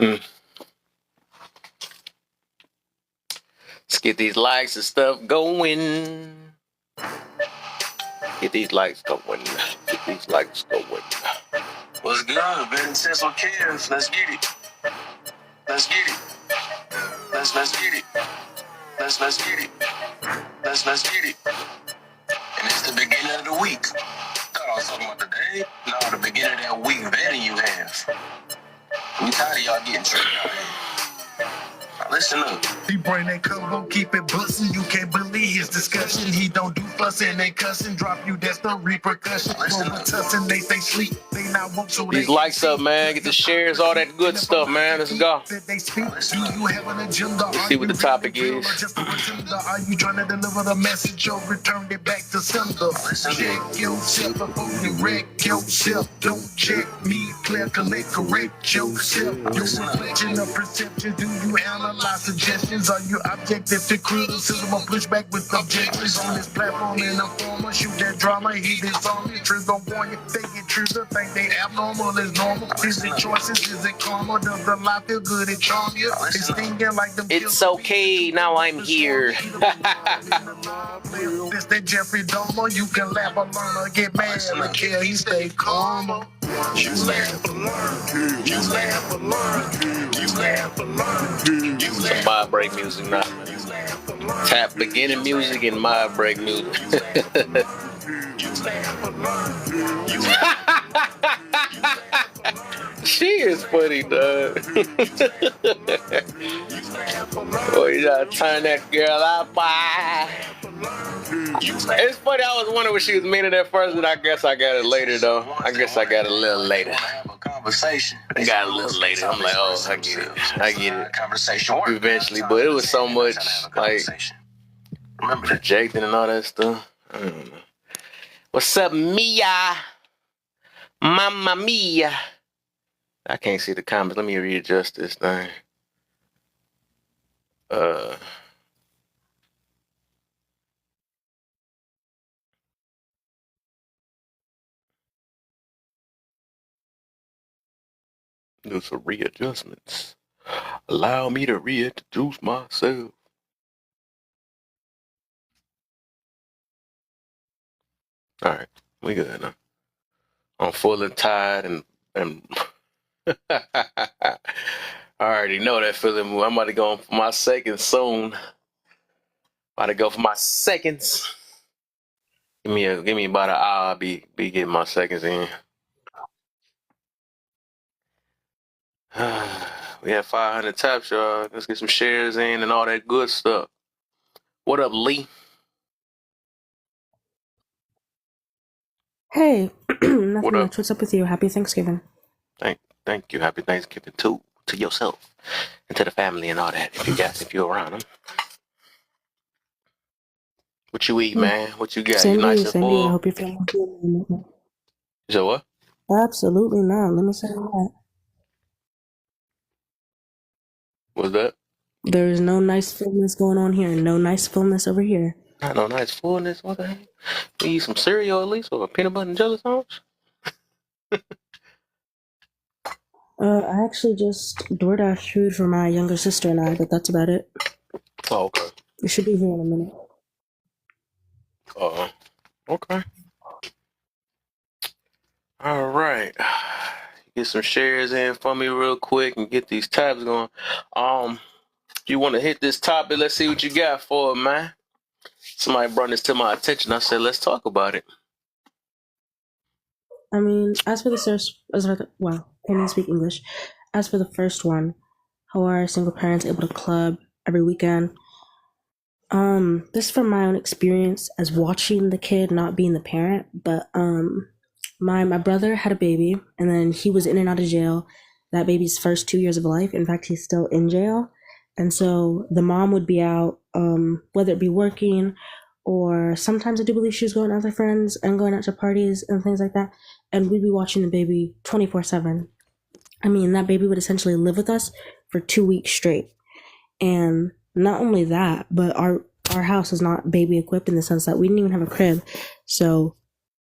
Let's get these likes and stuff going. Get these likes going. Get these likes going. What's good? Ben Cecil Cares. Let's get it. Let's get it. Let's get it. Let's get it. Let's get it. And it's the beginning of the week. Thought I was talking about the day. No, the beginning of that week vetting you have. We tired of y'all getting tricked out here. Now listen up. He bring that combo, keep it bustin'. You can't believe his discussion. He don't do fussin', they cussin'. Drop you, that's the repercussion. Listen up. Tussin', they say sleep. They not woke, so These they likes up, man. Get the shares, all that good stuff, man. Let's go. They speak. Do you have an agenda? Let's see what the topic is. Are you trying to deliver the message or return it back to sender? Check yourself before you wreck yourself. Don't check me, clear, collect, correct yourself. Your reflection of perception. Do you analyze suggestions? Are you objective to criticism or pushback with objections on this platform? In a form of shoot that drama, he is on it. Triggers gon' warn you. They get triggered, think they abnormal is normal. Is it choices? Is it karma? Does the lie feel good? It charm you? It's stinging like the. It's okay. Now I'm here. This that Jeffrey Dahmer. You can laugh or learn or get mad or care. He stay calmer. You laugh or learn. You laugh or learn. You laugh or learn. Some mind break music now. Tap beginning music and mind break music. She is funny, dog. Oh, you gotta turn that girl out, bye. It's funny, I was wondering what she was meaning at first, but I guess I got it later, though. I guess I got it a little later. Conversation. I got it a little later. I'm like, oh, I get it. I get it. Conversation. Eventually, but it was so much, like, projecting and all that stuff. I don't know. What's up, Mia? Mamma Mia. I can't see the comments. Let me readjust this thing. Do some readjustments. Allow me to reintroduce myself. All right, we good now. I'm full and tired and I already know that feeling. I'm about to go for my seconds soon. About to go for my seconds. Give me about an hour. I'll be getting my seconds in. We have 500 taps, y'all. Let's get some shares in and all that good stuff. What up, Lee? Hey, nothing What up? much. What's up with you? Happy Thanksgiving. Thank you. Happy Thanksgiving to yourself and to the family and all that. If you're around them. What you eat, man? What you got? Same You to nice you, and same to you. I full? hope you're feeling good. You said what? Absolutely not. Let me say that. What's that? There is no nice fullness going on here. No nice fullness over here. Not no nice fullness. What the heck? You eat some cereal at least, or a peanut butter and jelly sandwich? I actually just DoorDash food for my younger sister and I, but that's about it. Oh, okay. We should be here in a minute. Okay. All right. Get some shares in for me real quick and get these tabs going. You want to hit this topic? Let's see what you got for it, man. Somebody brought this to my attention. I said, let's talk about it. I mean, as for the first, can you speak English? As for the first one, how are single parents able to club every weekend? This is from my own experience as watching the kid, not being the parent, but my brother had a baby, and then he was in and out of jail that baby's first 2 years of life. In fact, he's still in jail. And so the mom would be out, whether it be working, or sometimes I do believe she was going out with her friends and going out to parties and things like that. And we'd be watching the baby 24/7. I mean, that baby would essentially live with us for 2 weeks straight. And not only that, but our house is not baby equipped in the sense that we didn't even have a crib. So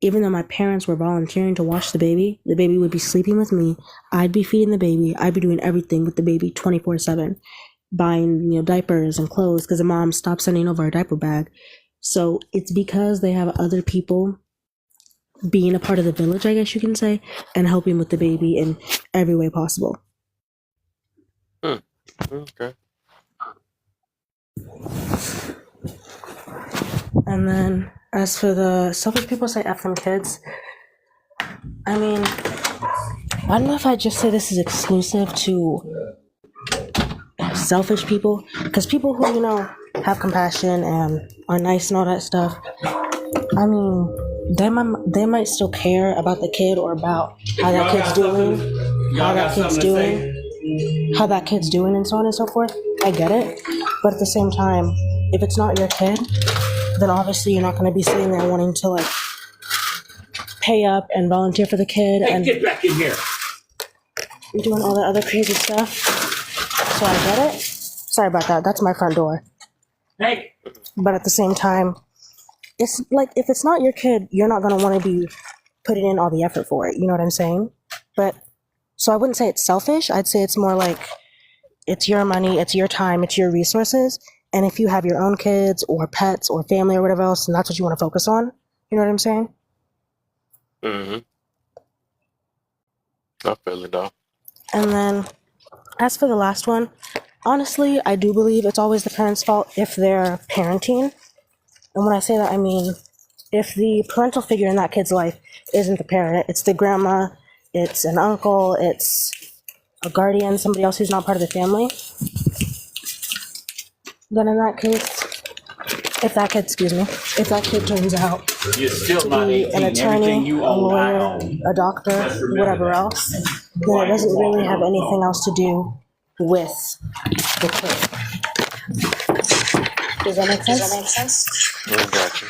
even though my parents were volunteering to watch the baby would be sleeping with me. I'd be feeding the baby. I'd be doing everything with the baby 24/7, buying, diapers and clothes because the mom stopped sending over a diaper bag. So it's because they have other people being a part of the village, I guess you can say, and helping with the baby in every way possible. Okay. And then as for the selfish people say F them kids, I mean, I don't know if I'd just say this is exclusive to selfish people, because people who, have compassion and are nice and all that stuff, I mean, they might still care about the kid or about how that kid's doing, and so on and so forth. I get it. But at the same time, if it's not your kid, then obviously you're not going to be sitting there wanting to, like, pay up and volunteer for the kid and get back in here. doing all that other crazy stuff. So I get it. Sorry about that. That's my front door. Hey. But at the same time, it's like, if it's not your kid, you're not going to want to be putting in all the effort for it. You know what I'm saying? But so I wouldn't say it's selfish. I'd say it's more like it's your money, it's your time, it's your resources. And if you have your own kids or pets or family or whatever else, and that's what you want to focus on, you know what I'm saying? Mm-hmm. I feel it, though. And then as for the last one, honestly, I do believe it's always the parents' fault if they're parenting. And when I say that, I mean, if the parental figure in that kid's life isn't the parent, it's the grandma, it's an uncle, it's a guardian, somebody else who's not part of the family, then in that case, if that kid turns out You're still to not be 18. an attorney, Everything you a own, I lawyer, own. a doctor, Just remember whatever that. else, then it doesn't really have anything else to do with the kid. Does that make sense? I got you.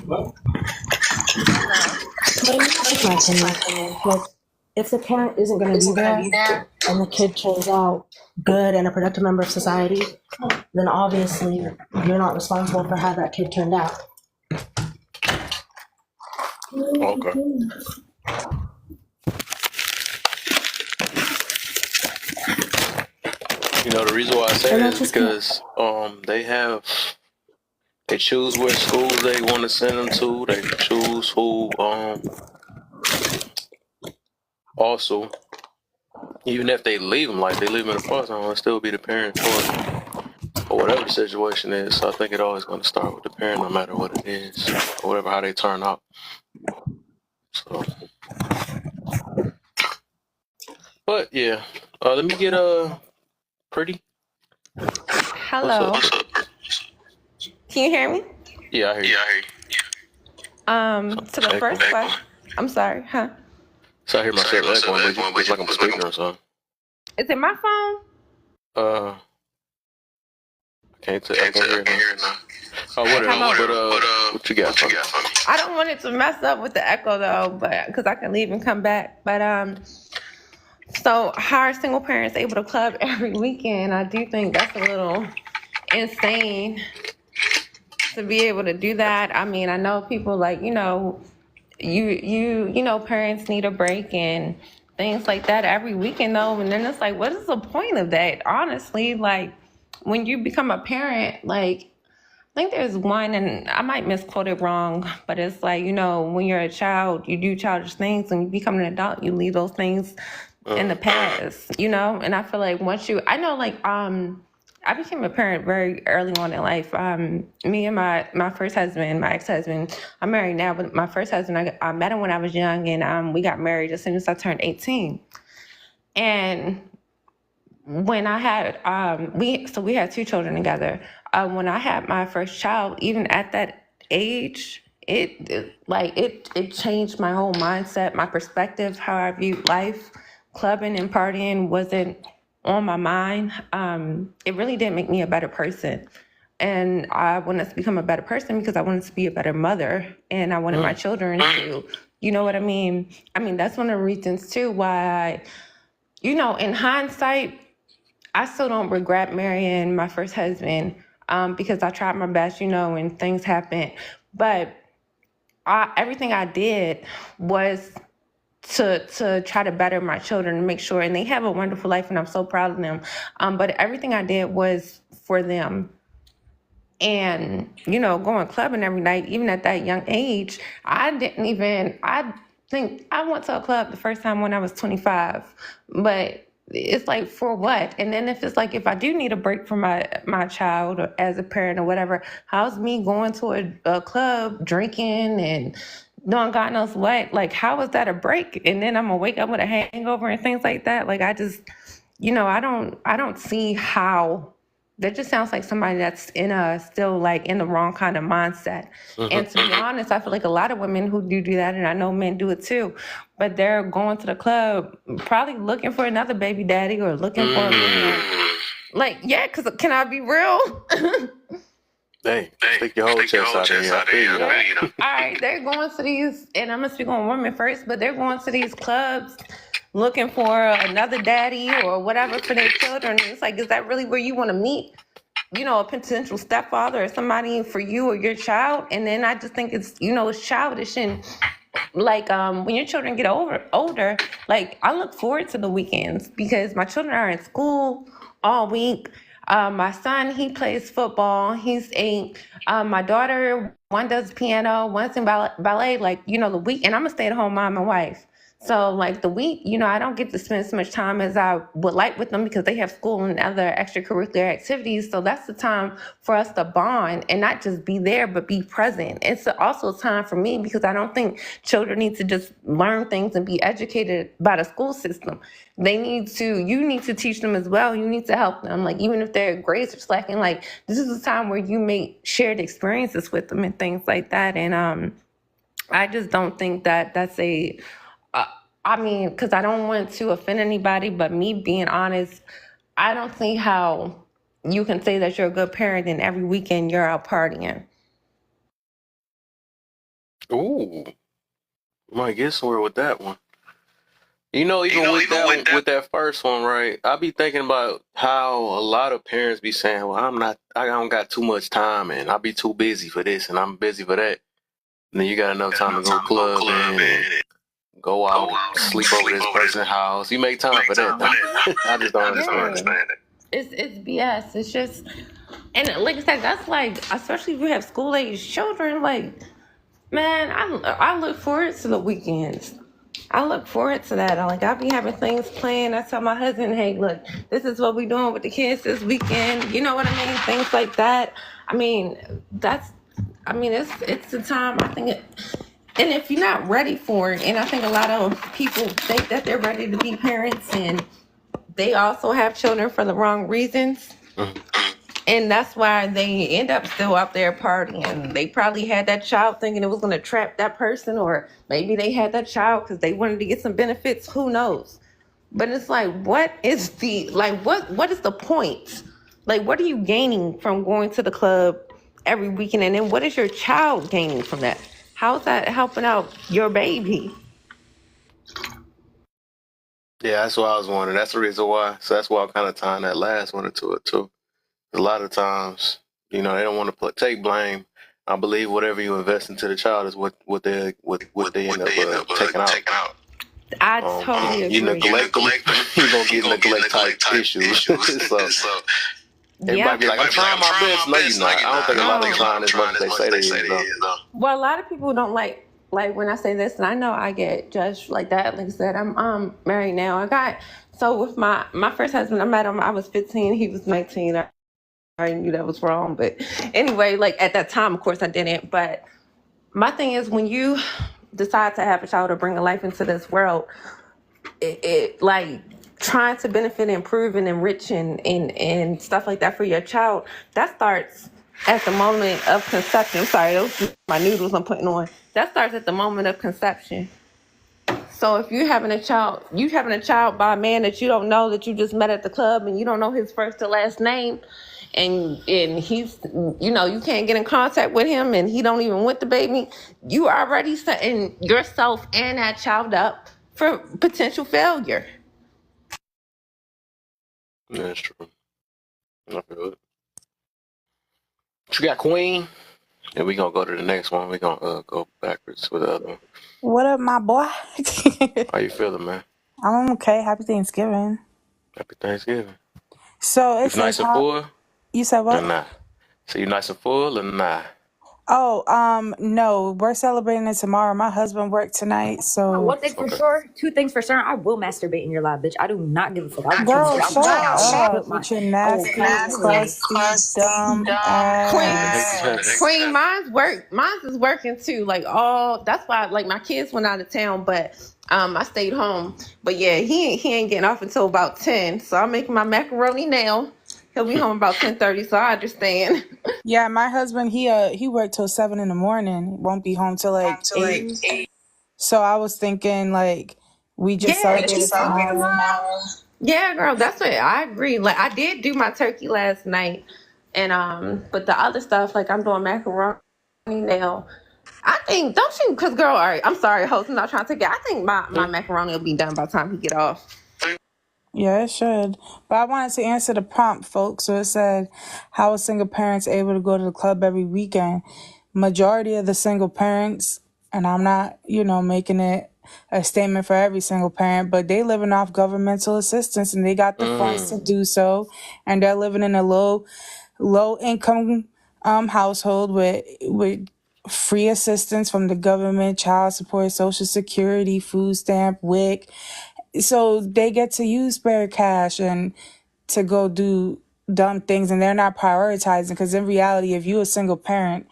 But in my opinion, like, if the parent isn't going to be there and the kid turns out good and a productive member of society, then obviously you're not responsible for how that kid turned out. Okay. The reason why I say that is because they choose what schools they want to send them to. They choose who also, even if they leave them, like they leave them in the foster home, it'll still be the parent or whatever the situation is. So I think it always going to start with the parent, no matter what it is, or whatever how they turn out. So, but yeah, let me get Pretty. Hello. Can you hear me? Yeah, I hear you. To the first question, I'm sorry, huh? So I hear myself echoing, but it's like I'm speaking or something. Is it my phone? I can't hear it now. Oh, whatever. What you got for me? I don't want it to mess up with the echo though, but because I can leave and come back. But so how are single parents able to club every weekend? I do think that's a little insane to be able to do that. I mean, I know people like, parents need a break and things like that every weekend though. And then it's like, what is the point of that? Honestly, like when you become a parent, like I think there's one, and I might misquote it wrong, but it's like, when you're a child, you do childish things, and you become an adult, you leave those things in the past, and I feel like I became a parent very early on in life. Me and my first husband, my ex-husband, I'm married now, but my first husband, I met him when I was young, and we got married as soon as I turned 18. And when I had, we had 2 children together. When I had my first child, even at that age, it changed my whole mindset, my perspective, how I viewed life. Clubbing and partying wasn't on my mind. It really did make me a better person. And I wanted to become a better person because I wanted to be a better mother. And I wanted my children to, you know what I mean? I mean, that's one of the reasons too why in hindsight, I still don't regret marrying my first husband because I tried my best, and things happened. But everything I did was to try to better my children and make sure, and they have a wonderful life, and I'm so proud of them. But everything I did was for them. And, going clubbing every night, even at that young age, I think I went to a club the first time when I was 25, but it's like, for what? And then if I do need a break from my child or as a parent or whatever, how's me going to a club, drinking and doing God knows what? Like, how is that a break? And then I'm gonna wake up with a hangover and things like that. Like, I just, I don't see how. That just sounds like somebody that's still like in the wrong kind of mindset. And to be honest, I feel like a lot of women who do that, and I know men do it too, but they're going to the club probably looking for another baby daddy or looking for a like, yeah, because can I be real? Hey, stick your whole chest out there. I feel you. All right, they're going to these, and I'm gonna speak on women first, but they're going to these clubs looking for another daddy or whatever for their children. And it's like, is that really where you want to meet, a potential stepfather or somebody for you or your child? And then I just think it's, it's childish. And like, when your children get older, like, I look forward to the weekends because my children are in school all week. My son, he plays football. He's 8. My daughter, one does piano, one's in ballet. Like, the week, and I'm a stay-at-home mom and wife. So, like, the week, I don't get to spend so much time as I would like with them because they have school and other extracurricular activities. So that's the time for us to bond and not just be there, but be present. It's also time for me because I don't think children need to just learn things and be educated by the school system. You need to teach them as well. You need to help them. Like, even if their grades are slacking, like, this is a time where you make shared experiences with them and things like that. And I just don't think that that's because I don't want to offend anybody, but me being honest, I don't see how you can say that you're a good parent and every weekend you're out partying. Ooh, might get somewhere with that one. Even with that first one, right? I be thinking about how a lot of parents be saying, well, I don't got too much time and I be too busy for this and I'm busy for that. And then you got enough time to go clubbing and go out, sleep over this person's house. You make time for that, though. I just don't understand it. It's BS. It's just, and like I said, that's like, especially if you have school-age children, like, man, I look forward to the weekends. I look forward to that. I'll be having things planned. I tell my husband, hey, look, this is what we're doing with the kids this weekend. You know what I mean? Things like that. It's the time, I think and if you're not ready for it, and I think a lot of people think that they're ready to be parents and they also have children for the wrong reasons. And that's why they end up still out there partying. They probably had that child thinking it was going to trap that person, or maybe they had that child because they wanted to get some benefits. Who knows? But it's like, what is the point? Like, what are you gaining from going to the club every weekend? And then what is your child gaining from that? How's that helping out your baby? Yeah, that's what I was wondering. That's the reason why. So that's why I'm kind of tying that last one into it, too. A lot of times, they don't want to take blame. I believe whatever you invest into the child is what they end up taking out. I totally agree. You neglect them, you're going to get neglect-type issues. So everybody be like, I'm trying my best. No, you're not. I don't think a lot of them trying as much as they say they is, though. Well, a lot of people don't like when I say this, and I know I get judged like that. Like I said, I'm married now. So with my first husband, I met him, I was 15, he was 19. I knew that was wrong. But anyway, like at that time, of course, I didn't. But my thing is, when you decide to have a child or bring a life into this world, it like trying to benefit, improve, and enrich and stuff like that for your child, that starts at the moment of conception. I'm sorry, those are my noodles I'm putting on. That starts at the moment of conception. So if you're having a child by a man that you don't know, that you just met at the club, and you don't know his first to last name, and he's, you can't get in contact with him, and he don't even want the baby, you already setting yourself and that child up for potential failure. That's true. I feel it. What you got, Queen? And we gonna go to the next one. We gonna go backwards with the other one. What up, my boy? How you feeling, man? I'm okay. Happy Thanksgiving. Happy Thanksgiving. So You it says nice and how full you said or what? not? So you nice and full or not? Oh, no, we're celebrating it tomorrow. My husband worked tonight, so One thing for Okay. sure, two things for certain. I will masturbate in your lab, bitch. I do not give a fuck. I will girl, choose shut right now. I will up put my. with your I will nasty, put my. crusty, dumb Queen, ass. Queen, mine's is working too. Like that's why like my kids went out of town, but I stayed home. But yeah, he ain't getting off until about 10. So I'm making my macaroni now. He'll be home about 10:30, so I understand. Yeah, my husband, he worked till 7 in the morning. Won't be home till like 8. So I was thinking like we just Yeah, celebrated tomorrow. yeah, girl, that's what I agree. Like I did do my turkey last night, and but the other stuff, like I'm doing macaroni now. I think, don't you? Because girl, all right, I'm sorry, host, I'm not trying to take it. I think my macaroni will be done by the time he get off. Yeah, it should. But I wanted to answer the prompt, folks. So it said, how are single parents able to go to the club every weekend? Majority of the single parents, and I'm not, making it a statement for every single parent, but they living off governmental assistance and they got the funds to do so. And they're living in a low income household with free assistance from the government, child support, social security, food stamp, WIC. So they get to use spare cash and to go do dumb things, and they're not prioritizing, because in reality, if you're a single parent,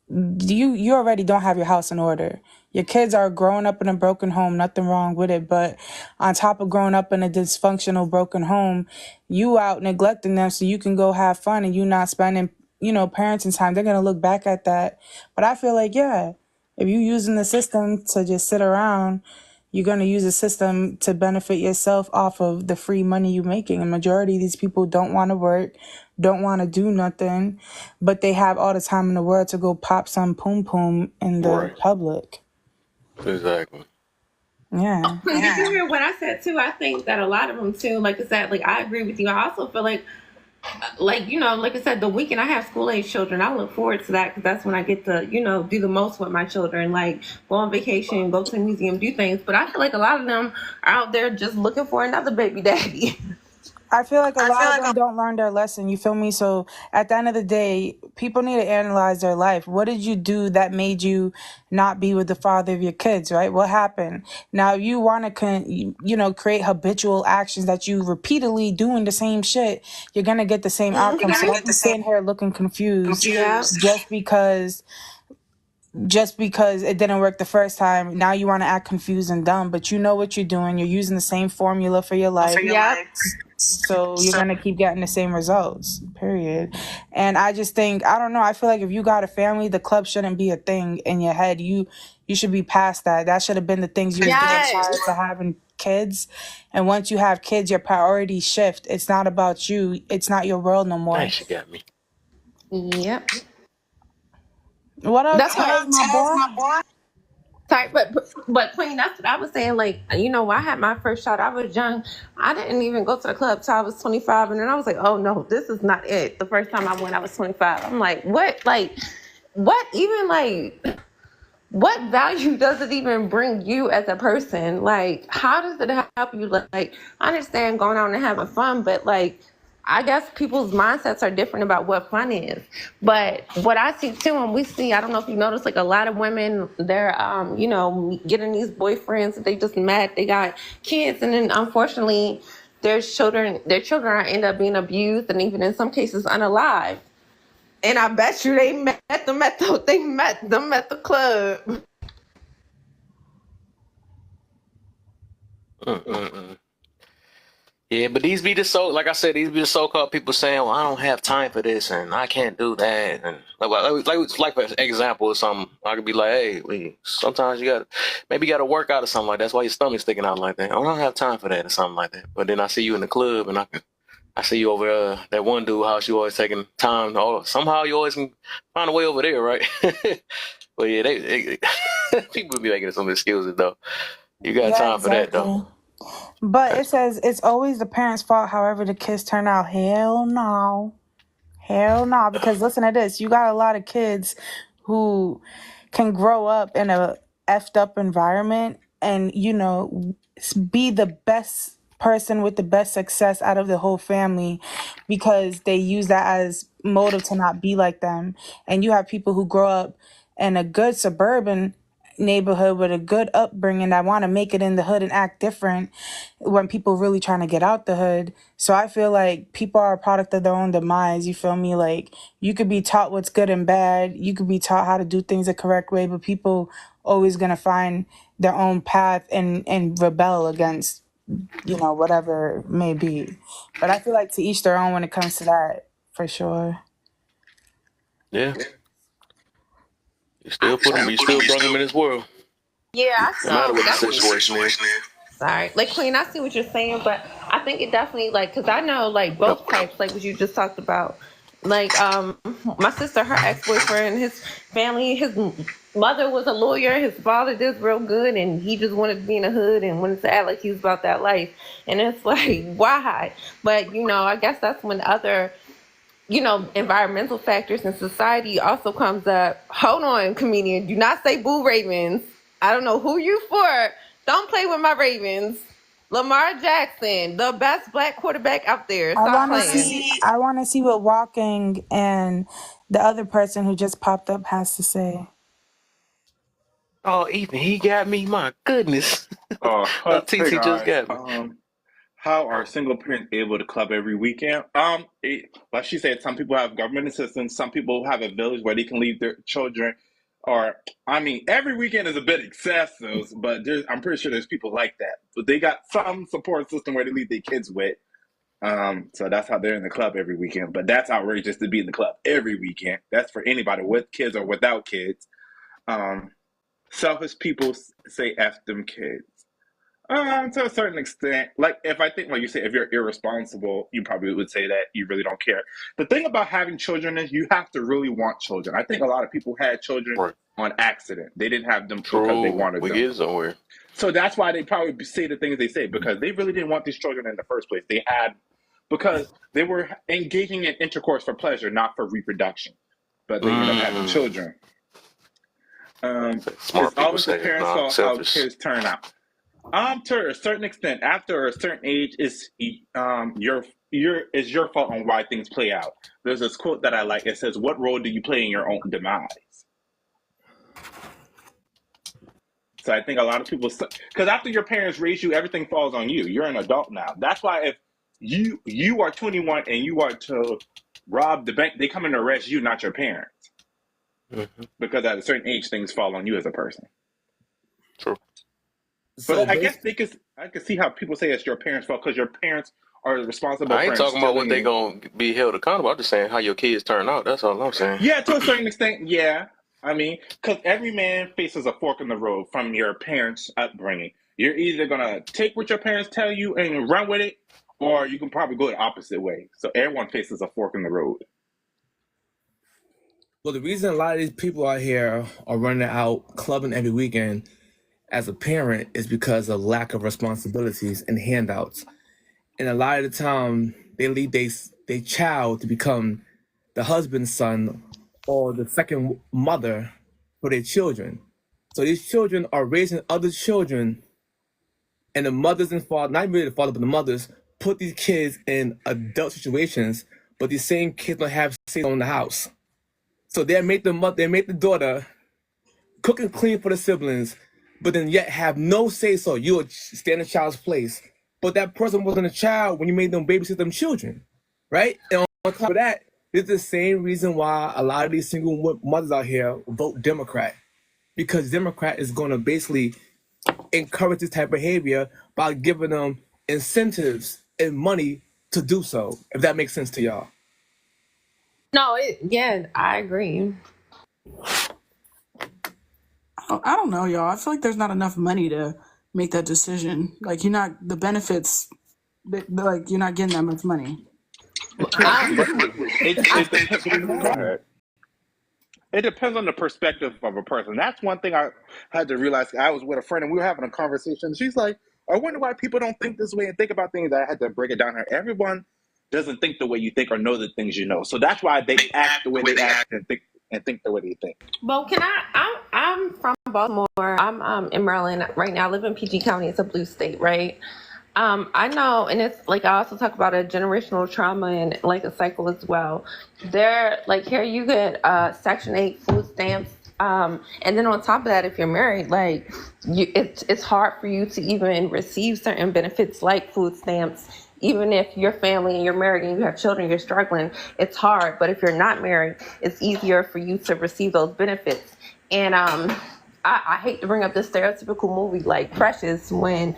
you already don't have your house in order. Your kids are growing up in a broken home, nothing wrong with it, but on top of growing up in a dysfunctional broken home, you out neglecting them so you can go have fun and you not spending parenting time. They're gonna look back at that. But I feel like, yeah, if you using the system to just sit around, you're going to use the system to benefit yourself off of the free money you're making. And majority of these people don't want to work, don't want to do nothing, but they have all the time in the world to go pop some poom poom in the Right. public. Exactly. Yeah. Did you hear what I said too? I think that a lot of them too, like I said, like I agree with you. I also feel like like I said, the weekend I have school age children. I look forward to that because that's when I get to, do the most with my children. Like go on vacation, go to the museum, do things. But I feel like a lot of them are out there just looking for another baby daddy. I feel like a lot of them don't learn their lesson. You feel me? So at the end of the day, people need to analyze their life. What did you do that made you not be with the father of your kids, right? What happened? Now, you want to, create habitual actions that you repeatedly doing the same shit. You're going to get the same outcome. So don't be sitting here looking confused just because it didn't work the first time. Now you want to act confused and dumb, but you know what you're doing. You're using the same formula for your life. Yep. So you're going to keep getting the same results, period. And I just think, I don't know, I feel like if you got a family, the club shouldn't be a thing in your head. You should be past that. That should have been the things you was doing prior to having kids. And once you have kids, your priorities shift. It's not about you. It's not your world no more. Dang, she got me. Yep. What up, That's Taz, my boy? Sorry, but Queen, that's what I was saying. Like, I had my first shot. I was young. I didn't even go to the club till I was 25, and then I was like, oh no, this is not it. The first time I went, I was 25. I'm like, what? Like, what? Even like, what value does it even bring you as a person? Like, how does it help you? Like, I understand going out and having fun, but like, I guess people's mindsets are different about what fun is. But what I see too, and we see, I don't know if you notice, like a lot of women, they're, getting these boyfriends. They just mad. They got kids, and then unfortunately, their children end up being abused, and even in some cases unalive. And I bet you they met them at the club. Yeah, but these be the so-called people saying, well, I don't have time for this and I can't do that. And like for example or something, I could be like, hey, sometimes you gotta work out or something like that. That's why your stomach's sticking out like that. I don't have time for that or something like that. But then I see you in the club and I see you over that one dude house. You always taking time. Somehow you always can find a way over there, right? But yeah, they people be making some excuses though. You got time for that though. But it says it's always the parents' fault, however the kids turn out. Hell no. Because listen to this. You got a lot of kids who can grow up in a effed up environment and, you know, be the best person with the best success out of the whole family because they use that as motive to not be like them. And you have people who grow up in a good suburban neighborhood with a good upbringing that want to make it in the hood and act different when people really trying to get out the hood. So I feel like people are a product of their own demise. You feel me? Like you could be taught what's good and bad. You could be taught how to do things the correct way, but people always gonna find their own path and rebel against, you know, whatever it may be. But I feel like to each their own when it comes to that, for sure. Yeah. You still put him. You still brought him in this world. Yeah, I No matter what the definitely. situation is. Sorry, like Queen, I see what you're saying, but I think it definitely like because I know like both types, like what you just talked about. Like my sister, her ex-boyfriend, his family, his mother was a lawyer, his father did real good, and he just wanted to be in the hood and wanted to act like he was about that life. And it's like, why? But you know, I guess that's when other, you know, environmental factors in society also comes up. Hold on, comedian, do not say boo Ravens. I don't know who you for. Don't play with my Ravens. Lamar Jackson, the best black quarterback out there. Stop playing. I wanna see what Walking and the other person who just popped up has to say. Oh, Ethan, he got me. My goodness. Hey TC just guys. got me. How are single parents able to club every weekend? Like she said, some people have government assistance. Some people have a village where they can leave their children. Or, I mean, every weekend is a bit excessive, but I'm pretty sure there's people like that. But they got some support system where they leave their kids with. So that's how they're in the club every weekend. But that's outrageous to be in the club every weekend. That's for anybody with kids or without kids. Selfish people say F them kids. To a certain extent, like if I think, like you say, if you're irresponsible, you probably would say that you really don't care. The thing about having children is you have to really want children. I think a lot of people had children Right. on accident. They didn't have them because they wanted We them. get somewhere. So that's why they probably say the things they say, because they really didn't want these children in the first place. They had, because they were engaging in intercourse for pleasure, not for reproduction. But they ended up having children. Smart It's people always the say parents' nah, fault how selfish. kids turn out. To a certain extent, after a certain age, it's your fault on why things play out. There's this quote that I like. It says, "What role do you play in your own demise?" So I think a lot of people, because after your parents raise you, everything falls on you. You're an adult now. That's why if you are 21 and you are to rob the bank, they come and arrest you, not your parents, because at a certain age, things fall on you as a person. True. But I guess I can see how people say it's your parents' fault because your parents are responsible. I ain't for talking about what they instilling gonna be held accountable. I'm just saying how your kids turn out. That's all I'm saying. Yeah, to a certain extent, yeah. I mean, because every man faces a fork in the road from your parents' upbringing. You're either gonna take what your parents tell you and run with it, or you can probably go the opposite way. So everyone faces a fork in the road. Well, the reason a lot of these people out here are running out clubbing every weekend as a parent is because of lack of responsibilities and handouts. And a lot of the time, they leave their child to become the husband's son or the second mother for their children. So these children are raising other children, and the mothers and fathers, not really the father, but the mothers, put these kids in adult situations, but these same kids don't have say in the house. So they make the daughter cook and clean for the siblings, but then yet have no say so. You would stand in the child's place. But that person wasn't a child when you made them babysit them children, right? And on top of that, it's the same reason why a lot of these single mothers out here vote Democrat. Because Democrat is going to basically encourage this type of behavior by giving them incentives and money to do so, if that makes sense to y'all. No, yeah, I agree. I don't know, y'all. I feel like there's not enough money to make that decision. Like you're not the benefits. Like you're not getting that much money. It depends on the perspective of a person. That's one thing I had to realize. I was with a friend and we were having a conversation. She's like, I wonder why people don't think this way and think about things. I had to break it down here. Everyone doesn't think the way you think or know the things you know. So that's why they act the way they act and think and think the way they think. Well, I'm from Baltimore. I'm in Maryland right now. I live in PG County. It's a blue state, right? I know, and it's like I also talk about a generational trauma and like a cycle as well. There, like here, you get Section 8 food stamps, and then on top of that, if you're married, like it's hard for you to even receive certain benefits like food stamps. Even if you're family and you're married and you have children, you're struggling, it's hard. But if you're not married, it's easier for you to receive those benefits. And I hate to bring up this stereotypical movie like Precious and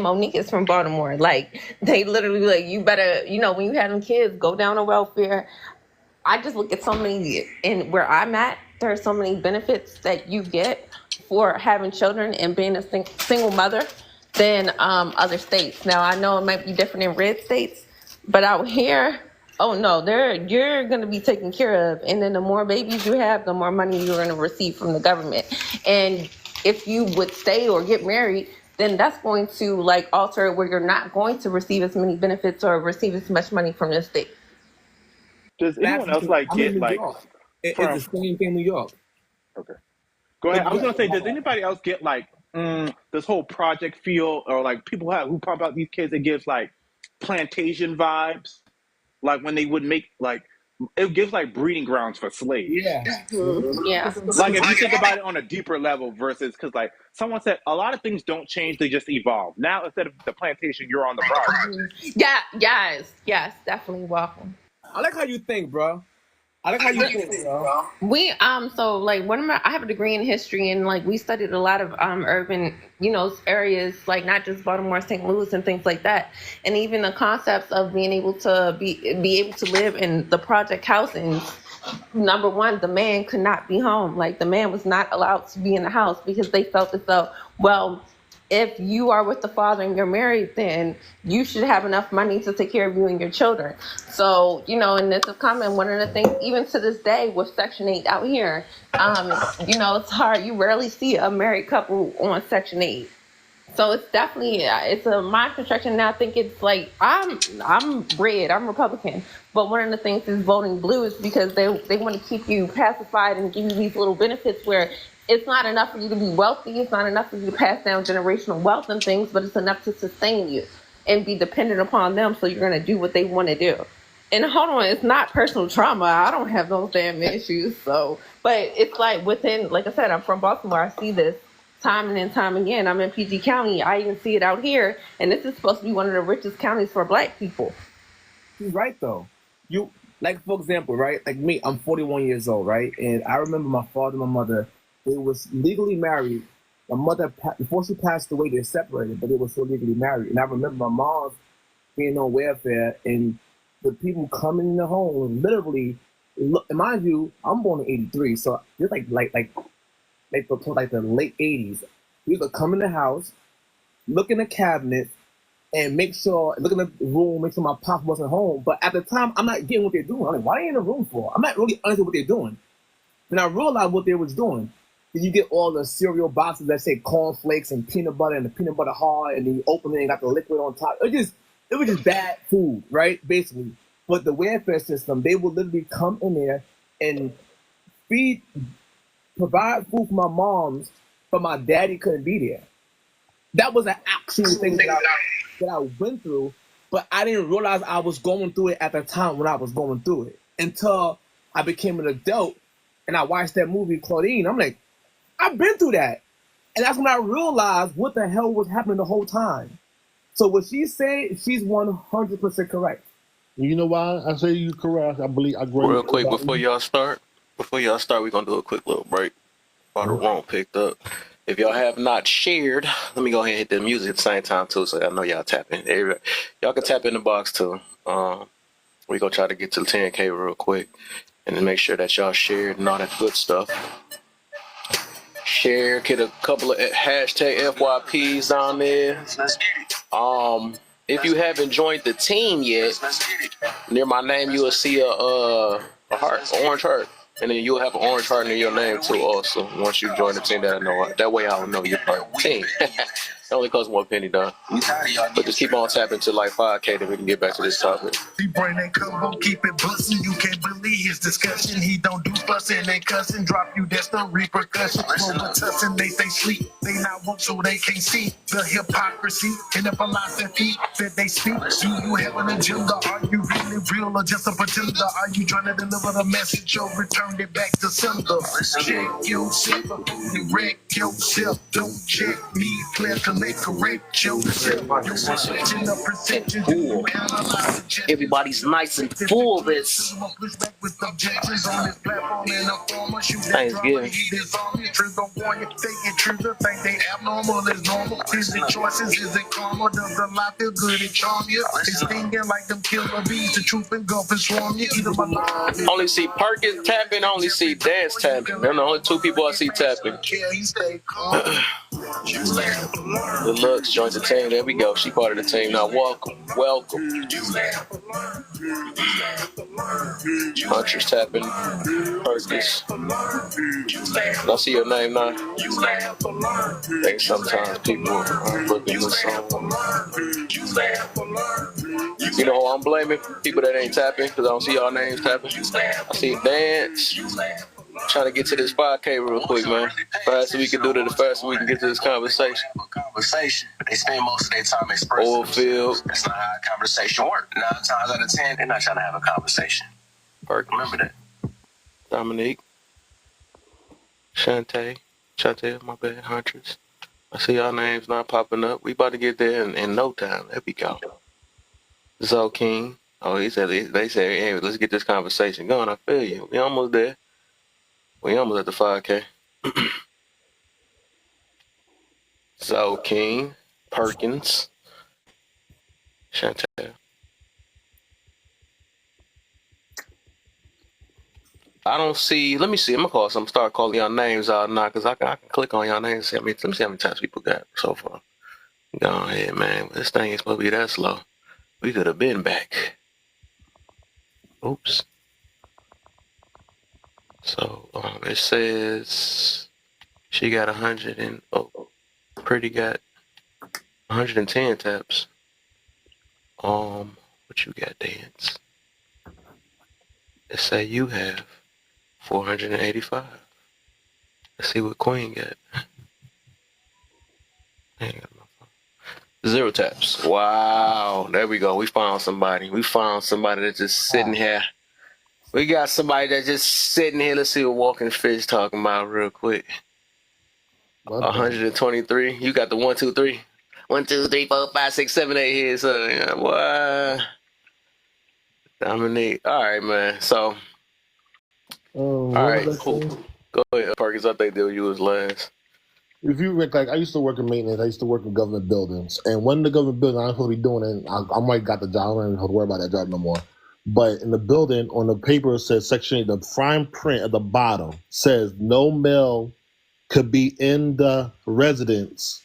Monique is from Baltimore. Like they literally like, you better, when you have them kids, go down on welfare. I just look at so many, and where I'm at, there are so many benefits that you get for having children and being a single mother than other states. Now I know it might be different in red states, but out here, oh no, you're going to be taken care of, and then the more babies you have, the more money you're going to receive from the government. And if you would stay or get married, then that's going to like alter it where you're not going to receive as many benefits or receive as much money from the state. Does anyone else like I'm in get New like York. It's from? the same thing in New York. Okay, go ahead. I was gonna say, does anybody else get like this whole project feel, or like people who pump out these kids? It gives like plantation vibes, like when they would make like it gives like breeding grounds for slaves. Yeah. Yeah. Like if you think about it on a deeper level, versus because like someone said, a lot of things don't change; they just evolve. Now instead of the plantation, you're on the project. Yeah. Yes. Definitely welcome. I like how you think, bro. I like how you think, bro. We so like I have a degree in history, and like we studied a lot of urban areas, like not just Baltimore, St. Louis and things like that, and even the concepts of being able to be able to live in the project housing. Number one, the man could not be home. Like the man was not allowed to be in the house because they felt as though, well, if you are with the father and you're married, then you should have enough money to take care of you and your children. So, and this is common. One of the things, even to this day with Section 8 out here, it's hard. You rarely see a married couple on Section 8. So it's definitely, it's a mind construction. And I think it's like, I'm red, I'm Republican. But one of the things is voting blue is because they want to keep you pacified and give you these little benefits where it's not enough for you to be wealthy. It's not enough for you to pass down generational wealth and things, but it's enough to sustain you and be dependent upon them. So you're going to do what they want to do. And hold on, it's not personal trauma. I don't have those damn issues. So, but it's like within, like I said, I'm from Baltimore. I see this time and time again. I'm in PG County. I even see it out here. And this is supposed to be one of the richest counties for Black people. You're right, though. You, like, for example, right? Like me, I'm 41 years old, right? And I remember my father and my mother, they was legally married. My mother, before she passed away, they separated, but they were still legally married. And I remember my mom being on welfare, and the people coming in the home, literally, look, and mind you, I'm born in '83, so it's like the late '80s. We would come in the house, look in the cabinet, and look in the room, make sure my pop wasn't home. But at the time, I'm not getting what they're doing. I'm like, why are they in the room for? I'm not really understanding what they're doing. And I realized what they was doing. You get all the cereal boxes that say cornflakes and peanut butter and the peanut butter hard, and then you open it and got the liquid on top. It was just bad food, right? Basically. But the welfare system, they would literally come in there and provide food for my moms, but my daddy couldn't be there. That was an actual thing that I went through, but I didn't realize I was going through it at the time when I was going through it until I became an adult and I watched that movie Claudine. I'm like, I've been through that. And that's when I realized what the hell was happening the whole time. So what she said, she's 100% correct. You know why I say you're correct? I agree. Real quick, before y'all start, we're going to do a quick little break while the room picked up. If y'all have not shared, let me go ahead and hit the music at the same time, too, so I know y'all tapping. Y'all can tap in the box, too. We're going to try to get to 10K real quick and then make sure that y'all shared and all that good stuff. Share, get a couple of hashtag FYPs down there. Let's get it. If you haven't joined the team yet, Let's get it. near my name you will see a heart, orange heart, and then you'll have an orange heart near your name too. Also, once you join the team, that way I'll know you're part of the team. only costs 1 penny, dog. But just keep on tapping to like 5K, then we can get back to this topic. He bring that combo, keep it bustin'. You can't believe his discussion. He don't do fussin' and cussing. Drop you, that's the repercussion. Over tussin', they sleep. They not woke, so they can't see the hypocrisy and the philosophy that they speak. Do you have an agenda? Are you really real or just a pretender? Are you trying to deliver the message or return it back to sender? Check yourself before you wreck yourself. Don't check me, clear, collect, correct yourself. Your perception of perception. Do you analyze it? Everybody's nice and full of this. Thanksgiving. They abnormal is normal. Is it choices? Is it karma? Does the life feel good and charm you? It's stinging like them killer bees. The truth engulf and swarm you. Either my life. Only see Perkins tapping, only see Dance tapping. They're the only two people I see tapping. Good looks, join the team. There we go. She part of the team now. Welcome. Hunter's tapping. Perkins. I see your name now. I think sometimes people are looking for something. You know who I'm blaming? People that ain't tapping, because I don't see y'all names tapping. I see Dance. Trying to get to this 5K real quick, man. Faster we can do it, the faster we can get to this conversation. They spend most of their time expressing Oilfield. That's not how a conversation works. 9 times out of 10, they're not trying to have a conversation. Perkins. Remember that. Dominique. Shantae, my bad, Huntress. I see y'all names not popping up. We about to get there in no time. There we go. Zoe King. Oh, they said, hey, let's get this conversation going. I feel you. We almost there. We almost at the 5K. Zoe King, Perkins, Chantel. I don't see. Let me see. I'm gonna start calling y'all names out now, cause I can click on y'all names. Let me see how many times people got so far. Go ahead, man. This thing ain't supposed to be that slow. We could have been back. Oops. So it says she got 100 and Pretty got 110 taps. What you got, Dance? It say you have 485. Let's see what Queen got. 0 taps. Wow. There we go. We found somebody. That's just sitting here. We got somebody that's just sitting here. Let's see what Walking Fish talking about real quick. 123. You got the 1, 2, 3. 1, 2, 3, 4, 5, 6, 7, 8 here. So yeah, what? Dominique. All right, man. So all right, cool. Go ahead, Perkins. I think you was last. If you like, I used to work in maintenance. I used to work in government buildings, and one of the government buildings I'm supposed to be doing, and I might got the job. I don't even have to worry about that job no more. But in the building, on the paper, it says Section 8. The fine print at the bottom says no male could be in the residence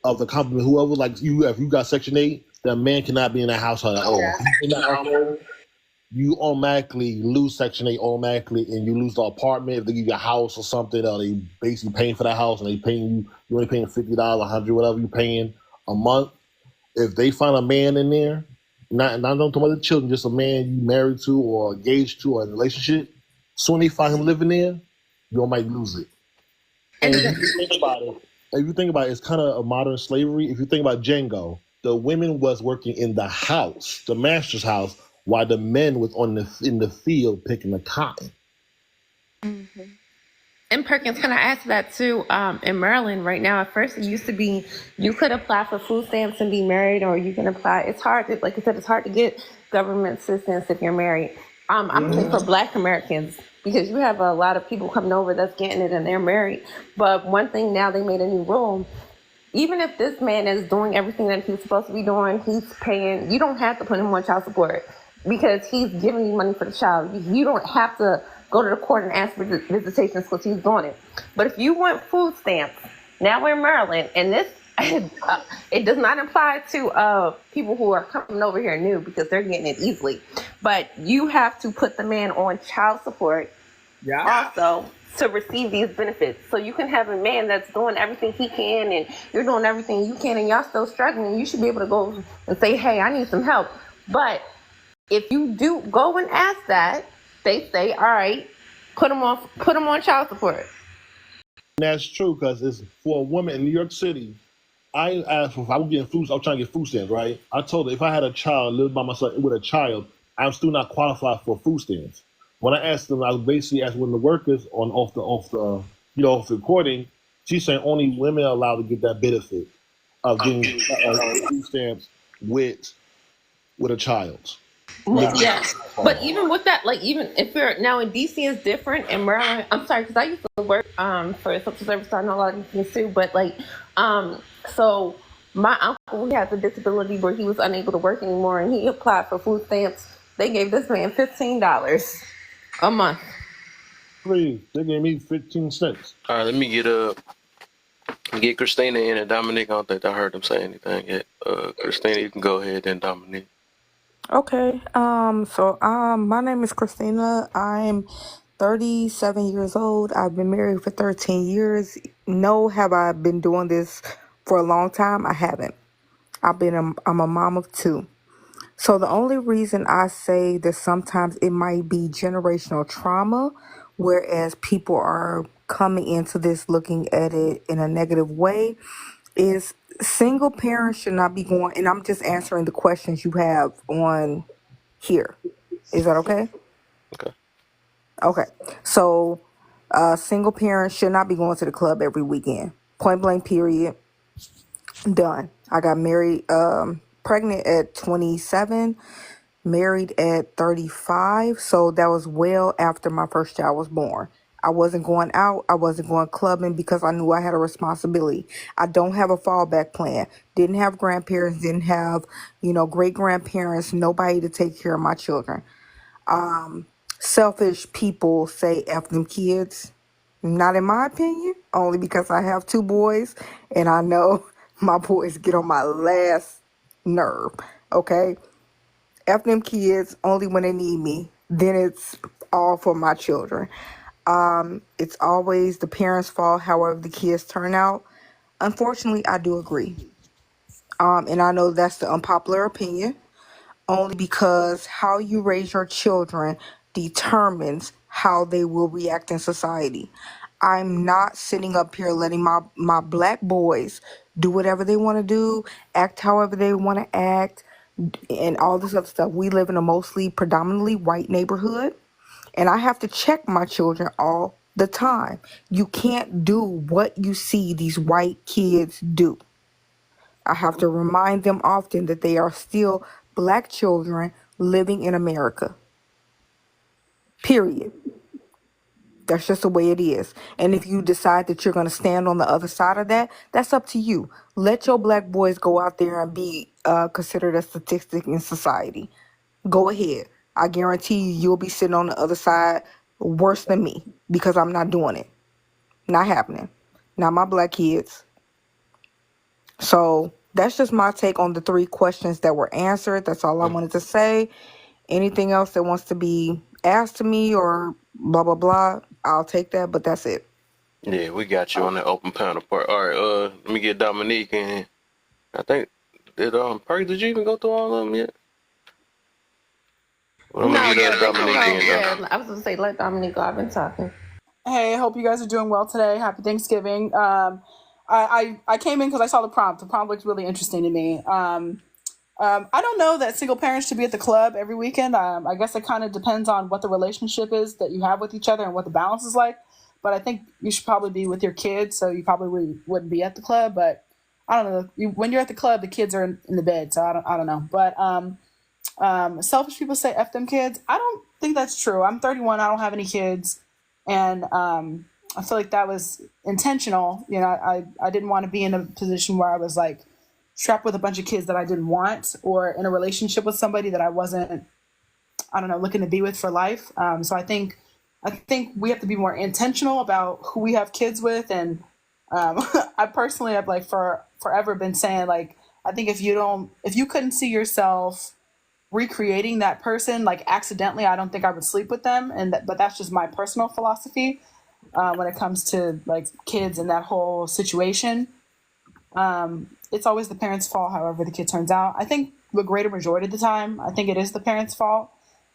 of the company. Whoever, like you, if you got Section 8, that man cannot be in that household at all. In the household, you automatically lose Section 8 automatically, and you lose the apartment. If they give you a house or something, or they basically paying for that house, and they paying you only paying $50, $100, whatever you paying a month. If they find a man in there, not talking about the children, just a man you married to or engaged to or in a relationship, soon they find him living there, you might lose it. And if you think about it, it's kind of a modern slavery. If you think about Django, the women was working in the house, the master's house, while the men was in the field picking the cotton. Mm-hmm. And Perkins, can I ask that too? In Maryland right now, at first it used to be you could apply for food stamps and be married, or you can apply. It's hard to, like I said, it's hard to get government assistance if you're married. I'm saying for Black Americans, because you have a lot of people coming over that's getting it and they're married. But one thing now, they made a new rule. Even if this man is doing everything that he's supposed to be doing, he's paying, you don't have to put him on child support because he's giving you money for the child. You don't have to go to the court and ask for visitations because he's doing it. But if you want food stamps, now we're in Maryland, and this it does not apply to people who are coming over here new because they're getting it easily. But you have to put the man on child support. Yeah. Also, to receive these benefits. So you can have a man that's doing everything he can and you're doing everything you can and y'all still struggling. You should be able to go and say, hey, I need some help. But if you do go and ask that, they say, all right, put them on child support. That's true, because it's for a woman in New York City. I asked if I was getting food. I was trying to get food stamps, right? I told her if I had a child, lived by myself with a child, I'm still not qualified for food stamps. When I asked them, I was basically asking one of the workers off the recording. She's saying only women are allowed to get that benefit of getting food stamps with a child. Yeah, but even with that, like even if you're now in DC is different, in Maryland, I'm sorry, because I used to work for a social service, so I know a lot of things too. But like, so my uncle, he has a disability where he was unable to work anymore, and he applied for food stamps. They gave this man $15 a month. Please, they gave me 15 cents. All right, let me get Christina in and Dominique. I don't think I heard them say anything yet. Christina, you can go ahead and Dominique. Okay. My name is Christina. I'm 37 years old. I've been married for 13 years. No, have I been doing this for a long time? I haven't. I'm a mom of 2. So the only reason I say that sometimes it might be generational trauma, whereas people are coming into this looking at it in a negative way, is single parents should not be going, and I'm just answering the questions you have on here. Is that okay? Okay. Okay. So single parents should not be going to the club every weekend. Point blank, period. Done. I got married, pregnant at 27, married at 35. So that was well after my first child was born. I wasn't going out. I wasn't going clubbing because I knew I had a responsibility. I don't have a fallback plan. Didn't have grandparents, didn't have, great grandparents, nobody to take care of my children. Selfish people say F them kids. Not in my opinion, only because I have 2 boys and I know my boys get on my last nerve. Okay? F them kids only when they need me. Then it's all for my children. It's always the parents' fault, however the kids turn out. Unfortunately, I do agree. And I know that's the unpopular opinion, only because how you raise your children determines how they will react in society. I'm not sitting up here letting my black boys do whatever they want to do, act however they want to act, and all this other stuff. We live in a predominantly white neighborhood, and I have to check my children all the time. You can't do what you see these white kids do. I have to remind them often that they are still black children living in America. Period. That's just the way it is. And if you decide that you're going to stand on the other side of that, that's up to you. Let your black boys go out there and be considered a statistic in society. Go ahead. I guarantee you'll be sitting on the other side worse than me because I'm not doing it. Not happening. Not my black kids. So that's just my take on the 3 questions that were answered. That's all I wanted to say. Anything else that wants to be asked to me or blah, blah, blah, I'll take that, but that's it. Yeah, we got you on the open panel part. All right, let me get Dominique in. I think, Perky, did you even go through all of them yet? Well, I'm gonna get Dominique in. Yeah, I was going to say, let Dominique go. I've been talking. Hey, I hope you guys are doing well today. Happy Thanksgiving. I came in because I saw the prompt. The prompt looks really interesting to me. I don't know that single parents should be at the club every weekend. I guess it kind of depends on what the relationship is that you have with each other and what the balance is like. But I think you should probably be with your kids, so you probably wouldn't be at the club. But I don't know. When you're at the club, the kids are in the bed, so I don't know. But selfish people say F them kids. I don't think that's true. I'm 31. I don't have any kids. And I feel like that was intentional. I didn't want to be in a position where I was like strapped with a bunch of kids that I didn't want, or in a relationship with somebody that I wasn't, looking to be with for life. So I think we have to be more intentional about who we have kids with. And I personally have forever been saying, I think if you couldn't see yourself recreating that person, accidentally, I don't think I would sleep with them. But that's just my personal philosophy. when it comes to like kids and that whole situation. It's always the parents' fault, however the kid turns out. I think the greater majority of the time, I think it is the parents' fault.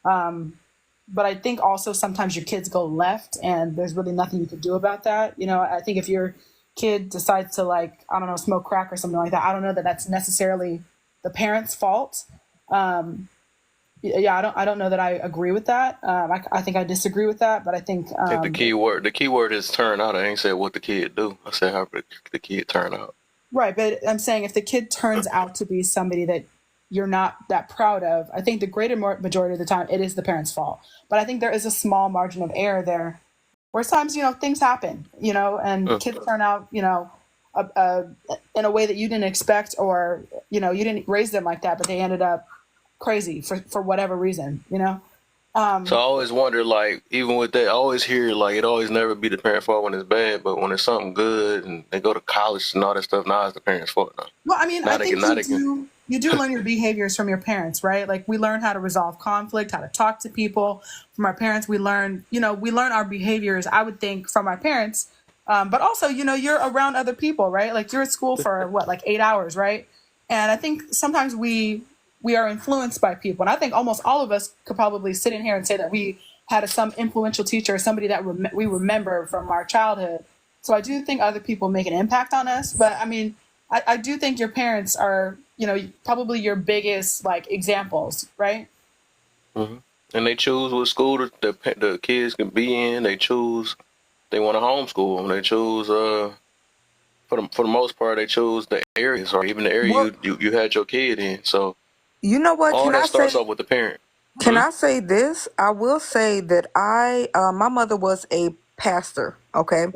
But I think also sometimes your kids go left and there's really nothing you can do about that. You know, I think if your kid decides to, like, I don't know, smoke crack or something like that, I don't know that that's necessarily the parents' fault. Yeah, I don't know that I agree with that. I think I disagree with that, but I think I think the key word is turn out. I ain't said what the kid do. I said how the kid turn out. right. But I'm saying if the kid turns out to be somebody that you're not that proud of, I think the greater majority of the time it is the parents' fault. But I think there is a small margin of error there, where sometimes, you know, things happen, you know, and kids turn out, you know, in a way that you didn't expect, or, you know, you didn't raise them like that, but they ended up crazy for whatever reason, you know. So I always wonder, like, even with that, I always hear, like, it always never be the parent's fault when it's bad, but when it's something good and they go to college and all that stuff, now it's the parent's fault now. Well, I mean, I think you do learn your behaviors from your parents, right? Like, we learn how to resolve conflict, how to talk to people from our parents. We learn our behaviors, I would think, from our parents. But also, you know, you're around other people, right? Like, you're at school for like 8 hours, right? And I think sometimes we are influenced by people. And I think almost all of us could probably sit in here and say that we had some influential teacher, somebody that we remember from our childhood. So I do think other people make an impact on us. But I mean, I do think your parents are, you know, probably your biggest, like, examples, right? Mm-hmm. And they choose what school the kids can be in. They choose, they want to homeschool them. They choose, for the most part, they choose the areas, or even the area you had your kid in. So you know what? all that starts off with the parent. Can I say this? I will say that my mother was a pastor, okay?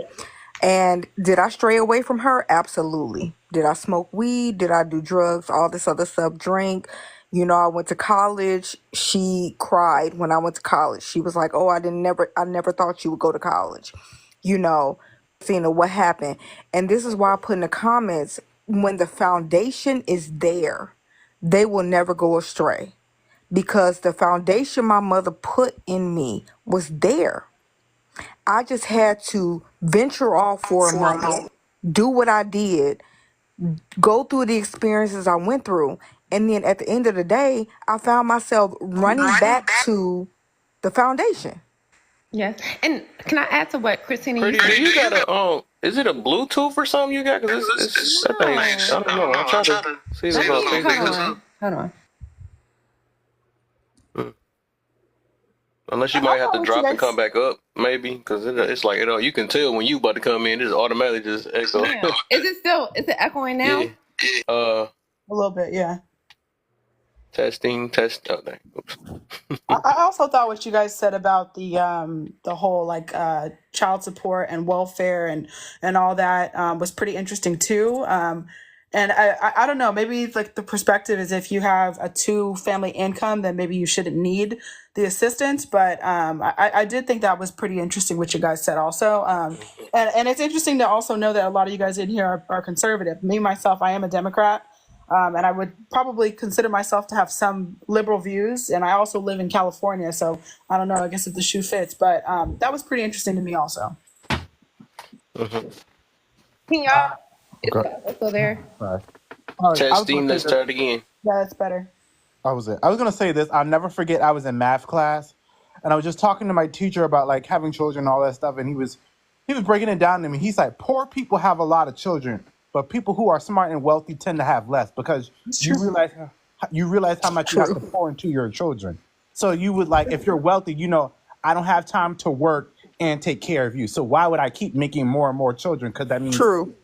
And did I stray away from her? Absolutely. Did I smoke weed? Did I do drugs? All this other stuff, drink? You know, I went to college. She cried when I went to college. She was like, "Oh, I never thought you would go to college." You know, seeing what happened. And this is why I put in the comments, when the foundation is there, they will never go astray, because the foundation my mother put in me was there. I just had to venture off for a moment, do what I did, go through the experiences I went through. And then at the end of the day, I found myself running back to the foundation. Yes. And can I add to what Christina Pretty, do you got a is it a Bluetooth or something you got? Because it's that thing, I don't know. I'm trying to see if it's on Facebook. Hold on. Unless you might have to drop and come back up, maybe, because it's like, you can tell when you about to come in, it's automatically just echo. Yeah. Is it echoing now? Yeah. A little bit, yeah. Testing. Oh, dang. Oops. I also thought what you guys said about the whole, like, child support and welfare and all that was pretty interesting too. And I don't know, maybe, like, the perspective is if you have a 2-family income, then maybe you shouldn't need the assistance. But I did think that was pretty interesting what you guys said also. And it's interesting to also know that a lot of you guys in here are conservative. Me, myself, I am a Democrat. And I would probably consider myself to have some liberal views. And I also live in California. So I don't know, I guess if the shoe fits. But that was pretty interesting to me also. Can y'all... Okay. So there. Right. Testing, let's start again. Yeah, that's better. I was gonna say this. I'll never forget. I was in math class, and I was just talking to my teacher about, like, having children and all that stuff. And he was breaking it down to me. He's like, poor people have a lot of children, but people who are smart and wealthy tend to have less, because you realize how much you have to pour into your children. So you would, like, if you're wealthy, you know, I don't have time to work and take care of you. So why would I keep making more and more children? Because that means true.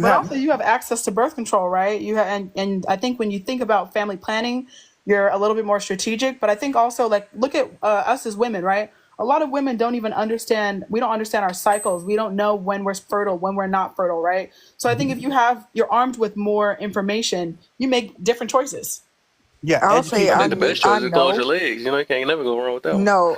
Also, you have access to birth control, right? You have, and I think when you think about family planning, you're a little bit more strategic. But I think also, like, look at us as women, right? A lot of women don't even understand. We don't understand our cycles. We don't know when we're fertile, when we're not fertile, right? So I think if you're armed with more information, you make different choices. Yeah, I'll say the best choice is close your legs. You know, you can't never go wrong with that one. No,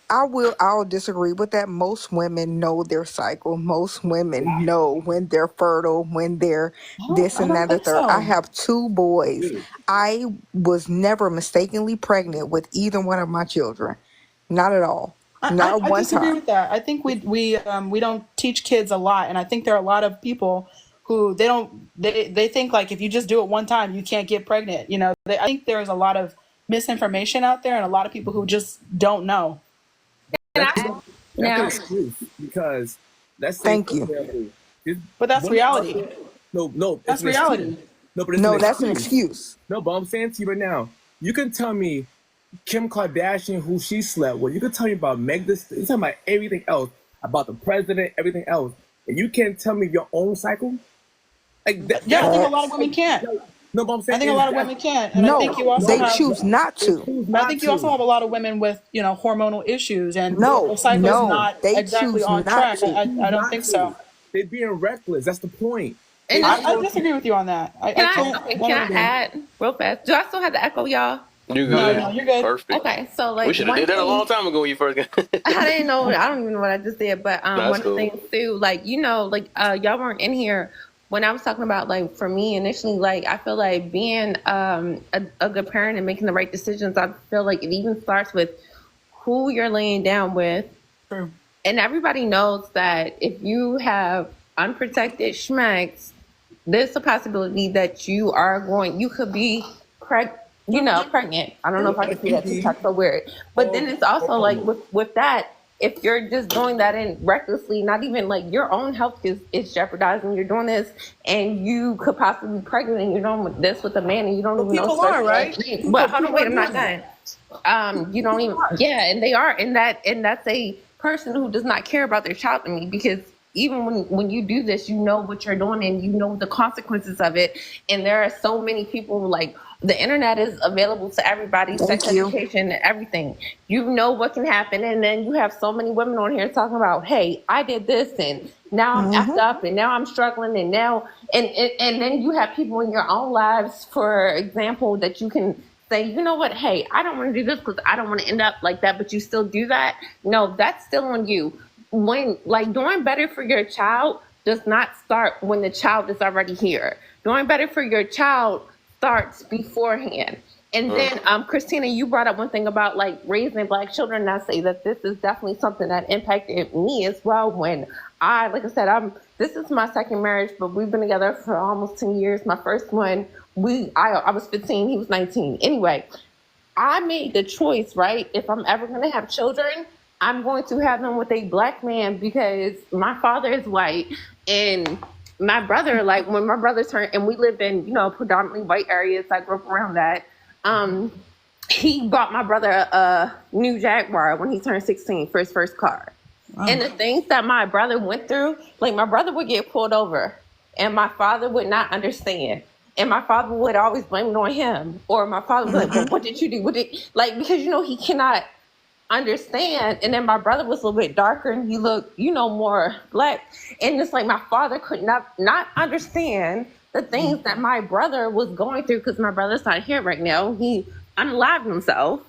I'll disagree with that. Most women know their cycle. Most women know when they're fertile, when they're this and that and third. I have 2 boys. I was never mistakenly pregnant with either one of my children. Not at all. Not I one disagree time. with that. I think we don't teach kids a lot, and I think there are a lot of people who they think like if you just do it one time you can't get pregnant. I think there's a lot of misinformation out there, and a lot of people who just don't know. And That's I an now excuse because let's say, Thank for you. example, there's But that's women out reality. there. No, it's That's an excuse. reality. No, but it's an No, that's an excuse. excuse. No, but I'm saying to you right now, you can tell me Kim Kardashian, who she slept with. You can tell me about Meg Thee Stallion. You tell me about everything else, about the president, everything else, and you can't tell me your own cycle. Like that, Yeah, I think a that's lot of women can't. no, but I'm saying I think a is lot of that women can't, and I No, think you also they have. choose not they to. choose I not think you also to. have a lot of women with hormonal issues, and No, their cycle is no, not they exactly choose on not track. to. I don't think so. They're being reckless. That's the point. and They this, I disagree with you on that. I can can't. I okay, can I add real fast? Do I still have the echo, y'all? You No, good? no, you're good. Perfect. Okay, so We like should have one did that a long thing time ago when you first got. I didn't know. I don't even know what I just did, but That's one of the cool. things too, like y'all weren't in here when I was talking about like for me initially. Like I feel like being a good parent and making the right decisions. I feel like it even starts with who you're laying down with, True. and everybody knows that if you have unprotected schmecks, there's a possibility that you could be pregnant. I don't know if I can say that too so weird. But then it's also like with that, if you're just doing that and recklessly, not even like your own health is jeopardizing. You're doing this and you could possibly be pregnant and you're doing this with a man and you don't even know. People are, right? But hold on, wait, I'm not done. You don't even, yeah, and they are, and that's a person who does not care about their child to me, because even when you do this, you know what you're doing and you know the consequences of it. And there are so many people, like the internet is available to everybody, sex education, everything. You know what can happen, and then you have so many women on here talking about, hey, I did this and now I'm effed up and now I'm struggling and now and then you have people in your own lives, for example, that you can say, you know what, hey, I don't want to do this because I don't want to end up like that, but you still do that. No, that's still on you. When like doing better for your child does not start when the child is already here. Doing better for your child starts beforehand. And then Christina, you brought up one thing about like raising Black children, and I say that this is definitely something that impacted me as well. When like I said, this is my second marriage, but we've been together for almost 10 years. My first one, I was 15, he was 19. Anyway, I made the choice, right? If I'm ever going to have children, I'm going to have them with a Black man, because my father is white, and my brother, like when my brother turned, and we lived in, predominantly white areas. I grew up around that. He bought my brother a new Jaguar when he turned 16 for his first car. Wow. And the things that my brother went through, like my brother would get pulled over and my father would not understand. And my father would always blame it on him. Or my father would be like, well, what did you do? Because, he cannot understand. And then my brother was a little bit darker and he looked, more Black. And it's like my father could not understand the things that my brother was going through, because my brother's not here right now. He unalived himself.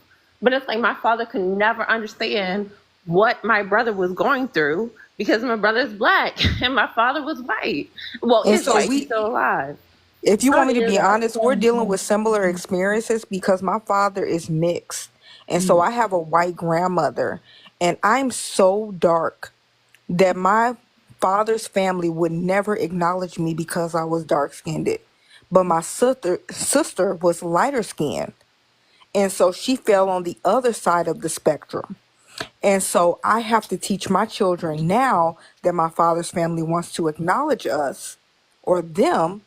But it's like my father could never understand what my brother was going through, because my brother's Black and my father was white. Well, And his so white, he's still alive. if you want me to be honest, we're dealing with similar experiences because my father is mixed. And so I have a white grandmother, and I'm so dark that my father's family would never acknowledge me because I was dark skinned. But my sister was lighter skinned. And so she fell on the other side of the spectrum. And so I have to teach my children now that my father's family wants to acknowledge us or them,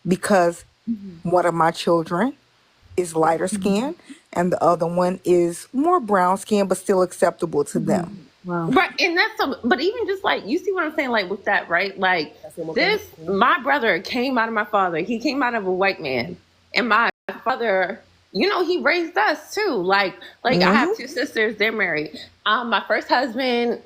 because one of my children is lighter skinned and the other one is more brown skinned, but still acceptable to them. Wow. Right, and but even just like, you see what I'm saying, like with that, right? Like my brother came out of my father. He came out of a white man, and my father, he raised us too. Like I have two sisters, they're married. My first husband,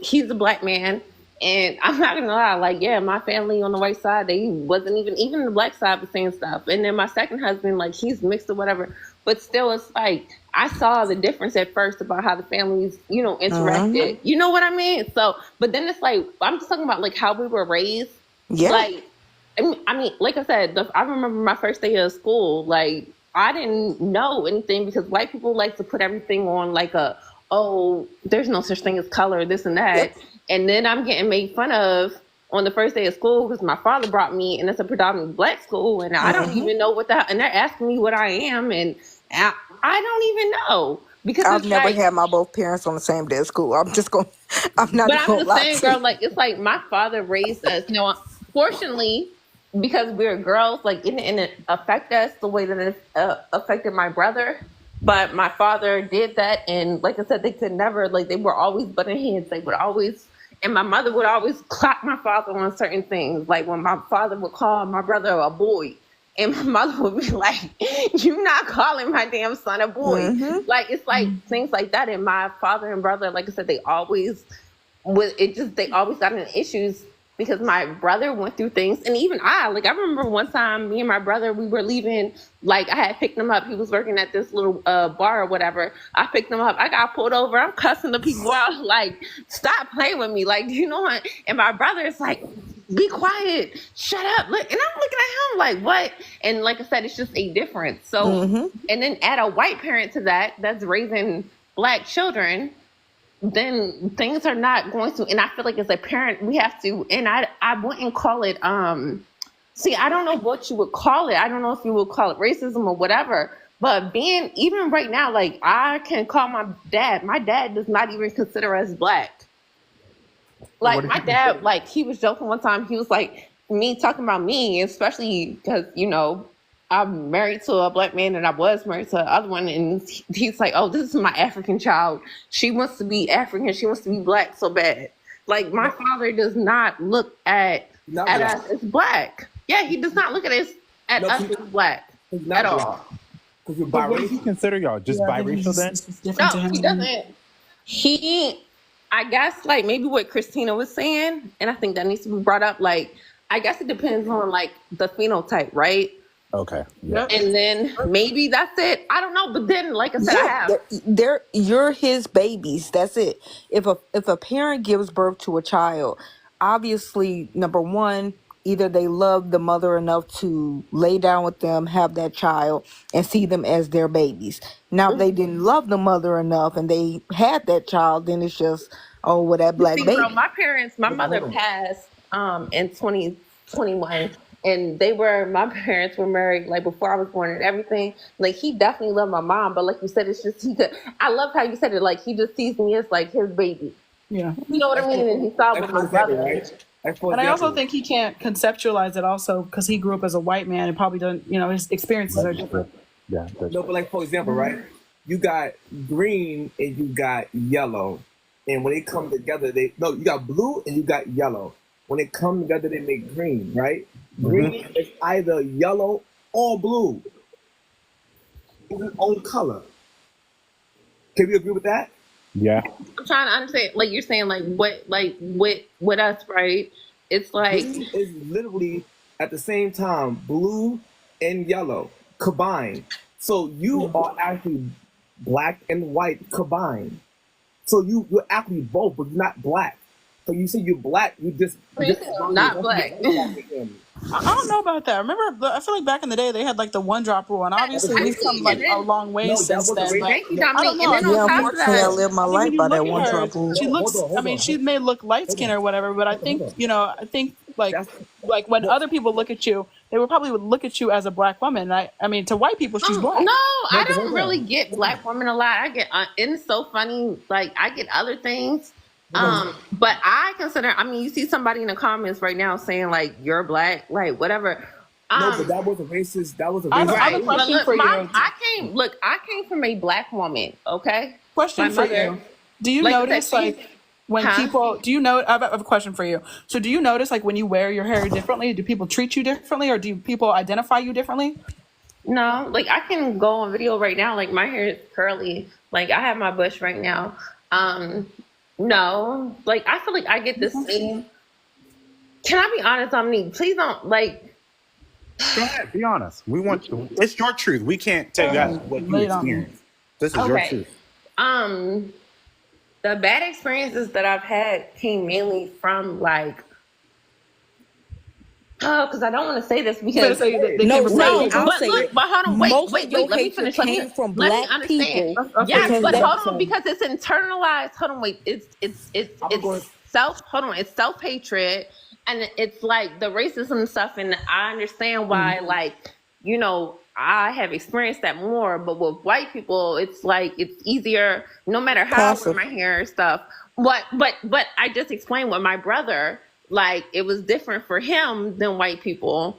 he's a Black man, and I'm not gonna lie, like, yeah, my family on the white side, they wasn't even the Black side was saying stuff. And then my second husband, like, he's mixed or whatever, but still, it's like I saw the difference at first about how the families, interacted. You know what I mean? So, but then it's like, I'm just talking about like how we were raised. Yeah. Like, I mean, like I said, I remember my first day of school, like, I didn't know anything because white people like to put everything on like a oh, there's no such thing as color, this and that. Yep. And then I'm getting made fun of on the first day of school because my father brought me, and it's a predominantly black school, and I don't even know what the, and they're asking me what I am, and I don't even know. Because I've it's never like, had my both parents on the same day at school. I'm not but even I'm gonna just lie saying, to girl, you. like, it's like my father raised us. You know, fortunately, because we're girls, like, it didn't affect us the way that it affected my brother. But my father did that, and like I said, they could never, like, they were always butting heads. They would always, and my mother would always clock my father on certain things. Like when my father would call my brother a boy, and my mother would be like, "You not calling my damn son a boy." Like, it's like things like that. And my father and brother, like I said, they always they always got in issues because my brother went through things. And even I remember one time me and my brother, we were leaving, like I had picked him up. He was working at this little bar or whatever. I picked him up. I got pulled over. I'm cussing the people out, like, stop playing with me. Like, you know what? And my brother is like, be quiet, shut up. Look, and I'm looking at him like, what? And like I said, it's just a difference. So, and then add a white parent to that's raising black children, then things are not going to, and I feel like as a parent, we have to, and I wouldn't call it, see, I don't know what you would call it. I don't know if you would call it racism or whatever, but being, even right now, like, I can call my dad does not even consider us black. Like, my dad, like, he was joking one time, he was like, me talking about me, especially because, you know, I'm married to a black man and I was married to the other one. And he's like, oh, this is my African child. She wants to be African. She wants to be black so bad. Like, my father does not look at us as black. Yeah, he does not look at us as black at all. But what does he consider y'all? Just biracial then? No, he doesn't. I guess, like, maybe what Christina was saying, and I think that needs to be brought up, like, I guess it depends on, like, the phenotype, right? Okay. Yeah. And then maybe that's it. I don't know. But then, like I said, I have. You're his babies. That's it. If a parent gives birth to a child, obviously, number one, either they love the mother enough to lay down with them, have that child, and see them as their babies. Now, if they didn't love the mother enough and they had that child, then it's just, oh, well, that black baby. Bro, my mother passed in 2021. And my parents were married, like, before I was born and everything. Like, he definitely loved my mom. But like you said, it's just, I love how you said it. Like, he just sees me as, like, his baby. Yeah. You know what I mean? And he saw it with my brother. Right? And I also think he can't conceptualize it also because he grew up as a white man and probably doesn't, you know, his experiences are different. Yeah. No, but like, for example, right? You got green and you got yellow. And when they come together, you got blue and you got yellow. When they come together, they make green, right? Green is either yellow or blue. It's its own color. Can we agree with that? Yeah. I'm trying to understand, like, you're saying, like, with us, right? It's like, it's literally at the same time blue and yellow combined. So you are actually black and white combined. So you're actually both, but you're not black. So you say you're black, you just not black. I don't know about that. Remember, I feel like back in the day they had like the one drop rule, and obviously we've come like a long way since then. Thank you, Dominique. Yeah, unfortunately, I live my life by that one drop rule. She looks. I mean, she may look light skinned or whatever, but I think like when other people look at you, they would probably look at you as a black woman. I mean, to white people, she's black. No, I don't really get black women a lot. I get, and it's so funny. Like, I get other things. But I consider, I mean, you see somebody in the comments right now saying like, you're black, like whatever. No, but that was a racist. That was a I racist. have a question for you. I came from a black woman. Okay. Question for you. Do you notice like when people? Do you know? I have a question for you. So, do you notice like when you wear your hair differently? Do people treat you differently, or do people identify you differently? No, like I can go on video right now. Like my hair is curly. Like I have my bush right now. No, like I feel like I get the same. Can I be honest, Dominique? Please don't like. Go ahead, be honest. We want it's your truth. We can't tell you what you experience. This is your truth. The bad experiences that I've had came mainly from like Oh, because I don't want to say this You better because say they No, came from black no, people. I'll but say look, it. but hold on, wait, Most wait, of wait. your Let me hatred finish. came from Let me black understand. people Okay, Yes, because but they. hold on, because it's internalized. Hold on, wait. It's self. Hold on, it's self hatred, and it's like the racism stuff. And I understand why, like, you know, I have experienced that more. But with white people, it's like it's easier. No matter how I wear Passive. my hair and stuff. But I just explained with my brother. Like it was different for him than white people.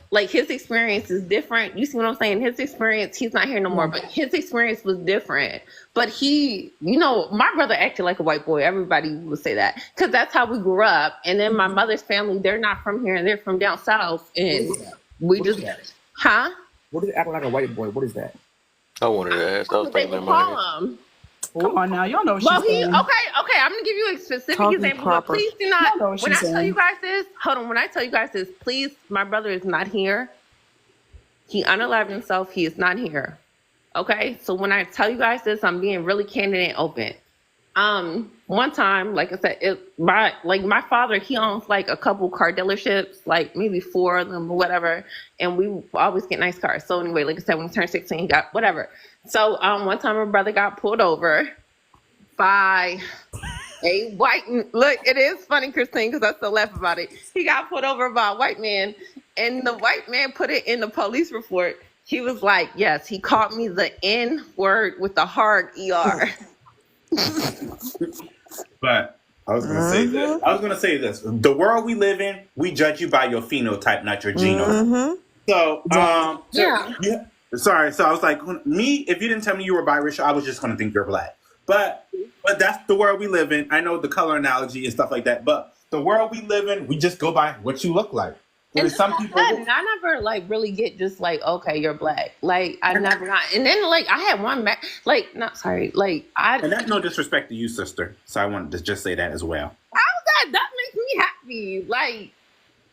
Like his experience is different. You see what I'm saying? His experience, he's not here no more, but his experience was different. But he, you know, my brother acted like a white boy. Everybody would say that because that's how we grew up. And then my mother's family, they're not from here and they're from down south. And we What just, is that? huh? What is acting like a white boy? What is that? I wanted to ask. I was What they thinking would in my head. call him. come on now, y'all know what Well, she's saying. okay. I'm gonna give you a specific Talking example, but proper. please do Y'all not. know what When I she's tell you saying. guys this, hold on. When I tell you guys this, please, my brother is not here. He unalived himself. He is not here. Okay. So when I tell you guys this, I'm being really candid and open. One time, like I said, my father, he owns like a couple car dealerships, like maybe 4 of them or whatever, and we always get nice cars. So anyway, like I said, when he turned 16, he got whatever. So one time, my brother got pulled over by a white. Look, it is funny, Christine, because I still laugh about it. He got pulled over by a white man, and the white man put it in the police report. He was like, "Yes, he called me the N word with the hard ER." But I was gonna say this. I was gonna say this. The world we live in, we judge you by your phenotype, not your genome. So, Yeah. sorry. So I was like, me. If you didn't tell me you were biracial, I was just gonna think you're black. But that's the world we live in. I know the color analogy and stuff like that. But the world we live in, we just go by what you look like. And There's some people. I never like really get just like, okay, you're black. Like I never got. And then like I had one And that's no disrespect to you, sister. So I wanted to just say that as well. that makes me happy. Like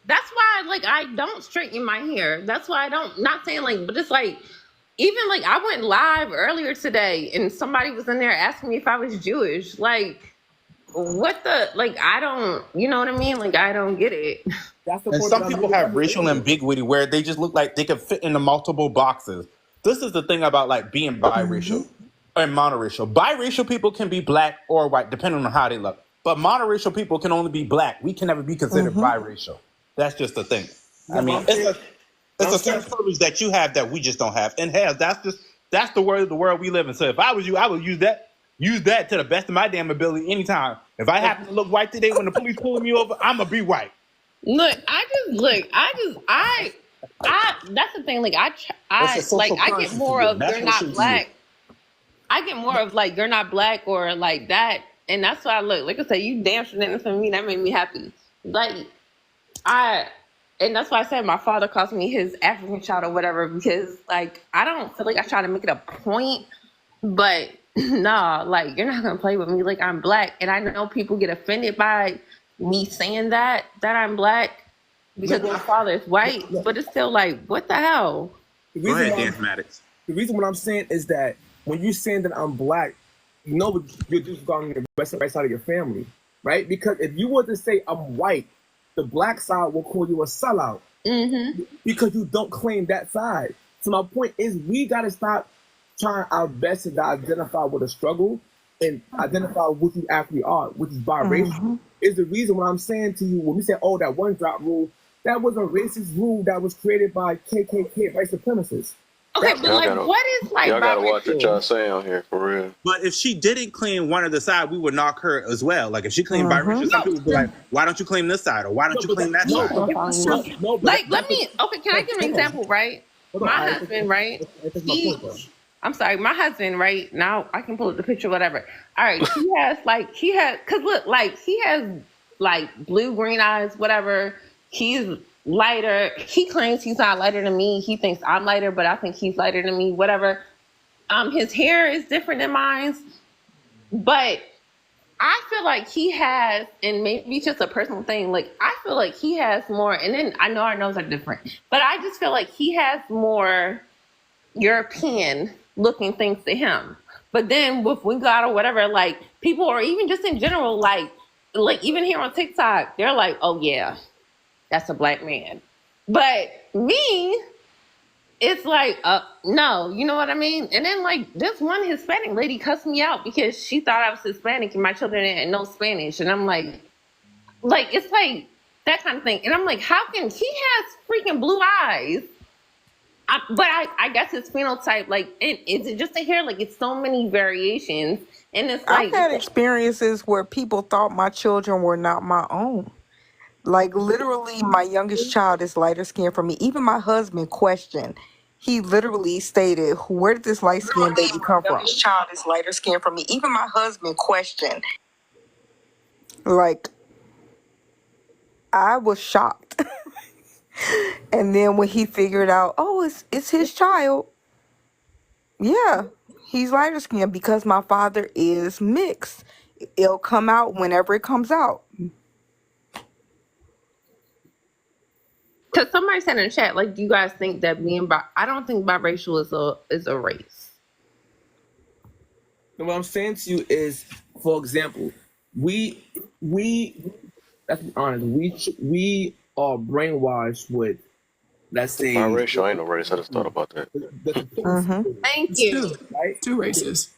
that's why like I don't straighten my hair. That's why I don't. Not saying like, but it's like even like I went live earlier today and somebody was in there asking me if I was Jewish. Like what the like I don't. You know what I mean? Like I don't get it. And some people have racial ambiguity where they just look like they can fit into multiple boxes. This is the thing about like being biracial and monoracial. Biracial people can be black or white depending on how they look. But monoracial people can only be black. We can never be considered biracial. That's just the thing. I mean, it's a certain privilege that you have that we just don't have. And hell, that's the world we live in. So if I was you, I would use that to the best of my damn ability anytime. If I happen to look white today when the police pulling me over, I'm gonna be white. Look, I that's the thing. Like I get more of you're not black. I get more of like you're not black or like that, and that's why I look. Like I said, you damn sure didn't for me. That made me happy. Like and that's why I said my father calls me his African child or whatever because like I don't feel like I try to make it a point, but nah, like you're not gonna play with me like I'm black, and I know people get offended by me saying that I'm black because my father is white, but it's still like, what the hell? Go ahead, Dan Maddox. The reason what I'm saying is that when you're saying that I'm black, you know you're just going to the right side of your family, right? Because if you were to say I'm white, the black side will call you a sellout because you don't claim that side. So my point is we got to stop trying our best to identify with a struggle and identify what you actually are, which is biracial. Is the reason what I'm saying to you when we say, oh, that one drop rule, that was a racist rule that was created by KKK white supremacists. Okay, but like, what is like? Y'all gotta watch what y'all say on here for real. But if she didn't claim one of the side, we would knock her as well. Like if she claimed biracial, some people would be like, "Why don't you claim this side?" or "Why don't you claim that side?" Like, let me. Okay, can I give an example? Right, my husband, right? I'm sorry, my husband, right now I can pull up the picture, whatever. All right, cause look, like he has like blue green eyes, whatever. He's lighter. He claims he's not lighter than me. He thinks I'm lighter, but I think he's lighter than me, whatever. His hair is different than mine, but I feel like he has, and maybe it's just a personal thing, like I feel like he has more, and then I know our noses are different, but I just feel like he has more European looking things to him. But then if we got or whatever, like people, or even just in general, like even here on TikTok, they're like, oh yeah, that's a black man. But me, it's like, no, you know what I mean? And then like this one Hispanic lady cussed me out because she thought I was Hispanic and my children didn't know Spanish. And I'm like it's like that kind of thing. And I'm like, how can he has freaking blue eyes? But I guess it's phenotype. Like, is it just a hair? Like, it's so many variations. And it's I've like, had experiences where people thought my children were not my own. Like literally, my youngest child is lighter skinned from me. Even my husband questioned. He literally stated, "Where did this light skinned baby come from?" Youngest child is lighter skinned from me. Even my husband questioned. Like, I was shocked. And then when he figured out, oh, it's his child. Yeah, he's lighter skinned because my father is mixed. It'll come out whenever it comes out. because somebody said in the chat, like, do you guys think that I don't think biracial is a race. And what I'm saying to you is, for example, we let's be honest, we are brainwashed with, let's say, Biracial ain't no race. I just thought about that. Thank you. Right? Two races.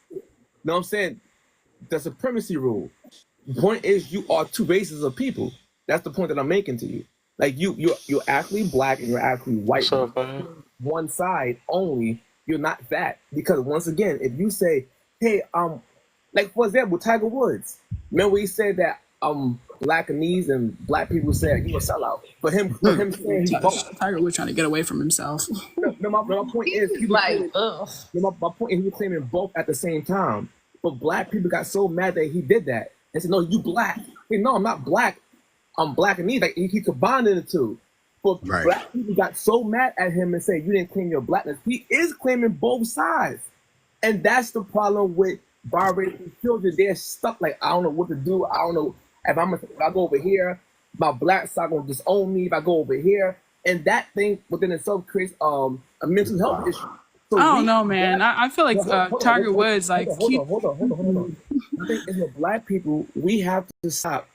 No, I'm saying the supremacy rule. The point is, you are two races of people. That's the point that I'm making to you. Like you're actually black and you're actually white. What's up, man? One side only. You're not that, because once again, if you say, hey, like for example, Tiger Woods. Remember he said that Blackanese and black people said you a sellout. For him saying he's both. Tiger Woods trying to get away from himself. No, my point is he was my point is he was claiming both at the same time. But black people got so mad that he did that and said, "No, you black." Hey, no, I'm not black. I'm Blackanese. Like he combined the two. But black people got so mad at him and say, "You didn't claim your blackness." He is claiming both sides, and that's the problem with biracial children. They're stuck. Like, I don't know what to do. I don't know if I go over here, my black side gonna disown me. If I go over here, and that thing within itself creates a mental health issue. So I don't know, man. I feel like Tiger Woods, like, hold on. I think as with black people, we have to stop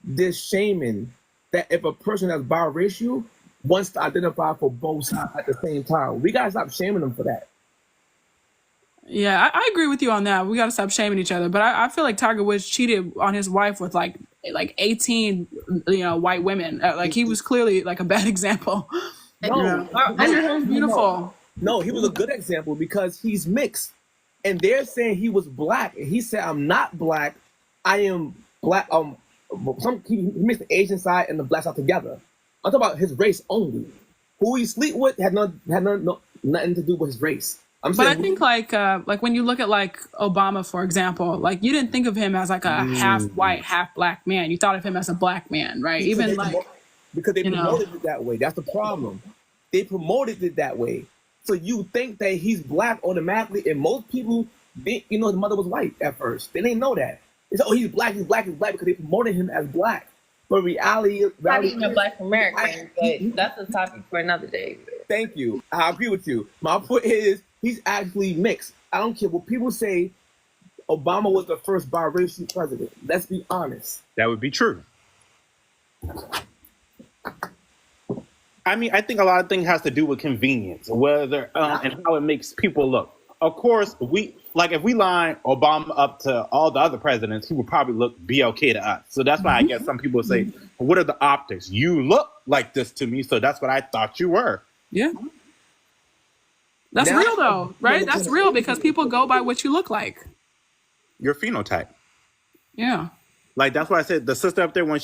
this shaming that if a person that's biracial wants to identify for both sides at the same time. We gotta stop shaming them for that. Yeah, I agree with you on that. We got to stop shaming each other. But I feel like Tiger Woods cheated on his wife with like 18, white women. Like he was clearly like a bad example. No, and her was beautiful. No, he was a good example because he's mixed, and they're saying he was black, and he said, "I'm not black. I am black." He mixed the Asian side and the black side together. I'm talking about his race only. Who he sleep with had nothing to do with his race. But I think like when you look at like Obama, for example, like you didn't think of him as like a half white, half black man. You thought of him as a black man, right? Because they promoted it that way. That's the problem. They promoted it that way. So you think that he's black automatically, and most people, the mother was white at first. They didn't know that. They said, "Oh, he's black because they promoted him as black." But reality not even a black American, but that's a topic for another day. Thank you. I agree with you. My point is, he's actually mixed. I don't care what people say. Obama was the first biracial president. Let's be honest. That would be true. I mean, I think a lot of things has to do with convenience, whether and how it makes people look. Of course, if we line Obama up to all the other presidents, he would probably look BLK to us. So that's why I guess some people say, "What are the optics? You look like this to me, so that's what I thought you were." Yeah. That's real though, right? That's real because people go by what you look like. Your phenotype. Yeah. Like that's why I said the sister up there when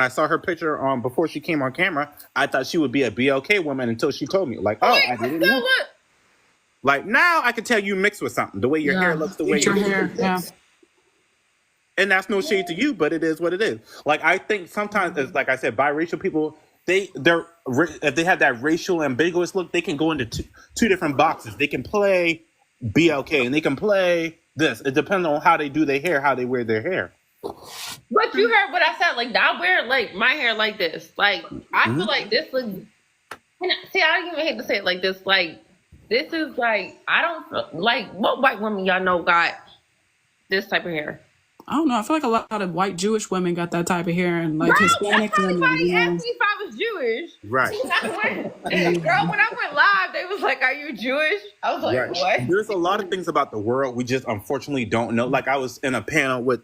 I saw her picture before she came on camera, I thought she would be a BLK woman until she told me. Like, I didn't know. Like now I can tell you mixed with something. The way your hair looks, the way your hair looks. Yeah. And that's no shade to you, but it is what it is. Like I think sometimes, it's like I said, biracial people, if they have that racial ambiguous look, they can go into two different boxes. They can play BLK and they can play this. It depends on how they do their hair, how they wear their hair. But you heard what I said. Like I wear like my hair like this. Like I feel like this looks. See, I don't even hate to say it like this. Like this is like I don't like what white women y'all know got this type of hair. I don't know. I feel like a lot of white Jewish women got that type of hair, and like Hispanic women. Somebody asked me if I was Jewish. Right. Girl, when I went live, they was like, "Are you Jewish?" I was like, Right. "What?" There's a lot of things about the world we just unfortunately don't know. Like I was in a panel with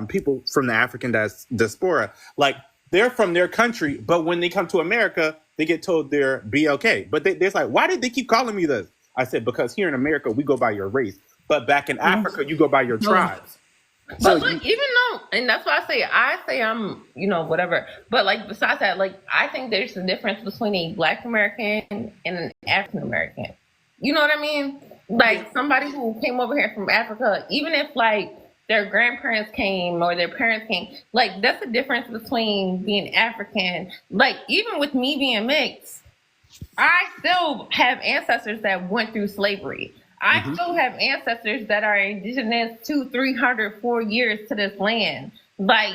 people from the African diaspora. Like they're from their country, but when they come to America, they get told they're BLK. But they're like, why did they keep calling me this? I said, because here in America, we go by your race. But back in Africa, you go by your tribes. But look, even though, and that's why I say I'm, whatever. But like besides that, like I think there's a difference between a Black American and an African American. You know what I mean? Like somebody who came over here from Africa, even if like their grandparents came or their parents came, like that's the difference between being African. Like even with me being mixed, I still have ancestors that went through slavery. I still have ancestors that are indigenous 200, 300, 4 years to this land. Like,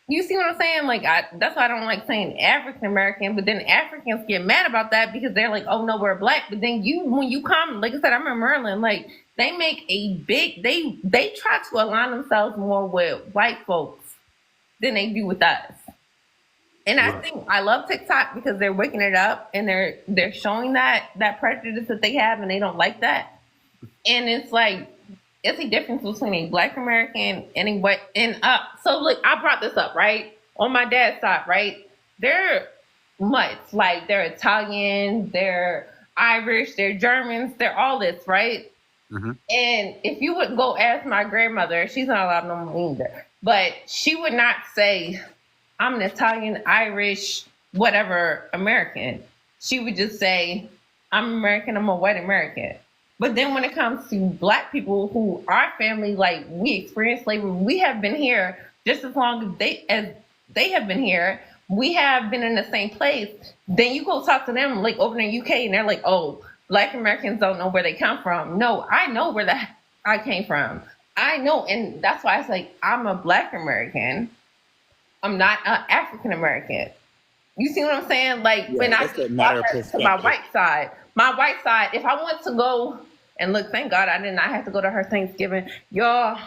you see what I'm saying? Like, that's why I don't like saying African American, but then Africans get mad about that because they're like, oh no, we're Black. But then when you come, like I said, I'm in Maryland, like they make a big, they try to align themselves more with white folks than they do with us. And I think I love TikTok because they're waking it up and they're showing that prejudice that they have and they don't like that. And it's like it's a difference between a Black American and a white. And so look, I brought this up right on my dad's side, right? They're much like they're Italian, they're Irish, they're Germans, they're all this, right? And if you would go ask my grandmother, she's not allowed no more either, but she would not say, I'm an Italian, Irish, whatever American. She would just say, I'm American, I'm a white American. But then when it comes to Black people who our family, like we experienced slavery, we have been here just as long as they have been here. We have been in the same place. Then you go talk to them like over in the UK and they're like, oh, Black Americans don't know where they come from. No, I know where I came from. I know. And that's why it's like, I'm a Black American. I'm not an African American. You see what I'm saying? Like when I to my white side, if I want to go and look, thank God I did not have to go to her Thanksgiving. Y'all,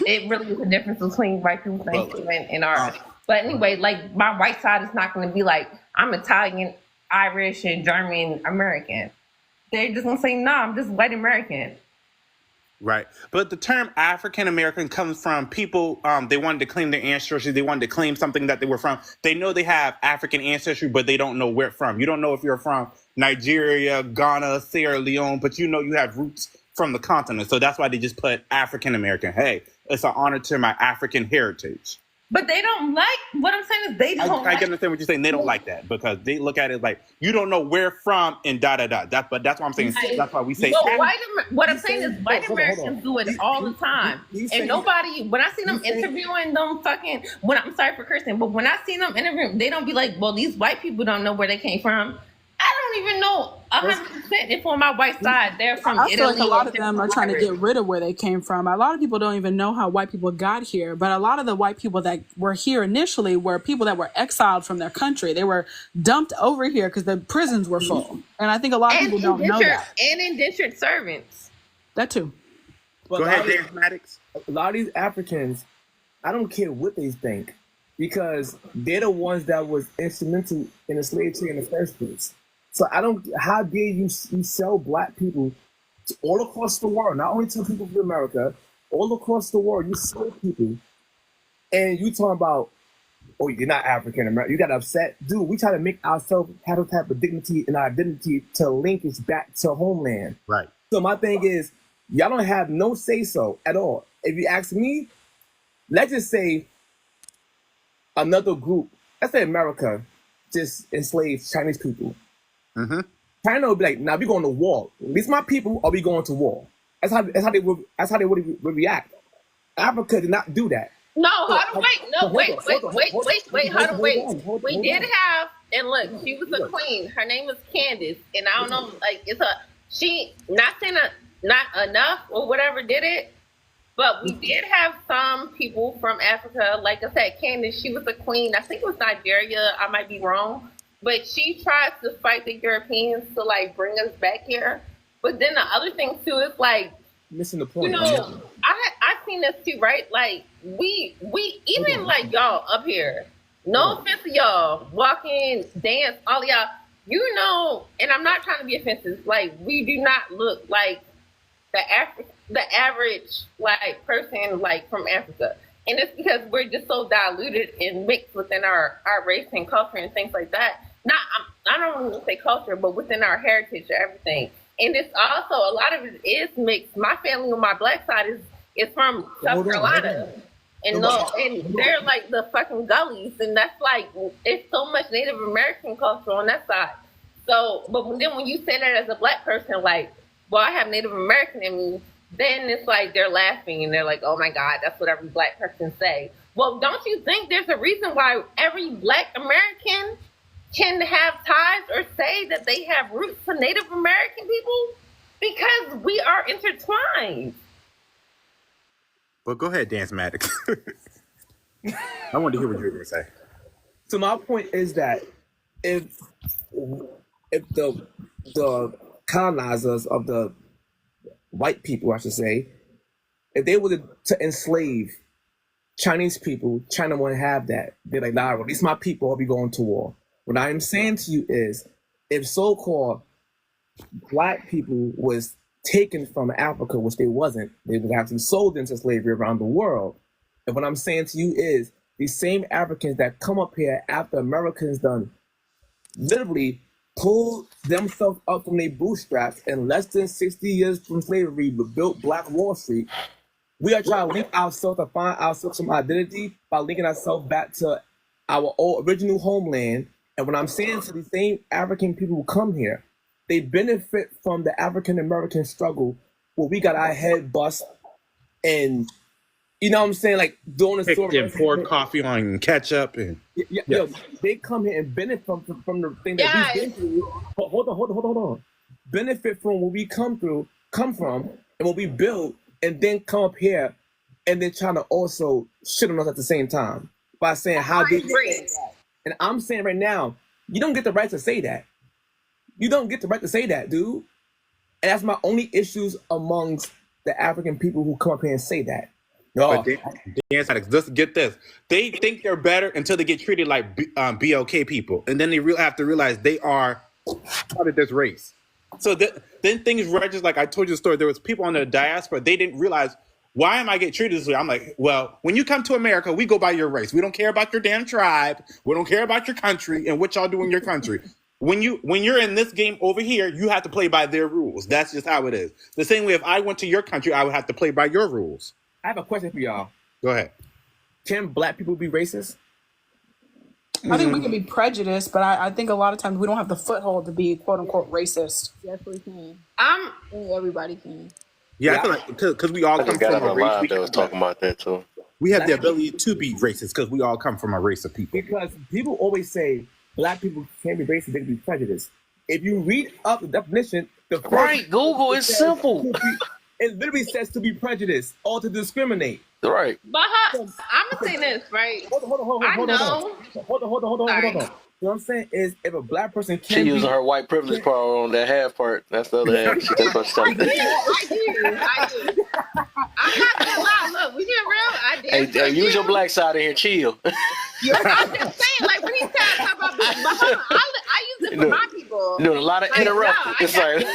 it really is a difference between white people's Thanksgiving and ours. But anyway, like my white side is not going to be like, I'm Italian, Irish, and German American. They're just going to say, no, I'm just white American. Right. But the term African American comes from people, they wanted to claim their ancestry. They wanted to claim something that they were from. They know they have African ancestry, but they don't know where from. You don't know if you're from Nigeria, Ghana, Sierra Leone, but you have roots from the continent. So that's why they just put African American. Hey, it's an honor to my African heritage. But they don't like, what I'm saying is they don't I can understand what you're saying. They don't like that because they look at it like, you don't know where from and da-da-da. But that's what I'm saying. That's why we say. What I'm saying is white Americans do it all the time. And nobody, when I see them interviewing them I'm sorry for cursing, but when I see them interviewing, they don't be like, well, these white people don't know where they came from. I don't even know 100% if on my white side they're from Italy. I feel like a lot of them are trying to get rid of where they came from. A lot of people don't even know how white people got here, but a lot of the white people that were here initially were people that were exiled from their country. They were dumped over here because the prisons were full. And I think a lot of people don't know that. And indentured servants. That too. But go ahead, Dan Maddox. A lot of these Africans, I don't care what they think, because they're the ones that was instrumental in the slave trade in the first place. So how dare you sell Black people to all across the world, not only to people from America, all across the world, you sell people. And you talking about, oh, you're not African American, you got upset. Dude, we try to make ourselves have a type of dignity and identity to link us back to homeland. Right. So my thing is, y'all don't have no say-so at all. If you ask me, let's just say another group, let's say America just enslaved Chinese people. China will be like, now we going to war. These my people, or we going to war? That's how they would react. Africa did not do that. No, wait. We did have, and look, she was a queen. Her name was Candace, and I don't know, like she not saying not enough or whatever did it, but we did have some people from Africa. Like I said, Candace, she was a queen. I think it was Nigeria. I might be wrong. But she tried to fight the Europeans to like bring us back here. But then the other thing too is like missing the point. I've seen this too, right? Like we even like y'all up here, No offense to y'all. Walk in, dance, all of y'all. You know, and I'm not trying to be offensive. Like, we do not look like the average like person like from Africa. And it's because we're just so diluted and mixed within our race and culture and things like that. I don't want to say culture, but within our heritage or everything. And it's also, a lot of it is mixed. My family on my black side is from South Carolina. And they're like the fucking gullies. And that's like, it's so much Native American culture on that side. So, but then when you say that as a black person, like, well, I have Native American in me, then it's like they're laughing and they're like, oh my God, that's what every black person say. Well, don't you think there's a reason why every black American can have ties or say that they have roots to Native American people? Because we are intertwined. But go ahead, Dance Maddox. I wanted to hear what you were going to say. So my point is that if the colonizers of the white people, I should say, if they were to enslave Chinese people, China wouldn't have that. They're like, nah, well, these my people, I'll be going to war. What I am saying to you is, if so-called black people was taken from Africa, which they wasn't, they was actually sold into slavery around the world. And what I'm saying to you is, these same Africans that come up here after Americans done literally pulled themselves up from their bootstraps in less than 60 years from slavery, but built Black Wall Street. We are trying to link ourselves to find ourselves some identity by linking ourselves back to our original homeland. And what I'm saying to these same African people who come here, they benefit from the African American struggle where we got our head bust and, you know what I'm saying, like doing the story. And poured coffee on ketchup and yo, they come here and benefit from the thing that we've been through. Hold on. Benefit from what we come from, and what we build, and then come up here and then trying to also shit on us at the same time by saying how they did that. And I'm saying right now, you don't get the right to say that. You don't get the right to say that, dude. And that's my only issues amongst the African people who come up here and say that. No, Dance Addicts, just get this. They think they're better until they get treated like BLK people. And then they have to realize they are part of this race. So then things register, like I told you the story, there was people on the diaspora, they didn't realize, why am I getting treated this way? I'm like, well, when you come to America, we go by your race. We don't care about your damn tribe. We don't care about your country and what y'all do in your country. When you're in this game over here, you have to play by their rules. That's just how it is. The same way if I went to your country, I would have to play by your rules. I have a question for y'all. Go ahead. Can black people be racist? I think we can be prejudiced, but I think a lot of times we don't have the foothold to be quote unquote racist. Yes, we can. I think everybody can. Yeah, I feel like because we all come from a race. That was talking about that too. We have the ability to be racist because we all come from a race of people. Because people always say black people can't be racist; they can be prejudiced. If you read up the definition, Google is simple. It literally says to be prejudiced or to discriminate. Right. But I'm gonna say this, right? Hold on. You know what I'm saying is, if a black person she using her white privilege part on that half part. That's the other half. That's what she's I do. I'm not gonna lie. Look, we get real. Hey, use your black side in here. Chill. I'm just saying, like when he said talk about, but I use it for my people. A lot of interrupting. It's like.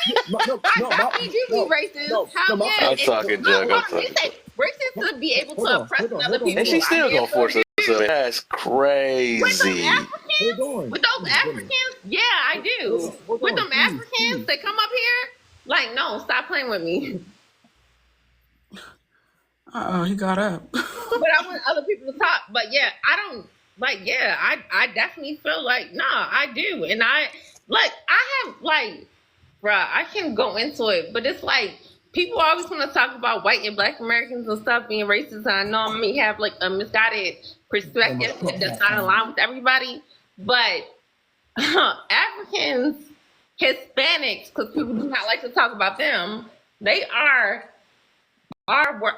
How can you be racist? I'm talking, Jug. Racist to be able to oppress other people. And she's still gonna force us. That's crazy. With those Africans, yeah, I do. With them Africans that come up here, like, no, stop playing with me. He got up. But I want other people to talk. But yeah, I don't like. Yeah, I definitely feel like I do, and I have like. Bruh, I can go into it, but it's like people always want to talk about white and black Americans and stuff being racist. And I know I may have like a misguided perspective that does not align with everybody, but Africans, Hispanics, because people do not like to talk about them, they are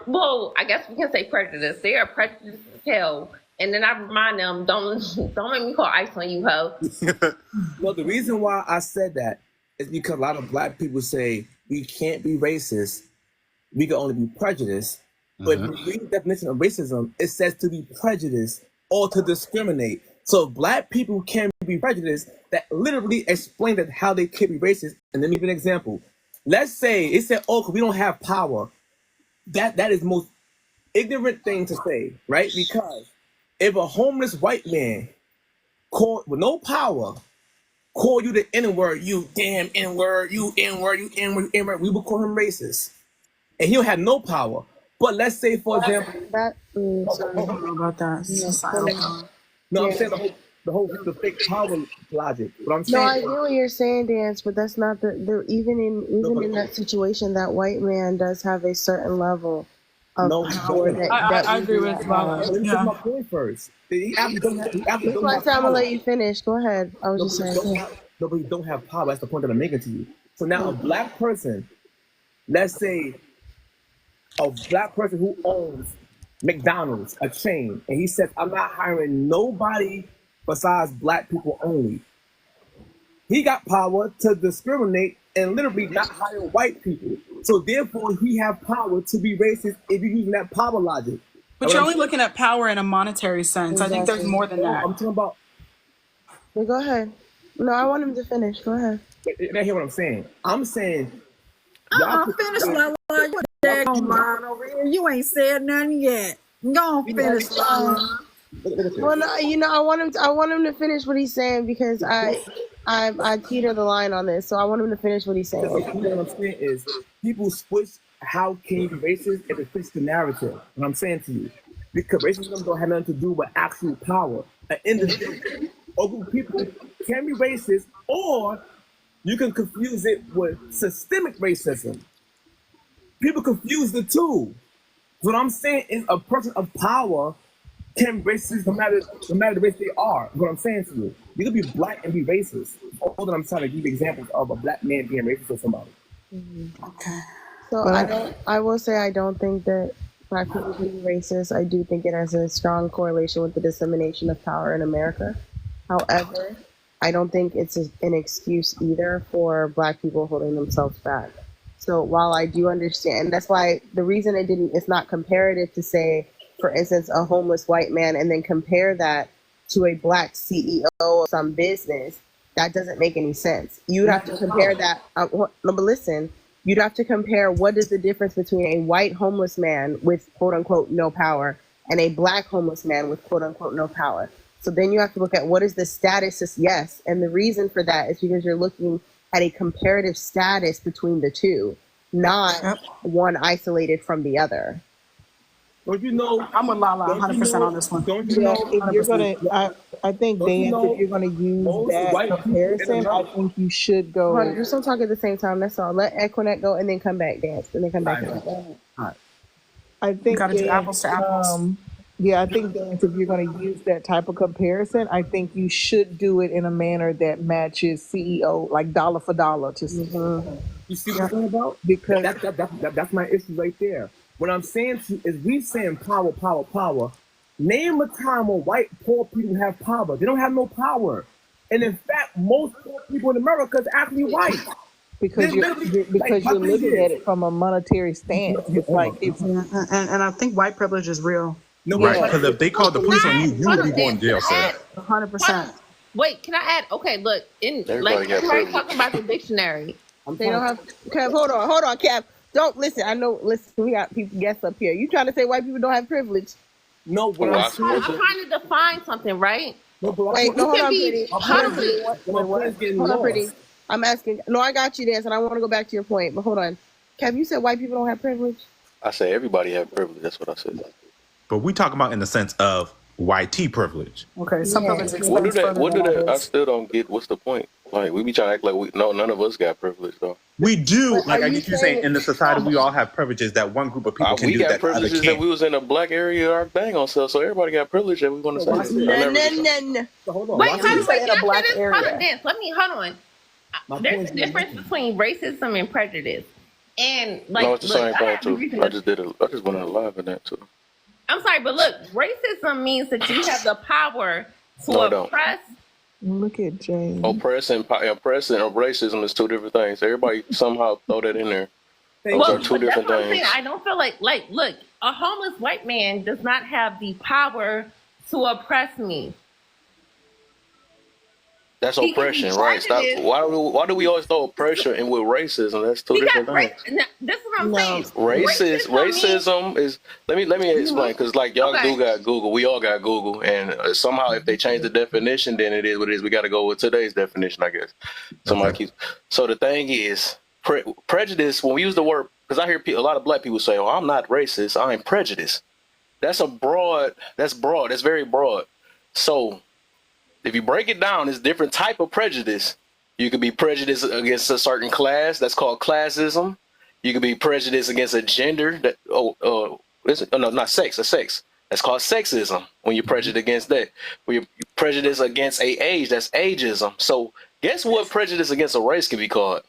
well, I guess we can say prejudiced. They are prejudiced as hell. And then I remind them, don't make me call ice on you, ho. Well, the reason why I said that is because a lot of black people say we can't be racist, we can only be prejudiced. But if you read the definition of racism, it says to be prejudiced or to discriminate. So black people can be prejudiced. That literally explain that how they can be racist. And let me give an example. Let's say it said, "Oh, 'cause we don't have power." That is the most ignorant thing to say, right? Because if a homeless white man called with no power call you the N-word, you damn N-word, you N-word, you N-word, you N-word, we would call him racist. And he'll have no power. But let's say, for example, Sorry, I don't know about that. It's just silent. no, I'm saying the fake power logic. But I'm No, I saying, get what you're saying, Dance, but that's not the even in that situation, that white man does have a certain level of no, he power don't. I we agree do with not Lala. have. Let me Yeah. finish my point first. He actually This don't my have time to power. let you finish. Go ahead. I was No, just but saying. but you don't have power. That's the point that I'm making to you. So now a black person, let's say a black person who owns McDonald's, a chain, and he says, "I'm not hiring nobody besides black people only." He got power to discriminate and literally not hire white people. So therefore, he have power to be racist if you're using that power logic. But you're only looking at power in a monetary sense. I think there's Exactly. more than No, that. I'm talking about. Well, go ahead. No, I want him to finish. Go ahead. Now hear what I'm saying. I'm saying y'all Finish my line. You daggone line over here. You ain't said nothing yet. Go on, finish line. Well, no, I want him to finish what he's saying because I teeter the line on this, so I want him to finish what he's saying. What I'm saying is people switch how can you be racist if it fits the narrative. What I'm saying to you, because racism don't have nothing to do with actual power. An individual or group of people can be racist, or you can confuse it with systemic racism. People confuse the two. What I'm saying is a person of power can be racist no matter the race they are. What I'm saying to you, you can be black and be racist. All that I'm trying to give examples of a black man being racist to somebody. Okay. So I will say I don't think that black people can be racist. I do think it has a strong correlation with the dissemination of power in America. However, I don't think it's an excuse either for black people holding themselves back. So while I do understand, that's why the reason it's not comparative to say, for instance, a homeless white man and then compare that to a black CEO of some business, that doesn't make any sense. You'd have to compare that. No, but listen, you'd have to compare what is the difference between a white homeless man with quote unquote no power and a black homeless man with quote unquote no power. So then you have to look at what is the status, yes. And the reason for that is because you're looking at a comparative status between the two, not one isolated from the other. Don't you know? I'm with Lala 100% on this one. Don't you Yeah, know? if you're gonna, I think Don't you Dan, know if you're gonna use most that white people in comparison, I America? think you should go. Hold on, just don't talk at the same time. That's all. Let Equinet go and then come back, Dance, and then come back. I think Gotta do Dan, apples to apples. yeah, I think Dan, if you're gonna use that type of comparison, I think you should do it in a manner that matches CEO, like dollar for dollar. To You see what I'm talking about? because That's my issue right there. What I'm saying to you is we saying power, power, power. Name a time when white poor people have power. They don't have no power. And in fact, most poor people in America is actually white. because They're you're literally like you're looking buccaneers. at it from a monetary stance. It's like it's Yeah, and I think white privilege is real. No, Right? yeah. Because if they called the police on you, you would be going to jail, sir. 100%. Wait, can I add? Okay, look, Everybody got everybody privilege. talking about the dictionary. They don't have. Kev, hold on, Kev. Don't listen. I know. Listen, we got people guests up here. You trying to say white people don't have privilege? No, what Well, I'm I saying I'm suppose trying to define something, right? no, but Wait, no, You hold can on, be pretty. hold on, please. my point is getting Hold on, lost. pretty. I'm asking. No, I got you, Dance, and I want to go back to your point. But hold on, Kev. You said white people don't have privilege. I say everybody have privilege. That's what I said. But we talking about in the sense of YT privilege. Okay, some privilege What do extends that? further What than do that? I others. still don't get. What's the point? Like we be trying to act like none of us got privilege though. We do, But like are I you get you saying, saying in the society we all have privileges that one group of people can We do got that the other privileges that can't. we was in a black area. Our thing on sale, so everybody got privilege that we want to say. No. So hold on. Wait, watch hold this. on, wait, in can a I say black this? Hold on, area. Dance. Hold on. My There's point a is difference between racism and prejudice. And like, No, it's the look, same I thing have the too. reason I to- just went on live in that too. I'm sorry, but look, racism means that you have the power to No, I don't. oppress. look at Jay. Oppress and racism is two different things. Everybody somehow throw that in there. Those Well, are two but that's different what I'm saying. things. I don't feel like look, a homeless white man does not have the power to oppress me. That's He can be oppression, right? Stop. prejudiced Why do we always throw oppression in with racism? That's two because different things. this is what I'm saying. Racism is. Let me explain, because like y'all Okay. do got Google. We all got Google, and somehow if they change the definition, then it is what it is. We got to go with today's definition, I guess. Somebody keeps. So the thing is, prejudice. When we use the word, because I hear a lot of black people say, "Oh, I'm not racist. I'm prejudiced." That's broad. That's very broad. So if you break it down, it's different type of prejudice. You could be prejudiced against a certain class. That's called classism. You could be prejudiced against a gender. No, not sex. A sex. That's called sexism. When you're prejudiced against that. When you're prejudiced against a age, that's ageism. So guess what prejudice against a race can be called?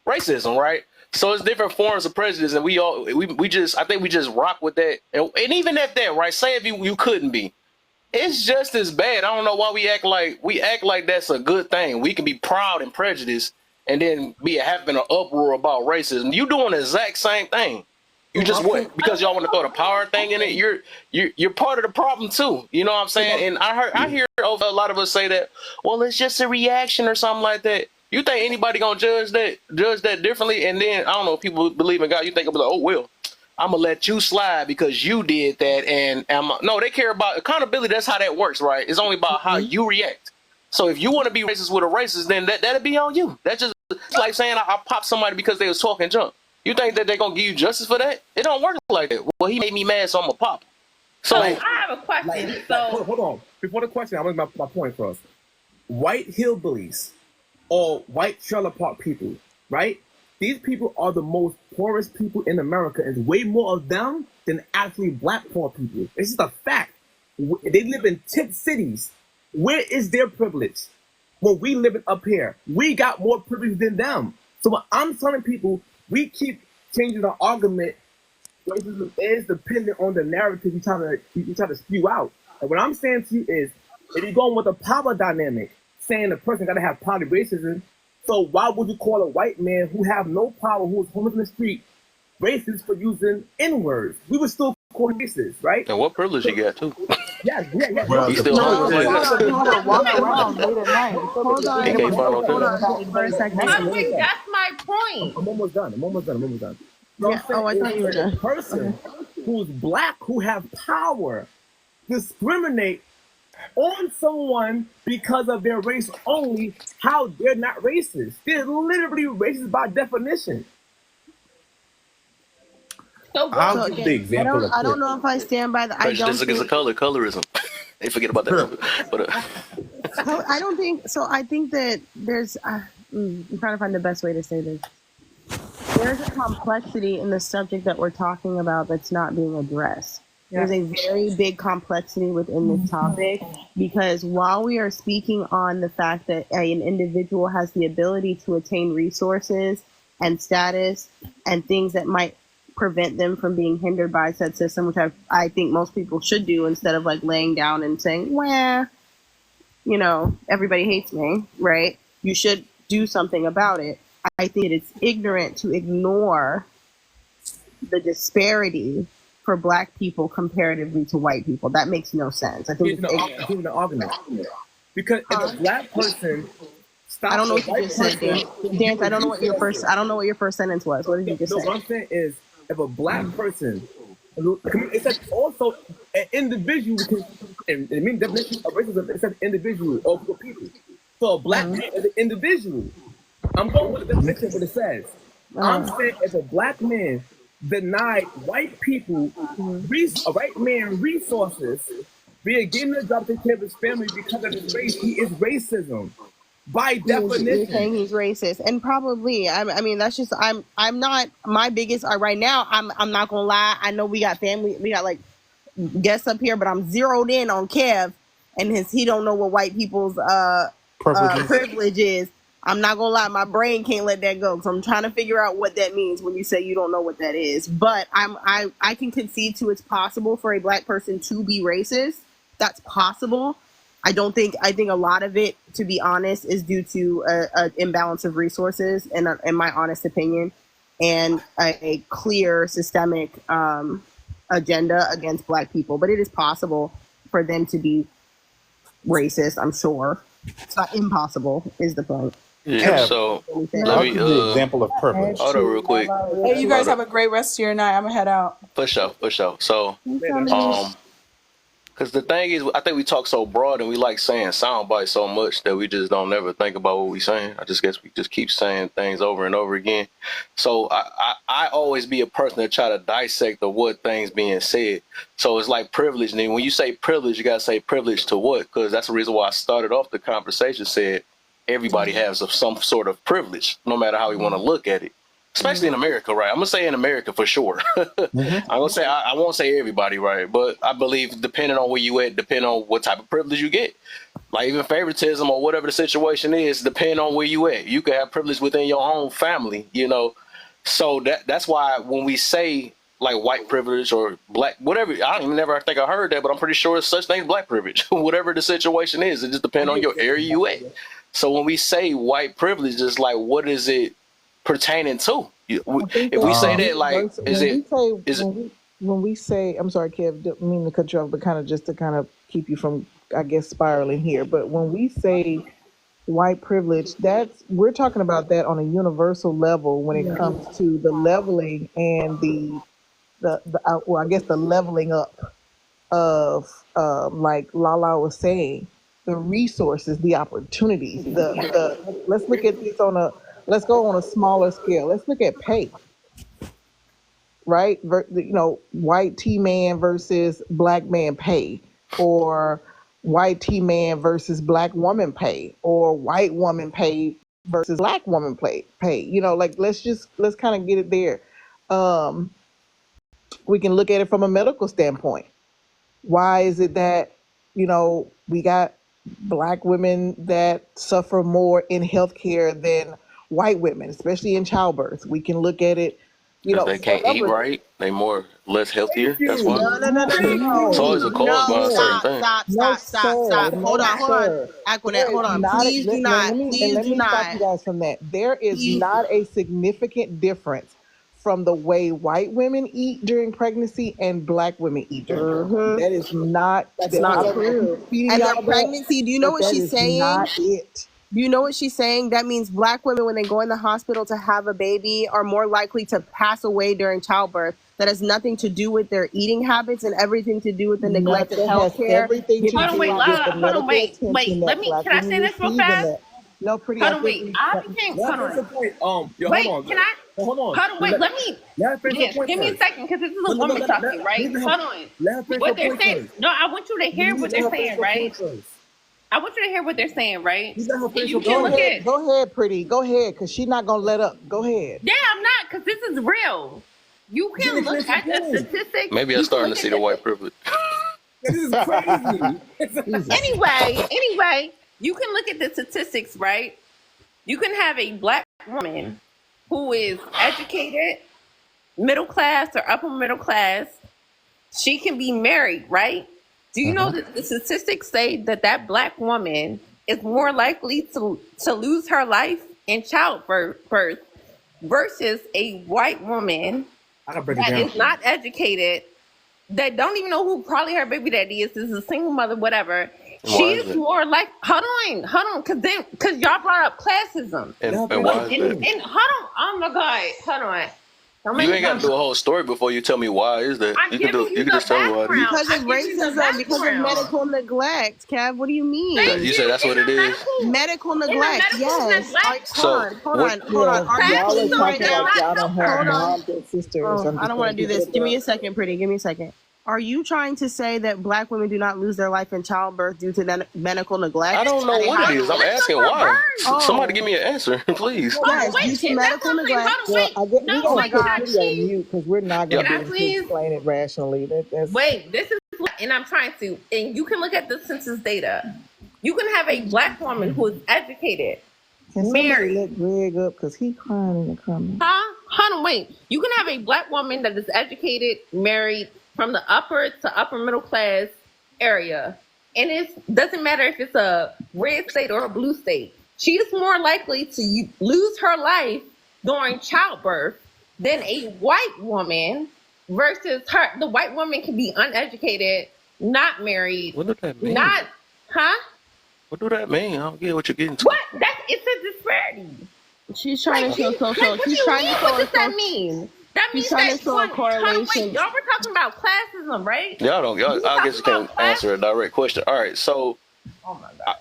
Racism, right? So it's different forms of prejudice, and I think we just rock with that. And even at that, right? Say if you couldn't be. It's just as bad. I don't know why we act like that's a good thing. We can be proud and prejudiced and then be having an uproar about racism. You doing the exact same thing. You just what? Because y'all want to throw the power thing in it. You're part of the problem too. You know what I'm saying? And I hear a lot of us say that, well, it's just a reaction or something like that. You think anybody gonna judge that differently? And then I don't know if people believe in God. You think it'll be like, oh well, I'm gonna let you slide because you did that. And no, they care about accountability. That's how that works, right? It's only about how you react. So if you want to be racist with a racist, then that'll be on you. That's just like saying I popped somebody because they was talking junk. You think that they're gonna give you justice for that? It don't work like that. Well, he made me mad, so I'm gonna pop. So I have a question. Hold on. Before the question, I want to make my point first. White hillbillies or white trailer park people, right? These people are the most poorest people in America. There's way more of them than actually black poor people. It's just a fact. They live in tip cities. Where is their privilege? When we living up here, we got more privilege than them. So what I'm telling people, we keep changing the argument. Racism is dependent on the narrative you try to spew out. And what I'm saying to you is, if you're going with a power dynamic, saying the person got to have poly racism, so why would you call a white man who have no power, who is homeless in the street, racist for using N-words? We would still call him racist, right? And what privilege you got too? Yeah. Well, He's still homeless. Walk around late at night. Hold on. He can't find no Hold job. on for a second. I think that's my point. I'm almost done. So Yeah. Oh, I thought you were the done. person who's black, who have power, discriminate on someone because of their race only, how they're not racist. They're literally racist by definition. I'll give the example. I don't know if I stand by the. I don't Prejudice against think. the colorism. They forget about that. But I don't think so. I think that there's. I'm trying to find the best way to say this. There's a complexity in the subject that we're talking about that's not being addressed. There's a very big complexity within this topic, because while we are speaking on the fact that an individual has the ability to attain resources and status and things that might prevent them from being hindered by said system, which I think most people should do instead of like laying down and saying, well, you know, everybody hates me, right? You should do something about it. I think it's ignorant to ignore the disparity for black people comparatively to white people. That makes no sense. I think Here's the argument. Because if a black person stops I don't know what a you white just said, person, Dan. I don't know what your first sentence was. What did you just no, say? what I'm saying is, if a black person, it's like also an individual, because and the main definition of racism is an individual or group of people. So a black man is an individual. I'm going with the definition of what it says. I'm saying if a black man denied white people, a white man resources, via getting a job to take care of his family because of his race, he is racism. By definition. You're saying he's racist, and probably. I mean, that's just. I'm not my biggest. Right now, I'm not gonna lie. I know we got family. We got like guests up here, but I'm zeroed in on Kev and he don't know what white people's privilege is. I'm not gonna lie, my brain can't let that go, because I'm trying to figure out what that means when you say you don't know what that is. But I can concede to it's possible for a black person to be racist. That's possible. I think a lot of it, to be honest, is due to an imbalance of resources, in my honest opinion, and a clear systemic agenda against Black people, but it is possible for them to be racist. I'm sure it's not impossible. Is the point? Yeah. So let I'll me give the example of privilege. hold on real quick. Hey, you guys Hold have on. a great rest of your night. I'm gonna head out. For sure. So because the thing is, I think we talk so broad and we like saying sound bites so much that we just don't never think about what we saying. I just guess we just keep saying things over and over again. So I always be a person that try to dissect the what things being said. So it's like privilege. And then when you say privilege, you got to say privilege to what? Because that's the reason why I started off the conversation said everybody has some sort of privilege, no matter how we want to look at it. Especially in America, right? I'm gonna say in America for sure. I'm gonna say I won't say everybody, right? But I believe depending on where you at, depending on what type of privilege you get, like even favoritism or whatever the situation is, depending on where you at, you can have privilege within your own family, you know. So that's why when we say like white privilege or black, whatever, I don't even never think I heard that, but I'm pretty sure it's such thing as black privilege. Whatever the situation is, it just depends on your area you at. So when we say white privilege, it's like what is it pertaining to? If we say that, like, when we say, I'm sorry, Kev, didn't mean to cut you off, but kind of just to kind of keep you from, I guess, spiraling here. But when we say white privilege, we're talking about that on a universal level when it comes to the leveling and the leveling up of, like Lala was saying, the resources, the opportunities, let's look at this let's go on a smaller scale. Let's look at pay, right? White T-man versus black man pay, or white T-man versus black woman pay, or white woman pay versus black woman pay. Let's kind of get it there. We can look at it from a medical standpoint. Why is it that, we got black women that suffer more in healthcare than white women, especially in childbirth? We can look at it, they can't eat right, they less healthier. That's why. No. It's always a cause behind certain things. Stop. Hold on. Aquanet, hold on. Please do not. Let me stop you guys from that. There is not a significant difference from the way white women eat during pregnancy and black women eat during pregnancy. That is not. That's not true. And the pregnancy, do you know what she's saying? Not it. Do you know what she's saying? That means black women, when they go in the hospital to have a baby, are more likely to pass away during childbirth. That has nothing to do with their eating habits and everything to do with the neglect of health care. Hold on, wait. Can I say this real fast? No, pretty. Hold on, wait. I can't. Hold on. Can I? Hold on. Wait. Let me. Give me a second, because this is a woman talking, right? Hold on. What they're saying? No, I want you to hear what they're saying, right? I want you to hear what they're saying, right? Go ahead, pretty. Go ahead, because she's not gonna let up. Go ahead. Yeah, I'm not, because this is real. You can look at the statistics. Maybe I'm starting to see the white privilege. This is crazy. Anyway, you can look at the statistics, right? You can have a black woman who is educated, middle class or upper middle class. She can be married, right? Do you know that the statistics say that black woman is more likely to lose her life in childbirth versus a white woman that is not educated, that don't even know who probably her baby daddy is a single mother, whatever. She is more like, hold on, because y'all brought up classism. And why is that? And hold on, oh my God, hold on. You ain't got to do a whole story before you tell me why is that. You can just tell me why. Because of racism, because of medical neglect. Kev, what do you mean? You said that's what it is? Medical neglect, yes. Hold on. Y'all are talking like y'all don't have moms and sisters. I don't want to do this. Give me a second, pretty. Give me a second. Are you trying to say that black women do not lose their life in childbirth due to medical neglect? I don't know what it is. I'm asking why. Somebody give me an answer, please. Yes, due to medical neglect. Oh my God. Because we're not going to be able to explain it rationally. Wait, this is what, and I'm trying to, and you can look at the census data. You can have a black woman who is educated, married. Let Greg up because he's crying in the comments. Hold on, wait. You can have a black woman that is educated, married, from the upper to upper middle class area. And it doesn't matter if it's a red state or a blue state. She is more likely to lose her life during childbirth than a white woman versus the white woman can be uneducated, not married, What does that mean? not, huh? What do that mean? I don't get what you're getting to. What? It's a disparity. She's trying Like, to show social. She's trying to show what does that social. mean? That She's means trying that to show a correlation. y'all were talking about classism, right? Y'all, I guess you can't answer a direct question. All right, so Oh my god.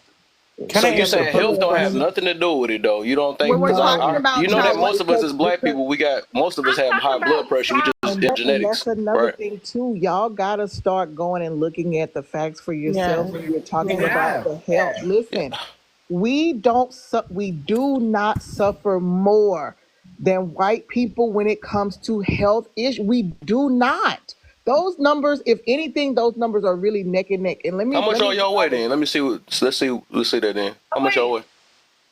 so you saying health don't have nothing to do with it though? You don't think? When we're Because talking about you know that child- most of us as black people, most of us have high blood pressure. We just And in and genetics, that's another right? thing too. Y'all gotta start going and looking at the facts for yourself Yeah. when you're talking Yeah. about the health. Listen, we do not suffer more than white people when it comes to health issues. We do not. Those numbers, if anything, those numbers are really neck and neck. And How much are y'all weigh then? Let's see that then. How much y'all weigh?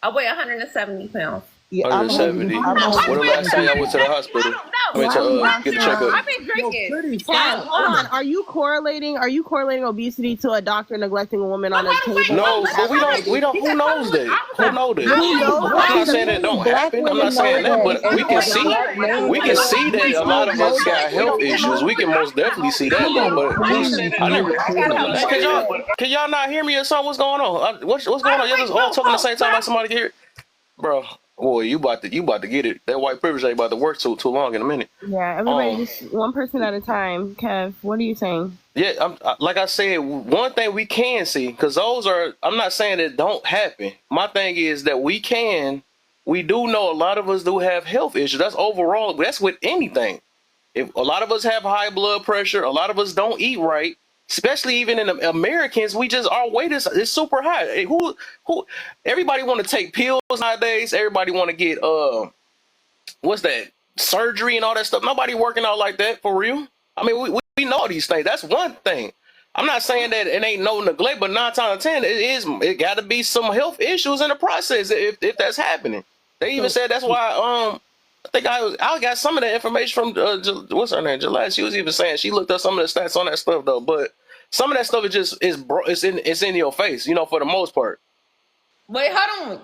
I weigh 170 pounds. Yeah, I'm 170. When the last time y'all went to the hospital? I mean, to get a checkup. I've been drinking. Hold on. Are you correlating obesity to a doctor neglecting a woman on a table? No, but we don't. Who knows that? Who knows that? I'm not saying that don't happen. I'm not saying that, but we can see that a lot of us got health issues. We can most definitely see that. But I never. Can y'all not hear me or something? What's going on? What's going on? Y'all just all talking at the same time like somebody can hear it? Bro, boy, you about to get it. That white privilege ain't about to work too long in a minute. Yeah, everybody just one person at a time. Kev, what are you saying? Yeah, like I said, one thing we can see, because I'm not saying it don't happen. My thing is that we do know a lot of us do have health issues. That's overall, that's with anything. If a lot of us have high blood pressure, a lot of us don't eat right. Especially even in the Americans, our weight is super high. Hey, who? Everybody want to take pills nowadays. Everybody want to get what's that? Surgery and all that stuff. Nobody working out like that for real. I mean, we know these things. That's one thing. I'm not saying that it ain't no neglect, but 9 times out of 10, it got to be some health issues in the process if that's happening. They even said that's why I think I got some of that information from what's her name, Gillette. She was even saying she looked up some of the stats on that stuff though, but some of that stuff it's in your face, for the most part. Wait, hold on.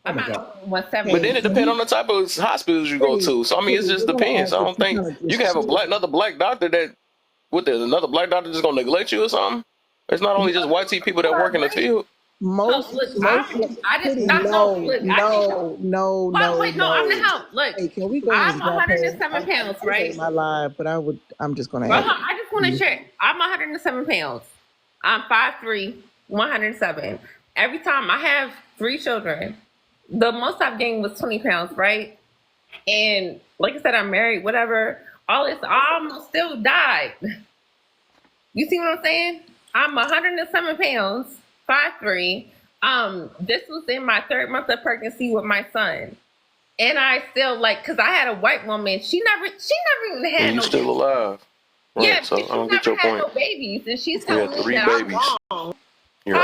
I'm not 170. But then it depends on the type of hospitals you go to. So I mean, it just depends. I don't think you can have another black doctor another black doctor just gonna neglect you or something. It's not only just white people that work in the field. Most I did not know. No. Wait, no, I'm the help. Look, Hey, can we go I'm and drop her? 107 pounds, right? My live, but I'm just gonna. I just want to share. I'm 107 pounds. I'm 5'3", 107. Every time I have 3 children, the most I've gained was 20 pounds, right? And like I said, I'm married, whatever. All this, I almost still died. You see what I'm saying? I'm 107 pounds, 5'3". This was in my 3rd month of pregnancy with my son. And I still because I had a white woman. She never even had And you still alive. Right, yeah, so she I don't never get your had point. no babies, and she's You telling had me 3 that babies. I'm wrong. You're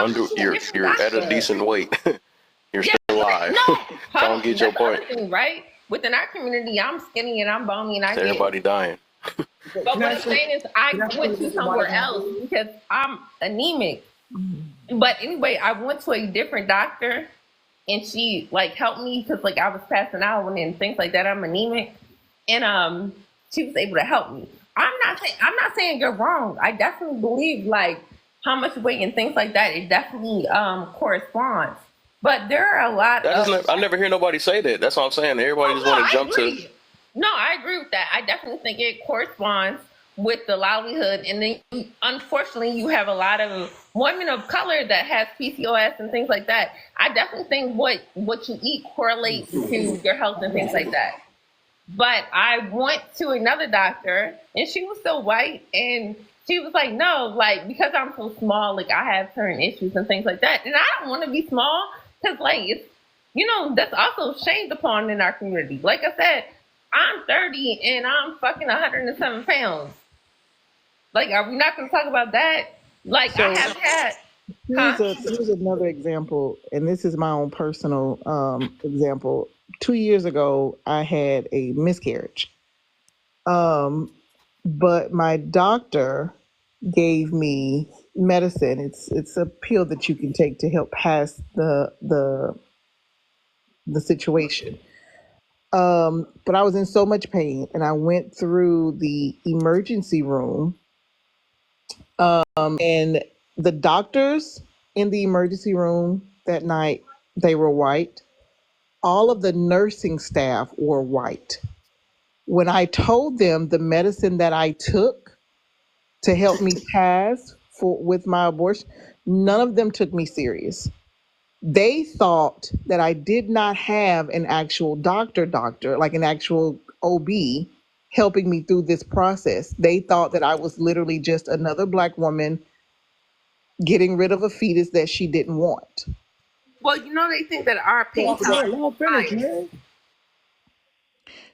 at a decent weight. You're still alive. No, So I don't get your that's the other point. thing, right? Within our community, I'm skinny and I'm bony and I get. Everybody dying. But what I'm saying is, I went to somewhere else because I'm anemic. But anyway, I went to a different doctor, and she helped me because I was passing out and things like that. I'm anemic, and she was able to help me. I'm not saying you're wrong. I definitely believe how much weight and things like that. It definitely corresponds. But there are a lot of. I never hear nobody say that. That's what I'm saying. Everybody just want to jump to. No, I agree with that. I definitely think it corresponds with the livelihood. And then, unfortunately, you have a lot of women of color that has PCOS and things like that. I definitely think what you eat correlates to your health and things like that. But I went to another doctor, and she was still white, and she was like, no, because I'm so small, I have certain issues and things like that. And I don't want to be small because, it's, that's also shamed upon in our community. Like I said, I'm 30 and I'm fucking 107 pounds. Are we not going to talk about that? I have had. Here's another example, and this is my own personal example. 2 years ago, I had a miscarriage. But my doctor gave me medicine. It's a pill that you can take to help pass the situation. But I was in so much pain, and I went through the emergency room, and the doctors in the emergency room that night, they were white. All of the nursing staff were white. When I told them the medicine that I took to help me pass with my abortion, none of them took me serious. They thought that I did not have an actual doctor, like an actual OB helping me through this process. They thought that I was literally just another Black woman getting rid of a fetus that she didn't want. Well, they think that our opinions are biased.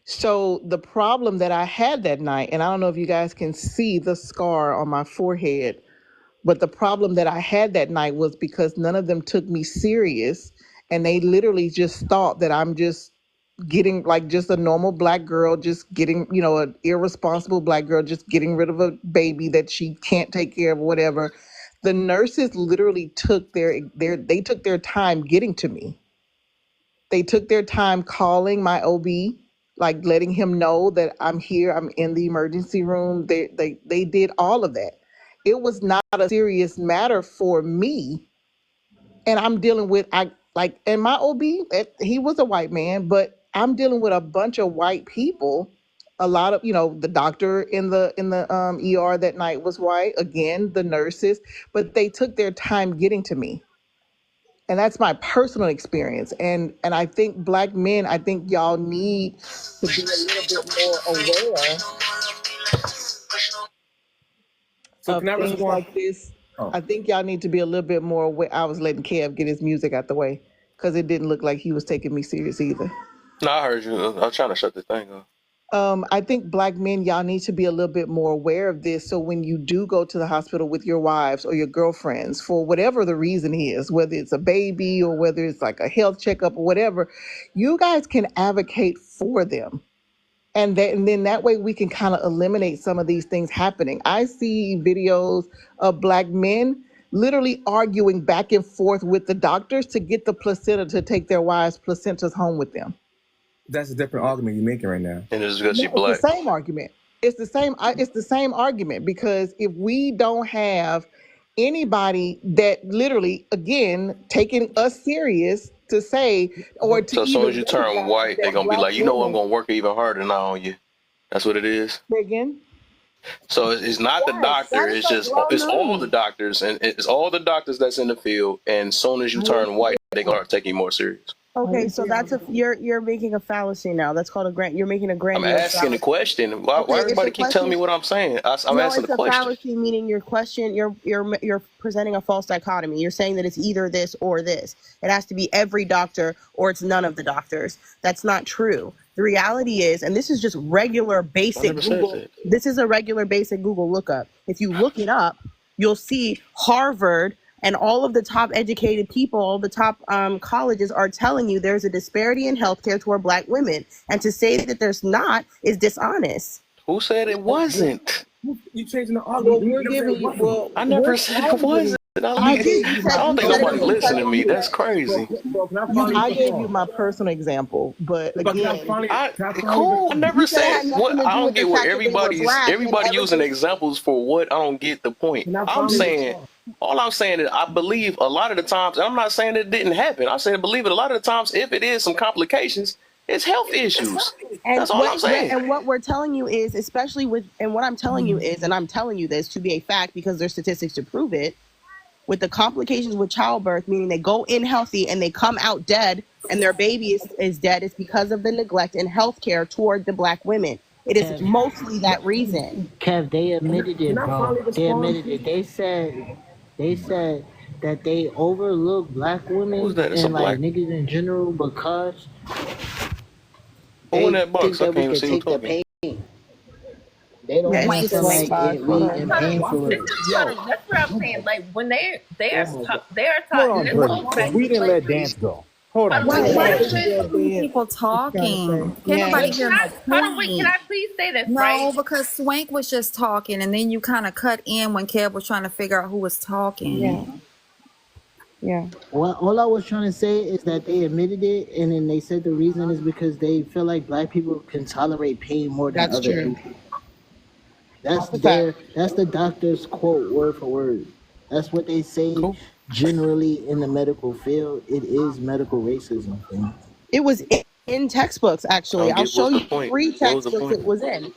So the problem that I had that night, and I don't know if you guys can see the scar on my forehead, but the problem that I had that night was because none of them took me serious, and they literally just thought that I'm just getting, like, just a normal Black girl, just getting, an irresponsible Black girl, just getting rid of a baby that she can't take care of, whatever. The nurses literally took they took their time getting to me. They took their time calling my OB, like letting him know that I'm here, I'm in the emergency room. They did all of that. It was not a serious matter for me. And I'm dealing with, and my OB, he was a white man, but I'm dealing with a bunch of white people. A lot of, the doctor in the ER that night was white. Again, the nurses, but they took their time getting to me. And that's my personal experience. And I think Black men, I think y'all need to be a little bit more aware of things like this. I think y'all need to be a little bit more aware. I was letting Kev get his music out the way because it didn't look like he was taking me serious either. No, I heard you. I was trying to shut the thing off. I think Black men, y'all need to be a little bit more aware of this. So when you do go to the hospital with your wives or your girlfriends, for whatever the reason is, whether it's a baby or whether it's like a health checkup or whatever, you guys can advocate for them. And then that way we can kind of eliminate some of these things happening. I see videos of Black men literally arguing back and forth with the doctors to get the placenta to take their wives' placentas home with them. That's a different argument you're making right now. And it's because you're No, Black. it's the same argument. It's the same. It's the same argument, because if we don't have anybody that literally, again, taking us serious to say, or to So as soon even as you turn recognize white, they're that gonna be Black like, I'm women. gonna work even harder now on you. That's what it is. Say again. So it's not the Yes, doctor. that is It's so just well it's all known. the doctors, and it's all the doctors that's in the field. And as soon as you turn white, they're gonna start taking you more serious. Okay, so that's you're making a fallacy now. That's called you're making a I'm grandiose asking the fallacy. question. Why Okay, if everybody the keep telling me question, what I'm saying? I'm no, asking it's the a question. fallacy, meaning your question, you're presenting a false dichotomy. You're saying that it's either this or this. It has to be every doctor or it's none of the doctors. That's not true. The reality is, and this is just regular I basic never said Google, that. this is a regular basic Google lookup. If you look it up, you'll see Harvard and all of the top educated people, all the top colleges are telling you there's a disparity in healthcare toward Black women. And to say that there's not is dishonest. Who said it wasn't? You changing the Well, argument. we're giving you. Well, I never we're said it wasn't. I gave You you said my I don't you think said it nobody was listening because to of me. you. That's crazy. Bro, can I finally I get the gave you my personal example, but But can I again, finally, I can I finally cool. I respond? never You said it said had what. nothing to I do don't with the get what fact that they were Black and everybody using everything. examples for what. I don't get the point. Can I I'm finally saying respond? all I'm saying is I believe a lot of the times. And I'm not saying it didn't happen. I'm saying I believe it a lot of the times. If it is some complications, it's health issues. And That's all I'm saying. what we're telling you is, especially with, and what I'm telling you is, and I'm telling you this to be a fact because there's statistics to prove it, with the complications with childbirth, meaning they go in healthy and they come out dead and their baby is dead, is because of the neglect in healthcare toward the Black women. It is Kev, mostly that reason. Kev, they admitted Can it, I bro. finally They respond, admitted it. They said that they overlook Black Who's women that? It's a and like black. niggas in general because Who in they that box? think I that can't we even could see who take the talking. pain. They Yeah, don't it's want just to a like white box. get Hold we on. in Hold on. pain for This it. is that's what I'm saying. Like when they are Hold taught, and on, this Brittany. goes back We to didn't let slavery. Dance go. Hold on, Hold on, Brittany. wait, Why wait, is wait, there wait. so many people talking? Can't yeah. nobody Wait, hear my hold on, wait, can point? I please say this, No, right? because Swank was just talking, and then you kind of cut in when Kev was trying to figure out who was talking. Yeah. Yeah. Well, all I was trying to say is that they admitted it, and then they said the reason is because they feel like black people can tolerate pain more than That's other true. people. That's That's a fact. that's the doctor's quote word for word. That's what they say Cool. generally in the medical field. It is medical racism thing. It was in textbooks, I actually. don't I'll get show what's the you point. 3 What was the textbooks point? it was in.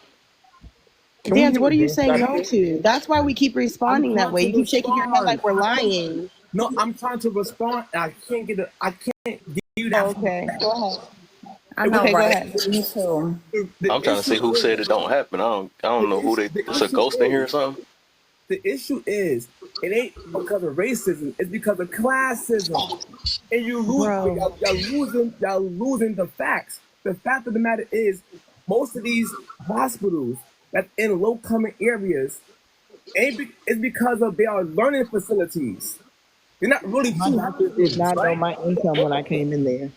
Can we Dance, hear what what are you Dance saying got to no say? to? That's why we keep I'm responding that trying way. to You keep shaking your head respond. like we're lying. No, I'm trying to respond, and I can't get it. I can't give you that. Okay, go ahead. I And know, Okay, go right? ahead. Me too. the I'm trying to see issue who is said it don't happen. I don't know who they. the It's a issue ghost in here or is something. the issue is it ain't because of racism. It's because of classism, and Bro. y'all losing the facts. The fact of the matter is, most of these hospitals that's in low coming areas it's because of they are learning facilities. They're not really My true doctor did hospitals, not know right? my income when I came in there.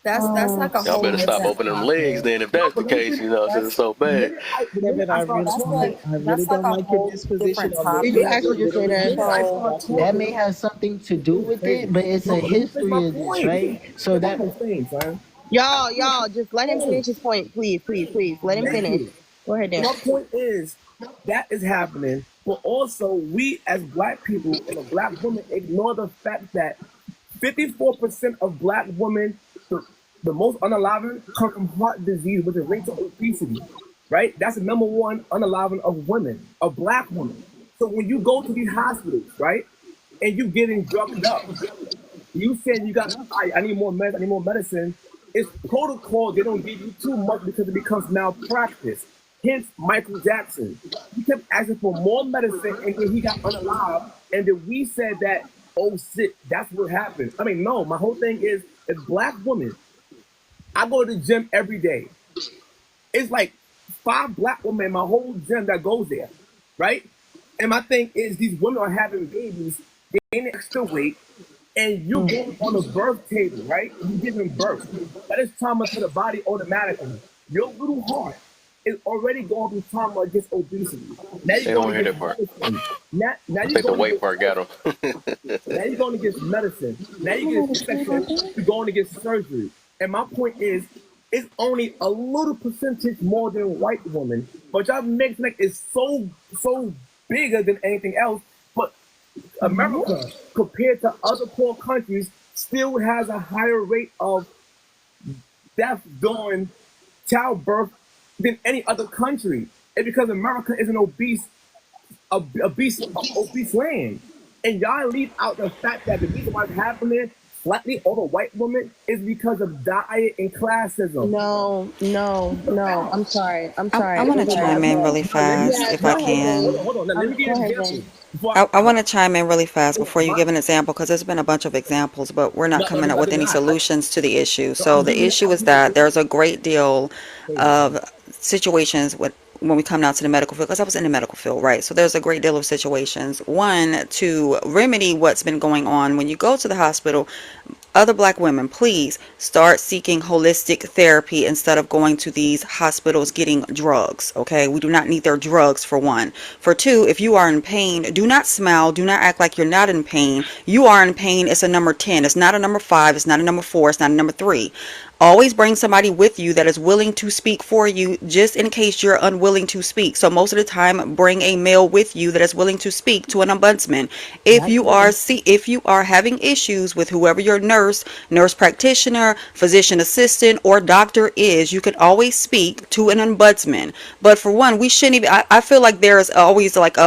That's Oh, like a Y'all whole better stop different opening them legs topic. then if No, that's the but let me case, finish. you know, since it's so bad. The minute Kevin, I start That's talking, like I really that's like don't a like your whole disposition different on this. did You you topic. have actually a just say little the that? minute I respect. start That talking, may have something to do this is with crazy. it, but it's No, a but let me finish my history of this, point. right? So That's that what I'm saying, son. Y'all, just let him finish his point, please, please, please. Let him Thank finish. you. Go ahead, So Dan. my point is that is happening, but also we as black people and a black woman ignore the fact that 54% of black women, the most unaliving, come from heart disease, which is linked to obesity, right? That's the number one unaliving of women, of black women. So when you go to these hospitals, right, and you getting drugged up, you saying you got, I need more meds, I need more medicine. It's protocol. They don't give you too much because it becomes malpractice. Hence, Michael Jackson. He kept asking for more medicine and then he got unalive. And then we said that, oh shit, that's what happened. I mean, no, my whole thing is, as black women, I go to the gym every day. It's like 5 black women in my whole gym that goes there, right? And my thing is, these women are having babies, gaining extra weight, and you're going on a birth table, right? You're giving birth. That is trauma to the body automatically. Your little heart is already going through trauma against obesity. Now you're They don't going want to to hear get that part. medicine. Now I you're think the going to weight get part got now them. you're going to get medicine. Now you get C-section. You're going to get surgery. And my point is, it's only a little percentage more than white women, but y'all make like it's so bigger than anything else. But America, compared to other poor countries, still has a higher rate of death during childbirth than any other country. And because America is an obese land. And y'all leave out the fact that the reason why it's happening slightly over white women is because of diet and classism. No. I'm sorry. I'm I sorry. want to Go ahead, chime Dan. in really Now, let me fast Yeah, give if an I go ahead, example. Dan. can. Hold on. Let me give Go you an ahead, example. Dan. Before I want to chime in really fast hold before on, you give an example because there's been a bunch of examples, but we're not no, coming up I with did any not. solutions to the issue. No, So the issue I'm is giving that it. there's a great deal Crazy, son. of situations when we come down to the medical field, because I was in the medical field, right? So there's a great deal of situations. One, to remedy what's been going on when you go to the hospital, other black women, please start seeking holistic therapy instead of going to these hospitals getting drugs. Okay, we do not need their drugs, for one. For two, if you are in pain, do not smile, do not act like you're not in pain. You are in pain. It's a number 10. It's not a number 5. It's not a number 4. It's not a number 3. Always bring somebody with you that is willing to speak for you, just in case you're unwilling to speak. So most of the time, bring a male with you that is willing to speak to an ombudsman. If you are having issues with whoever your nurse practitioner, physician assistant, or doctor is, you can always speak to an ombudsman. But for one, we shouldn't even. I feel like there's always like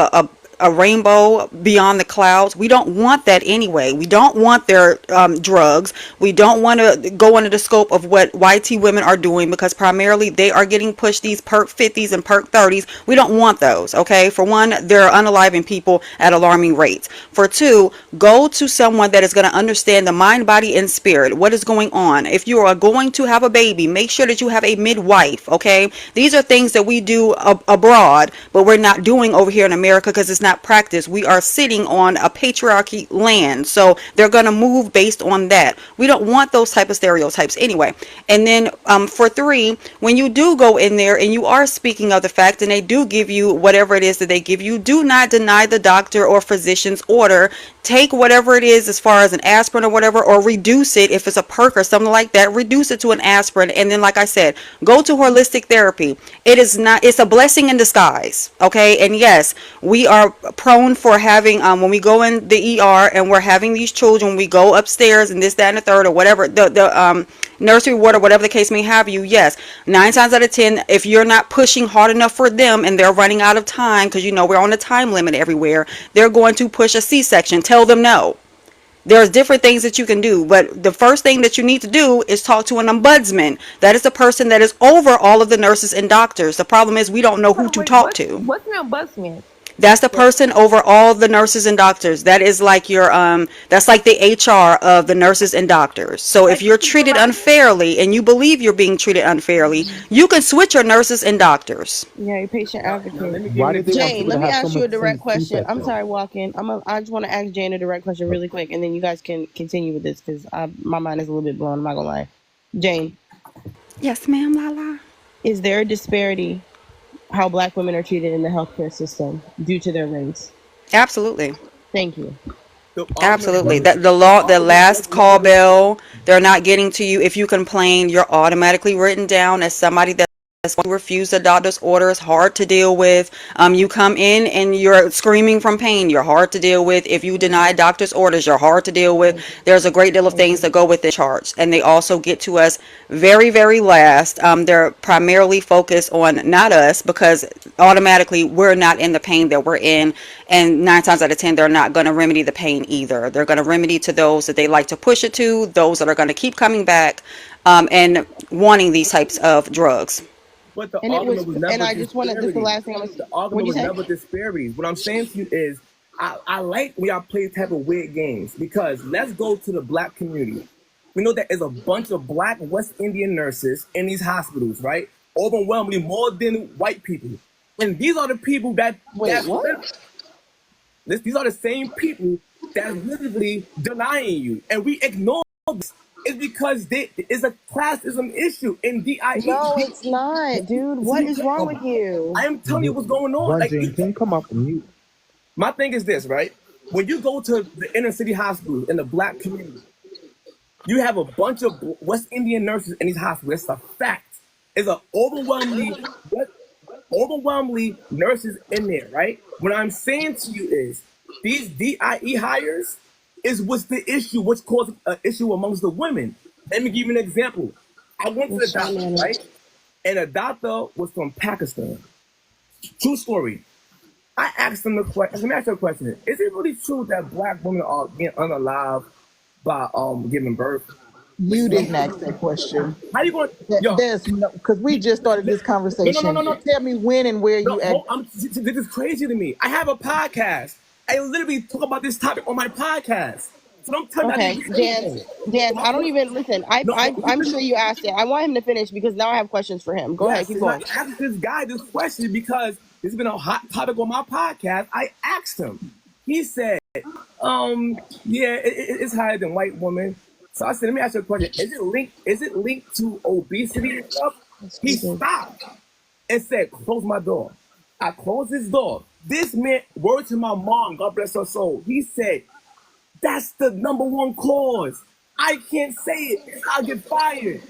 a rainbow beyond the clouds. We don't want that anyway. We don't want their drugs. We don't want to go into the scope of what YT women are doing, because primarily they are getting pushed these perk 50s and perk 30s. We don't want those, okay? For one, they're unaliving people at alarming rates. For two, go to someone that is going to understand the mind, body, and spirit. What is going on? If you are going to have a baby, make sure that you have a midwife, okay? These are things that we do abroad, but we're not doing over here in America because it's not not practiced. We are sitting on a patriarchy land, so they're going to move based on that. We don't want those type of stereotypes anyway. And then for 3, when you do go in there and you are speaking of the fact and they do give you whatever it is that they give you, do not deny the doctor or physician's order. Take whatever it is as far as an aspirin or whatever, or reduce it if it's a perk or something like that. Reduce it to an aspirin, and then, like I said, go to holistic therapy. It's a blessing in disguise, okay? And yes, we are prone for having when we go in the ER and we're having these children, we go upstairs and this, that, and the third, or whatever, the nursery ward or whatever the case may have you. Yes, 9 times out of 10, if you're not pushing hard enough for them and they're running out of time, because we're on a time limit everywhere, they're going to push a C-section. Tell them no. There's different things that you can do, but the first thing that you need to do is talk to an ombudsman. That is the person that is over all of the nurses and doctors. The problem is we don't know who to talk to. What's an ombudsman? That's the person over all the nurses and doctors. That is like your that's like the HR of the nurses and doctors. So if you're treated unfairly and you believe you're being treated unfairly, you can switch your nurses and doctors. Yeah, your patient advocate. Why did they want Jane, people let to me have so ask you a much direct question. I'm C-section? sorry, Walking. I just want to ask Jane a direct question really quick, and then you guys can continue with this because my mind is a little bit blown. I'm not gonna lie. Jane, Yes, ma'am, Lala. is there a disparity how Black women are treated in the healthcare system due to their race? Absolutely. Thank you. Absolutely. That the law, the last call bell, they're not getting to you. If you complain, you're automatically written down as somebody that's going to refuse the doctor's order. Is hard to deal with. You come in and you're screaming from pain. You're hard to deal with. If you deny doctor's orders, you're hard to deal with. There's a great deal of things that go with the charts, and they also get to us very, very last. They're primarily focused on not us because automatically we're not in the pain that we're in, and 9 times out of 10 they're not going to remedy the pain either. They're going to remedy to those that they like to push it to, those that are going to keep coming back and wanting these types of drugs. But the And it was, argument was never and I just want to. This is the disparities. last thing I'm The gonna. What'd argument you was say? never disparities. What I'm saying to you is, I like when y'all play type of weird games because let's go to the Black community. We know that there's a bunch of Black West Indian nurses in these hospitals, right? Overwhelmingly more than white people. And these are the people that Wait, what? these are the same people that's literally denying you, and we ignore this. It's because it's a classism issue in DIE. No, it's not, dude. What is wrong with you? I am telling you what's going on. Like, Jane, can you come off the mute? my thing is this, right? When you go to the inner city hospitals in the Black community, you have a bunch of West Indian nurses in these hospitals. It's a fact. It's an overwhelmingly nurses in there, right? What I'm saying to you is these DIE hires is what's the issue, what's causing an issue amongst the women. Let me give you an example. I went to the doctor, right? And the doctor was from Pakistan. True story. I asked him the question. Let me ask you a question. Is it really true that Black women are being unalive by giving birth? You didn't ask that question. How you going? There's no, because we just started this conversation. No. Tell me when and where you asked. This is crazy to me. I have a podcast. I literally talk about this topic on my podcast. So don't tell me. Okay, Dan, I don't even listen. I'm sure you asked it. I want him to finish because now I have questions for him. Go ahead, keep going. I asked this guy this question because it's been a hot topic on my podcast. I asked him. He said, it's higher than white women. So I said, let me ask you a question. Is it linked to obesity and stuff? He stopped and said, close my door. I closed his door. This meant word to my mom, God bless her soul. He said, that's the number one cause. I can't say it. I'll get fired.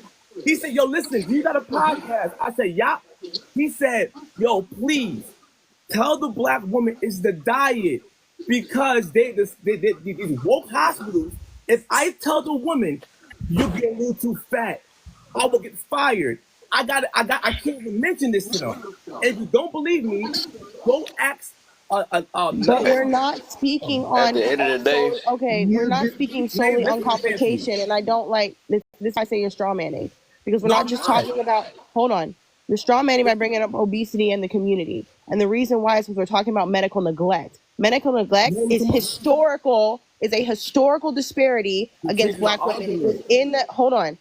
He said, yo, listen, you got a podcast? I said, yeah. He said, yo, please tell the Black woman it's the diet because these woke hospitals. If I tell the woman you're getting a little too fat, I will get fired. I can't even mention this to them. And if you don't believe me, go ask. But we're not speaking on. At the end of the day, Okay, we're not speaking solely on complication, and I don't like this. This I say you're straw manning because we're not just talking about. Hold on, you're straw manning by bringing up obesity in the community, and the reason why is because we're talking about medical neglect. Medical neglect is historical. Is a historical disparity against Black women. It was in the. Hold on.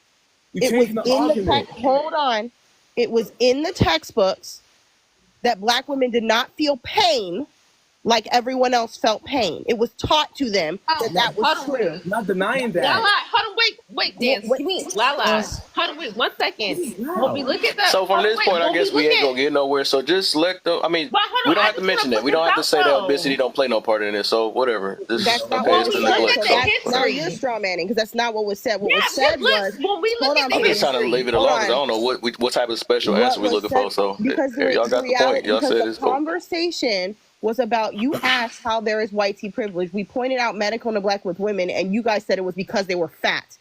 It was in the. Hold on. It was in the textbooks that Black women did not feel pain like everyone else felt pain. It was taught to them that that was Hold on, wait. true. Not denying Lala, that. hold on, wait, Dan. Wait, Give me Lala. Hold on, wait 1 second. When we look at the So from hold on, this wait, point, I when we guess we look ain't at gonna get nowhere. So just let them. I mean, but hold we on, don't I have to just mention wanna that. put We this don't have to out say that though. obesity don't play no part in it. So whatever. This That's not okay. what It's was the When we look said. neglect. at So the So that's now you're history, straw manning because that's not what was said. What was yeah, said just look, was, when we hold look on, at I'm the just Penny, trying to history, leave it hold alone because I on. don't know what type of special answer What we was looking said for. So because if y'all the got the point. reality Y'all because said the it's cool. conversation was about you asked how there is white tea privilege. We pointed out medical neglect with women, and you guys said it was because they were fat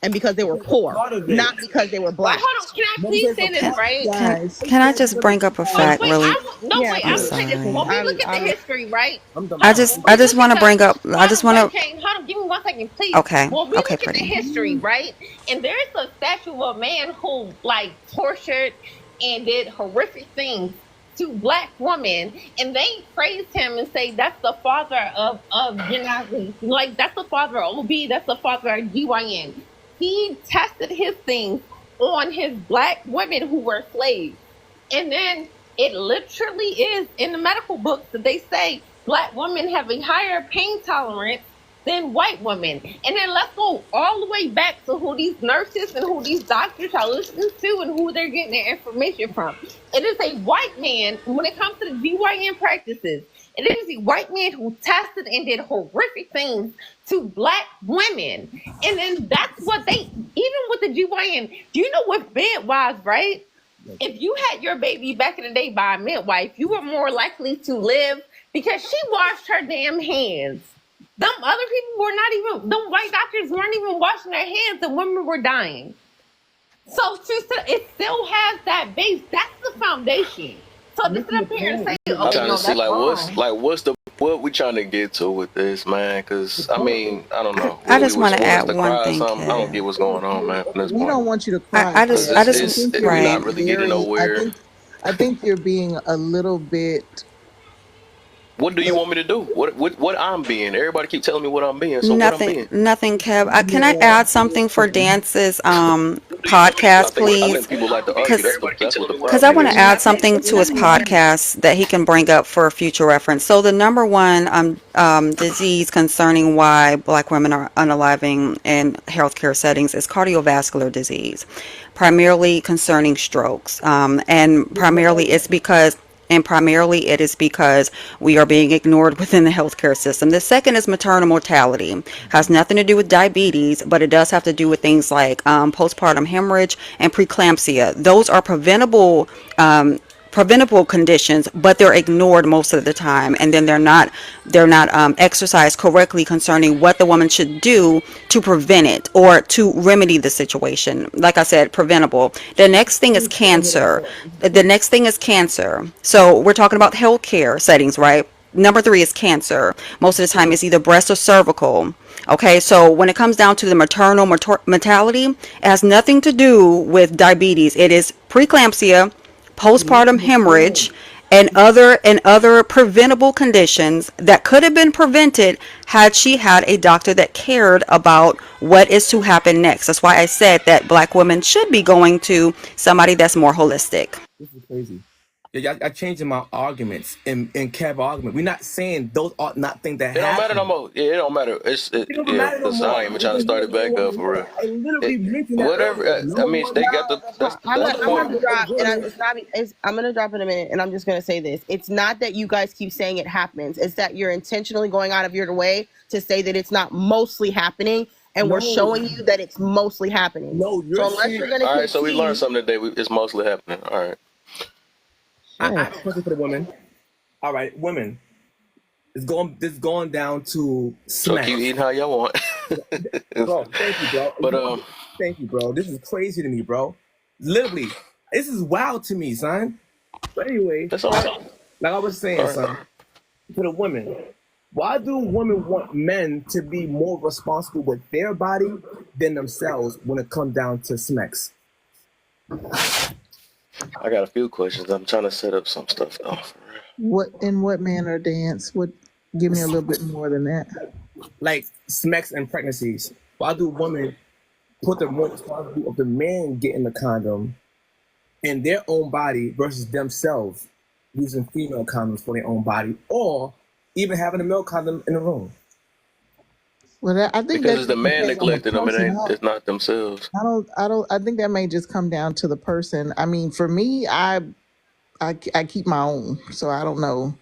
and because they were poor, Part of it. not because they were but black. hold on, can I Never please say say it's a this Can part. right? Guys, can I just bring up a Oh fact wait, really? Yeah, I'm I'm gonna say this. sorry. When we look at the I'm history, right? I'm done. I When we just look want at to bring up. I hold just on, want wait, to. Kane, hold on, give me 1 second, please. Okay, When we okay, look at the pretty. history, right, and there's a statue of a man who like tortured and did horrific things to black women, and they praised him and say that's the father of like that's the father of OB, that's the father of GYN. He tested his things on his black women who were slaves. And then it literally is in the medical books that they say black women have a higher pain tolerance than white women. And then let's go all the way back to who these nurses and who these doctors are listening to and who they're getting their information from. It is a white man, when it comes to the GYN practices, it is a white man who tested and did horrific things to black women. And then that's what they, even with the GYN, do you know what midwives, right? If you had your baby back in the day by a midwife, you were more likely to live because she washed her damn hands. Them other people were not even, them white doctors weren't even washing their hands and women were dying. So it still has that base. That's the foundation. So to sit up here and say, I'm oh trying no, to see that's wrong. what we trying to get to with this, man. Because I mean, I don't know. I What we just want to want us add to one cry or thing, something? I don't Kev. get what's going on, man. From this we point, don't want you to I, cry, I because just Kev. I I just think you're we're being not right. really getting very. nowhere. I think you're being a little bit. What do you want me to do? What I'm being? Everybody keep telling me what I'm being. So what I'm Nothing, being? nothing, Kev. Can I Yeah. add something for Dance's What do you want me to do? podcast, I please? think people like to argue. Because That's what the because I problem want to is. add something to his podcast that he can bring up for future reference. So the number one disease concerning why Black women are unaliving in healthcare settings is cardiovascular disease, primarily concerning strokes, and primarily it is because we are being ignored within the healthcare system. The second is maternal mortality. Has nothing to do with diabetes, but it does have to do with things like postpartum hemorrhage and preeclampsia. Those are preventable conditions, but they're ignored most of the time, and then they're not exercised correctly concerning what the woman should do to prevent it or to remedy the situation. Like I said, preventable. The next thing is cancer. So we're talking about healthcare settings, right? Number three is cancer. Most of the time it's either breast or cervical. Okay, so when it comes down to the maternal mortality, it has nothing to do with diabetes. It is preeclampsia, postpartum hemorrhage, and other preventable conditions that could have been prevented had she had a doctor that cared about what is to happen next. That's why I said that Black women should be going to somebody that's more holistic. This is crazy. Yeah, I changing my arguments in Kev argument. We're not saying those are not things that It don't matter no happen. more. Yeah, it don't matter. It don't Yeah, matter no because I more. ain't even trying to start it back up for real. I literally It, mentioned that whatever. earlier. I Number mean, one, they got I'm that's the point. gonna drop, and I'm gonna drop in a minute, and I'm just gonna say this: it's not that you guys keep saying it happens; it's that you're intentionally going out of your way to say that it's not mostly happening, and we're no, showing you that it's mostly happening. no, So you're unless saying. you're gonna All right, so we learned concede, something today. It's mostly happening. All right. I have a question for the women. All right, women. This going down to So keep smacks. eating how y'all want. Bro, thank you, bro. But Thank you, bro. This is crazy to me, bro. Literally, this is wild to me, son. But anyway, that's all right. like I was saying, All right. son, to the women, why do women want men to be more responsible with their body than themselves when it comes down to smacks? I got a few questions. I'm trying to set up some stuff though. What manner, Dance? Give me a little bit more than that. Like smacks and pregnancies. Why do women put the more responsibility of the man getting the condom in their own body versus themselves using female condoms for their own body, or even having a male condom in the room. Well, I think Because that it's the just man depends on the neglecting them. It person. ain't. It's not themselves. I think that may just come down to the person. I mean, for me, I keep my own, so I don't know.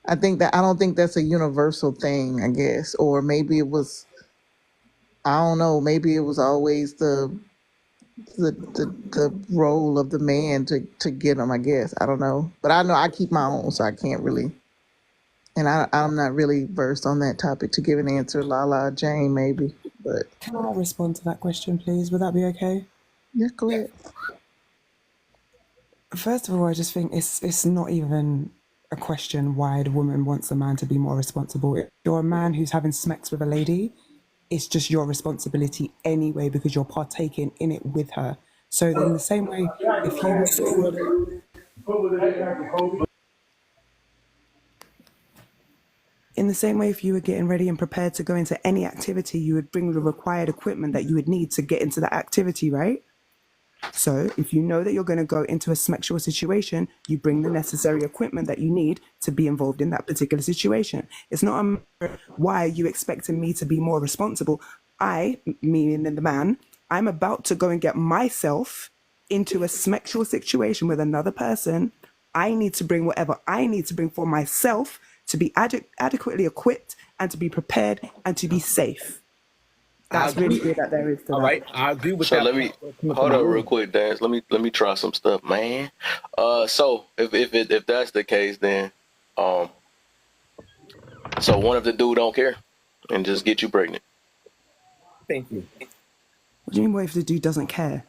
I don't think that's a universal thing, I guess, or maybe it was. I don't know. Maybe it was always the role of the man to get them. I guess I don't know, but I know I keep my own, so I can't really. And I'm not really versed on that topic to give an answer. La Jane, maybe, but Can I respond to that question, please? Would that be okay? yeah, go ahead. First of all, I just think it's not even a question why the woman wants a man to be more responsible. If you're a man who's having sex with a lady, it's just your responsibility anyway because you're partaking in it with her. So in the same way, if you in the same way, if you were getting ready and prepared to go into any activity, you would bring the required equipment that you would need to get into that activity, right? So if you know that you're going to go into a sexual situation, you bring the necessary equipment that you need to be involved in that particular situation. It's not a matter why are you expecting me to be more responsible. I, meaning the man, I'm about to go and get myself into a sexual situation with another person. I need to bring whatever I need to bring for myself to be adequately equipped and to be prepared and to be safe. That's really good that there is to All that. right, I agree with So that. let me hold up real quick, Dance. Let me try some stuff, man. So if that's the case, then so one of the dude don't care and just get you pregnant. Thank you. What do you mean what if the dude doesn't care?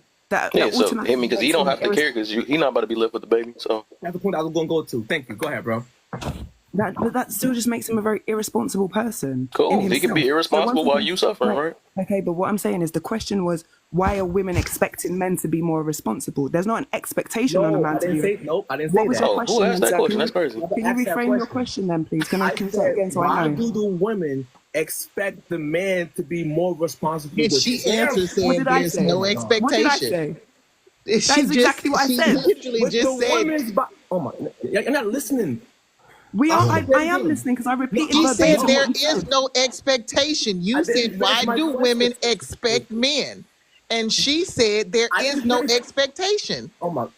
Yeah, so I mean, because he don't have to care because he not about to be left with the baby. So That's the point I was going to go to. Thank you. Go ahead, bro. That still just makes him a very irresponsible person. cool. in He can be himself. irresponsible So while once you again, suffering, right? Okay, but what I'm saying is the question was, why are women expecting men to be more responsible? There's not an expectation on a man to be. Nope, I didn't What say was that. your Oh, who question asked then, that sir? question? That's crazy. Can you reframe your question then, please? Can I say it again so I Why know? do the women expect the man to be more responsible And with she their... answered What saying did I there's say? no What did I expectation. say? She That is exactly what I she said. literally With just the said. women's body. Oh my, you're not listening. We are. I am Listen. listening because I repeated She said verbatim there what you is said. no expectation. I You didn't said, finish why my do question. women expect men? And she said there I is didn't no finish. expectation. Oh my.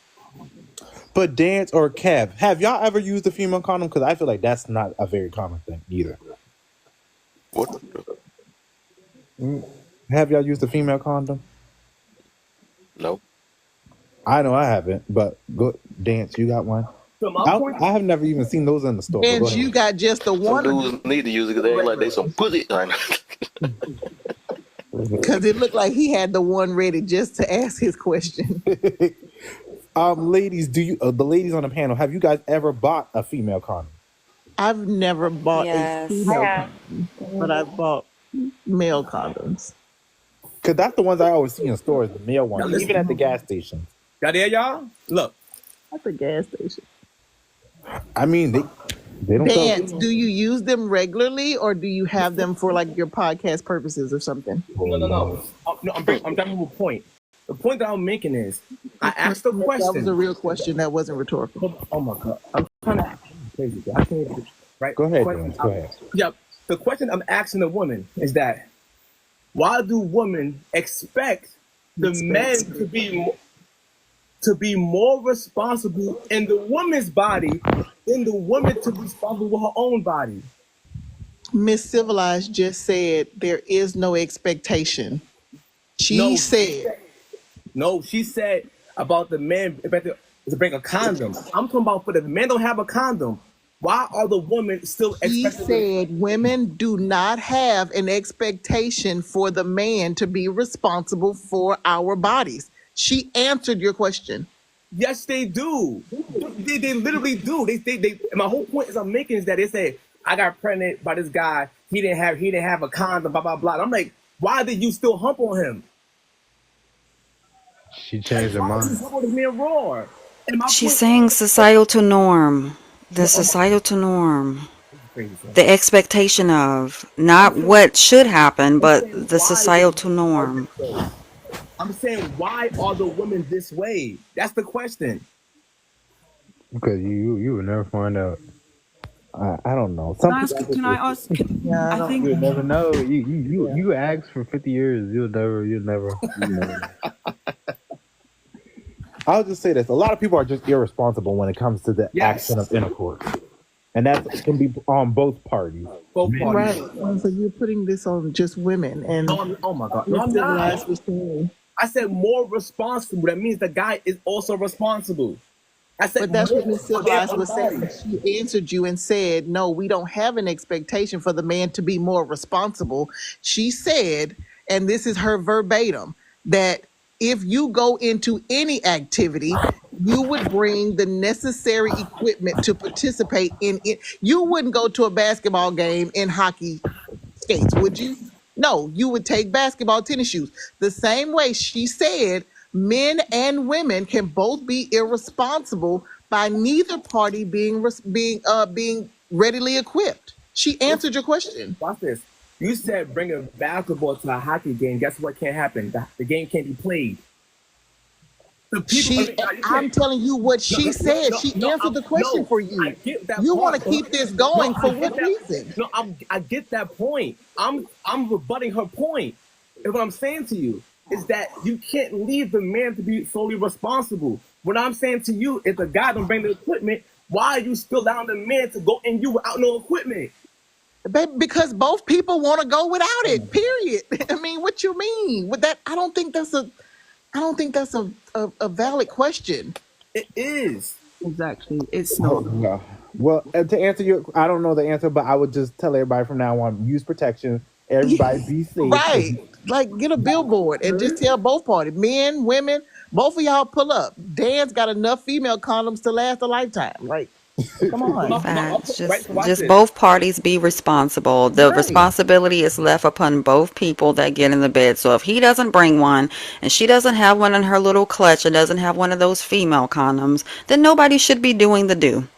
But Dance or Kev, have y'all ever used a female condom? Because I feel like that's not a very common thing either. What? Have y'all used a female condom? No. I know I haven't, but go Dance, you got one? So my I, point. I have never even seen those in the store. But go And you ahead. got just the Some one dudes need to use it because they act like they some pussy. because it looked like he had the one ready just to ask his question. Ladies, do you the ladies on the panel, have you guys ever bought a female condom? I've never bought a Yes. female condom, but I've bought male condoms. Because that's the ones I always see in stores, the male ones, listen. even at the gas station. Y'all there, y'all? Look. At the gas station. I mean, they don't sell. Dance, do you use them regularly or do you have them for like your podcast purposes or something? No. I'm done with a point. The point that I'm making is, I asked the That question. was a real question. That wasn't rhetorical. Oh my god! I'm trying to. Crazy. I can't even. Right. Go ahead, Question, Dance. Go ahead. Yeah. The question I'm asking the woman is that, why do women expect the men to be more responsible in the woman's body than the woman to be responsible with her own body? Miss Civilized just said there is no expectation. She said about the man to bring a condom. I'm talking about for the men don't have a condom. Why are the women still She expecting? said women do not have an expectation for the man to be responsible for our bodies. She answered your question. Yes, they do. They literally do. They. My whole point is I'm making is that they say I got pregnant by this guy. He didn't have a condom. Blah blah blah. And I'm like, why did you still hump on him? She changed her Why did you mind. hump on this man raw? And my She's point saying societal norm. The societal norm. The expectation of not what should happen, but the societal norm. I'm saying, why are the women this way? That's the question. Because you will never find out. I don't know. Some people Can I ask? Yeah, I I don't. think You'll never know. You ask for 50 years. You'll never know. I'll just say this: a lot of people are just irresponsible when it comes to the Yes. action of intercourse, and that can be on both parties. Both Men- parties. Right. So you're putting this on just women, and Oh my God. No, Miss I'm Civilized not. was saying. I said more responsible. That means the guy is also responsible. I said But that's what more Miss for their Civilized own was saying. body. She answered you and said, no, we don't have an expectation for the man to be more responsible. She said, and this is her verbatim, that if you go into any activity, you would bring the necessary equipment to participate in it. You wouldn't go to a basketball game in hockey skates, would you? No, you would take basketball tennis shoes. The same way she said, men and women can both be irresponsible by neither party being readily equipped. She answered your question. Watch this. You said bring a basketball to a hockey game. Guess what can't happen? The game can't be played. The people. I'm telling you what she said. She answered the question for you. I get that You part. want to keep this going No, for I get what that- reason? No, I get that point. I'm rebutting her point. And what I'm saying to you is that you can't leave the man to be solely responsible. What I'm saying to you is the guy don't bring the equipment. Why are you still allowing the man to go and you without no equipment? Baby, because both people want to go without it. Period. I mean, what you mean with that? I don't think that's a valid question. It is. Exactly. It's Oh, not. no. Well, to answer your, I don't know the answer, but I would just tell everybody from now on: use protection. Everybody be safe. Right. Like get a billboard and just tell both parties, men, women, both of y'all pull up. Dan's got enough female condoms to last a lifetime. Like, come on. Facts. Right, watch Just this. both parties be responsible. The Right. responsibility is left upon both people that get in the bed. So if he doesn't bring one and she doesn't have one in her little clutch and doesn't have one of those female condoms, then nobody should be doing the do.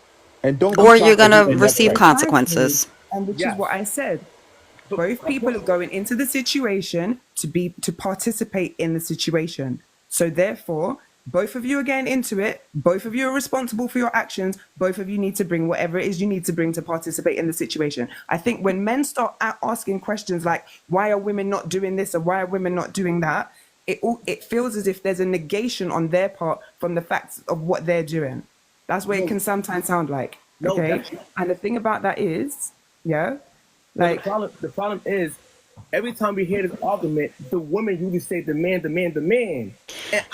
And don't. Or be you're shocked if gonna you end up receive pregnant. consequences. And which Yes. is what I said. Both people are going into the situation to participate in the situation. So therefore, both of you are getting into it. Both of you are responsible for your actions. Both of you need to bring whatever it is you need to bring to participate in the situation. I think when men start asking questions like, why are women not doing this or why are women not doing that? It feels as if there's a negation on their part from the facts of what they're doing. That's what it can sometimes sound like. No, Okay. definitely. And the thing about that is, yeah, Well, like, the problem is, every time we hear this argument, the women usually say the man. And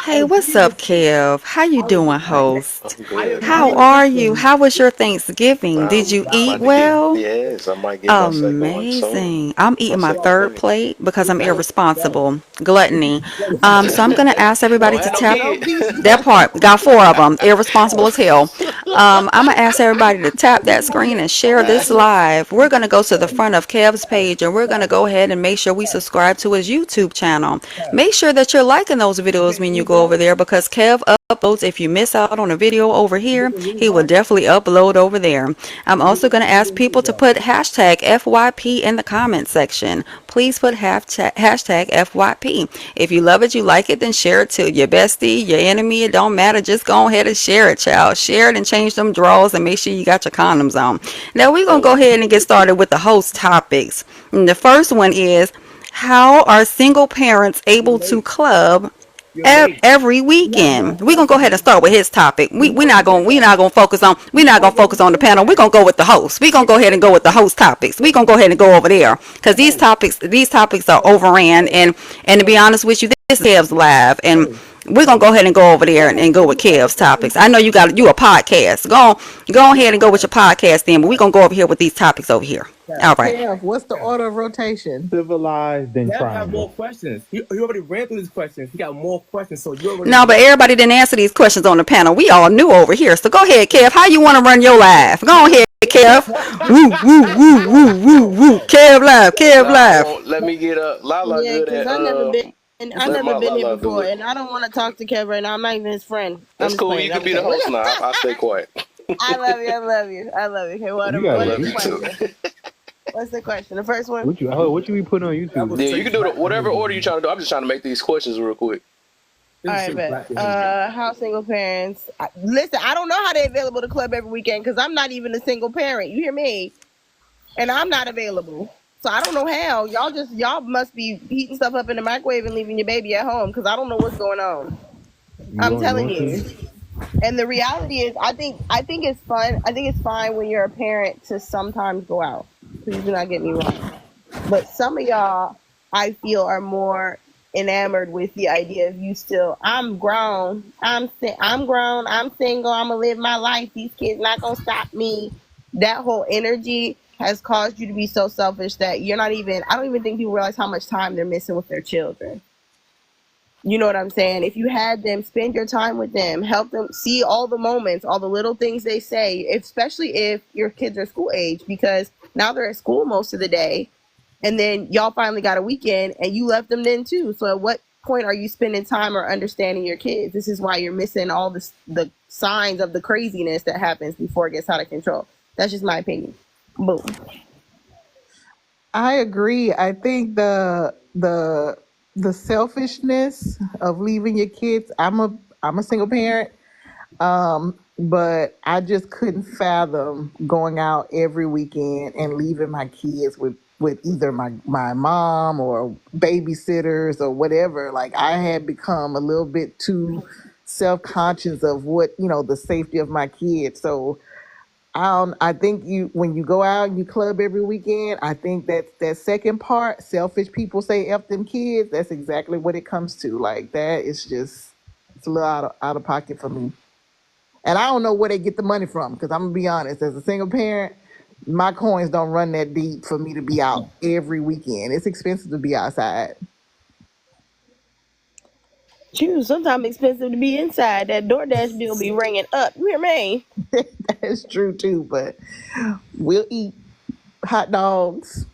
Hey, what's up, Kev? How you doing, host? I'm good. How are you? How was your Thanksgiving? Did you I'm eat about to well? yes, I might get my second one soon. Amazing. I'm eating my second third plate. plate because I'm irresponsible. Gluttony. So I'm going to ask everybody to Don't have tap no kids. that part. Got 4 of them. Irresponsible as hell. I'm going to ask everybody to tap that screen and share this live. We're going to go to the front of Kev's page and we're going to go ahead and make sure we subscribe to his YouTube channel. Make sure that you're liking those videos when you go over there because Kev uploads. If you miss out on a video over here, he will definitely upload over there. I'm also going to ask people to put hashtag FYP in the comment section. Please put hashtag FYP. If you love it, you like it, then share it to your bestie, your enemy. It don't matter. Just go ahead and share it, child. Share it and change them draws and make sure you got your condoms on. Now we're going to go ahead and get started with the host topics. And the first one is, how are single parents able to club every weekend? We're gonna go ahead and start with his topic. We're not gonna focus on the panel. We're gonna go with the host. We're gonna go ahead and go with the host topics. We're gonna go ahead and go over there because these topics are overran, and to be honest with you, this is Kev's live, and we're gonna go ahead and go over there and go with Kev's topics. I know you a podcast. Go ahead and go with your podcast then, but we're gonna go over here with these topics over here. All right. Kev, what's the order of rotation? Civilized, then Kev have triangle. more questions. He already ran through these questions. He got more questions, so you already. No, but everybody didn't answer these questions on the panel. We all knew over here. So go ahead, Kev. How you want to run your live? Go ahead, Kev. Woo, woo, woo, woo, woo, woo. Kev live. Let me get Lala Yeah, good because at I've never been. And I've let never my been here Lala do before, it. and I don't want to talk to Kev right now. I'm not even his friend. I'm That's just cool. playing. You I'm can be just the playing. host now. I'll stay quiet. I love you. I love you. I love you. Okay, what You is gotta the love you too. question? What's the question? The first one? What you be putting on YouTube? Yeah, you can do whatever order you're trying to do. I'm just trying to make these questions real quick. All right, but how single parents? Listen, I don't know how they're available to club every weekend because I'm not even a single parent. You hear me? And I'm not available, so I don't know how. Y'all must be heating stuff up in the microwave and leaving your baby at home because I don't know what's going on. I'm telling you. And the reality is, I think it's fun. I think it's fine when you're a parent to sometimes go out. Please do not get me wrong. But some of y'all, I feel, are more enamored with the idea of you still. I'm grown. I'm grown. I'm single. I'm gonna live my life. These kids not gonna stop me. That whole energy has caused you to be so selfish that you're not even. I don't even think people realize how much time they're missing with their children. You know what I'm saying? If you had them, spend your time with them, help them see all the moments, all the little things they say, especially if your kids are school age, because now they're at school most of the day. And then y'all finally got a weekend and you left them then too. So at what point are you spending time or understanding your kids? This is why you're missing all the signs of the craziness that happens before it gets out of control. That's just my opinion. Boom. I agree. I think the selfishness of leaving your kids. I'm a single parent, but I just couldn't fathom going out every weekend and leaving my kids with either my mom or babysitters or whatever. Like, I had become a little bit too self-conscious of what, the safety of my kids. So I think when you go out and you club every weekend, I think that second part, selfish people say F them kids, that's exactly what it comes to. Like, that is just, it's a little out of pocket for me. And I don't know where they get the money from, because I'm going to be honest, as a single parent, my coins don't run that deep for me to be out every weekend. It's expensive to be outside. Shoot, sometimes expensive to be inside. That DoorDash bill be ringing up. You hear me? That's true too, but we'll eat hot dogs.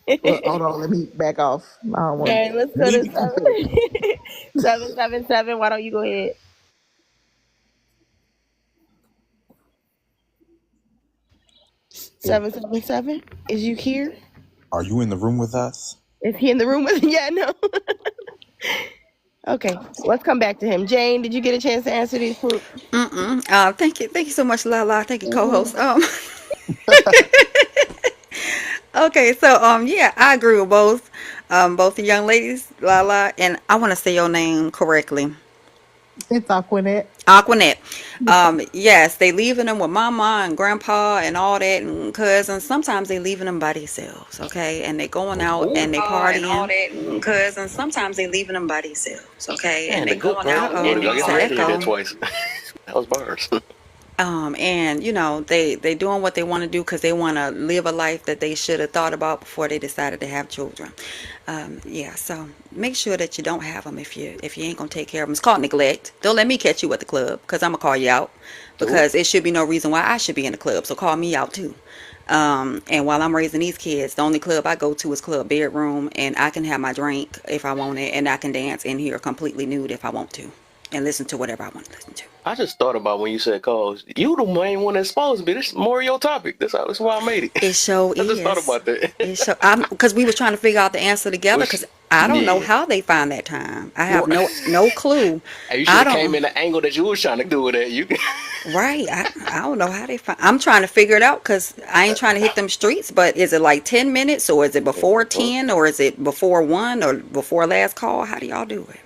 Well, hold on, let me back off. I don't want Okay, let's go to 777. Why don't you go ahead? 777. Is you here? Are you in the room with us? Is he in the room with? Yeah, no. Okay, let's come back to him. Jane, did you get a chance to answer these? Thank you so much, Lala. Thank you, co-host. Okay, so yeah, I agree with both the young ladies, Lala, and I want to say your name correctly. It's Aquanette. Aquanette. Yes, they leaving them with mama and grandpa and all that and cousins. Sometimes they leaving them by themselves, okay? And they going out and they partying. And all that and cousins. Sometimes they leaving them by themselves, okay? And they going out and they twice. That was bars. And they doing what they want to do because they want to live a life that they should have thought about before they decided to have children. Yeah, so make sure that you don't have them if you ain't gonna take care of them. It's called neglect. Don't let me catch you at the club, because I'm gonna call you out, because it should be no reason why I should be in the club. So call me out too. And while I'm raising these kids, the only club I go to is Club Bedroom, and I can have my drink if I want it, and I can dance in here completely nude if I want to, and listen to whatever I want to listen to. I just thought about when you said calls. You the main one that's supposed to be. This is more your topic. That's why I made it. It sure is. I just thought about that. Because we were trying to figure out the answer together. Because I don't know how they find that time. I have no clue. Hey, you should have came in the angle that you was trying to do it at. You right. I don't know how they find. I'm trying to figure it out because I ain't trying to hit them streets. But is it like 10 minutes, or is it before 10, or is it before 1, or before last call? How do y'all do it?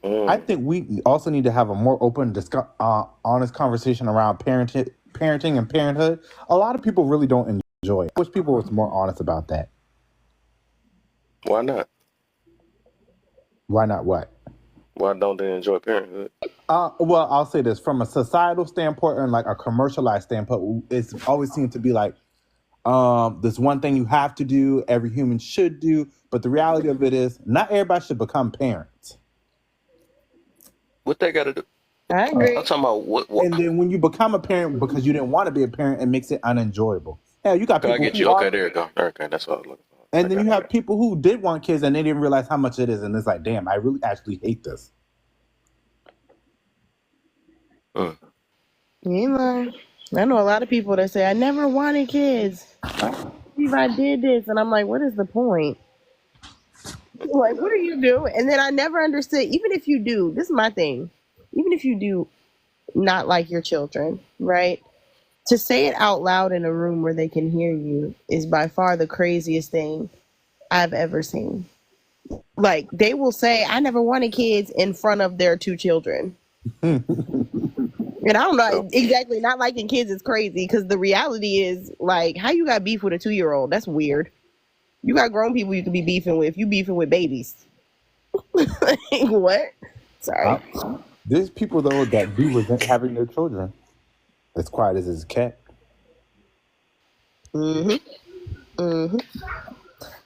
I think we also need to have a more open, honest conversation around parenting and parenthood. A lot of people really don't enjoy it. I wish people was more honest about that. Why not? Why not what? Why don't they enjoy parenthood? Well, I'll say this. From a societal standpoint and like a commercialized standpoint, it's always seemed to be like, there's one thing you have to do, every human should do. But the reality of it is, not everybody should become parents. What they got to do? I agree. I'm talking about what? And then when you become a parent because you didn't want to be a parent, it makes it unenjoyable. Yeah, you got people. I get you. Okay, there you go. Okay, that's what I was looking for. And then you have people who did want kids and they didn't realize how much it is, and it's like, damn, I really actually hate this. You ain't lying. I know a lot of people that say I never wanted kids. I believe I did this, and I'm like, what is the point? Like, what are you doing? And then I never understood, even if you do, this is my thing, even if you do not like your children, right? To say it out loud in a room where they can hear you is by far the craziest thing I've ever seen. Like, they will say, I never wanted kids in front of their 2 children. And I don't know exactly, not liking kids is crazy because the reality is, like, how you got beef with a 2-year-old? That's weird. You got grown people you could be beefing with. You beefing with babies. Like, what? Sorry. There's people though that do resent having their children. As quiet as his cat.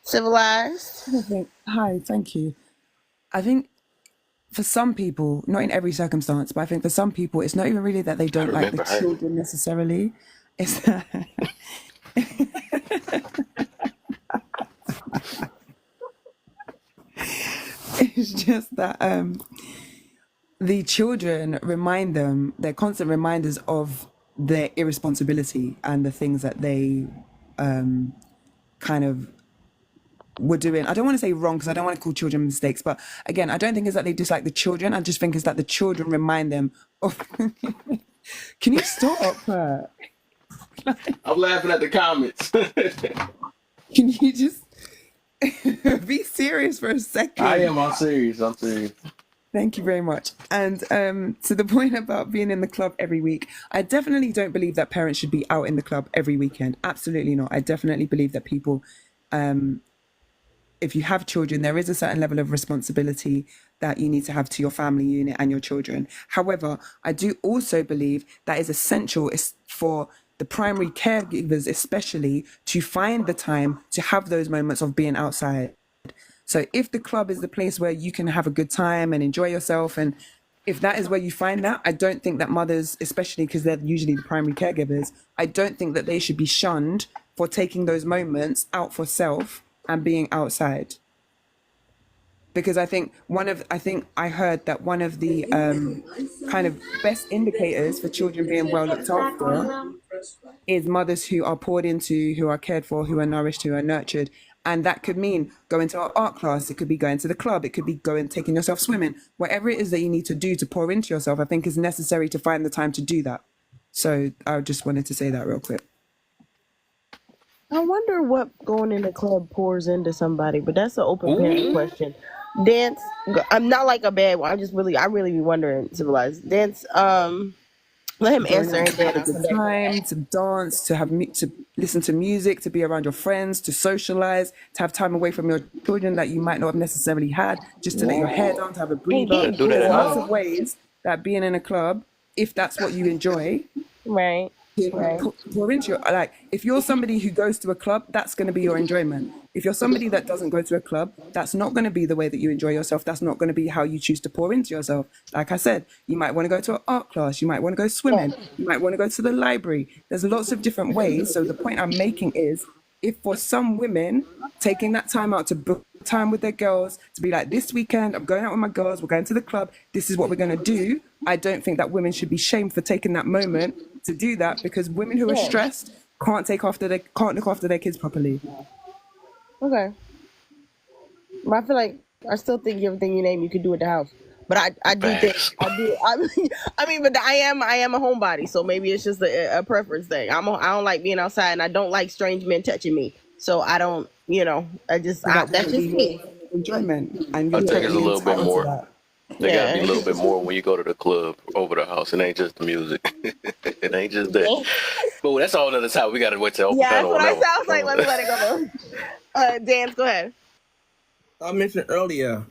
Civilized. Hi, thank you. I think for some people, not in every circumstance, but I think for some people, it's not even really that they don't like the remember her. children necessarily. It's that it's just that the children remind them, they're constant reminders of their irresponsibility and the things that they kind of were doing. I don't want to say wrong because I don't want to call children mistakes, but again, I don't think it's that they dislike the children. I just think it's that the children remind them of. Can you stop? I'm laughing at the comments. Can you just be serious for a second? I'm serious. Thank you very much. And to the point about being in the club every week, I definitely don't believe that parents should be out in the club every weekend. Absolutely not. I definitely believe that people, if you have children, there is a certain level of responsibility that you need to have to your family unit and your children. However, I do also believe that is essential for the primary caregivers, especially, to find the time to have those moments of being outside. So if the club is the place where you can have a good time and enjoy yourself, and if that is where you find that, I don't think that mothers, especially because they're usually the primary caregivers, I don't think that they should be shunned for taking those moments out for self and being outside. Because I think I heard that one of the kind of best indicators for children being well looked after is mothers who are poured into, who are cared for, who are nourished, who are nurtured. And that could mean going to an art class. It could be going to the club. It could be taking yourself swimming. Whatever it is that you need to do to pour into yourself, I think is necessary to find the time to do that. So I just wanted to say that real quick. I wonder what going in the club pours into somebody, but that's an open parent question. Dance, I'm not like a bad one. I really be wondering, Civilized. Dance, let him answer and then Have a good time, to dance, to listen to music, to be around your friends, to socialize, to have time away from your children that you might not have necessarily had, just to let your hair down, to have a breather. There's lots of ways that being in a club, if that's what you enjoy, right. Pour into your, like, if you're somebody who goes to a club, that's going to be your enjoyment. If you're somebody that doesn't go to a club, that's not going to be the way that you enjoy yourself. That's not going to be how you choose to pour into yourself. Like I said, you might want to go to an art class. You might want to go swimming. You might want to go to the library. There's lots of different ways. So the point I'm making is, if for some women, taking that time out to book time with their girls, to be like, this weekend, I'm going out with my girls, we're going to the club, this is what we're going to do. I don't think that women should be shamed for taking that moment to do that, because women who are stressed can't look after their kids properly. Okay. But I feel like I still think everything you name you could do at the house. But I mean, but I am a homebody, so maybe it's just a preference thing. I don't like being outside, and I don't like strange men touching me. So I don't, that's just me. Enjoyment, and I think it's a little bit more. There gotta be a little bit more when you go to the club over the house. It ain't just the music. It ain't just that. But that's all another time. We gotta wait till open panel. Yeah, that's what I was like. Let me let it go. Dan, go ahead. I mentioned earlier,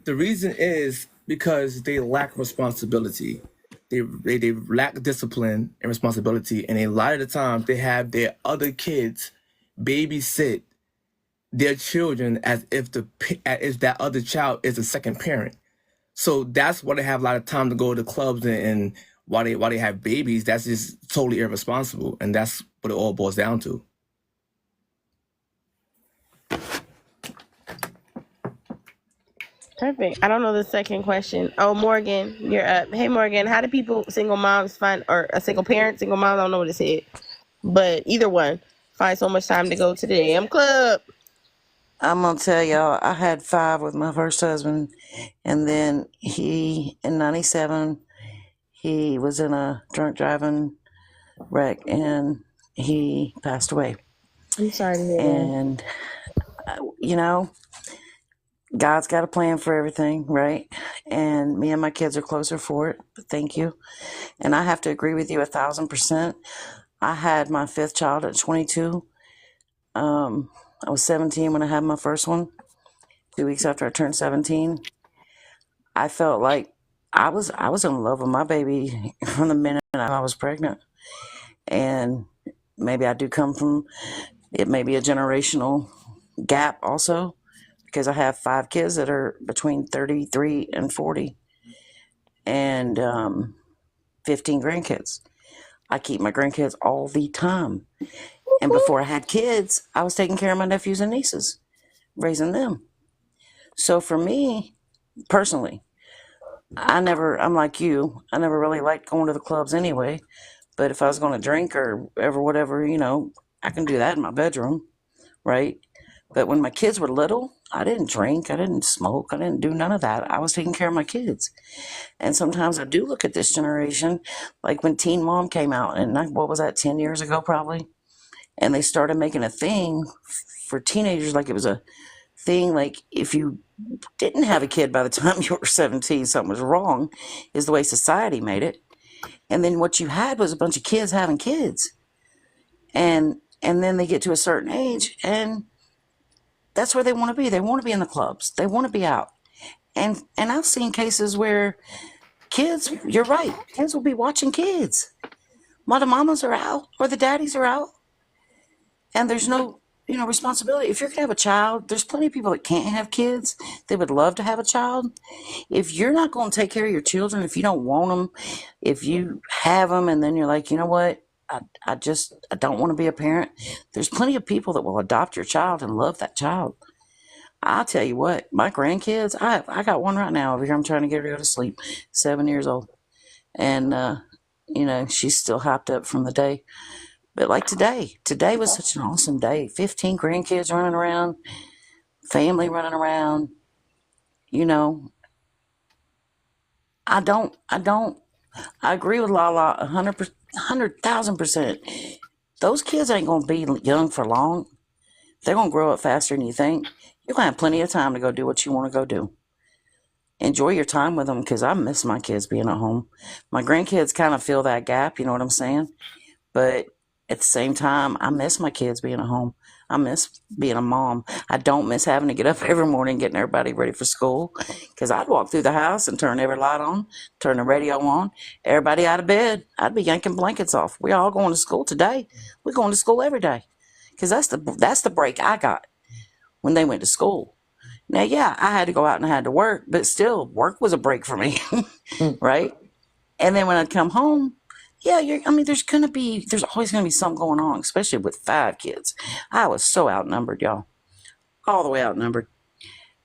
the reason is because they lack responsibility. They lack discipline and responsibility, and a lot of the times they have their other kids babysit their children as if that other child is a second parent. So that's why they have a lot of time to go to clubs, and why they have babies. That's just totally irresponsible, and that's what it all boils down to. Perfect. I don't know the second question. Oh, Morgan, you're up. Hey, Morgan, how do people, single moms find, or a single parent, single mom, I don't know what it said, but either one, find so much time to go to the damn club? I'm gonna tell y'all, I had 5 with my first husband, and then he, in '97, he was in a drunk driving wreck, and he passed away. I'm sorry to hear that. And you know, God's got a plan for everything, right? And me and my kids are closer for it. But thank you. And I have to agree with you 1,000%. I had my 5th child at 22. I was 17 when I had my first one. 2 weeks after I turned 17, I felt like I was in love with my baby from the minute I was pregnant. And maybe I do come from, it may be a generational gap also, because I have 5 kids that are between 33 and 40, and 15 grandkids. I keep my grandkids all the time. And before I had kids, I was taking care of my nephews and nieces, raising them. So for me, personally, I'm like you, I never really liked going to the clubs anyway. But if I was going to drink or ever whatever, I can do that in my bedroom, right? But when my kids were little, I didn't drink, I didn't smoke, I didn't do none of that. I was taking care of my kids. And sometimes I do look at this generation, like when Teen Mom came out, and what was that, 10 years ago probably? And they started making a thing for teenagers, like it was a thing, like if you didn't have a kid by the time you were 17, something was wrong, is the way society made it. And then what you had was a bunch of kids having kids. And then they get to a certain age, and that's where they want to be. They want to be in the clubs. They want to be out. And I've seen cases where kids, you're right, kids will be watching kids while the mamas are out or the daddies are out. And there's no, responsibility. If you're going to have a child, there's plenty of people that can't have kids. They would love to have a child. If you're not going to take care of your children, if you don't want them, if you have them and then you're like, you know what, I don't want to be a parent. There's plenty of people that will adopt your child and love that child. I'll tell you what, my grandkids, I got one right now over here. I'm trying to get her to go to sleep, 7 years old. And, she's still hyped up from the day. But like today was such an awesome day. 15 grandkids running around, family running around. I agree with Lala 100,000%. Those kids ain't going to be young for long. They're going to grow up faster than you think. You're going to have plenty of time to go do what you want to go do. Enjoy your time with them, because I miss my kids being at home. My grandkids kind of fill that gap, you know what I'm saying? But at the same time, I miss my kids being at home. I miss being a mom. I don't miss having to get up every morning, getting everybody ready for school, because I'd walk through the house and turn every light on, turn the radio on, everybody out of bed. I'd be yanking blankets off. We all going to school today. We're going to school every day, because that's the break I got when they went to school. Now, yeah, I had to go out and I had to work, but still, work was a break for me, right? And then when I'd come home, yeah, there's always going to be something going on, especially with 5 kids. I was so outnumbered, y'all. All the way outnumbered.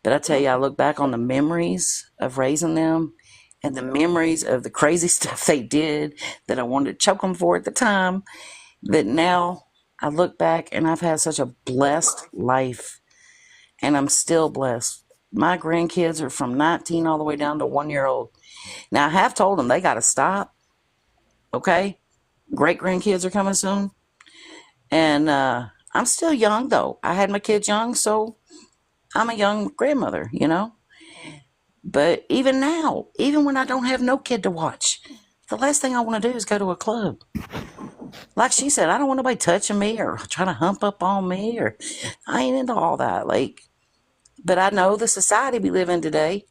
But I tell you, I look back on the memories of raising them and the memories of the crazy stuff they did that I wanted to choke them for at the time, that now I look back and I've had such a blessed life, and I'm still blessed. My grandkids are from 19 all the way down to 1-year-old. Now, I have told them they got to stop. Okay, great grandkids are coming soon. And I'm still young, though. I had my kids young, so I'm a young grandmother, But even now, even when I don't have no kid to watch, the last thing I want to do is go to a club. Like she said, I don't want nobody touching me or trying to hump up on me, or I ain't into all that. But I know the society we live in today,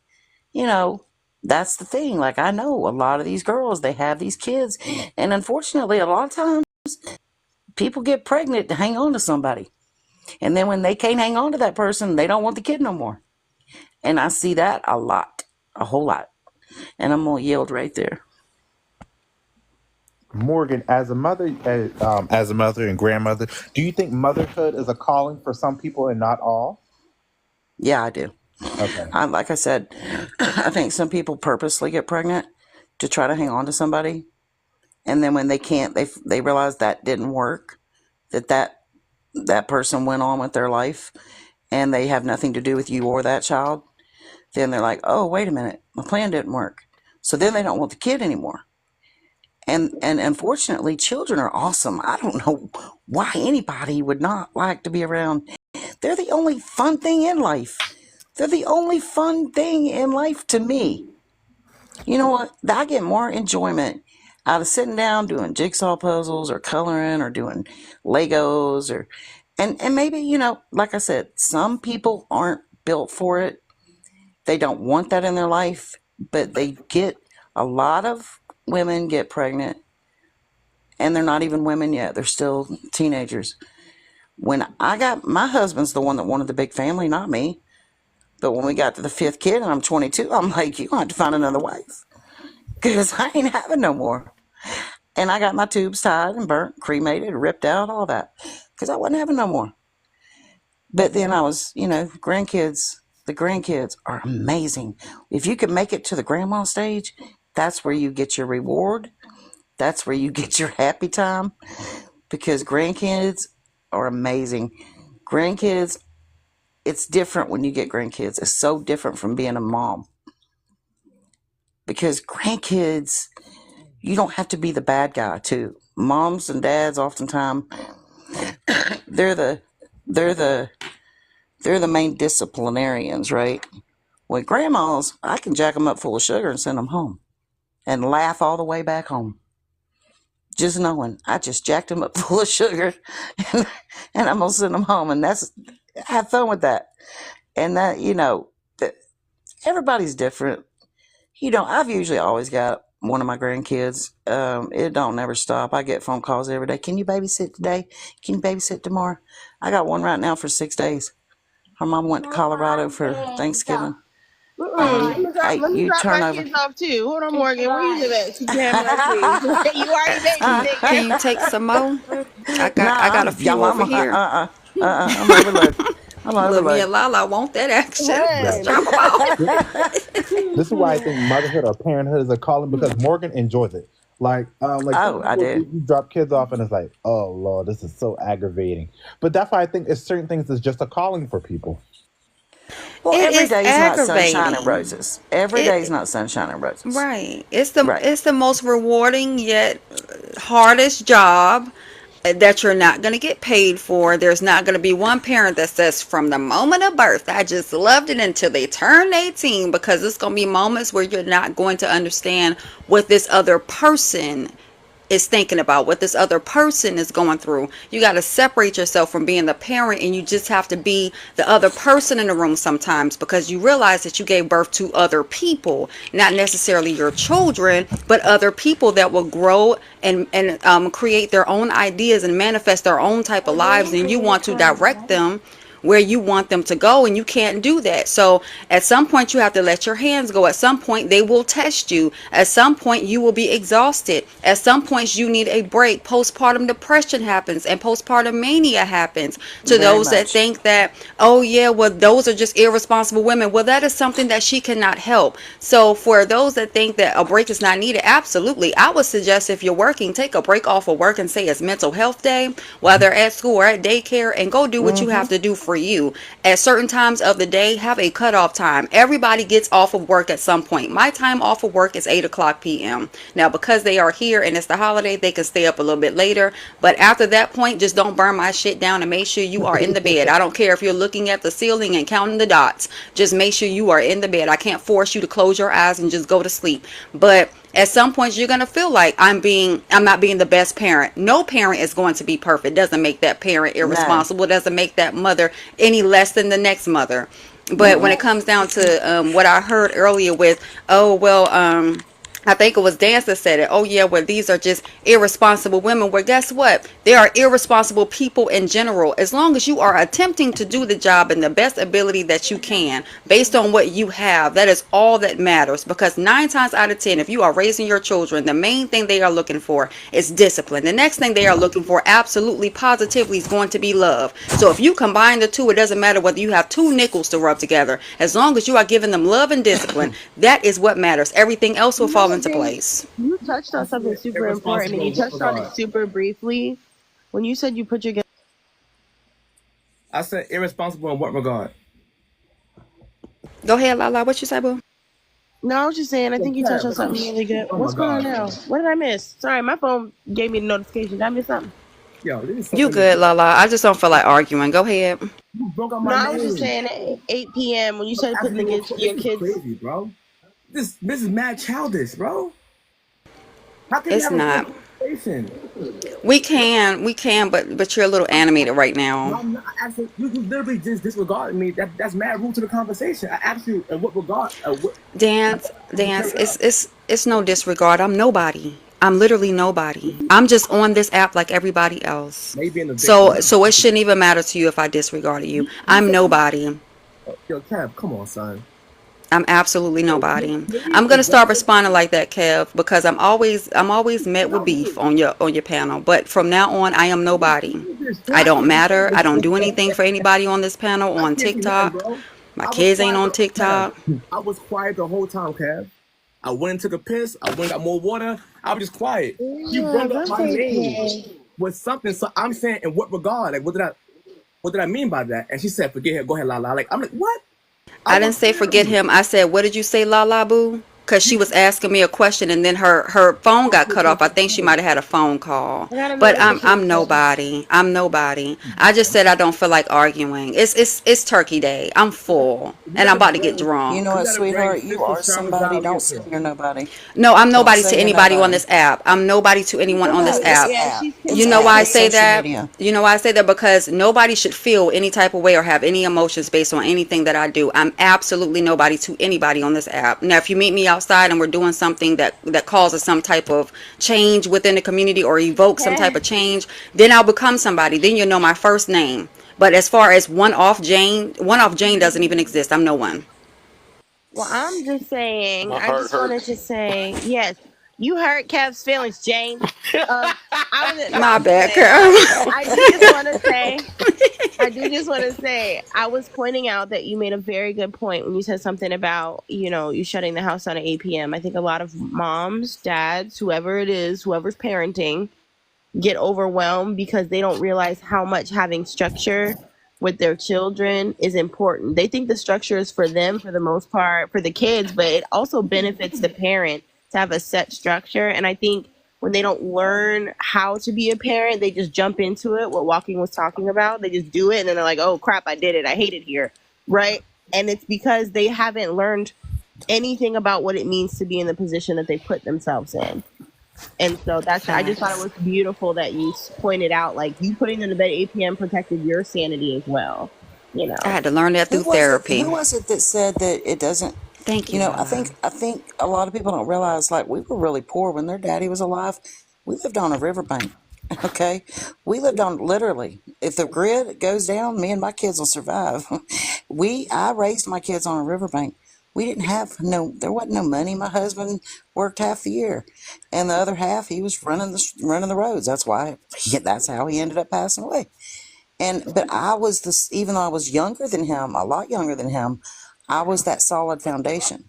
that's the thing. Like, I know a lot of these girls, they have these kids. And unfortunately, a lot of times, people get pregnant to hang on to somebody. And then when they can't hang on to that person, they don't want the kid no more. And I see that a lot, a whole lot. And I'm going to yield right there. Morgan, as a mother and grandmother, do you think motherhood is a calling for some people and not all? Yeah, I do. Okay. Like I said, I think some people purposely get pregnant to try to hang on to somebody. And then when they can't, they realize that didn't work, that person went on with their life. and they have nothing to do with you or that child, then they're like, oh, wait a minute, my plan didn't work. So then they don't want the kid anymore. And unfortunately, children are awesome. I don't know why anybody would not like to be around. They're the only fun thing in life. They're the only fun thing in life to me. You know what? I get more enjoyment out of sitting down doing jigsaw puzzles or coloring or doing Legos or and maybe, you know, like I said, some people aren't built for it. They don't want that in their life, but they get a lot of women get pregnant and they're not even women yet. They're still teenagers. When I got my husband's the one that wanted the big family, not me. But when we got to the 5th kid and I'm 22, I'm like, you're going to have to find another wife because I ain't having no more. And I got my tubes tied and burnt, cremated, ripped out, all that because I wasn't having no more. But then I was, you know, the grandkids are amazing. If you can make it to the grandma stage, that's where you get your reward. That's where you get your happy time because grandkids are amazing. Grandkids, it's different when you get grandkids. It's so different from being a mom. Because grandkids, you don't have to be the bad guy too. Moms and dads oftentimes they're the main disciplinarians, right? With grandmas, I can jack them up full of sugar and send them home and laugh all the way back home. Just knowing I just jacked them up full of sugar and I'm going to send them home. And have fun with that. And that, you know, everybody's different. You know, I've usually always got one of my grandkids. It don't never stop. I get phone calls every day. Can you babysit today? Can you babysit tomorrow? I got one right now for 6 days. Her mom went to Colorado for Thanksgiving. Let me You drop turn my over. kids off too. Hold on, Morgan. Where you live at? Keep your hand on my You already babysitting. Can you take some more? I got a few over here. I'm overloaded. I'm Look, me overloaded. and Lala want that action. Yeah. Drop 'em off. This is why I think motherhood or parenthood is a calling because Morgan enjoys it. Like some Oh, I people, do. you drop kids off and it's like, oh Lord, this is so aggravating. But that's why I think it's certain things is just a calling for people. Well, It every is day is not sunshine and aggravating. roses. Every day is It not sunshine and roses. right. It's Right. the most rewarding yet hardest job that you're not going to get paid for. There's not going to be one parent that says from the moment of birth, I just loved it until they turned 18, because it's going to be moments where you're not going to understand what this other person is thinking about, what this other person is going through. You got to separate yourself from being the parent, and you just have to be the other person in the room sometimes, because you realize that you gave birth to other people, not necessarily your children, but other people that will grow and create their own ideas and manifest their own type of lives, and you want to direct them where you want them to go, and you can't do that. So at some point you have to let your hands go. At some point they will test you. At some point you will be exhausted. At some points you need a break. Postpartum depression happens and postpartum mania happens to Very those that much. think that, oh yeah, well those are just irresponsible women. Well, that is something that she cannot help. So for those that think that a break is not needed, absolutely, I would suggest if you're working, take a break off of work and say it's mental health day while they're at school or at daycare, and go do what you have to do for you. At certain times of the day, have a cutoff time. Everybody gets off of work at some point. My time off of work is 8:00 p.m. Now, because they are here and it's the holiday, they can stay up a little bit later. But after that point, just don't burn my shit down, and make sure you are in the bed. I don't care if you're looking at the ceiling and counting the dots. Just make sure you are in the bed. I can't force you to close your eyes and just go to sleep. But at some point you're going to feel like I'm not being the best parent. No parent is going to be perfect. Doesn't make that parent No. irresponsible. Doesn't make that mother any less than the next mother. But when it comes down to what I heard earlier with, oh well, I think it was Dance that said it. Oh yeah, well these are just irresponsible women. Well, guess what? There are irresponsible people in general. As long as you are attempting to do the job in the best ability that you can, based on what you have, that is all that matters. Because 9 times out of 10, if you are raising your children, the main thing they are looking for is discipline. The next thing they are looking for, absolutely positively, is going to be love. So if you combine the two, it doesn't matter whether you have 2 nickels to rub together. As long as you are giving them love and discipline, that is what matters. Everything else will fall into place. You touched on something super important, and you touched on it super briefly when you said you put your I said irresponsible in what regard? Go ahead, Lala. What you say, boo? No, I was just saying, I Yo, think you touched Kev, on something really good. oh my What's going on God. now? What did I miss? Sorry, my phone gave me the notification. Did I miss something? Yo, this is You something good, that Lala? I just don't feel like arguing. Go ahead. you broke out No, my I was just name. saying at 8 p.m. when you started Asking putting me the more kids, This your is kids. crazy, bro. This is mad childish, bro. How can you It's have a full not. conversation? We can, but you're a little animated right No, now. I'm not. Actually, you literally just disregarded me. That's mad rude to the conversation. I asked you in what regard. Dance. It's no disregard. I'm nobody. I'm literally nobody. I'm just on this app like everybody else. Maybe in the victim. So it shouldn't even matter to you if I disregarded you. You I'm said something. nobody. Yo, Kev, come on, son. I'm absolutely nobody. Maybe I'm gonna address start it. responding like that, Kev, because I'm always met with beef on your panel. But from now on, I am nobody. I don't matter. I don't do anything for anybody on this panel I on can't do nothing, TikTok. bro. My I was kids ain't quiet on the Kev. TikTok. I was quiet the whole time, Kev. I went and took a piss. I went and got more water. I was just quiet. You Yeah, brought up that's my name okay. with something. So I'm saying, in what regard? Like, what did I mean by that? And she said, "Forget her. Go ahead, la la." Like, I'm like, what? I I didn't was say forget serious. him. I said, what did you say, La La Boo? Because she was asking me a question and then her phone got cut off. I think she might have had a phone call. I got a But I'm notification. nobody. I'm nobody. I just said I don't feel like arguing. It's Turkey Day. I'm full We and I'm gotta about to get bring. You know drunk. We what, gotta bring sweetheart? You Sister are somebody. Charizard Don't up say here. you're nobody. No, I'm Don't nobody say to you're anybody on nobody. this app. I'm nobody to anyone on this No, it's app. Yeah, app. she's It's You know app. why I It's connected. say social that? media. You know why I say that? Because nobody should feel any type of way or have any emotions based on anything that I do. I'm absolutely nobody to anybody on this app. Now, if you meet me outside and we're doing something that causes some type of change within the community or evokes some type of change, then I'll become somebody. Then you'll know my first name. But as far as one off Jane doesn't even exist. I'm no one. Well, I'm just saying, My I heart just wanted hurts. to say, yes, you hurt Kev's feelings, Jane. I was no, My I'm just bad, saying, girl. I do just want to say, I do just want to say, I was pointing out that you made a very good point when you said something about, you shutting the house down at 8 p.m. I think a lot of moms, dads, whoever it is, whoever's parenting, get overwhelmed because they don't realize how much having structure with their children is important. They think the structure is for them for the most part, for the kids, but it also benefits the parent to have a set structure. And I think when they don't learn how to be a parent, they just jump into it. What Walking was talking about, they just do it and then they're like, oh crap, I did it. I hate it here. Right. And it's because they haven't learned anything about what it means to be in the position that they put themselves in. And so I just thought it Facts. was beautiful that you pointed out, like, you putting them to bed at 8 p.m. protected your sanity as well. You I know, had to learn that through Who therapy. was it that said that it doesn't? Thank You you, know, Lala. I think a lot of people don't realize, like, we were really poor when their daddy was alive. We lived on a riverbank. Okay, we lived on, literally, if the grid goes down, me and my kids will survive. I raised my kids on a riverbank. We didn't have there wasn't no money. My husband worked half the year, and the other half he was running the roads. That's how he ended up passing away. But I was this, even though I was younger than him, a lot younger than him, I was that solid foundation.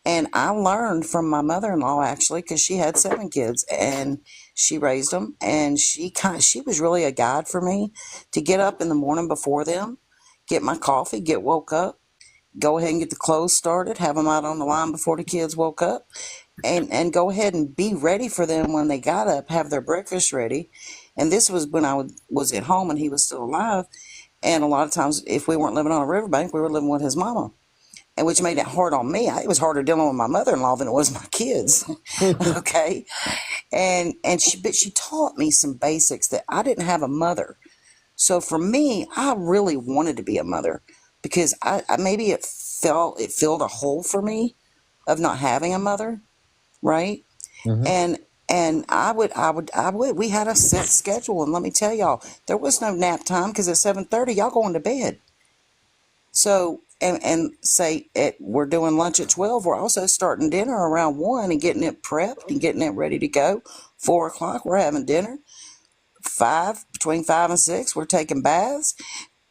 And I learned from my mother-in-law, actually, because she had 7 kids and she raised them, and she was really a guide for me to get up in the morning before them, get my coffee, get woke up, go ahead and get the clothes started, have them out on the line before the kids woke up, and go ahead and be ready for them when they got up, have their breakfast ready. And this was when I was at home and he was still alive. And a lot of times, if we weren't living on a riverbank, we were living with his mama, and which made it hard on me. It was harder dealing with my mother-in-law than it was my kids. Okay, but she taught me some basics that I didn't have a mother. So for me, I really wanted to be a mother because I maybe it filled a hole for me of not having a mother, right? Hmm. And we had a set schedule, and let me tell y'all, there was no nap time because at 7:30 y'all going to bed. So and say we're doing lunch at 12. We're also starting dinner around 1 and getting it prepped and getting it ready to go. 4 o'clock we're having dinner. Between 5 and 6 we're taking baths.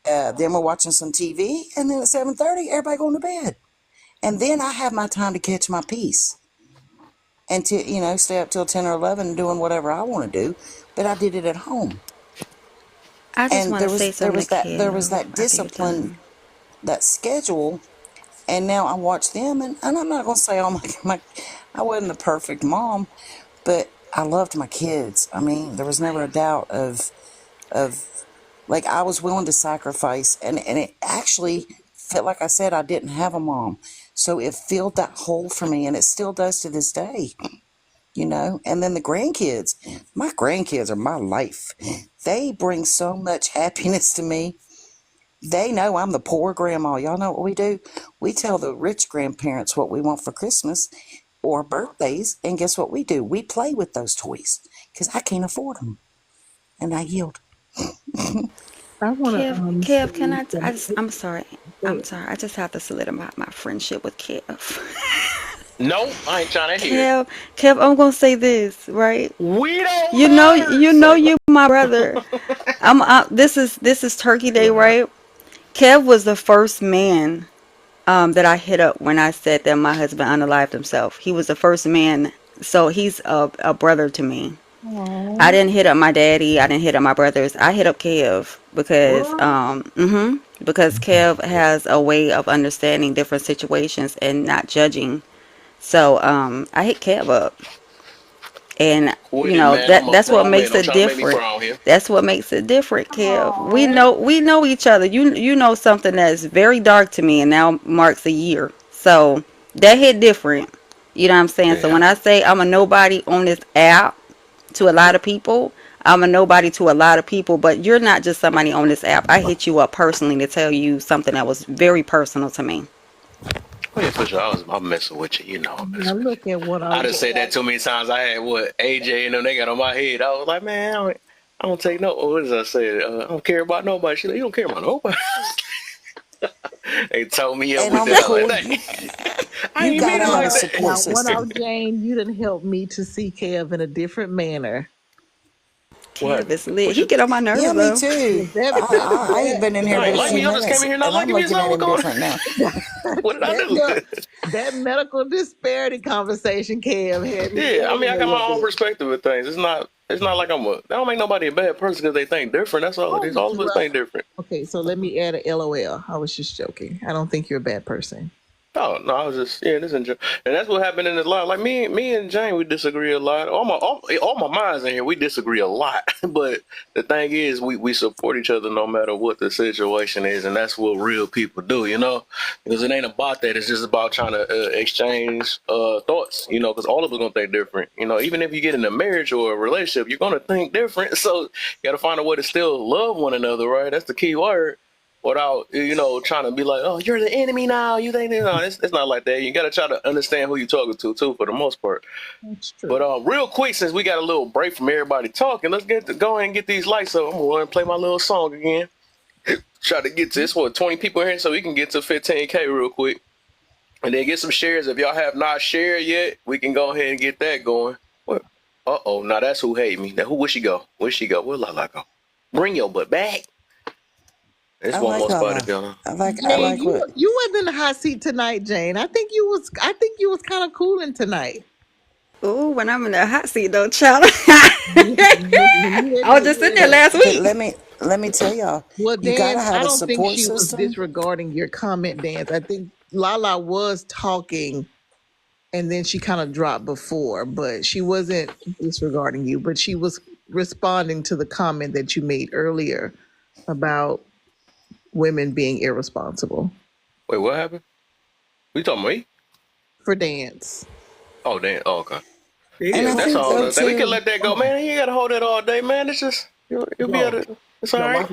Then we're watching some TV, and then at 7:30 everybody going to bed. And then I have my time to catch my peace and to stay up till 10 or 11 doing whatever I want to do. But I did it at home. I just And want to say there something was to there was Kev that after you're discipline, done. that schedule, and now I watch them, and I'm not gonna say, oh my, I wasn't the perfect mom, but I loved my kids. I mean, there was never a doubt of like I was willing to sacrifice, and it actually felt like I said I didn't have a mom, so it filled that hole for me, and it still does to this day. And then the grandkids, my grandkids are my life. They bring so much happiness to me. They know I'm the poor grandma. Y'all know what we do? We tell the rich grandparents what we want for Christmas or birthdays, and guess what we do? We play with those toys because I can't afford them, and I yield. I want to Kev, can say I'm sorry. I'm sorry. I just have to solidify my friendship with Kev. No, I ain't trying to hear it. Kev, I'm gonna say this, right? We don't You know, matter. you my brother. This is Turkey Day, right? Kev was the first man that I hit up when I said that my husband unalived himself. He was the first man, so he's a brother to me. I didn't hit up my daddy. I didn't hit up my brothers. I hit up Kev because Kev has a way of understanding different situations and not judging. So I hit Kev up, and Quit it, man. I'm a that's what grown man. makes Don't it try to make me different. frown here. That's what makes it different, Kev. We know each other. You know something that's very dark to me, and now marks a year. So that hit different. You know what I'm saying? So Yeah. when I say I'm a nobody on this app to a lot of people, I'm a nobody to a lot of people. But you're not just somebody on this app. I hit you up personally to tell you something that was very personal to me. Oh, yeah, for sure. I'm messing with you. You know I'm now messing with look at what you. I I done said that too many times. I had AJ and them, they got on my head. I was like, man, I don't take no. What did I say? I don't care about nobody. She like, you don't care about nobody. They told me up And with I'm that. cool. Like, I You ain't mean gotta it have a like support now that. what system. out, Jane? You done helped me to see Kev in a different manner. What? Kev is lit. What He you? get on my Yeah, nerves me though. too. I ain't been in here I but ain't a like few me. Y'all just came minutes, in here not and I'm liking me. It's looking not at what's him going on. different now. What did I that do? look, that medical disparity conversation Kev had me Yeah, I mean, rolling I a got my little own bit. perspective of things. It's not like that don't make nobody a bad person because they think different. That's all it Oh, is. All of us well, think different. okay, so let me add a LOL. I was just joking. I don't think you're a bad person. Oh no, I was just this enjoy, and that's what happened in this life. Like me and Jane, we disagree a lot. All my minds in here, we disagree a lot. But the thing is, we support each other no matter what the situation is, and that's what real people do, Because it ain't about that. It's just about trying to exchange thoughts, because all of us gonna think different. Even if you get in a marriage or a relationship, you're gonna think different. So you got to find a way to still love one another, right? That's the key word. Without trying to be like, oh, you're the enemy now. You think it's not like that. You got to try to understand who you're talking to too, for the most part. That's true. But real quick, since we got a little break from everybody talking, let's go ahead and get these lights up. I'm gonna go ahead and play my little song again. Try to get to this 20 people here, so we can get to 15K real quick, and then get some shares. If y'all have not shared yet, we can go ahead and get that going. What? Now that's who hate me. Now where she go? Where she go? Where Lala go? Bring your butt back. It's I one like more spot Lala. if y'all know. I like Jane, what. you wasn't in the hot seat tonight, Jane. I think you was kind of cooling tonight. Ooh, when I'm in the hot seat though, child. When you I was just sitting there last But week. let me tell y'all, Well, you gotta Dance, have I a don't think support she was system. disregarding your comment, Dance. I think Lala was talking and then she kind of dropped before, but she wasn't disregarding you, but she was responding to the comment that you made earlier about women being irresponsible. Wait, what happened? You talking about me? For Dance. Oh, damn. Oh, okay. And I That's think all. though We can too, let that go, man. You ain't got to hold that all day, man. It's just you'll be able to. It's all right.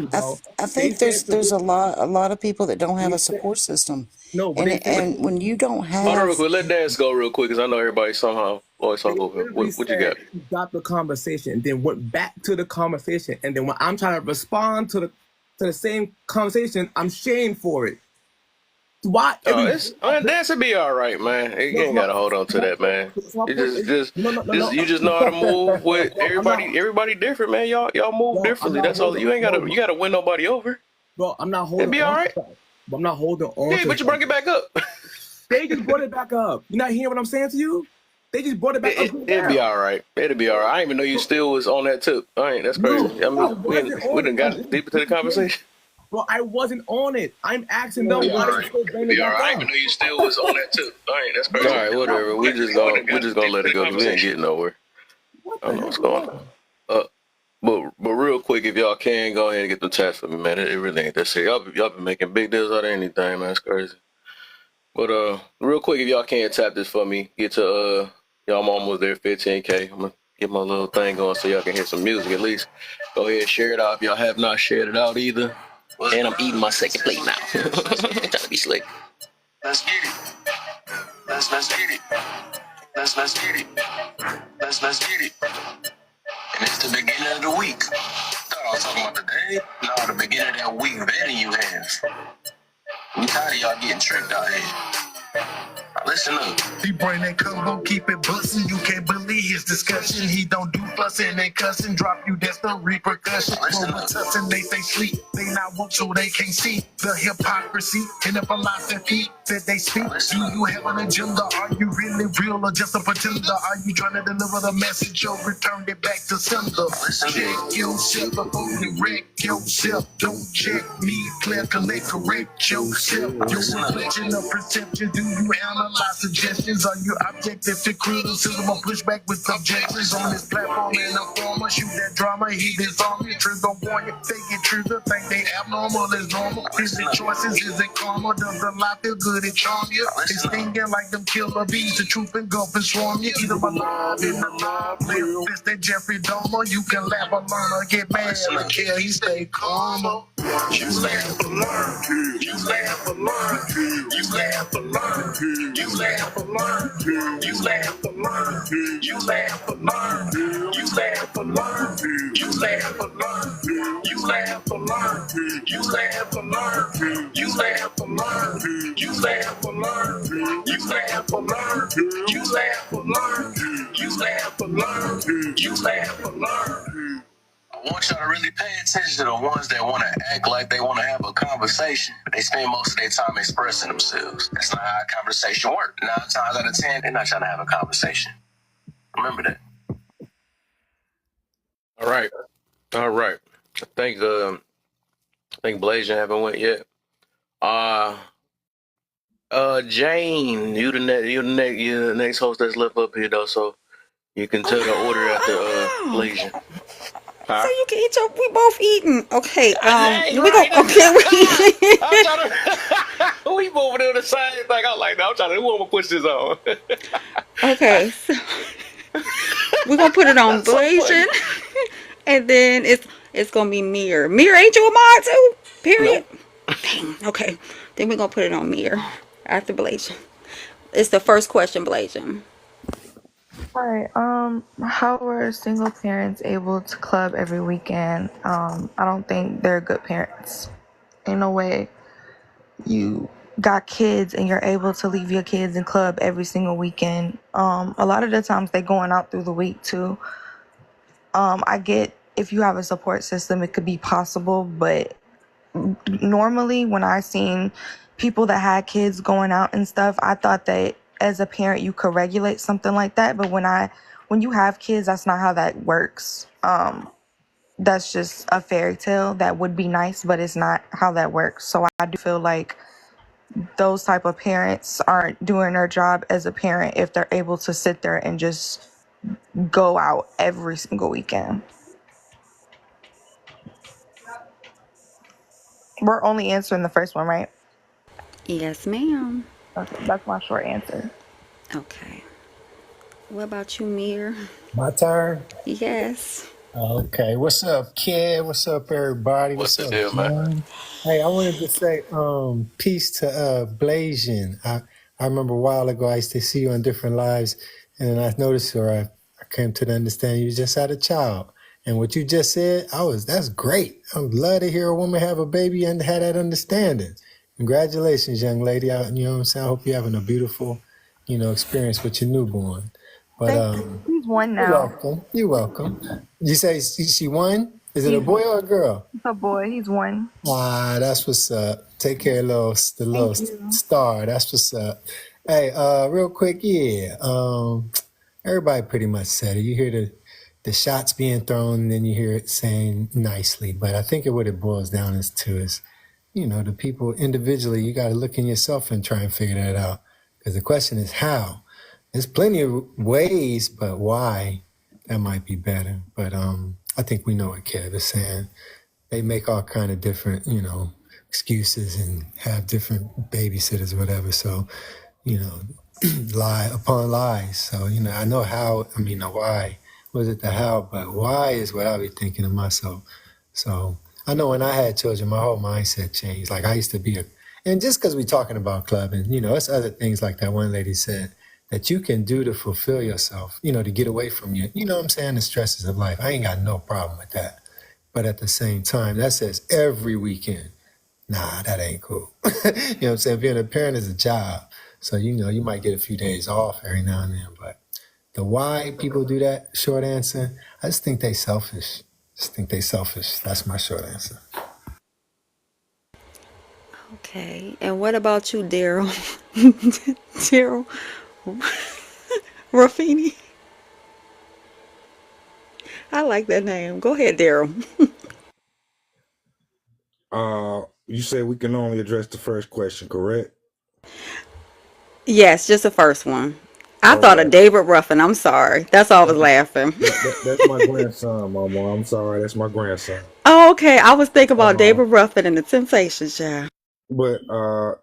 I think there's a lot of people that don't have a support system, and when you don't Hold on real have, quick. Let Dance go real quick, because I know everybody somehow always talk over him. Literally What you got? said he stopped the conversation, then went back to the conversation, and then when I'm trying to respond to the same conversation, I'm shamed for it. Why? Dance will be all right, man. You ain't got to hold on to that, man. You you just know how to move with everybody. Everybody different, man. Y'all move differently. That's all. You ain't got to win nobody over. Bro, I'm not holding It'll be on all to right. that. But I'm not holding on Yeah, to but you bring it back up. They just brought it back up. You not hearing what I'm saying to you? They just brought it back up to the It'll be now. all right. It'll be all right. I didn't even know you still was on that tip. All right, that's No, crazy. I I mean, wasn't we on done it. got deep into the conversation. Bro, I wasn't on it. I'm asking It'll them be why all they right. still bring It'll it be all back right. I didn't even up. know you still was on that tip. All right, that's crazy. All right, whatever. We just gonna let it go because we ain't getting nowhere. I don't know what's going on. But real quick, if y'all can go ahead and get the tats for me, man. It really ain't that serious. Y'all been making big deals out of anything, man. It's crazy. But real quick, if y'all can tap this for me, get to y'all. I'm almost there, 15K. I'm gonna get my little thing going so y'all can hear some music at least. Go ahead, share it out if y'all have not shared it out either. And I'm eating my second plate now. Trying to be slick. Let's get it. Let's get it. Let's get it. Let's get it. And it's the beginning of the week. Thought I was talking about the day. No, the beginning of that week betting you have. I'm tired of y'all getting tricked out here. Now listen up. He bring that combo, keep it bustin'. You can't believe his discussion. He don't do fussin' and cussing. Drop you, that's the repercussion. Over tussin', they sleep. They not woke so they can't see the hypocrisy and the philosophy that they speak. Do you have an agenda? Are you really real or just a pretender? Are you trying to deliver the message or return it back to sender? Check yourself before you wreck yourself. Don't check me, clear, collect, correct yourself. Your reflection of perception. Do you analyze suggestions? Are you objective to criticism or pushback with objections on this platform? And a former shoot that drama, he disarm you, trigger warn you, fake it, trigger, think they abnormal is normal. Is it choices? Is it karma? Does the lie feel good? It charm you? It's stinging like them killer bees, the truth engulf and swarm you. Either my love in the love, live fist that Jeffrey Dahmer. You can laugh or learn or get mad. Look here, he stay calmer. You laugh or learn. You laugh or learn. You laugh or learn. You laugh or learn. You laugh or learn. You laugh or learn. You laugh or learn. You laugh or learn. You laugh or learn. You laugh or learn. You laugh or learn. You laugh or learn. You laugh or learn. You laugh or learn. You laugh or learn. You laugh or learn. I want y'all to really pay attention to the ones that want to act like they want to have a conversation, but they spend most of their time expressing themselves. That's not how a conversation works. 9 times out of 10, they're not trying to have a conversation. Remember that. All right. I think Blasian haven't went yet. Jane, you're the next host that's left up here though, so you can tell the order after Blasian. So you can eat we both eating. Okay, Hey, we right, go. Okay, I'm trying to. We moving to the same thing. I'm like, no, I'm trying to. Who am I push this on? okay. So we're gonna put it on That's so funny. Blasian, and then it's gonna be Mir. Mir, ain't you a mod too? Period. Nope. Dang. Okay, then we're gonna put it on Mir after Blasian. It's the first question, Blasian. Hi, how were single parents able to club every weekend? I don't think they're good parents. Ain't no way you got kids and you're able to leave your kids in club every single weekend. A lot of the times they going out through the week too. I get if you have a support system, it could be possible, but normally when I seen people that had kids going out and stuff, I thought that as a parent you could regulate something like that, but when you have kids, that's not how that works. That's just a fairy tale that would be nice, but it's not how that works. So I do feel like those type of parents aren't doing their job as a parent if they're able to sit there and just go out every single weekend. We're only answering the first one, right? Yes, ma'am. Okay, that's my short answer. Okay. What about you, Mir? My turn? Yes. Okay. What's up, kid? What's up, everybody? What's the What's up, deal, man? John? Hey, I wanted to say peace to Blasian. I remember a while ago I used to see you on different lives, and then I noticed, or I came to the understanding you just had a child. And what you just said, that's great. I would love to hear a woman have a baby and have that understanding. Congratulations, young lady. You know what I'm saying? I hope you're having a beautiful, experience with your newborn. But He's one you're now. welcome. You're welcome. You say she won? Is it a boy or a girl? It's a boy. He's one. Ah, that's what's up. Take care of the little Thank you. star. That's what's up. Hey, real quick, yeah. everybody pretty much said it. You hear the shots being thrown, and then you hear it saying nicely. But I think what it boils down is, the people individually, you got to look in yourself and try and figure that out. Because the question is how. There's plenty of ways, but why? That might be better. But I think we know what Kev is saying. They make all kind of different, excuses and have different babysitters or whatever. So, lie upon lies. So, I know how, the why. Was it the how? But why is what I be thinking to myself. So I know when I had children, my whole mindset changed. Like I used to be and just because we're talking about clubbing, it's other things like that one lady said that you can do to fulfill yourself, to get away from the stresses of life. I ain't got no problem with that. But at the same time, that says every weekend. Nah, that ain't cool. Being a parent is a job. So, you might get a few days off every now and then. But the why people do that, short answer, I just think they selfish. That's my short answer. Okay. And what about you, Daryl? Daryl Ruffini? I like that name. Go ahead, Daryl. You said we can only address the first question, correct? Yes, just the first one. I All thought of right. David Ruffin. I'm sorry. That's all I was laughing. That's my grandson, Mama. I'm sorry, that's my grandson. Oh, okay. I was thinking about Uh, David Ruffin and the Temptations, child. but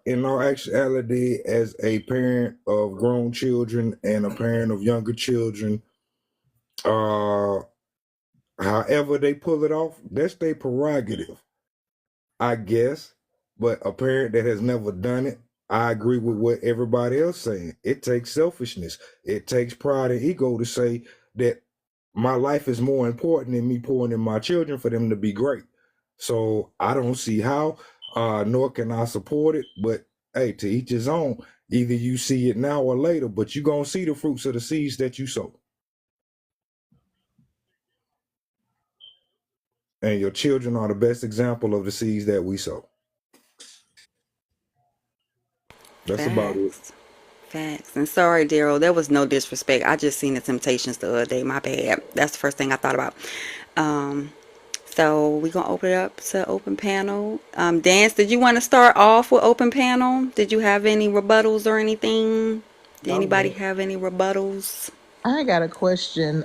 in all actuality, as a parent of grown children and a parent of younger children, however they pull it off, that's their prerogative, I guess. But a parent that has never done it, I agree with what everybody else saying. It takes selfishness. It takes pride and ego to say that my life is more important than me pouring in my children for them to be great. So I don't see how, nor can I support it. But hey, to each his own. Either you see it now or later, but you're gonna see the fruits of the seeds that you sow. And your children are the best example of the seeds that we sow. That's about it. Facts. And sorry, Daryl, there was no disrespect. I just seen the Temptations the other day. My bad. That's the first thing I thought about. So we're gonna open it up to open panel. Dance, did you want to start off with open panel? Did you have any rebuttals or anything? Did anybody have any rebuttals? I got a question.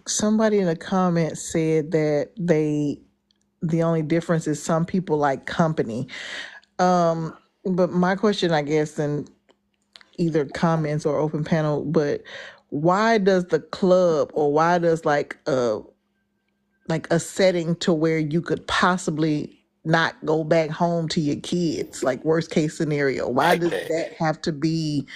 Somebody in the comments said that the only difference is some people like company. But my question, I guess, in either comments or open panel, but why does the club or why does like a setting to where you could possibly not go back home to your kids, like worst case scenario, why does that have to be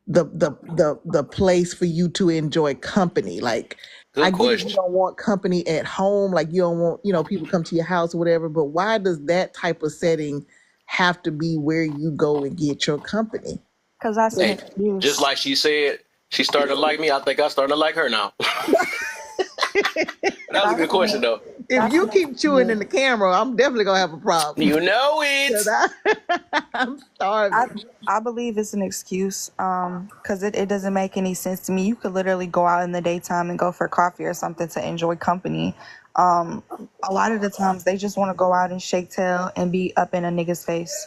the place for you to enjoy company? Like I Good get it, you question. don't want company at home, like you don't want, people come to your house or whatever, but why does that type of setting have to be where you go and get your company? Because that's an Hey, just excuse. like she said, she started to like me. I think I started to like her now. That was a good question, though. If you keep chewing in the camera, I'm definitely gonna have a problem. You know it. 'Cause I'm starving. I believe it's an excuse, because it doesn't make any sense to me. You could literally go out in the daytime and go for coffee or something to enjoy company. A lot of the times they just want to go out and shake tail and be up in a nigga's face.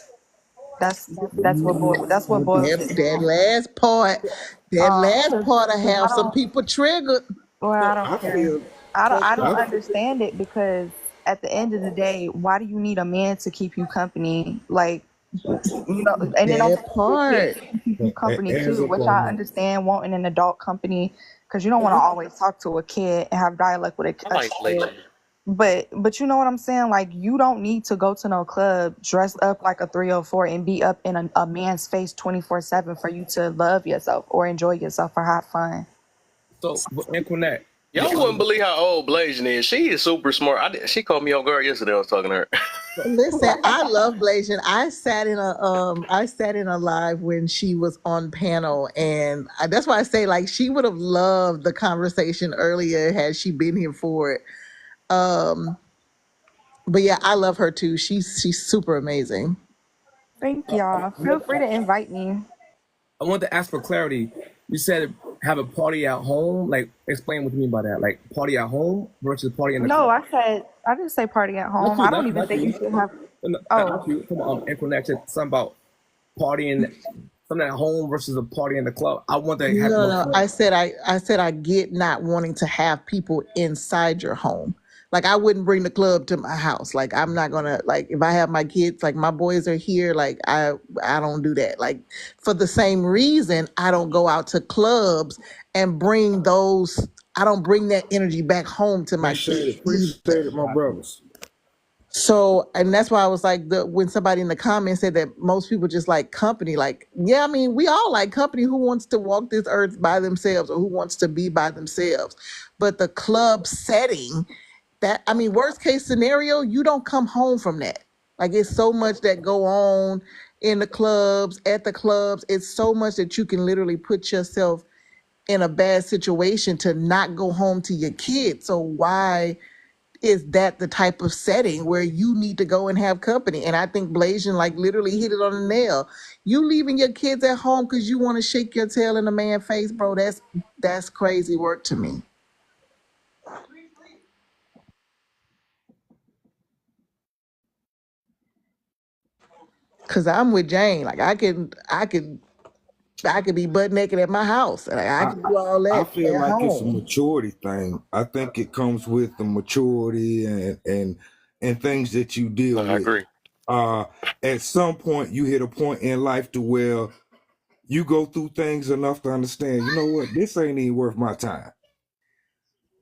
That's what boils it That down. last part, I 'Cause have some people triggered. well, I So don't I care. feel, I don't I, understand it because at the end of the day, why do you need a man to keep you company? Like, and then That part. keep you company hands too, up which I on understand wanting an adult company because you don't want to always talk to a kid and have dialect with I a like child. Blake. But you know what I'm saying? Like, you don't need to go to no club dressed up like a 304 and be up in a man's face 24/7 for you to love yourself or enjoy yourself or have fun. So, Antoinette, Y'all wouldn't believe how old Blasian is. She is super smart. She called me on guard yesterday. I was talking to her. Listen, I love Blasian. I sat in a live when she was on panel, and that's why I say like she would have loved the conversation earlier had she been here for it. But yeah, I love her too. She's super amazing. Thank y'all. Feel free to invite me. I want to ask for clarity. You said have a party at home? Like, explain what you mean by that. Like, party at home versus party in the No, club. I didn't say party at Not home. you. I don't even Not think you you. should have. Not Oh, you. Come on, interconnection. Something about partying, something at home versus a party in the club. I want that happen No, more no. fun. I said I get not wanting to have people inside your home. Like I wouldn't bring the club to my house. Like I'm not gonna like if I have my kids, like my boys are here, like I don't do that. Like for the same reason, I don't go out to clubs and bring those I don't bring that energy back home to my Appreciate kids. it. Appreciate it, my brothers. So, and that's why I was like, when somebody in the comments said that most people just like company, like, yeah, I mean, we all like company. Who wants to walk this earth by themselves or who wants to be by themselves? But the club setting, that, I mean, worst case scenario, you don't come home from that. Like, it's so much that go on in the clubs, at the clubs. It's so much that you can literally put yourself in a bad situation to not go home to your kids. So why is that the type of setting where you need to go and have company? And I think Blasian like literally hit it on the nail. You leaving your kids at home because you want to shake your tail in a man's face, bro. That's crazy work to me. Cause I'm with Jane. Like I could be butt naked at my house. Like I can do all I that feel at like it's a home. maturity thing. I think it comes with the maturity and things that you deal I with. agree. At some point, you hit a point in life to where you go through things enough to understand, you know what, this ain't even worth my time.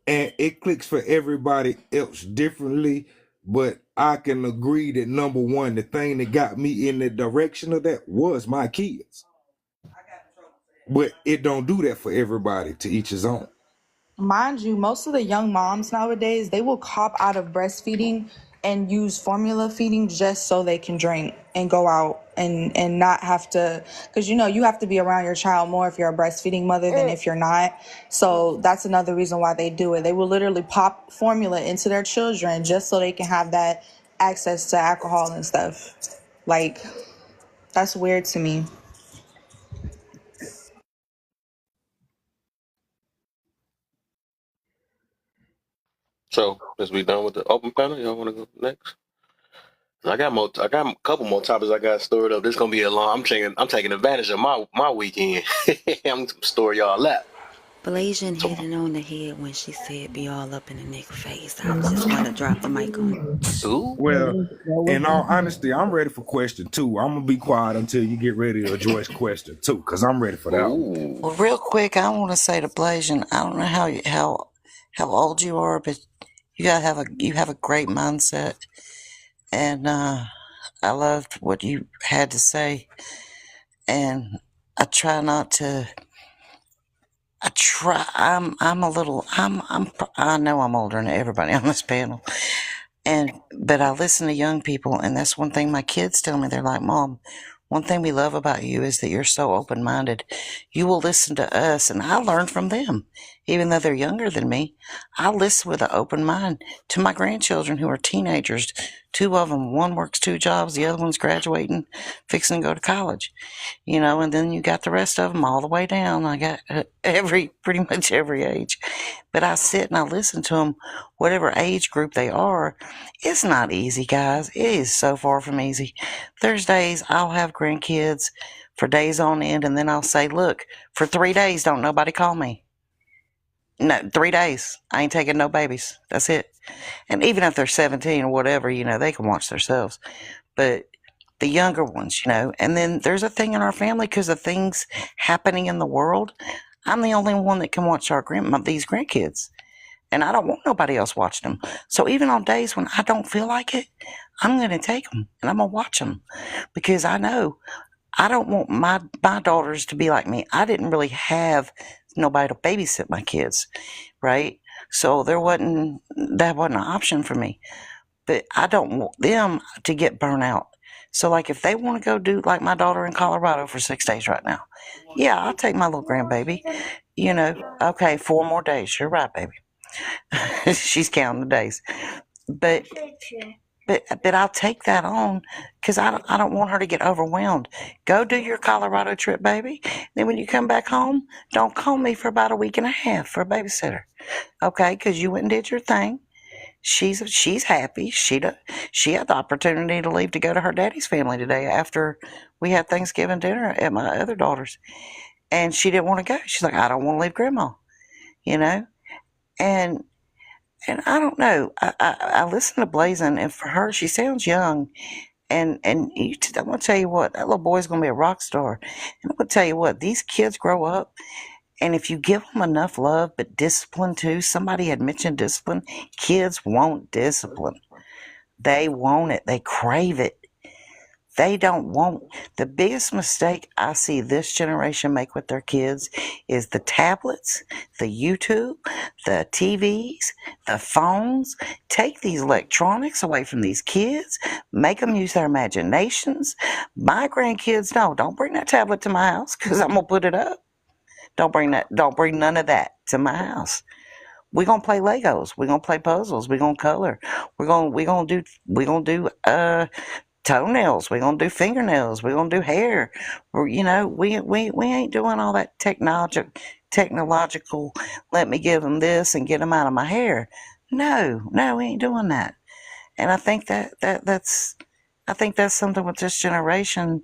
And it clicks for everybody else differently, but I can agree that number one, the thing that got me in the direction of that was my kids. But it don't do that for everybody, to each his own. Mind you, most of the young moms nowadays, they will cop out of breastfeeding and use formula feeding just so they can drink and go out and not have to, because you have to be around your child more if you're a breastfeeding mother than if you're not. So that's another reason why they do it. They will literally pop formula into their children just so they can have that access to alcohol and stuff. Like, that's weird to me. So, as we done with the open panel, y'all want to go next? I got a couple more topics I got stored up. This gonna be a long. I'm taking advantage of my weekend. I'm gonna store y'all that. Blasian hit it on the head when she said be all up in the nigga face. I was just gonna drop the mic on. Ooh. Well, in all honesty, I'm ready for question 2. I'm gonna be quiet until you get ready to address question 2, because I'm ready for that one. Well, real quick, I want to say to Blasian, I don't know how old you are, but you have a great mindset, and I loved what you had to say, and I try not to. I'm a little. I know I'm older than everybody on this panel, but I listen to young people, and that's one thing my kids tell me. They're like, Mom, one thing we love about you is that you're so open-minded. You will listen to us, and I learn from them. Even though they're younger than me, I listen with an open mind to my grandchildren who are teenagers. 2 of them, one works 2 jobs, the other one's graduating, fixing to go to college. And then you got the rest of them all the way down. I got pretty much every age. But I sit and I listen to them, whatever age group they are. It's not easy, guys. It is so far from easy. There's days I'll have grandkids for days on end, and then I'll say, look, for 3 days, don't nobody call me. No, 3 days. I ain't taking no babies. That's it. And even if they're 17 or whatever, they can watch themselves. But the younger ones, and then there's a thing in our family because of things happening in the world. I'm the only one that can watch these grandkids, and I don't want nobody else watching them. So even on days when I don't feel like it, I'm going to take them and I'm going to watch them because I know I don't want my daughters to be like me. I didn't really have nobody to babysit my kids, right? So that wasn't an option for me. But I don't want them to get burnt out. So, like, if they want to go do, like my daughter in Colorado for 6 days right now, yeah, I'll take my little grandbaby. Okay, 4 more days. You're right, baby. She's counting the days. But But I'll take that on because I don't want her to get overwhelmed. Go do your Colorado trip, baby. Then when you come back home, don't call me for about a week and a half for a babysitter, okay? Because you went and did your thing. She's happy. She had the opportunity to leave to go to her daddy's family today after we had Thanksgiving dinner at my other daughter's, and she didn't want to go. She's like, I don't want to leave Grandma, you know, and. And I don't know. I listen to Blazing, and for her, she sounds young. And I'm gonna tell you what, that little boy's gonna be a rock star. And I'm gonna tell you what, these kids grow up, and if you give them enough love, but discipline too. Somebody had mentioned discipline. Kids want discipline. They want it. They crave it. They don't want. The biggest mistake I see this generation make with their kids is the tablets, the YouTube, the TVs, the phones. Take these electronics away from these kids. Make them use their imaginations. My grandkids, no, don't bring that tablet to my house because I'm gonna put it up. Don't bring none of that to my house. We're gonna play Legos. We're gonna play puzzles. We're gonna color. We're gonna do toenails. We're gonna do fingernails. We're gonna do hair. We ain't doing all that technological. Let me give them this and get them out of my hair. No, we ain't doing that. And I think that's something with this generation.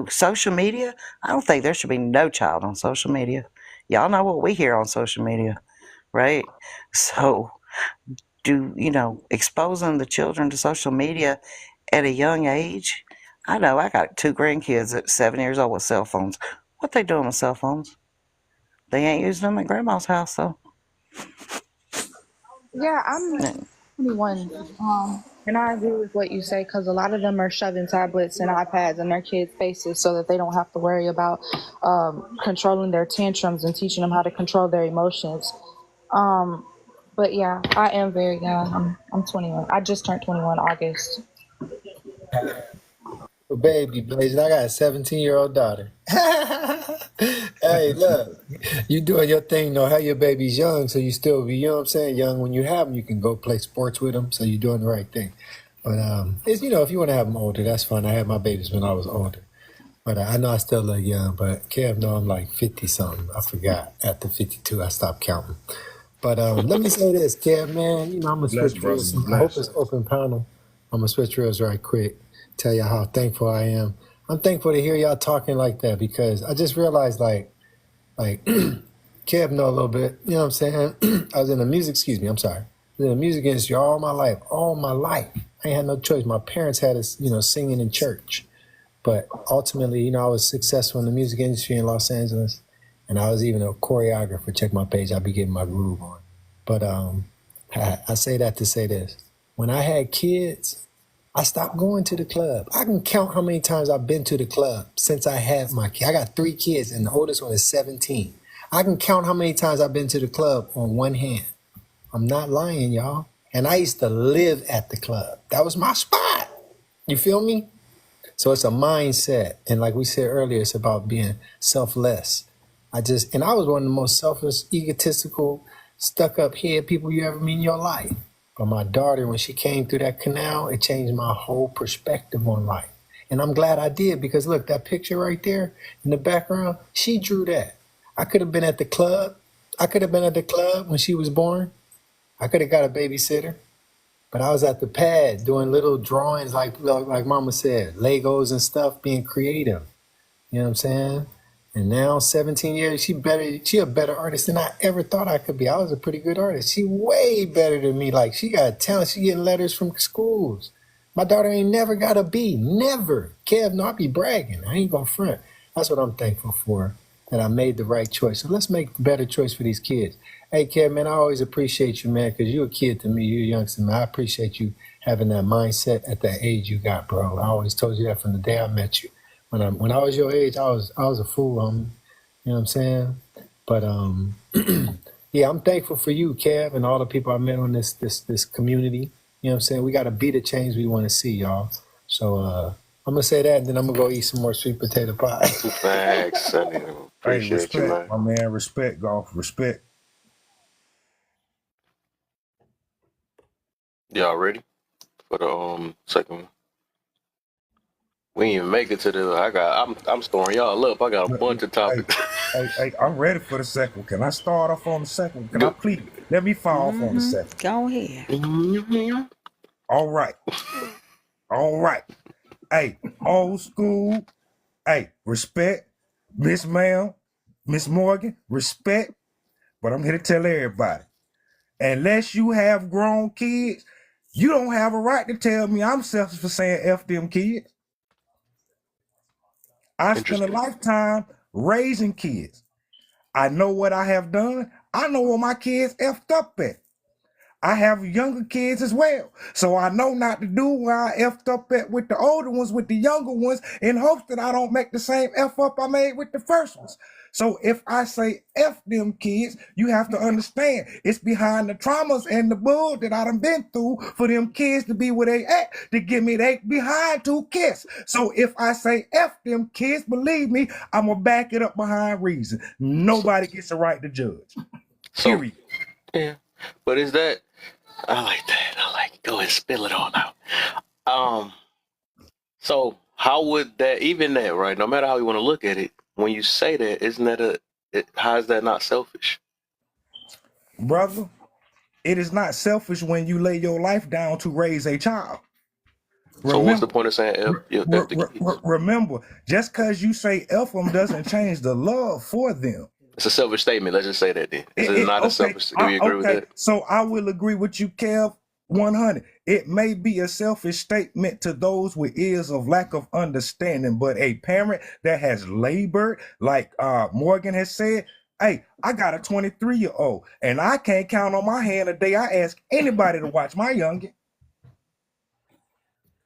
Social media. I don't think there should be no child on social media. Y'all know what we hear on social media, right? So exposing the children to social media at a young age. I know I got 2 grandkids at 7 years old with cell phones. What they doing with cell phones? They ain't using them at grandma's house, though. Yeah, I'm 21. And I agree with what you say because a lot of them are shoving tablets and iPads in their kids' faces so that they don't have to worry about controlling their tantrums and teaching them how to control their emotions. But yeah, I am very young. I'm 21. I just turned 21 August. Well, baby, Blazing, I got a 17-year-old daughter. Hey, look, you doing your thing, though. How your baby's young, so you still be, you know what I'm saying, young. When you have them, you can go play sports with them, so you're doing the right thing. But, if you want to have them older, that's fine. I had my babies when I was older. But I know I still look young, but Kev know I'm like 50-something. I forgot. After 52, I stopped counting. But let me say this, Kev, man, I'm going to Bless, switch brother. reels. I Bless. hope it's open panel. I'm going to switch reels right quick. Tell y'all how thankful I am. I'm thankful to hear y'all talking like that because I just realized, like Kev know a little bit, you know what I'm saying? I was in the music, I'm sorry. I was in the music industry all my life. I ain't had no choice. My parents had us, singing in church. But ultimately, I was successful in the music industry in Los Angeles. And I was even a choreographer. Check my page. I'll be getting my groove on. But I say that to say this. When I had kids, I stopped going to the club. I can count how many times I've been to the club since I had my kid. I got 3 kids, and the oldest one is 17. I can count how many times I've been to the club on one hand. I'm not lying, y'all. And I used to live at the club. That was my spot. You feel me? So it's a mindset. And like we said earlier, it's about being selfless. I was one of the most selfish, egotistical, stuck-up head people you ever meet in your life. But my daughter, when she came through that canal, it changed my whole perspective on life. And I'm glad I did because, look, that picture right there in the background, she drew that. I could have been at the club. When she was born. I could have got a babysitter. But I was at the pad doing little drawings like Mama said, Legos and stuff, being creative. You know what I'm saying? And now, 17 years, she a better artist than I ever thought I could be. I was a pretty good artist. She way better than me. Like, she got talent. She getting letters from schools. My daughter ain't never got a B. Never. Kev, no, I be bragging. I ain't gonna front. That's what I'm thankful for, that I made the right choice. So let's make the better choice for these kids. Hey, Kev, man, I always appreciate you, man, because you're a kid to me. You're a youngster, man. I appreciate you having that mindset at that age you got, bro. I always told you that from the day I met you. When I was your age, I was a fool, you know what I'm saying? But yeah, I'm thankful for you, Kev, and all the people I met on this community. You know what I'm saying? We got to be the change we want to see, y'all. So I'm gonna say that, and then I'm gonna go eat some more sweet potato pie. Thanks, Sonny. Appreciate you, man. My man. Respect, golf. Respect. Y'all ready for the second one? We ain't even make it to the. I'm storing y'all up. I got a bunch of topics. Hey, I'm ready for the second one. Can I start off on the second one? Can I please? Let me fall off on the second. Go ahead. All right. Hey, old school. Hey, respect, Miss Ma'am, Miss Morgan, respect. But I'm here to tell everybody, unless you have grown kids, you don't have a right to tell me I'm selfish for saying F them kids. I spent a lifetime raising kids. I know what I have done. I know where my kids effed up at. I have younger kids as well. So I know not to do where I effed up at with the older ones, with the younger ones, in hopes that I don't make the same F up I made with the first ones. So if I say F them kids, you have to understand it's behind the traumas and the bull that I done been through for them kids to be where they at, to give me they behind to kiss. So if I say F them kids, believe me, I'm gonna back it up behind reason. Nobody gets a right to judge. Period. Yeah. But is that, I like that. I like it. Go ahead and spill it all out. So how would that, even that, right? No matter how you want to look at it, when you say that, isn't that how is that not selfish? Brother, it is not selfish when you lay your life down to raise a child. So what's the point of saying F the kids? Remember, just because you say F them doesn't change the love for them. It's a selfish statement. Let's just say that then. Is it not a selfish? Do you agree with that? So I will agree with you, Kev, 100. It may be a selfish statement to those with ears of lack of understanding, but a parent that has labored, like Morgan has said, hey, I got a 23-year-old, and I can't count on my hand a day I ask anybody to watch my youngin.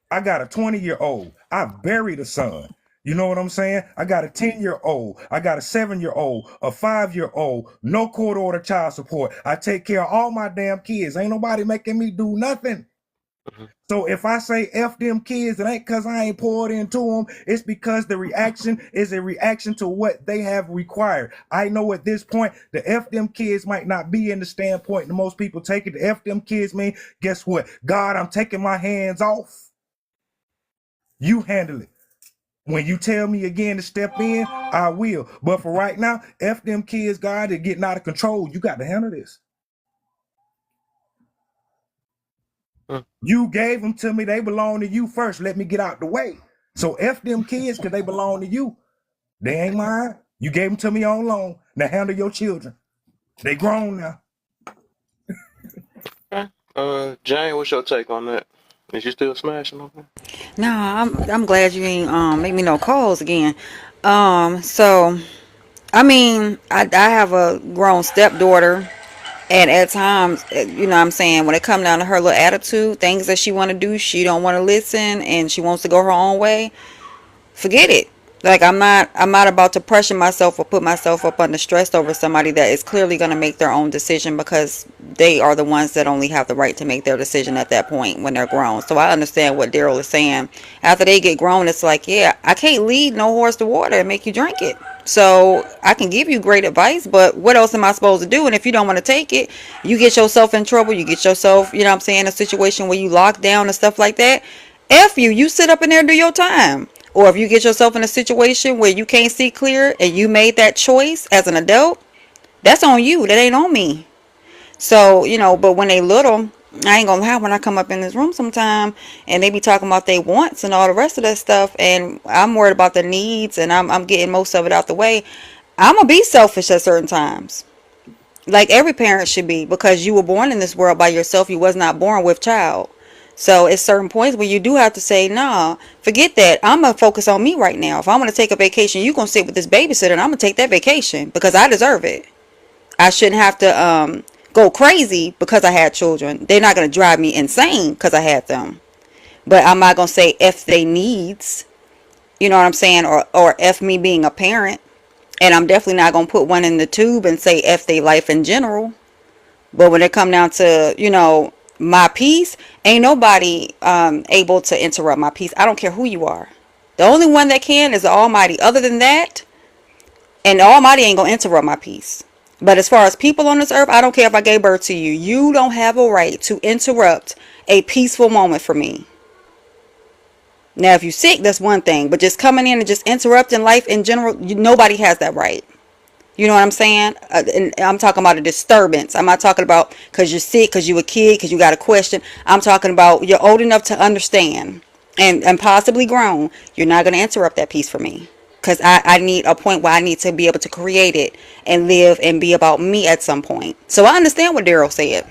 I got a 20-year-old. I buried a son. You know what I'm saying? I got a 10-year-old. I got a 7-year-old, a 5-year-old, no court order child support. I take care of all my damn kids. Ain't nobody making me do nothing. So if I say F them kids, it ain't because I ain't poured into them. It's because the reaction is a reaction to what they have required. I know at this point, the F them kids might not be in the standpoint that most people take it. The F them kids mean, guess what? God, I'm taking my hands off. You handle it. When you tell me again to step in, I will. But for right now, F them kids, God, they're getting out of control. You got to handle this. You gave them to me. They belong to you first. Let me get out the way. So F them kids because they belong to you. They ain't mine. You gave them to me on loan. Now handle your children. They grown now. Jane, what's your take on that? Is you still smashing on that? No, I'm glad you ain't make me no calls again. So I mean, I have a grown stepdaughter, and at times, you know what I'm saying, when it come down to her little attitude, things that she want to do, she don't want to listen, and she wants to go her own way. Forget it. Like I'm not about to pressure myself or put myself up under stress over somebody that is clearly going to make their own decision, because they are the ones that only have the right to make their decision at that point when they're grown. So I understand what Daryl is saying. After they get grown, it's like, yeah, I can't lead no horse to water and make you drink it. So I can give you great advice, but what else am I supposed to do? And if you don't want to take it, you get yourself in trouble. You get yourself, you know what I'm saying, a situation where you lock down and stuff like that. F you sit up in there and do your time. Or if you get yourself in a situation where you can't see clear and you made that choice as an adult, that's on you. That ain't on me. So, you know, but when they little, I ain't gonna lie, when I come up in this room sometime and they be talking about they wants and all the rest of that stuff, and I'm worried about the needs, and I'm getting most of it out the way, I'm gonna be selfish at certain times. Like every parent should be, because you were born in this world by yourself. You was not born with child. So it's certain points where you do have to say, nah, forget that. I'm going to focus on me right now. If I'm going to take a vacation, you're going to sit with this babysitter, and I'm going to take that vacation because I deserve it. I shouldn't have to go crazy because I had children. They're not going to drive me insane because I had them. But I'm not going to say F they needs, you know what I'm saying, or F me being a parent. And I'm definitely not going to put one in the tube and say F they life in general. But when it come down to, you know, my peace, ain't nobody able to interrupt my peace. I don't care who you are. The only one that can is the Almighty. Other than that, and the Almighty ain't gonna interrupt my peace. But as far as people on this earth, I don't care if I gave birth to you. You don't have a right to interrupt a peaceful moment for me. Now, if you're sick, that's one thing. But just coming in and just interrupting life in general, nobody has that right. You know what I'm saying? And I'm talking about a disturbance. I'm not talking about because you're sick, because you a kid, because you got a question. I'm talking about you're old enough to understand and possibly grown. You're not going to interrupt that piece for me. Because I need a point where I need to be able to create it and live and be about me at some point. So I understand what Daryl said.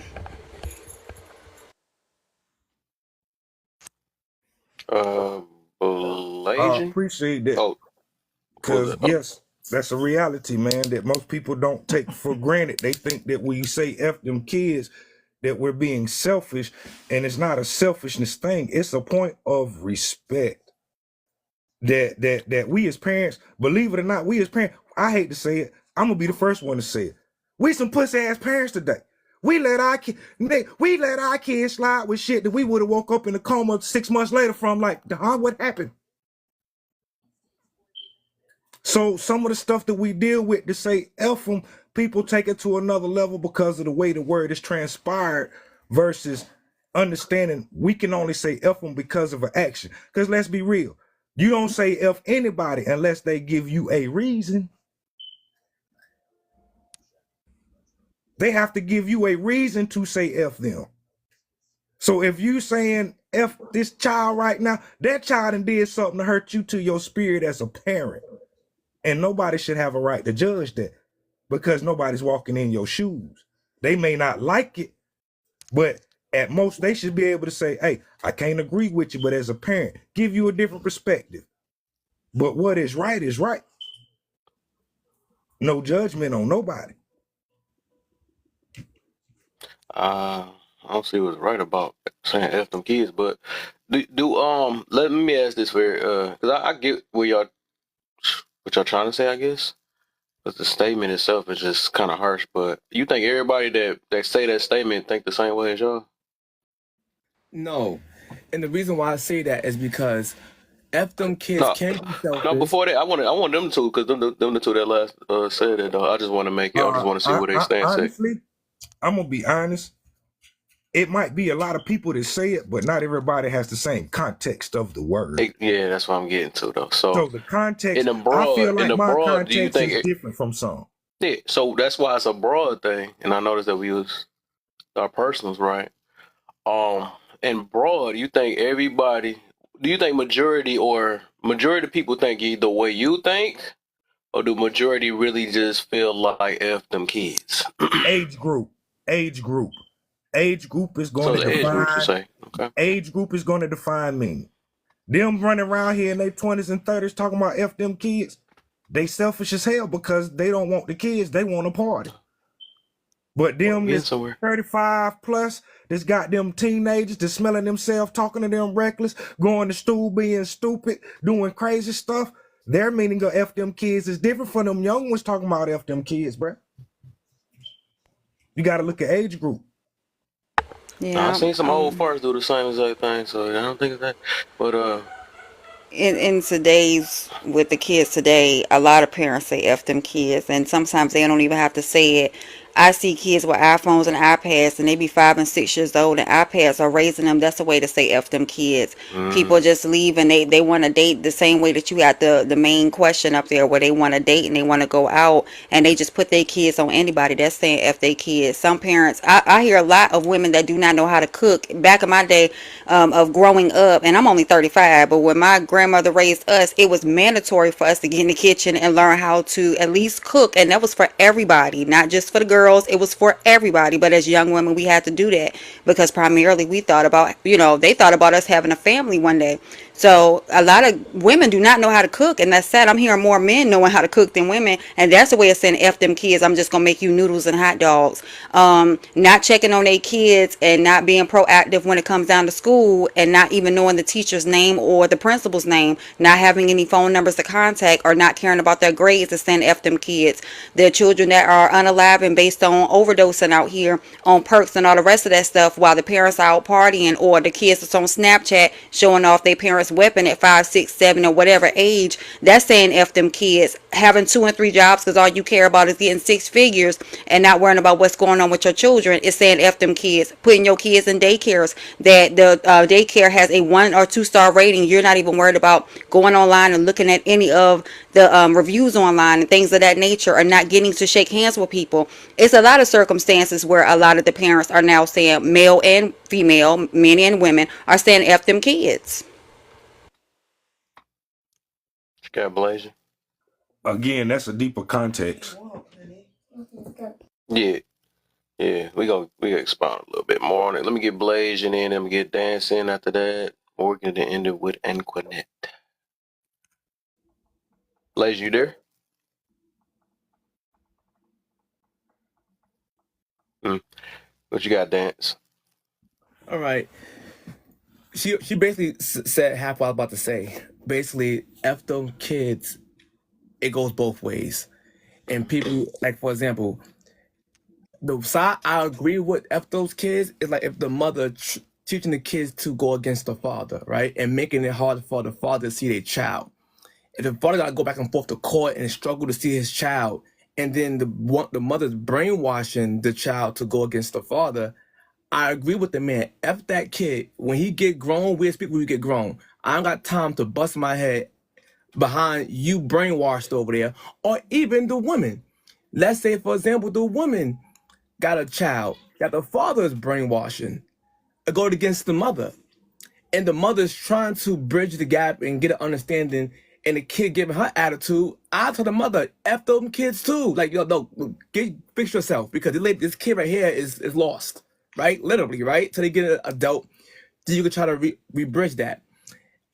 Blasian? Appreciate that. Oh, Because, yes, that's a reality, man, that most people don't take for granted. They think that when you say F them kids, that we're being selfish, and it's not a selfishness thing. It's a point of respect that we as parents, believe it or not, we as parents, I hate to say it, I'm gonna be the first one to say it. We some pussy ass parents today. We let our kids slide with shit that we would have woke up in a coma 6 months later from, like, what happened? So some of the stuff that we deal with to say F them, people take it to another level because of the way the word is transpired versus understanding we can only say F them because of an action. Because let's be real, you don't say F anybody unless they give you a reason. They have to give you a reason to say F them. So if you saying F this child right now, that child done did something to hurt you to your spirit as a parent. And nobody should have a right to judge that because nobody's walking in your shoes. They may not like it, but at most they should be able to say, hey, I can't agree with you, but as a parent, give you a different perspective. But what is right is right. No judgment on nobody. I don't see what's right about saying F them kids, but let me ask this because I get what y'all trying to say, I guess. But the statement itself is just kind of harsh. But you think everybody that say that statement think the same way as y'all? No. And the reason why I say that is because F them kids can be selfish. No, before that, I want them two, because them the two that last said it. I just want to make it. I just want to see what they stand. Honestly, I'm gonna be honest. It might be a lot of people that say it, but not everybody has the same context of the word. Yeah, that's what I'm getting to, though. So the context, in the broad, I feel like my broad, context do you think is different from some. Yeah, so that's why it's a broad thing, and I noticed that we use our personals, right? In broad, you think everybody? Do you think majority of people think the way you think, or do majority really just feel like F them kids? Age group is going to define. Age group is going to define meaning. Them running around here in their 20s and 30s talking about F them kids, they selfish as hell because they don't want the kids, they want a party. But them is 35 plus, that's got them teenagers that's smelling themselves, talking to them reckless, going to school being stupid, doing crazy stuff. Their meaning of F them kids is different from them young ones talking about F them kids, bruh. You got to look at age group. Yeah, I've seen some old farts do the same exact thing, so I don't think of that. But in today's, with the kids today, a lot of parents say F them kids, and sometimes they don't even have to say it. I see kids with iPhones and iPads, and they be 5 and 6 years old, and iPads are raising them. That's a way to say F them kids. People just leave, and they want to date the same way that you got the main question up there, where they want to date and they want to go out, and they just put their kids on anybody. That's saying F their kids. Some parents, I hear a lot of women that do not know how to cook. Back in my day of growing up, and I'm only 35, but when my grandmother raised us, it was mandatory for us to get in the kitchen and learn how to at least cook, and that was for everybody, not just for the girls. It was for everybody. But as young women, we had to do that because primarily we thought about, they thought about us having a family one day. So a lot of women do not know how to cook, and that's sad. I'm hearing more men knowing how to cook than women, and that's the way of saying F them kids. I'm just gonna make you noodles and hot dogs. Not checking on their kids and not being proactive when it comes down to school, and not even knowing the teacher's name or the principal's name, not having any phone numbers to contact, or not caring about their grades, is saying F them kids. There are children that are unalive and based on overdosing out here on perks and all the rest of that stuff, while the parents are out partying, or the kids that's on Snapchat showing off their parents' parent's weapon at 5, 6, 7, or whatever age, that's saying F them kids. Having 2 and 3 jobs because all you care about is getting 6 figures and not worrying about what's going on with your children is saying F them kids. Putting your kids in daycares that the daycare has a 1 or 2 star rating. You're not even worried about going online and looking at any of the reviews online and things of that nature, or not getting to shake hands with people. It's a lot of circumstances where a lot of the parents are now saying, male and female, men and women, are saying F them kids. Got Blazing. Again, that's a deeper context. Yeah. We gonna expound a little bit more on it. Let me get Blaze in, and then we get Dance in after that. Or we're gonna end it with Anquinette. Blaze, you there? What you got, Dance? All right. She basically said half what I was about to say. Basically, F them kids, it goes both ways. And people, like, for example, the side I agree with F those kids is like if the mother teaching the kids to go against the father, right? And making it hard for the father to see their child. If the father gotta go back and forth to court and struggle to see his child, and then the mother's brainwashing the child to go against the father, I agree with the man. F that kid. When he get grown, we'll speak when we get grown. I ain't got time to bust my head behind you brainwashed over there, or even the woman. Let's say, for example, the woman got a child that the father is brainwashing, go against the mother, and the mother's trying to bridge the gap and get an understanding, and the kid giving her attitude. I tell the mother, F them kids too. Like, yo, no, fix yourself, because this kid right here is lost, right? Literally, right? Till they get an adult, then you can try to re-bridge that.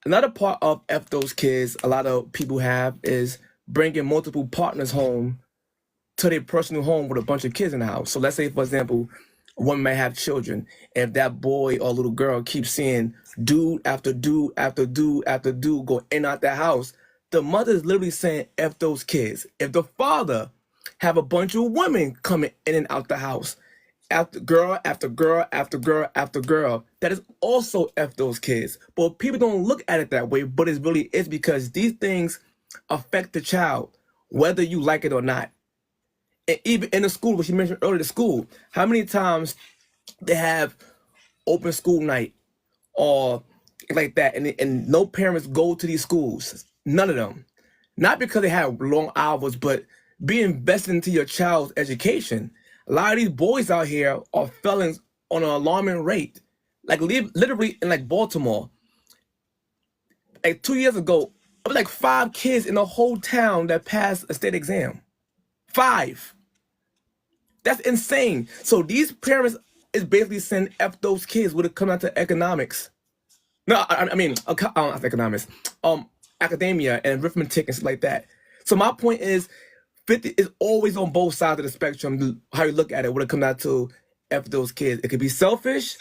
Another part of F those kids a lot of people have is bringing multiple partners home to their personal home with a bunch of kids in the house. So let's say, for example, a woman may have children. If that boy or little girl keeps seeing dude after dude after dude after dude go in and out that house, the mother is literally saying F those kids. If the father have a bunch of women coming in and out the house, after girl after girl after girl after girl, that is also F those kids. But people don't look at it that way, but it really is, because these things affect the child, whether you like it or not. And even in the school, what you mentioned earlier, the school, how many times they have open school night or like that, and no parents go to these schools, none of them. Not because they have long hours, but be invested into your child's education. A lot of these boys out here are felons on an alarming rate. Like literally in like Baltimore, like 2 years ago, there was like 5 kids in the whole town that passed a state exam. 5. That's insane. So these parents is basically saying F those kids when it comes down to economics. No, I mean, economics, academia and arithmetic and stuff like that. So my point is, 50 is always on both sides of the spectrum, how you look at it when it comes down to F those kids. It could be selfish,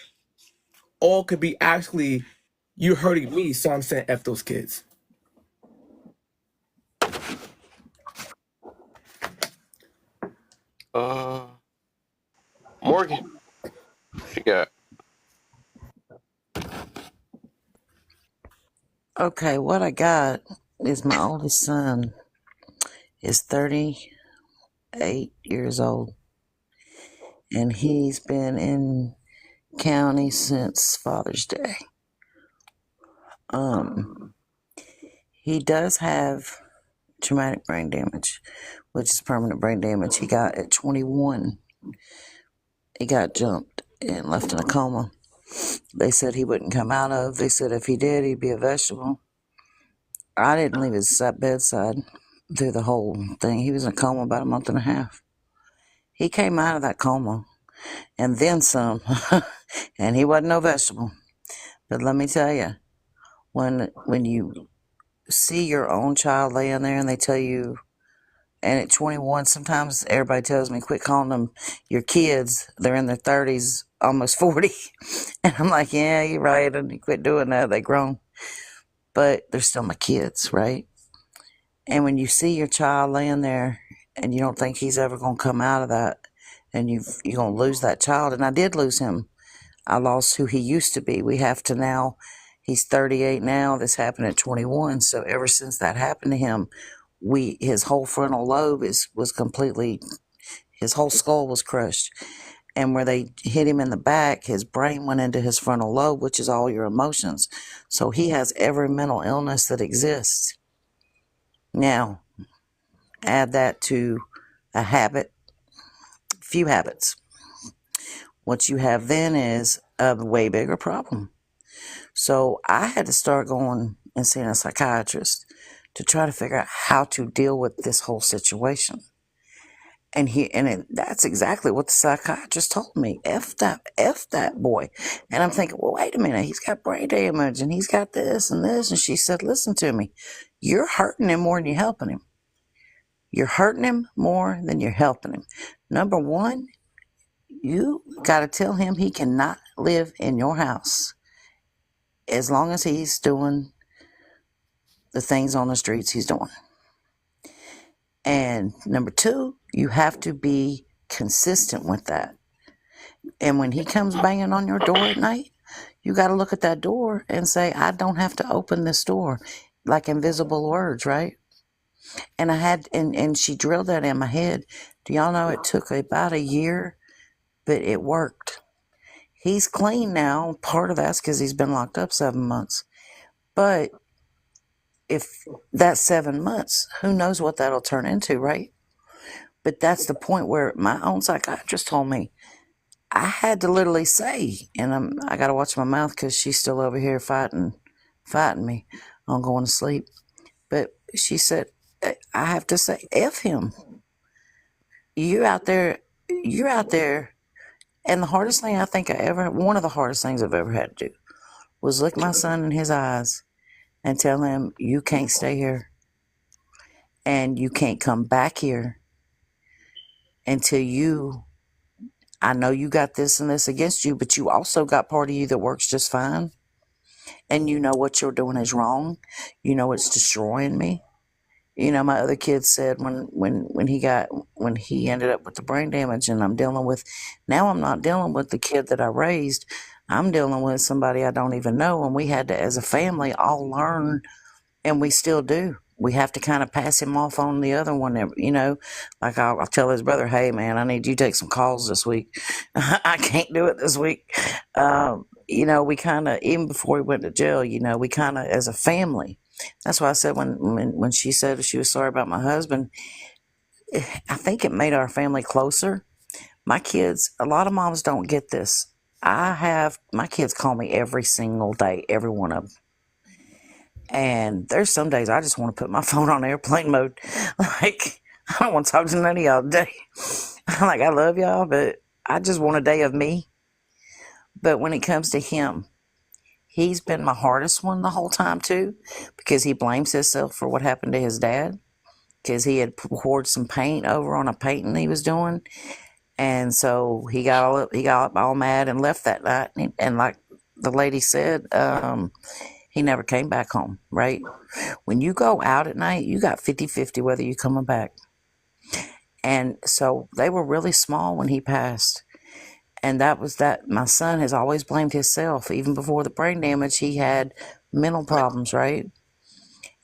or it could be actually, you're hurting me, so I'm saying F those kids. Morgan, what you got? Okay, what I got is my oldest son is 38 years old, and he's been in county since Father's Day. He does have traumatic brain damage, which is permanent brain damage. He got at 21. He got jumped and left in a coma. They said he wouldn't come out of. They said if he did, he'd be a vegetable. I didn't leave his bedside through the whole thing. He was in a coma about a month and a half. He came out of that coma and then some, and he wasn't no vegetable. But let me tell you, when you see your own child laying there and they tell you, and at 21, sometimes everybody tells me, quit calling them your kids. They're in their 30s, almost 40. And I'm like, yeah, you're right. And you quit doing that. They grown. But they're still my kids, right? And when you see your child laying there and you don't think he's ever going to come out of that, and you're going to lose that child. And I did lose him. I lost who he used to be. We have to now, He's 38 now. This happened at 21. So ever since that happened to him, his whole frontal lobe was completely, his whole skull was crushed. And where they hit him in the back, his brain went into his frontal lobe, which is all your emotions. So he has every mental illness that exists. Now, add that to a few habits. What you have then is a way bigger problem. So I had to start going and seeing a psychiatrist to try to figure out how to deal with this whole situation. And that's exactly what the psychiatrist told me. F that boy. And I'm thinking, well, wait a minute. He's got brain damage and he's got this and this. And she said, listen to me. You're hurting him more than you're helping him. You're hurting him more than you're helping him. Number one, you got to tell him he cannot live in your house as long as he's doing the things on the streets he's doing. And number two, you have to be consistent with that. And when he comes banging on your door at night, you got to look at that door and say, I don't have to open this door, like invisible words, right? And and she drilled that in my head. Do y'all know it took about a year, but it worked. He's clean now. Part of that's because he's been locked up 7 months. But if that's 7 months, who knows what that'll turn into, right? But that's the point where my own psychiatrist told me I had to literally say, and I got to watch my mouth because she's still over here fighting me on going to sleep. But she said, I have to say, F him. You're out there. And the hardest thing one of the hardest things I've ever had to do was look my son in his eyes and tell him, you can't stay here and you can't come back here until I know you got this and this against you, but you also got part of you that works just fine. And you know what you're doing is wrong. You know it's destroying me. You know, my other kid said when he ended up with the brain damage, and I'm not dealing with the kid that I raised. I'm dealing with somebody I don't even know. And we had to, as a family, all learn, and we still do. We have to kind of pass him off on the other one, you know. Like I'll tell his brother, hey, man, I need you to take some calls this week. I can't do it this week. You know, we kind of, even before he went to jail, you know, we kind of, as a family. That's why I said when she said she was sorry about my husband, I think it made our family closer. My kids, a lot of moms don't get this. My kids call me every single day, every one of them. And there's some days I just want to put my phone on airplane mode. Like, I don't want to talk to none of y'all today. I'm like, I love y'all, but I just want a day of me. But when it comes to him, he's been my hardest one the whole time too, because he blames himself for what happened to his dad, because he had poured some paint over on a painting he was doing. And so he got all mad and left that night. And like the lady said, he never came back home, right? When you go out at night, you got 50-50 whether you're coming back. And so they were really small when he passed. And that was that. My son has always blamed himself. Even before the brain damage, he had mental problems, right?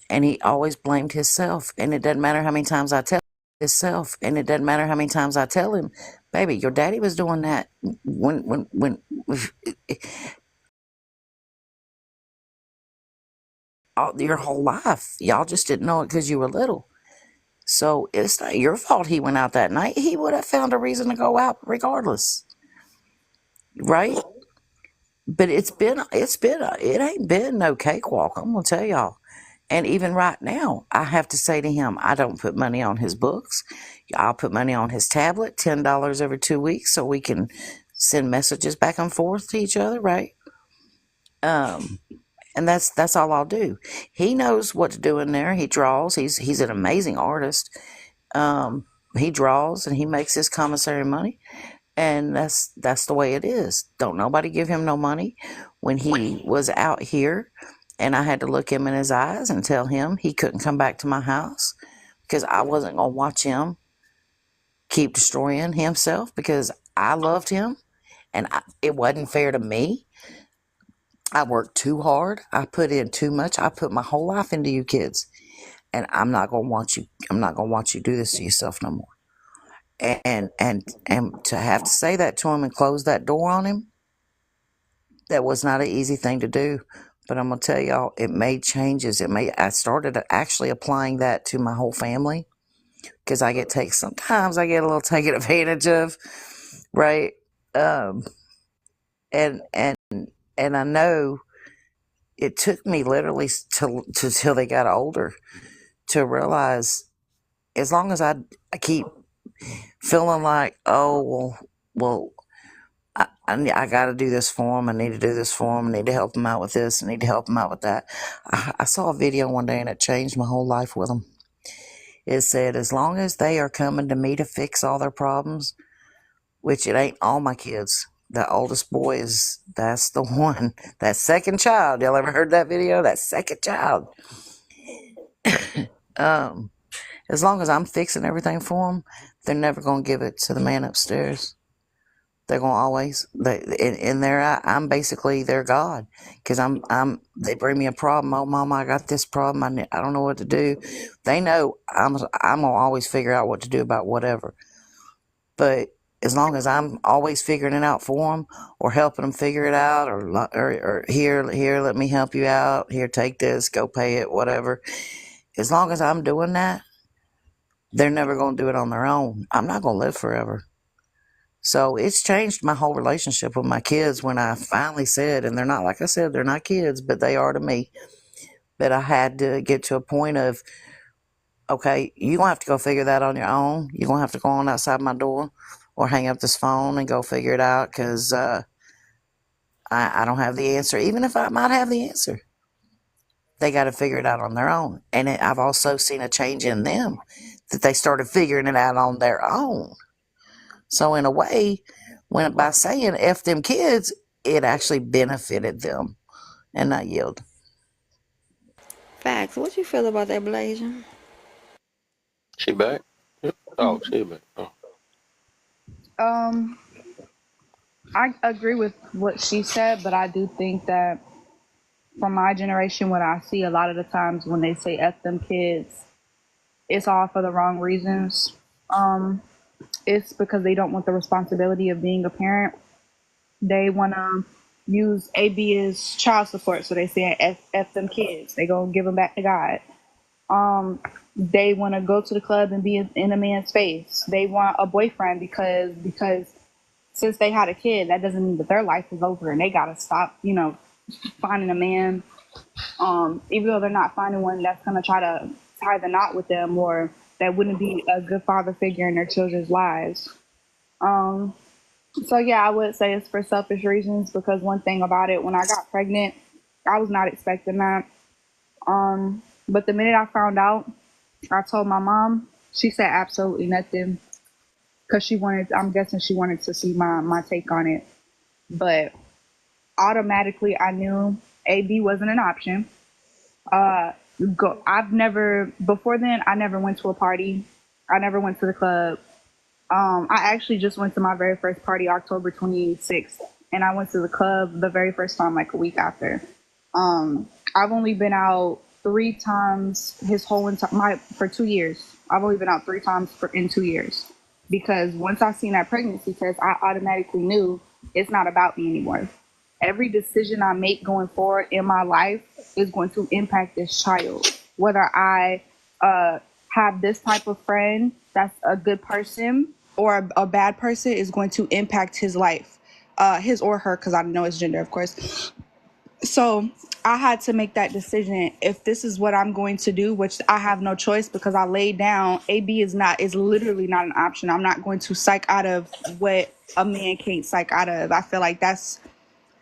And he always blamed himself. And it doesn't matter how many times I tell him, baby, your daddy was doing that when your whole life. Y'all just didn't know it because you were little. So it's not your fault he went out that night. He would have found a reason to go out regardless. Right? But it ain't been no cakewalk, I'm gonna tell y'all. And even right now, I have to say to him, I don't put money on his books. I'll put money on his tablet, $10 every 2 weeks, so we can send messages back and forth to each other, right? And that's all I'll do. He knows what to do in there. He draws. He's an amazing artist. He draws and he makes his commissary money. And that's the way it is. Don't nobody give him no money. When he was out here and I had to look him in his eyes and tell him he couldn't come back to my house because I wasn't going to watch him keep destroying himself, because I loved him and it wasn't fair to me. I worked too hard. I put in too much. I put my whole life into you kids. And I'm not gonna want you to do this to yourself no more. And to have to say that to him and close that door on him, that was not an easy thing to do. But I'm gonna tell y'all, it made changes. I started actually applying that to my whole family, because sometimes I get a little taken advantage of, right? And I know it took me literally till they got older to realize, as long as I keep feeling like, oh, well, I got to do this for them. I need to do this for them. I need to help them out with this. I need to help them out with that. I saw a video one day and it changed my whole life with them. It said, as long as they are coming to me to fix all their problems, which it ain't all my kids. The oldest boy that's the one, that second child. Y'all ever heard that video? That second child. As long as I'm fixing everything for them, they're never going to give it to the man upstairs. They're going to always, in their eye, I'm basically their God. Because they bring me a problem. Oh, Mama, I got this problem. I don't know what to do. They know I'm going to always figure out what to do about whatever. But as long as I'm always figuring it out for them, or helping them figure it out, or here, let me help you out. Here, take this, go pay it, whatever. As long as I'm doing that, they're never going to do it on their own. I'm not going to live forever. So it's changed my whole relationship with my kids when I finally said, and they're not, like I said, they're not kids, but they are to me. But I had to get to a point of, okay, you're going to have to go figure that on your own. You're going to have to go on outside my door or hang up this phone and go figure it out, because I don't have the answer. Even if I might have the answer, they got to figure it out on their own. And I've also seen a change in them, that they started figuring it out on their own. So in a way, by saying F them kids, it actually benefited them. And I yield. Facts. What you feel about that, Blasian? She back? Oh, she back. Oh. I agree with what she said, but I do think that from my generation, what I see a lot of the times when they say F them kids, it's all for the wrong reasons. It's because they don't want the responsibility of being a parent. They want to use AB as child support, so they say F them kids. They go give them back to God. They want to go to the club and be in a man's face. They want a boyfriend because since they had a kid, that doesn't mean that their life is over and they got to stop, finding a man. Even though they're not finding one that's going to try to tie the knot with them, or that wouldn't be a good father figure in their children's lives. So yeah, I would say it's for selfish reasons, because one thing about it, when I got pregnant, I was not expecting that. But the minute I found out, I told my mom. She said absolutely nothing, because I'm guessing she wanted to see my take on it. But automatically I knew AB wasn't an option. Before then, I never went to a party. I never went to the club. I actually just went to my very first party October 26th, and I went to the club the very first time like a week after. I've only been out 3 times for 2 years. I've only been out 3 times in 2 years, because once I seen that pregnancy test, I automatically knew it's not about me anymore. Every decision I make going forward in my life is going to impact this child. Whether I have this type of friend that's a good person or a bad person, is going to impact his life, his or her, because I know his gender, of course. So I had to make that decision. If this is what I'm going to do, which I have no choice, because I laid down, AB is literally not an option. I'm not going to psych out of what a man can't psych out of. I feel like that's,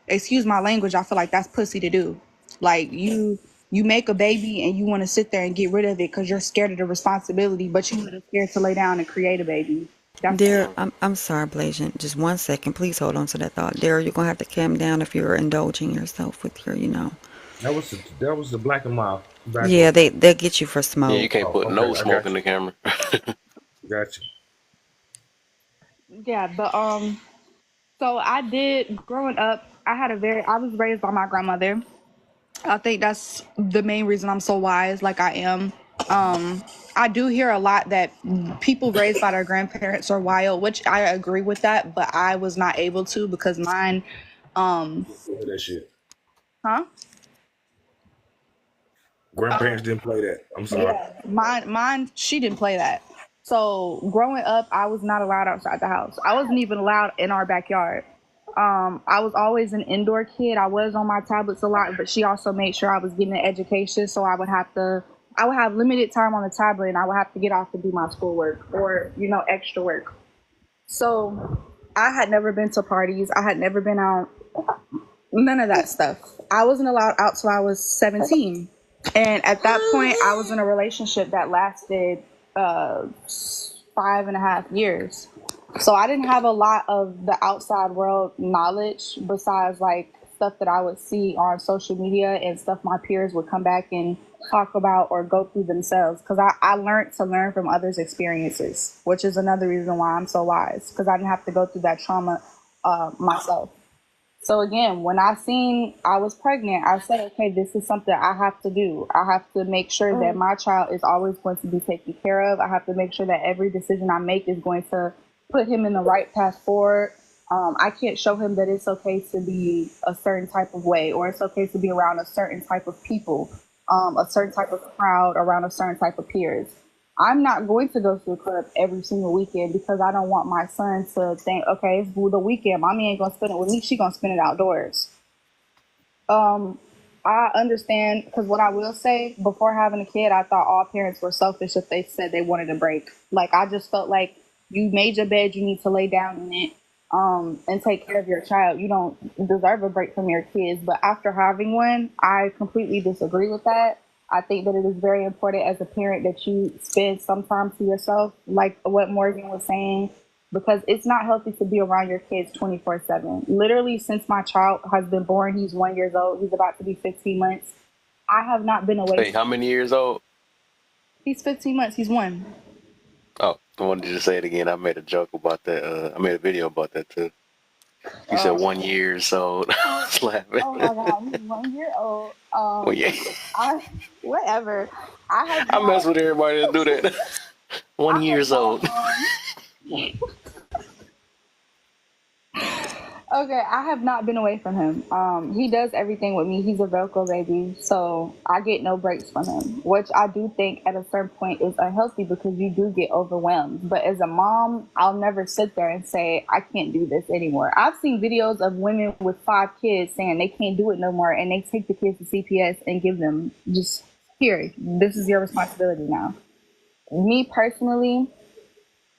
excuse my language, I feel like that's pussy to do. Like, you make a baby and you want to sit there and get rid of it because you're scared of the responsibility, but you're scared to lay down and create a baby. Dear, I'm sorry, Blasian. Just 1 second. Please hold on to that thought. Dear, you're going to have to calm down if you're indulging yourself with your, That was the black and mild. Yeah, they'll get you for smoke. Yeah, you can't put no smoke in the camera. Gotcha. Yeah, but so I did, growing up, I was raised by my grandmother. I think that's the main reason I'm so wise like I am. I do hear a lot that people raised by their grandparents are wild, which I agree with that, but I was not able to because mine, That shit. huh? Grandparents didn't play that. I'm sorry. Yeah, mine, she didn't play that. So growing up, I was not allowed outside the house. I wasn't even allowed in our backyard. I was always an indoor kid. I was on my tablets a lot, but she also made sure I was getting an education. So I would have limited time on the tablet and I would have to get off to do my schoolwork or, extra work. So I had never been to parties. I had never been out, none of that stuff. I wasn't allowed out till I was 17. And at that point, I was in a relationship that lasted 5.5 years. So I didn't have a lot of the outside world knowledge besides like stuff that I would see on social media and stuff my peers would come back and talk about or go through themselves. Because I learned to learn from others' experiences, which is another reason why I'm so wise, because I didn't have to go through that trauma myself. So again, when I was pregnant, I said, okay, this is something I have to do. I have to make sure that my child is always going to be taken care of. I have to make sure that every decision I make is going to put him in the right path forward. I can't show him that it's okay to be a certain type of way, or it's okay to be around a certain type of people, a certain type of crowd, around a certain type of peers. I'm not going to go to the club every single weekend because I don't want my son to think, okay, it's the weekend. Mommy ain't going to spend it with me. She going to spend it outdoors. I understand, because what I will say, before having a kid, I thought all parents were selfish if they said they wanted a break. Like, I just felt like you made your bed, you need to lay down in it and take care of your child. You don't deserve a break from your kids. But after having one, I completely disagree with that. I think that it is very important as a parent that you spend some time to yourself, like what Morgan was saying, because it's not healthy to be around your kids 24/7. Literally, since my child has been born, he's 1 year old. He's about to be 15 months. I have not been away. Hey, how many years old? He's 15 months. He's 1. Oh, I wanted you to say it again. I made a joke about that. I made a video about that too. You said 1 year old. I was laughing. Oh my God, he's 1 year old. Well, yeah. Whatever. I mess with everybody that do that. 1 year old. Okay, I have not been away from him. He does everything with me. He's a Velcro baby, so I get no breaks from him, which I do think at a certain point is unhealthy because you do get overwhelmed. But as a mom, I'll never sit there and say, I can't do this anymore. I've seen videos of women with 5 kids saying they can't do it no more, and they take the kids to CPS and give them just, here, this is your responsibility now. Me personally,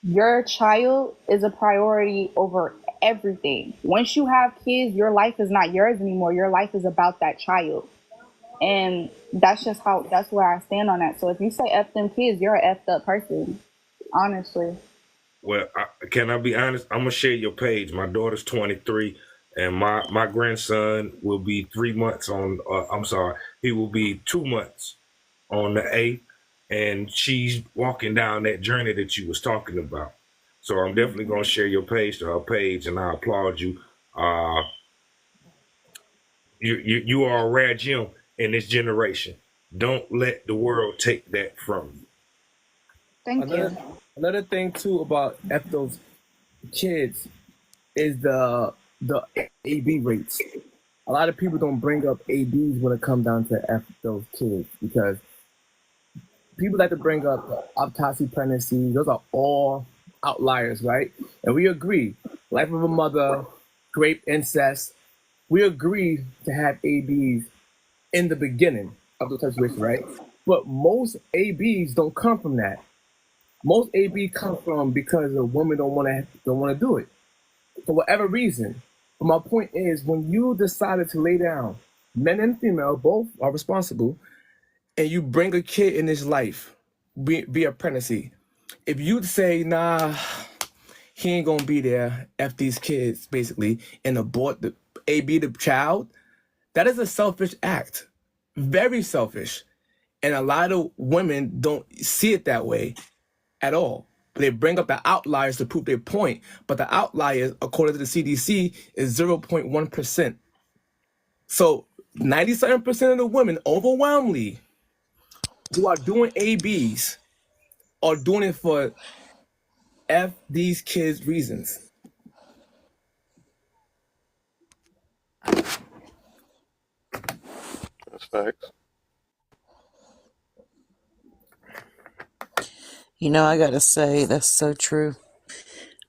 your child is a priority over everything. Once you have kids, your life is not yours anymore. Your life is about that child. And that's where I stand on that. So if you say F them kids, you're an effed up person, honestly. Well, can I be honest? I'm gonna share your page. My daughter's 23, and my grandson will be 3 months on. He will be 2 months on the 8th, and she's walking down that journey that you was talking about. So I'm definitely gonna share your page to her page, and I applaud you. You are a rare gem in this generation. Don't let the world take that from you. Thank you. Another thing too about F those kids is the AB rates. A lot of people don't bring up ABs when it comes down to F those kids because people like to bring up autopsy pregnancies. Those are all outliers, right? And we agree, life of a mother, rape, incest, we agree to have ABs in the beginning of the situation, right? But most ABs don't come from that. Most AB come from because a woman don't want to do it for whatever reason. But my point is, when you decided to lay down, men and female both are responsible, and you bring a kid in his life, be a pregnancy. If you say, nah, he ain't gonna be there, F these kids, basically, and abort the AB the child, that is a selfish act. Very selfish. And a lot of women don't see it that way at all. They bring up the outliers to prove their point, but the outliers, according to the CDC, is 0.1%. So 97% of the women, overwhelmingly, who are doing ABs are doing it for F these kids reasons. That's facts. You know, I gotta say that's so true.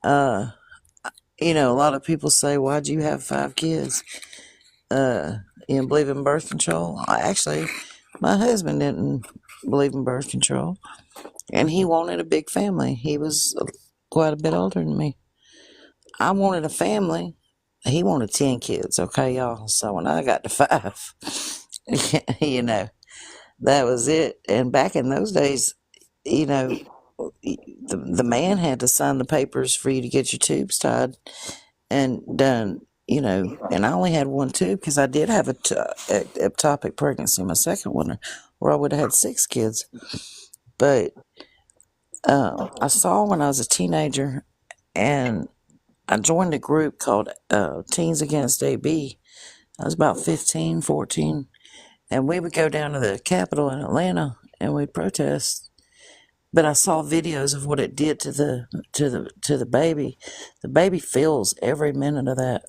You know, a lot of people say, "Why'd you have 5 kids?" You know, believe in birth control. Actually, my husband didn't believe in birth control, and he wanted a big family. He was quite a bit older than me. I wanted a family. He wanted 10 kids. Okay, y'all. So when I got to 5, you know, that was it. And back in those days, you know, the man had to sign the papers for you to get your tubes tied and done, you know. And I only had one tube because I did have a ectopic pregnancy, my second one, where I would have had 6 kids. But I saw when I was a teenager, and I joined a group called Teens Against AB. I was about 15, 14, and we would go down to the Capitol in Atlanta and we'd protest. But I saw videos of what it did to the baby. The baby feels every minute of that.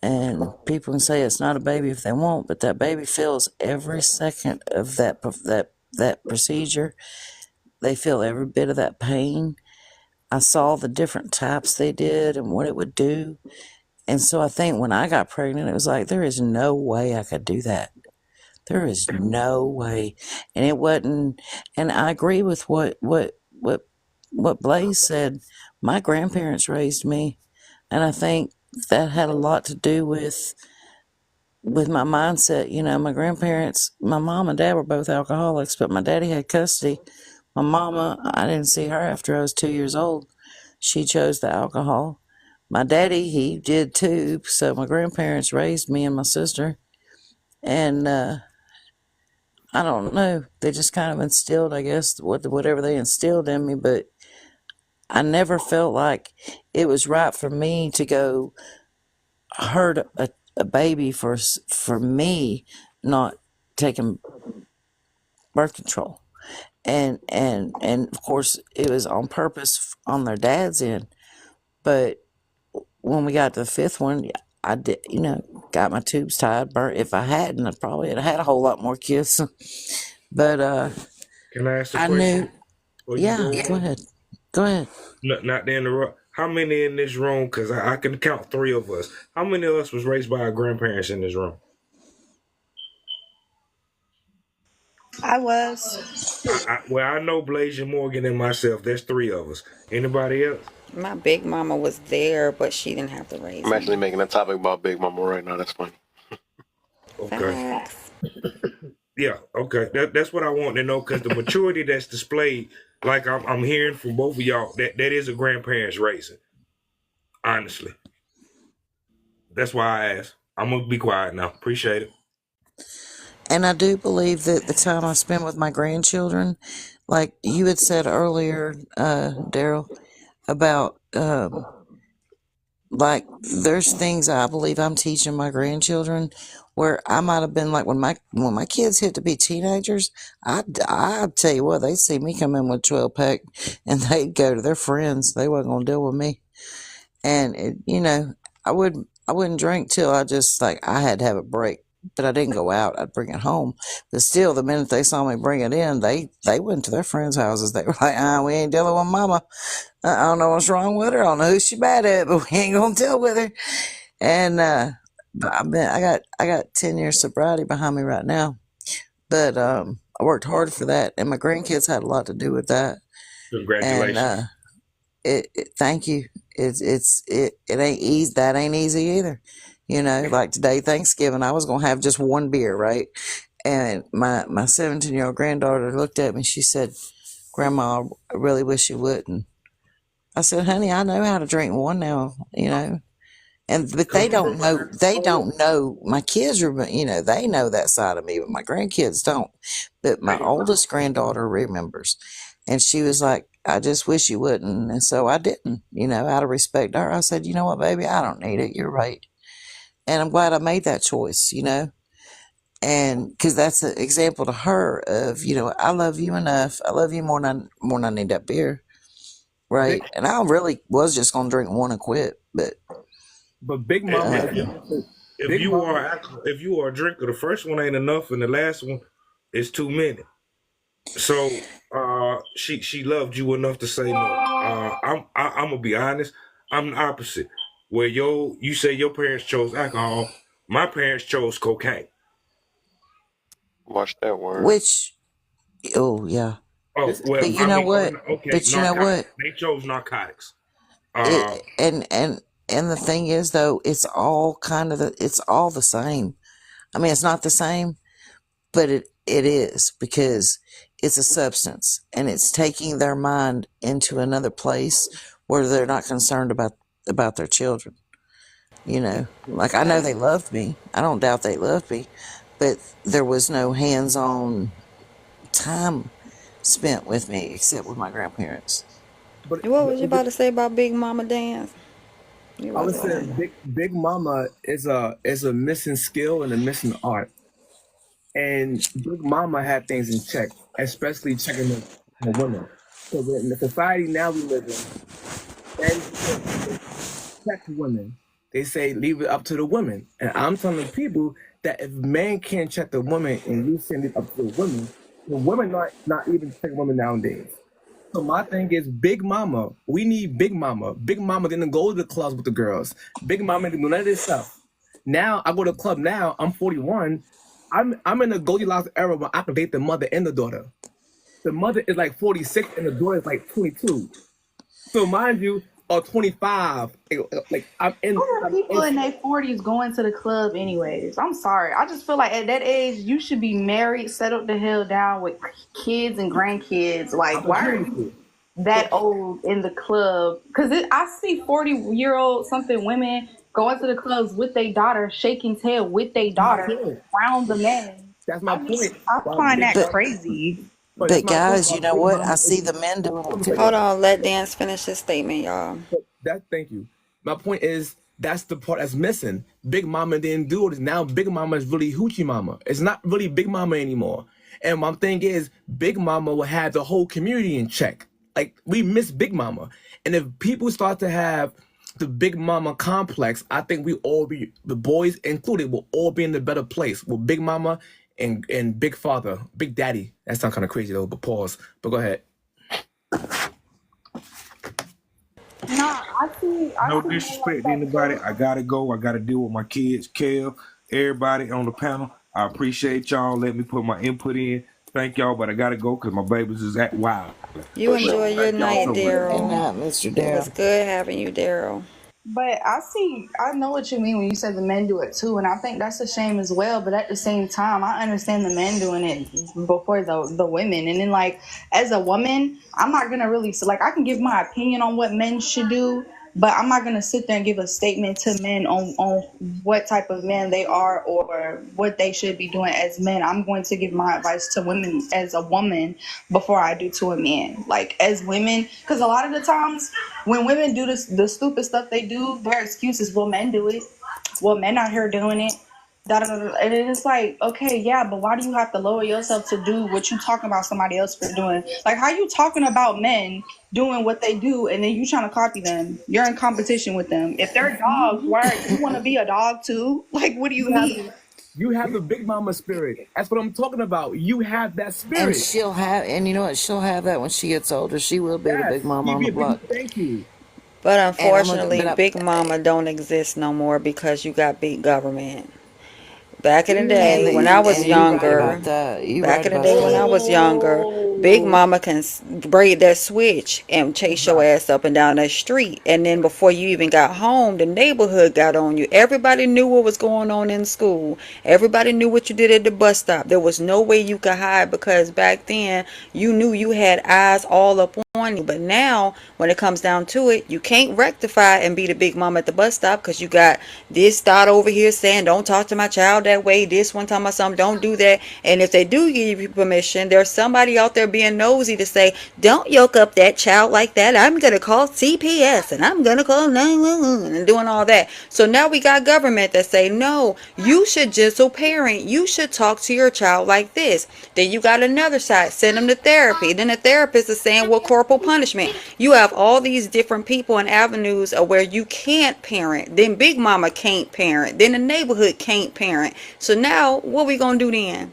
And people can say it's not a baby if they want, but that baby feels every second of that procedure. They feel every bit of that pain. I saw the different types they did and what it would do. And so I think when I got pregnant, it was like, there is no way I could do that. There is no way. And it wasn't, and I agree with what Blaze said. My grandparents raised me, and I think that had a lot to do with my mindset. You know, my grandparents, my mom and dad were both alcoholics, but my daddy had custody. My mama, I didn't see her after I was 2 years old. She chose the alcohol. My daddy, he did too. So my grandparents raised me and my sister. And I don't know. They just kind of instilled, I guess, whatever they instilled in me. But I never felt like it was right for me to go hurt a baby for me not taking birth control. And of course, it was on purpose on their dad's end. But when we got to the 5th one, I did, you know, got my tubes tied. Burnt. If I hadn't, I probably had had a whole lot more kids. But Can I ask a I question? knew. Yeah, go ahead. Go ahead. Not to interrupt. How many in this room? Because I can count 3 of us. How many of us was raised by our grandparents in this room? I was. Well, I know Blazion Morgan and myself. There's 3 of us. Anybody else? My big mama was there, but she didn't have to raise I'm actually me. making a topic about Big Mama right now. That's funny. Okay. Facts. Yeah. Okay. That's what I want to know, because the maturity that's displayed, like I'm hearing from both of y'all, that is a grandparent's raising. Honestly, that's why I asked. I'm gonna be quiet now. Appreciate it. And I do believe that the time I spend with my grandchildren, like you had said earlier, Daryl, about like there's things I believe I'm teaching my grandchildren where I might have been like when my kids hit to be teenagers, I'd tell you what, they'd see me come in with 12-pack and they'd go to their friends. They wasn't gonna deal with me. And it, you know, I wouldn't drink till I just like I had to have a break. But I didn't go out. I'd bring it home. But still, the minute they saw me bring it in, they went to their friends' houses. They were like, we ain't dealing with mama. I don't know what's wrong with her. I don't know who she bad at, but we ain't gonna deal with her. And but I got 10 years sobriety behind me right now. But I worked hard for that, and my grandkids had a lot to do with that. Congratulations. And thank you. It ain't easy. That ain't easy either. You know, like today, Thanksgiving, I was going to have just one beer, right? And my 17-year-old granddaughter looked at me. She said, Grandma, I really wish you wouldn't. I said, honey, I know how to drink one now, you know. But they don't know. My kids are, you know, they know that side of me, but my grandkids don't. But my oldest granddaughter remembers. And she was like, I just wish you wouldn't. And so I didn't, you know, out of respect to her. I said, you know what, baby, I don't need it. You're right. and I'm glad I made that choice, and because that's an example to her of, I love you enough. I love you more than I need that beer, right? Big, And I really was just gonna drink one and quit, but Big Mama, If you are a drinker, the first one ain't enough, and the last one is too many. So she loved you enough to say no. I'm gonna be honest. I'm the opposite. Where you say your parents chose alcohol, my parents chose cocaine. Watch that word. which, oh yeah, Oh well, but you know what? okay, But you know what? They chose narcotics. It and the thing is though, it's all it's all the same. I mean, it's not the same, but it is, because it's a substance and it's taking their mind into another place where they're not concerned about their children. Like, I know they loved me. I don't doubt they loved me, but there was no hands-on time spent with me except with my grandparents. but What was you about to say about Big Mama Dance? You I about was to say saying Big Mama is a missing skill and a missing art. And Big Mama had things in check, especially checking the women. Because in the society now we live in, men check women. They say leave it up to the women. And I'm telling people that if men can't check the women and you send it up to the women not even checking women nowadays. So my thing is, Big Mama, we need Big Mama. Big Mama didn't go to the clubs with the girls. Big Mama didn't do none of this stuff. Now I go to the club now, I'm 41. I'm in the Goldilocks era where I can date the mother and the daughter. The mother is like 46 and the daughter is like 22. So mind you, or 25. Like I'm in. Who are people in their 40s going to the club anyways? I'm sorry. I just feel like at that age you should be married, settled the hell down with kids and grandkids. Like, why are you that old in the club? Because I see 40-year-old something women going to the clubs with their daughter, shaking tail with their daughter around the man. That's my point. I find that crazy. But guys, you know what? I see the men doing it too. Hold on, let Dance finish his statement, y'all. Thank you. My point is, that's the part that's missing. Big Mama didn't do it. Now Big Mama is really Hoochie Mama. It's not really Big Mama anymore. And my thing is, Big Mama will have the whole community in check. Like, we miss Big Mama. And if people start to have the Big Mama complex, I think we all be, the boys included, will all be in a better place with Big Mama and Big Father, Big Daddy. That sounds kind of crazy though, but pause. But go ahead. No disrespect to anybody. I gotta go. I gotta deal with my kids, Kev, everybody on the panel. I appreciate y'all. Let me put my input in. Thank y'all, but I gotta go because my babies is at wild. You enjoy your night, Good Daryl. night, Mr. It Daryl. was good having you, Daryl. But I know what you mean when you say the men do it too, and I think that's a shame as well. But at the same time, I understand the men doing it before the women. And then, like, as a woman, I'm not gonna really, like, I can give my opinion on what men should do, but I'm not gonna sit there and give a statement to men on what type of men they are or what they should be doing as men. I'm going to give my advice to women as a woman before I do to a man. Like, as women, because a lot of the times when women do the stupid stuff they do, their excuse is, well, men do it. Well, men out here doing it. And it's like, okay, yeah, but why do you have to lower yourself to do what you talking about somebody else for doing? Like, how you talking about men doing what they do and then you trying to copy them? You're in competition with them. If they're dogs, why you want to be a dog too? Like, what do you mean? You have the Big Mama spirit. That's what I'm talking about. You have that spirit. And you know what? She'll have that when she gets older. She will be the Big Mama on the block. Thank you. But unfortunately, Big Mama don't exist no more because you got big government. Back in the day, when I was younger, Big Mama can braid that switch and chase your ass up and down that street. And then before you even got home, the neighborhood got on you. Everybody knew what was going on in school. Everybody knew what you did at the bus stop. There was no way you could hide because back then you knew you had eyes all up 20. But now, when it comes down to it, you can't rectify and be the big mom at the bus stop because you got this thought over here saying, don't talk to my child that way. This one time my son, don't do that. And if they do give you permission, there's somebody out there being nosy to say, don't yoke up that child like that. I'm going to call CPS and I'm going to call 911 and doing all that. So now we got government that say, no, you should gentle parent. You should talk to your child like this. Then you got another side, send them to therapy. Then the therapist is saying, well, corporal punishment. You have all these different people and avenues of where you can't parent. Then Big Mama can't parent. Then the neighborhood can't parent. So now what we going to do then?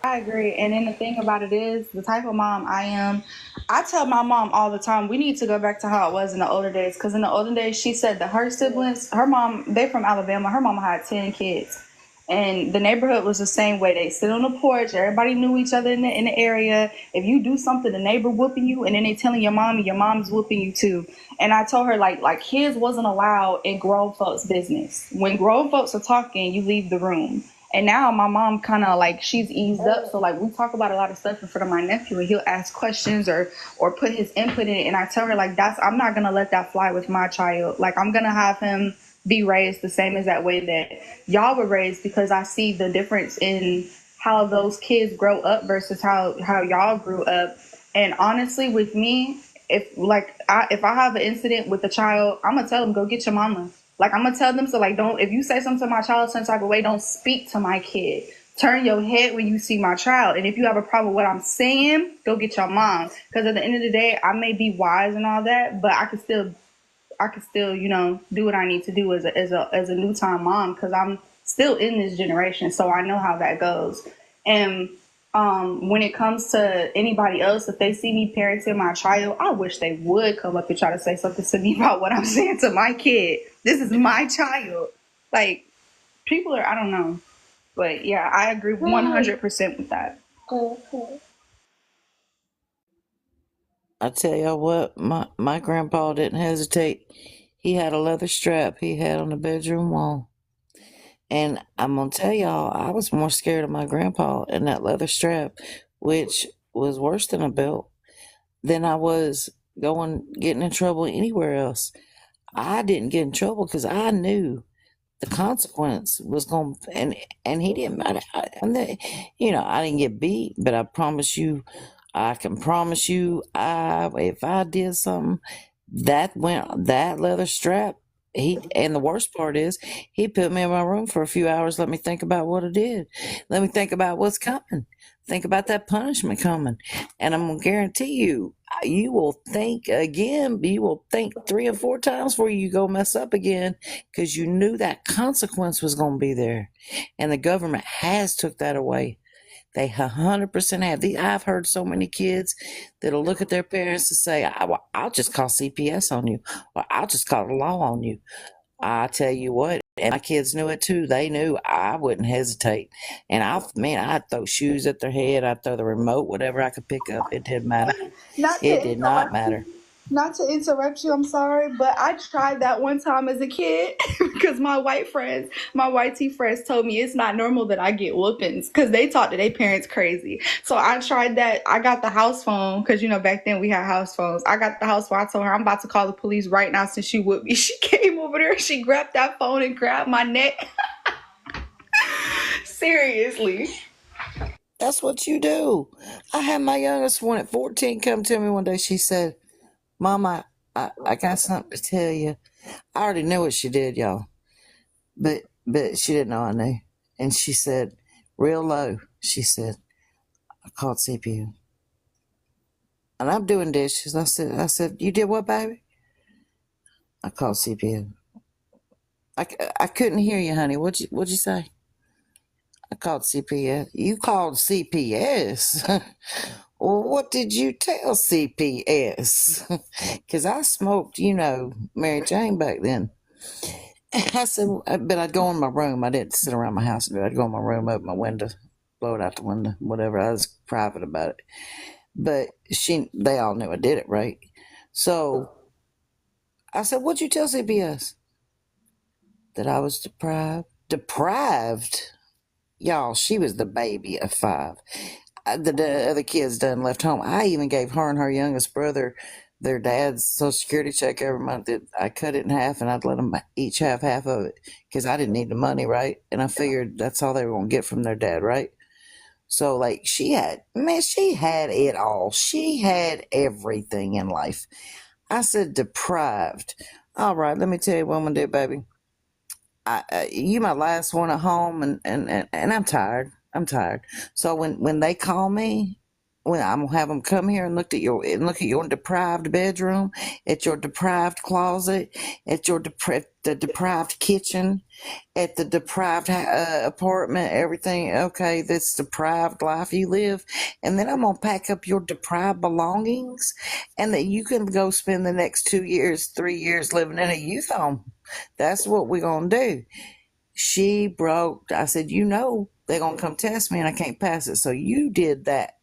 I agree. And then the thing about it is, the type of mom I am, I tell my mom all the time, we need to go back to how it was in the older days. Because in the older days, she said that her siblings, her mom, they from Alabama, her mama had 10 kids. And the neighborhood was the same way. They sit on the porch. Everybody knew each other in the area. If you do something, the neighbor whooping you, and then they telling your mom, and your mom's whooping you too. And I told her, like kids wasn't allowed in grown folks' business. When grown folks are talking, you leave the room. And now my mom kind of like, she's eased up. So like we talk about a lot of stuff in front of my nephew, and he'll ask questions or put his input in it. And I tell her, like, I'm not going to let that fly with my child. Like, I'm going to have him be raised the same as that way that y'all were raised, because I see the difference in how those kids grow up versus how y'all grew up. And honestly, with me, if I have an incident with a child, I'm going to tell them, go get your mama. Like, I'm gonna tell them, so like, don't, if you say something to my child some type of way, don't speak to my kid. Turn your head when you see my child. And if you have a problem with what I'm saying, go get your mom. Because at the end of the day, I may be wise and all that, but I could still, you know, do what I need to do as a new time mom, because I'm still in this generation, so I know how that goes. And when it comes to anybody else, if they see me parenting my child, I wish they would come up and try to say something to me about what I'm saying to my kid. This is my child. Like, people are, I don't know. But yeah, I agree 100% with that. I tell y'all what, my grandpa didn't hesitate. He had a leather strap he had on the bedroom wall. And I'm going to tell y'all, I was more scared of my grandpa and that leather strap, which was worse than a belt, than I was getting in trouble anywhere else. I didn't get in trouble because I knew the consequence was going to, and he didn't matter. You know, I didn't get beat, but I can promise you, if I did something, that leather strap, and the worst part is, he put me in my room for a few hours, let me think about what I did. Let me think about what's coming. Think about that punishment coming. And I'm going to guarantee you, you will think again. You will think 3 or 4 times before you go mess up again, because you knew that consequence was going to be there. And the government has took that away. They 100% have. I've heard so many kids that'll look at their parents and say, I'll just call CPS on you, or I'll just call the law on you. I tell you what, and my kids knew it too. They knew I wouldn't hesitate. And I'd throw shoes at their head. I'd throw the remote, whatever I could pick up. It didn't matter. It did not matter. Not to interrupt you, I'm sorry, but I tried that one time as a kid because my white tea friends told me it's not normal that I get whoopings because they talk to their parents crazy. So I tried that. I got the house phone because, you know, back then we had house phones. I got the house phone. I told her I'm about to call the police right now since she whooped me. She came over there. She grabbed that phone and grabbed my neck. Seriously. That's what you do. I had my youngest one at 14 come to me one day. She said, Mama, I got something to tell you. I already knew what she did, y'all. But she didn't know I knew. And she said, real low, she said, I called CPU. And I'm doing dishes. I said, you did what, baby? I called CPU. I couldn't hear you, honey. What'd you say? I called CPS. You called CPS? Well, what did you tell CPS? Because I smoked, you know, Mary Jane back then. I said, but I'd go in my room. I didn't sit around my house. I'd go in my room, open my window, blow it out the window, whatever. I was private about it. But they all knew I did it, right? So I said, what'd you tell CPS? That I was deprived? Deprived? Y'all, she was the baby of 5. The other kids done left home. I even gave her and her youngest brother their dad's Social Security check every month. I cut it in half, and I'd let them each have half of it because I didn't need the money, right? And I figured that's all they were gonna get from their dad, right? So like she had it all. She had everything in life. I said deprived. All right, let me tell you what I'm gonna do, baby. You my last one at home, and I'm tired. I'm tired. So when they call me, when I'm gonna have them come here and look at your deprived bedroom, at your deprived closet, at your the deprived kitchen, at the deprived apartment, everything. Okay, this deprived life you live, and then I'm gonna pack up your deprived belongings, and that you can go spend the next 2 years, 3 years living in a youth home. That's what we're gonna do. She broke. I said, they're gonna come test me, and I can't pass it. So you did that.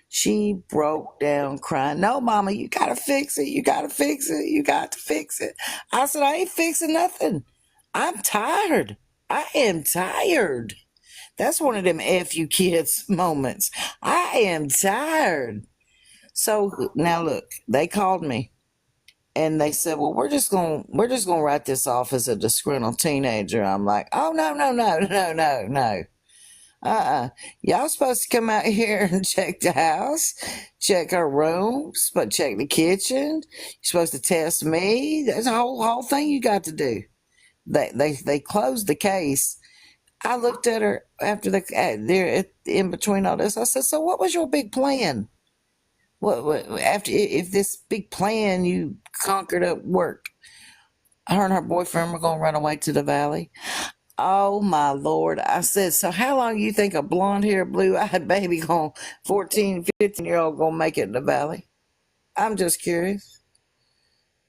She broke down crying. No, Mama, you gotta fix it. You gotta fix it. You got to fix it. I said, I ain't fixing nothing. I'm tired. I am tired. That's one of them F you kids moments. I am tired. So now look, they called me and they said, well, we're just gonna write this off as a disgruntled teenager. I'm like, oh no. Y'all supposed to come out here and check the house, check our rooms, but check the kitchen. You're supposed to test me. There's a whole thing you got to do. They closed the case. I looked at her after they're in between all this. I said, so what was your big plan? What after if this big plan you conquered at work? Her and her boyfriend were gonna run away to the valley. Oh my Lord. I said, so how long you think a blonde haired, blue eyed baby 14, 15-year-old gonna make it in the valley? I'm just curious.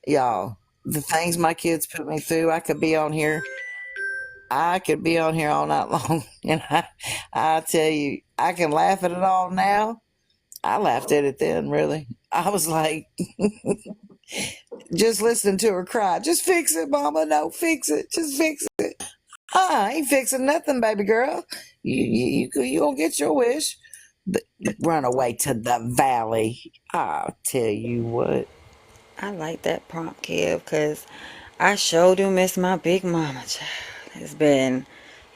Y'all, the things my kids put me through, I could be on here all night long. And I tell you, I can laugh at it all now. I laughed at it then, really. I was like, just listening to her cry. Just fix it, Mama. No, fix it. Just fix it. I ain't fixing nothing, baby girl. You gonna get your wish. But run away to the valley. I'll tell you what. I like that prompt, Kev, because I sure do miss my big mama, child. It's been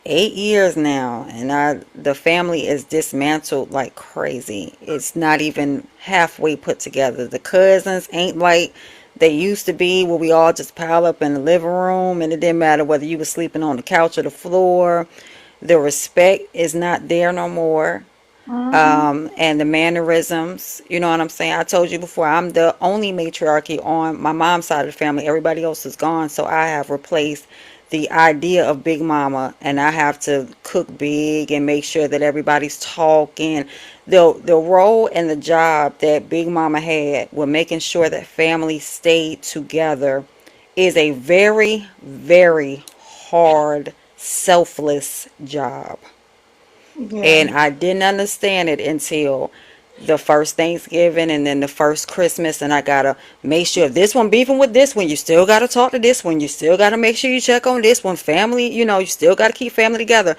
8 years now, and the family is dismantled like crazy. It's not even halfway put together. The cousins ain't like they used to be, where we all just pile up in the living room, and it didn't matter whether you were sleeping on the couch or the floor. The respect is not there no more. And the mannerisms, you know what I'm saying? I told you before, I'm the only matriarchy on my mom's side of the family. Everybody else is gone, so I have replaced the idea of Big Mama, and I have to cook big and make sure that everybody's talking. The role and the job that Big Mama had with making sure that families stayed together is a very, very hard, selfless job. Yeah. And I didn't understand it until the first Thanksgiving and then the first Christmas. And I got to make sure if this one beefing with this one, you still got to talk to this one. You still got to make sure you check on this one. Family, you still got to keep family together.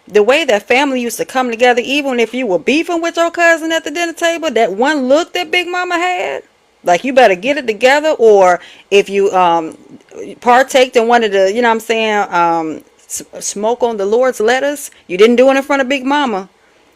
The way that family used to come together, even if you were beefing with your cousin at the dinner table, that one look that Big Mama had, like you better get it together. Or if you partaked in one of the, you know what I'm saying, smoke on the Lord's lettuce, you didn't do it in front of Big Mama.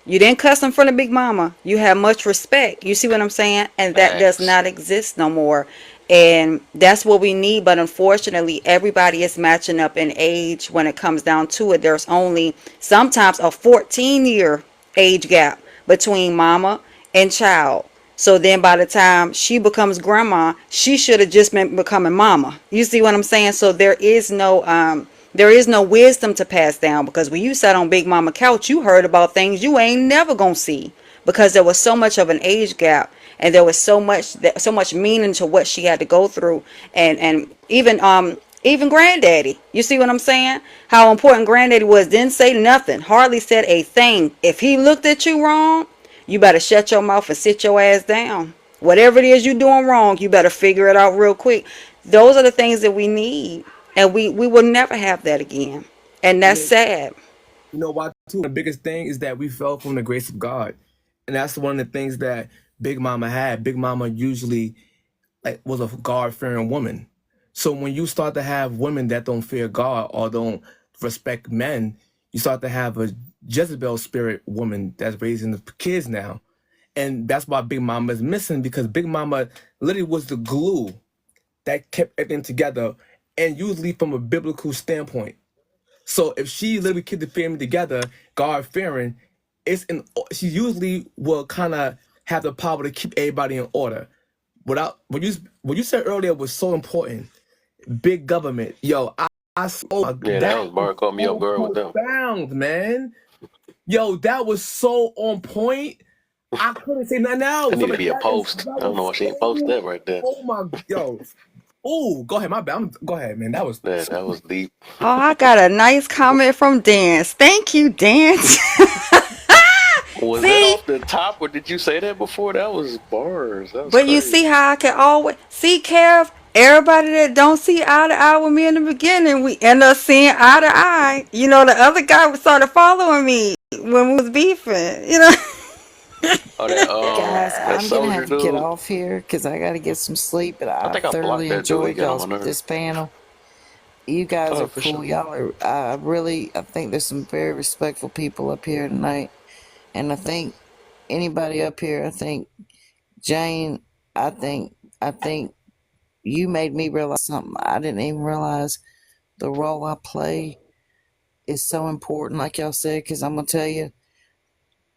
You didn't cuss in front of Big Mama. You have much respect. You see what I'm saying? And that does not exist no more. And that's what we need. But unfortunately, everybody is matching up in age when it comes down to it. There's only sometimes a 14-year age gap between mama and child. So then by the time she becomes grandma, she should have just been becoming mama. You see what I'm saying? So there is no wisdom to pass down, because when you sat on Big Mama couch, you heard about things you ain't never gonna see, because there was so much of an age gap, and there was so much meaning to what she had to go through, and even granddaddy. You see what I'm saying? How important granddaddy was. Didn't say nothing, hardly said a thing. If he looked at you wrong, you better shut your mouth and sit your ass down. Whatever it is you're doing wrong, you better figure it out real quick. Those are the things that we need. And we will never have that again. And that's sad. You know why, too? The biggest thing is that we fell from the grace of God. And that's one of the things that Big Mama had. Big Mama usually was a God-fearing woman. So when you start to have women that don't fear God or don't respect men, you start to have a Jezebel spirit woman that's raising the kids now. And that's why Big Mama is missing, because Big Mama literally was the glue that kept everything together, and usually from a biblical standpoint. So if she literally kept the family together, God fearing, she usually will kind of have the power to keep everybody in order. Without what you said earlier was so important. Big government, yo, Yeah, that was Bar caught me off guard with them. profound, man. Yo, that was so on point. I couldn't say nothing else. That need to be a post. I don't know why she ain't post that right there. Oh my, yo. Oh, go ahead, my bad. Go ahead, man. That was deep. Oh, I got a nice comment from Dance. Thank you, Dance. Was See? that off the top, or did you say that before? That was bars. That was But you crazy. see how I can always see, Kev, everybody that don't see eye to eye with me in the beginning, we end up seeing eye to eye. You know, the other guy started following me when we was beefing, you know. Oh, that Guys, that I'm gonna soldier have to get dude. off here because I gotta get some sleep. But I I think I blocked thoroughly that dude. He enjoyed got on y'all's my nerves. this panel. You guys Oh, are for cool. sure. Y'all are. I think there's some very respectful people up here tonight, and I think anybody up here. I think Jane. I think you made me realize something I didn't even realize. The role I play is so important, like y'all said, because I'm gonna tell you,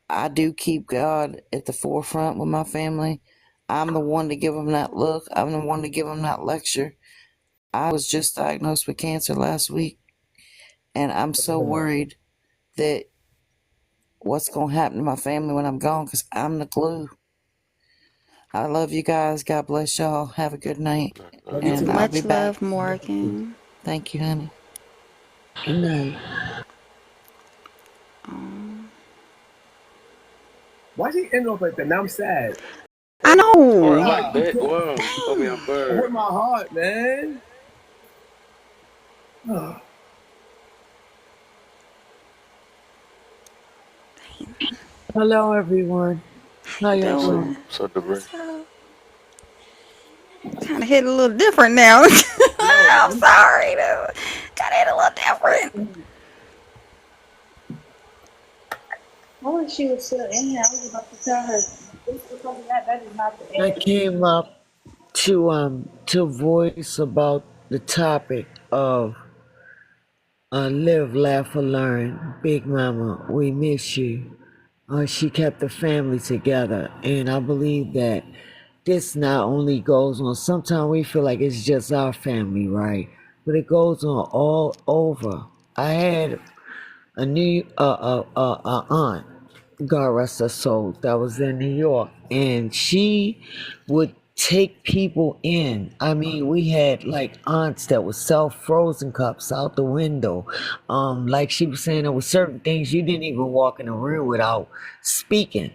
I do keep God at the forefront with my family. I'm the one to give them that look. I'm the one to give them that lecture. I was just diagnosed with cancer last week, and I'm so worried that what's going to happen to my family when I'm gone, because I'm the glue. I love you guys. God bless y'all. Have a good night. And I'll be Much back. love, Morgan. Thank you, honey. Good night. why she end up like that? Now I'm sad. I know. Or like that. Wow, you caught me off It guard. hurt my heart, man. Hello, everyone. How y'all Doing? doing? So Debray. Kind of hit a little different now. I'm sorry, though. Kind of hit a little different. I wish she was still in here. I was about to tell her, just because of that is not the I end. came up to voice about the topic of live, laugh, or learn. Big Mama, we miss you. She kept the family together, and I believe that this not only goes on. Sometimes we feel like it's just our family, right? But it goes on all over. I had a new aunt, God rest her soul, that was in New York, and she would take people in. I mean, we had like aunts that would sell frozen cups out the window. Like she was saying, there were certain things you didn't even walk in a room without speaking.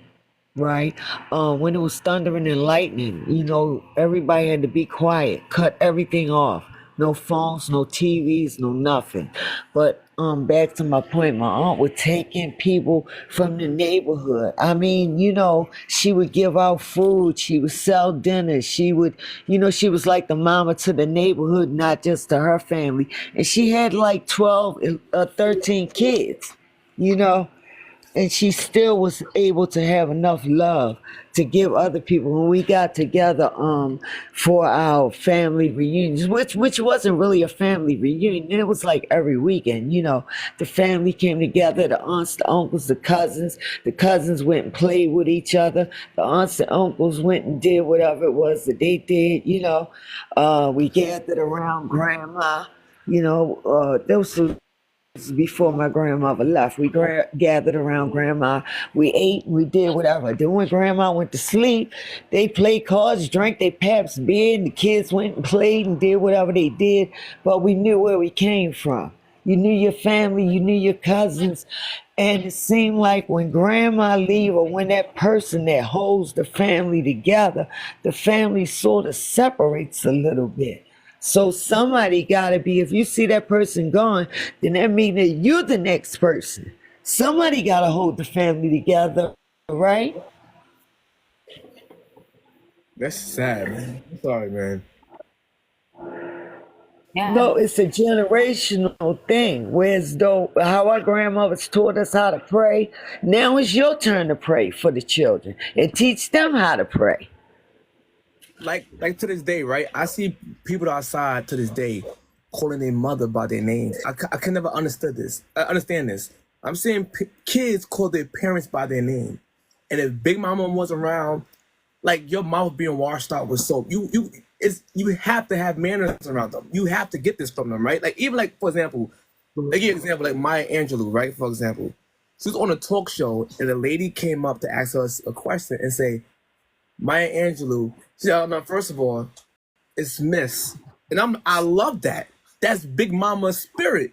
Right? When it was thundering and lightning, you know, everybody had to be quiet, cut everything off. No phones, no TVs, no nothing. But back to my point, my aunt would take in people from the neighborhood. I mean, you know, she would give out food, she would sell dinner, she would, you know, she was like the mama to the neighborhood, not just to her family. And she had like 13 kids, you know. And she still was able to have enough love to give other people. When we got together for our family reunions, which wasn't really a family reunion, it was like every weekend, you know. The family came together, the aunts, the uncles, the cousins. The cousins went and played with each other. The aunts and uncles went and did whatever it was that they did, you know. We gathered around grandma, you know. There was some before my grandmother left. We gathered around grandma. We ate, we did whatever. Then when grandma went to sleep, they played cards, drank their paps beer, and the kids went and played and did whatever they did. But we knew where we came from. You knew your family, you knew your cousins. And it seemed like when grandma leave, or when that person that holds the family together, the family sort of separates a little bit. So somebody gotta be, if you see that person gone, then that means that you're the next person. Somebody gotta hold the family together, right? That's sad, man. I'm sorry, man. No, it's a generational thing. Whereas though how our grandmothers taught us how to pray, now it's your turn to pray for the children and teach them how to pray. Like to this day, right? I see people outside to this day calling their mother by their names. I can never understand this. I'm seeing kids call their parents by their name, and if Big Mama was around, like your mouth being washed out with soap, you have to have manners around them. You have to get this from them, right? Like even like for example, like Maya Angelou, right? For example, she was on a talk show, and a lady came up to ask us a question and say, Maya Angelou. She said, "No, first of all, it's Miss," and I love that. That's Big Mama's spirit,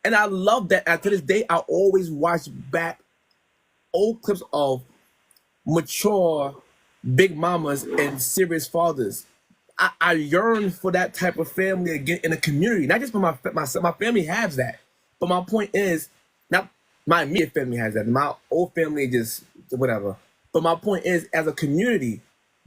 and I love that. And to this day, I always watch back old clips of mature Big Mamas and serious fathers. I yearn for that type of family again in the community, not just for my family has that, but my point is, not my immediate family has that. My old family just whatever. But my point is, as a community,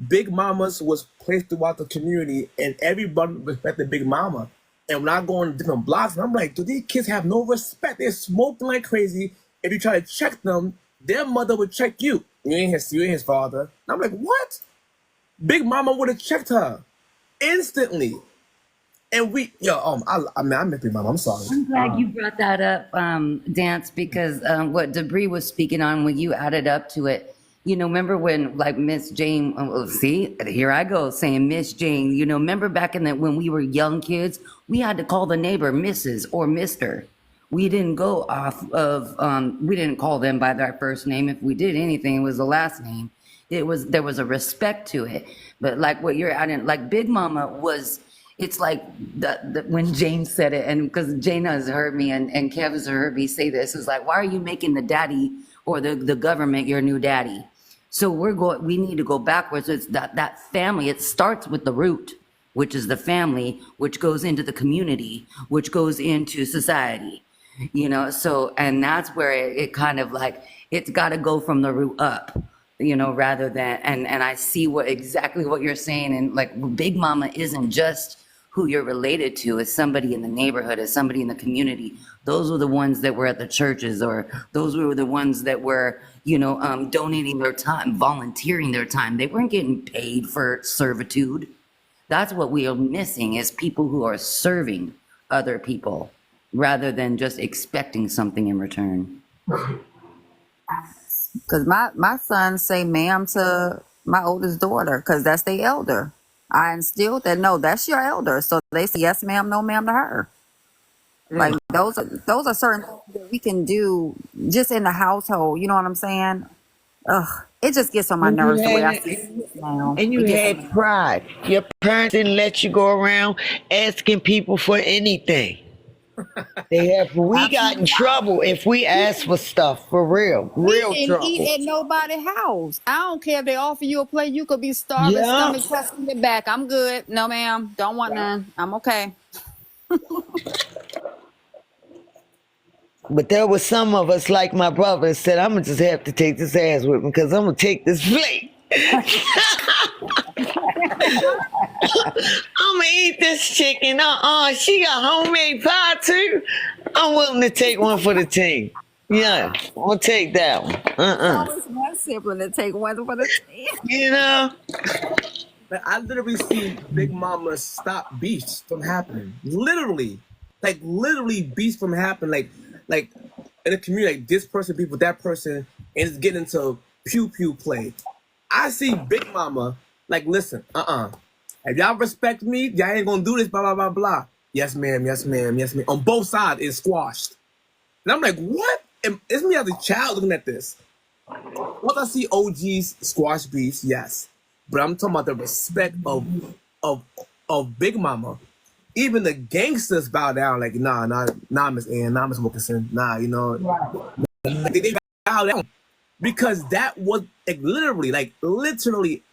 Big Mamas was placed throughout the community, and everybody respected Big Mama. And when I go on different blocks, I'm like, do these kids have no respect? They're smoking like crazy. If you try to check them, their mother would check you. You ain't his father. And I'm like, what? Big Mama would have checked her instantly. And I miss Big Mama. I'm sorry. I'm glad you brought that up, Dance, because what Debris was speaking on when you added up to it. You know, remember when like Miss Jane, see, here I go saying Miss Jane, you know, remember back when we were young kids, we had to call the neighbor Mrs. or Mr. We didn't go off of, we didn't call them by their first name. If we did anything, it was the last name. There was a respect to it. But like what you're adding, like Big Mama was, it's like when Jane said it, and because Jane has heard me and Kev has heard me say this, it's like, why are you making the daddy or the government your new daddy? So we need to go backwards. It's that family, it starts with the root, which is the family, which goes into the community, which goes into society, you know? So, and that's where it kind of like, it's got to go from the root up, you know, rather than, and I see exactly what you're saying. And like Big Mama isn't just who you're related to, it's somebody in the neighborhood, it's somebody in the community. Those were the ones that were at the churches, or those were the ones that were, you know, donating their time, volunteering their time. They weren't getting paid for servitude. That's what we are missing, is people who are serving other people rather than just expecting something in return. Because my sons say ma'am to my oldest daughter because that's their elder. I instilled that, no, that's your elder. So they say yes ma'am, no ma'am to her. Like those are certain things that we can do just in the household. You know what I'm saying? Ugh, it just gets on my nerves the way I see it now. And you had pride. Your parents didn't let you go around asking people for anything. We got in trouble if we asked for stuff, for real trouble. Eat at nobody's house. I don't care if they offer you a plate. You could be starving, stomach pressing your back. I'm good. No, ma'am. Don't want none. I'm okay. But there was some of us, like my brother, said, I'm going to just have to take this ass with me because I'm going to take this plate. I'm going to eat this chicken. She got homemade pie too. I'm willing to take one for the team. Yeah, we'll take that one. Always one sibling to take one for the team. You know? Like, I literally see Big Mama stop beefs from happening. Literally beefs from happening. Like in a community, like this person beef with that person, and it's getting into pew play. I see Big Mama like, listen, if y'all respect me, y'all ain't gonna do this, blah blah blah blah. Yes ma'am, yes ma'am, yes ma'am. On both sides, it's squashed, and I'm like, what? And it's me as a child looking at this. Once I see OGs squash beefs, yes, but I'm talking about the respect of Big Mama. Even the gangsters bow down, like, nah, Miss Ann, nah, Miss Wilkinson, nah, you know. Right. They bow down. Because that was, like, literally,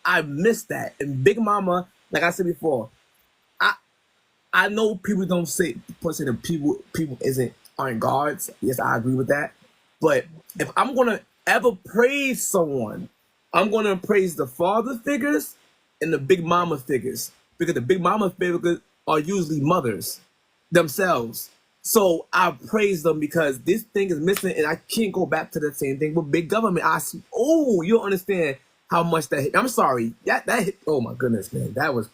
I missed that. And Big Mama, like I said before, I know people don't say that people aren't guards. Yes, I agree with that. But if I'm going to ever praise someone, I'm going to praise the father figures in the big mama figures, because the big mama figures are usually mothers themselves. So I praise them because this thing is missing, and I can't go back to the same thing with big government. You don't understand how much that hit. I'm sorry, that hit. Oh my goodness, man, that was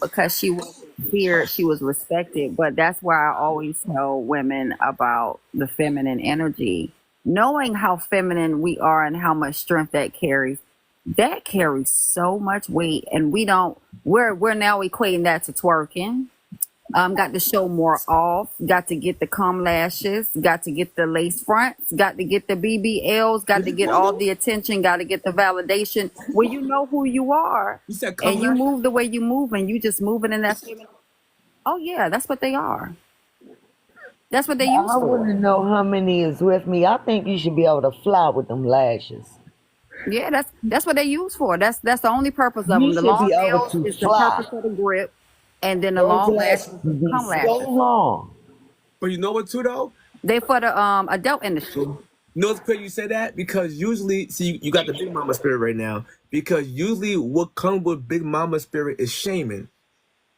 because she was feared, she was respected. But that's why I always tell women about the feminine energy. Knowing how feminine we are and how much strength that carries so much weight. And we're now equating that to twerking. Got to show more off, got to get the cum lashes, got to get the lace fronts, got to get the BBLs, got to get all the attention, got to get the validation. When you know who you are, You said cum and you lashes? move the way you move, and you just moving in that feminine. Oh yeah, that's what they are. That's what they use I want to for. know how many is with me. I think you should be able to fly with them lashes. Yeah, that's what they use for. That's the only purpose of them. You The should long be able nails to is the fly. purpose of the grip, and then the Those long lashes lashes is be cum so lashes. long. But you know what too though? They for the adult industry. You know it's crazy you say that, because usually, see, you got the big mama spirit right now. Because usually, what comes with big mama spirit is shaming.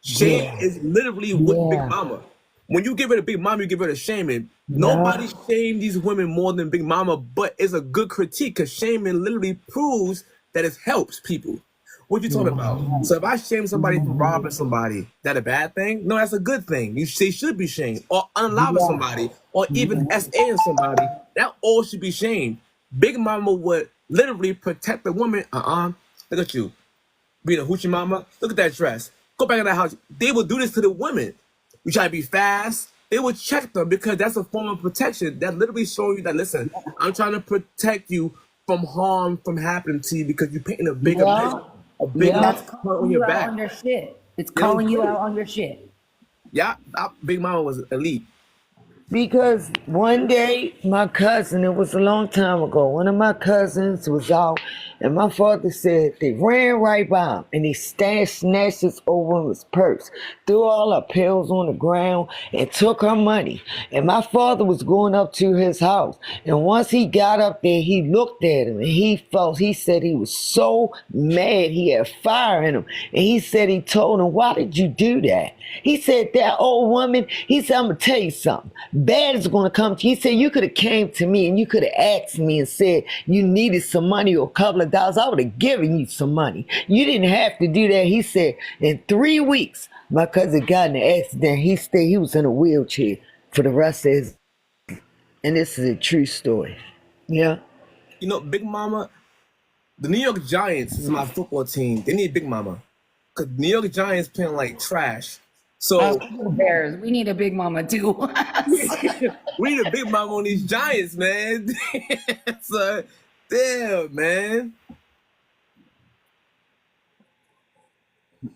Shame Yeah, is literally with big yeah, mama. When you give it a big mama, you give it a shaming. yeah. Nobody shame these women more than big mama, but it's a good critique because shaming literally proves that it helps people. What you talking about? So if I shame somebody for robbing somebody, that a bad thing? No, that's a good thing. They should be shamed, or unaliving Yeah. somebody, or even SAing somebody. That all should be shamed. Big mama would literally protect the woman. Look at you being a hoochie mama. Look at that dress. Go back in that house. They will do this to the women. You try to be fast, they will check them because that's a form of protection. That literally showing you that, listen, I'm trying to protect you from harm from happening to you because you're painting a big image, Yeah, a big yeah. That's hurt on calling your you out back. on your shit. It's They don't calling you get out it. on your shit. Yeah, Big Mama was elite. Because one day, my cousin, it was a long time ago, one of my cousins was out, and my father said they ran right by him, and he snatched his over his purse, threw all her pills on the ground, and took her money. And my father was going up to his house, and once he got up there, he looked at him, and he said he was so mad, he had fire in him, and he said he told him, why did you do that? He said, that old woman, he said, I'm going to tell you something. Bad is going to come to you. He said, you could have came to me and you could have asked me and said you needed some money or a couple of dollars. I would have given you some money. You didn't have to do that. He said, in 3 weeks, my cousin got in an accident. He was in a wheelchair for the rest of his, and this is a true story. Yeah. You know, Big Mama, the New York Giants is my football team. They need Big Mama. Because New York Giants playing like trash. So Bears, we need a big mama too. we need a Big Mama on these Giants, man. So, damn, man.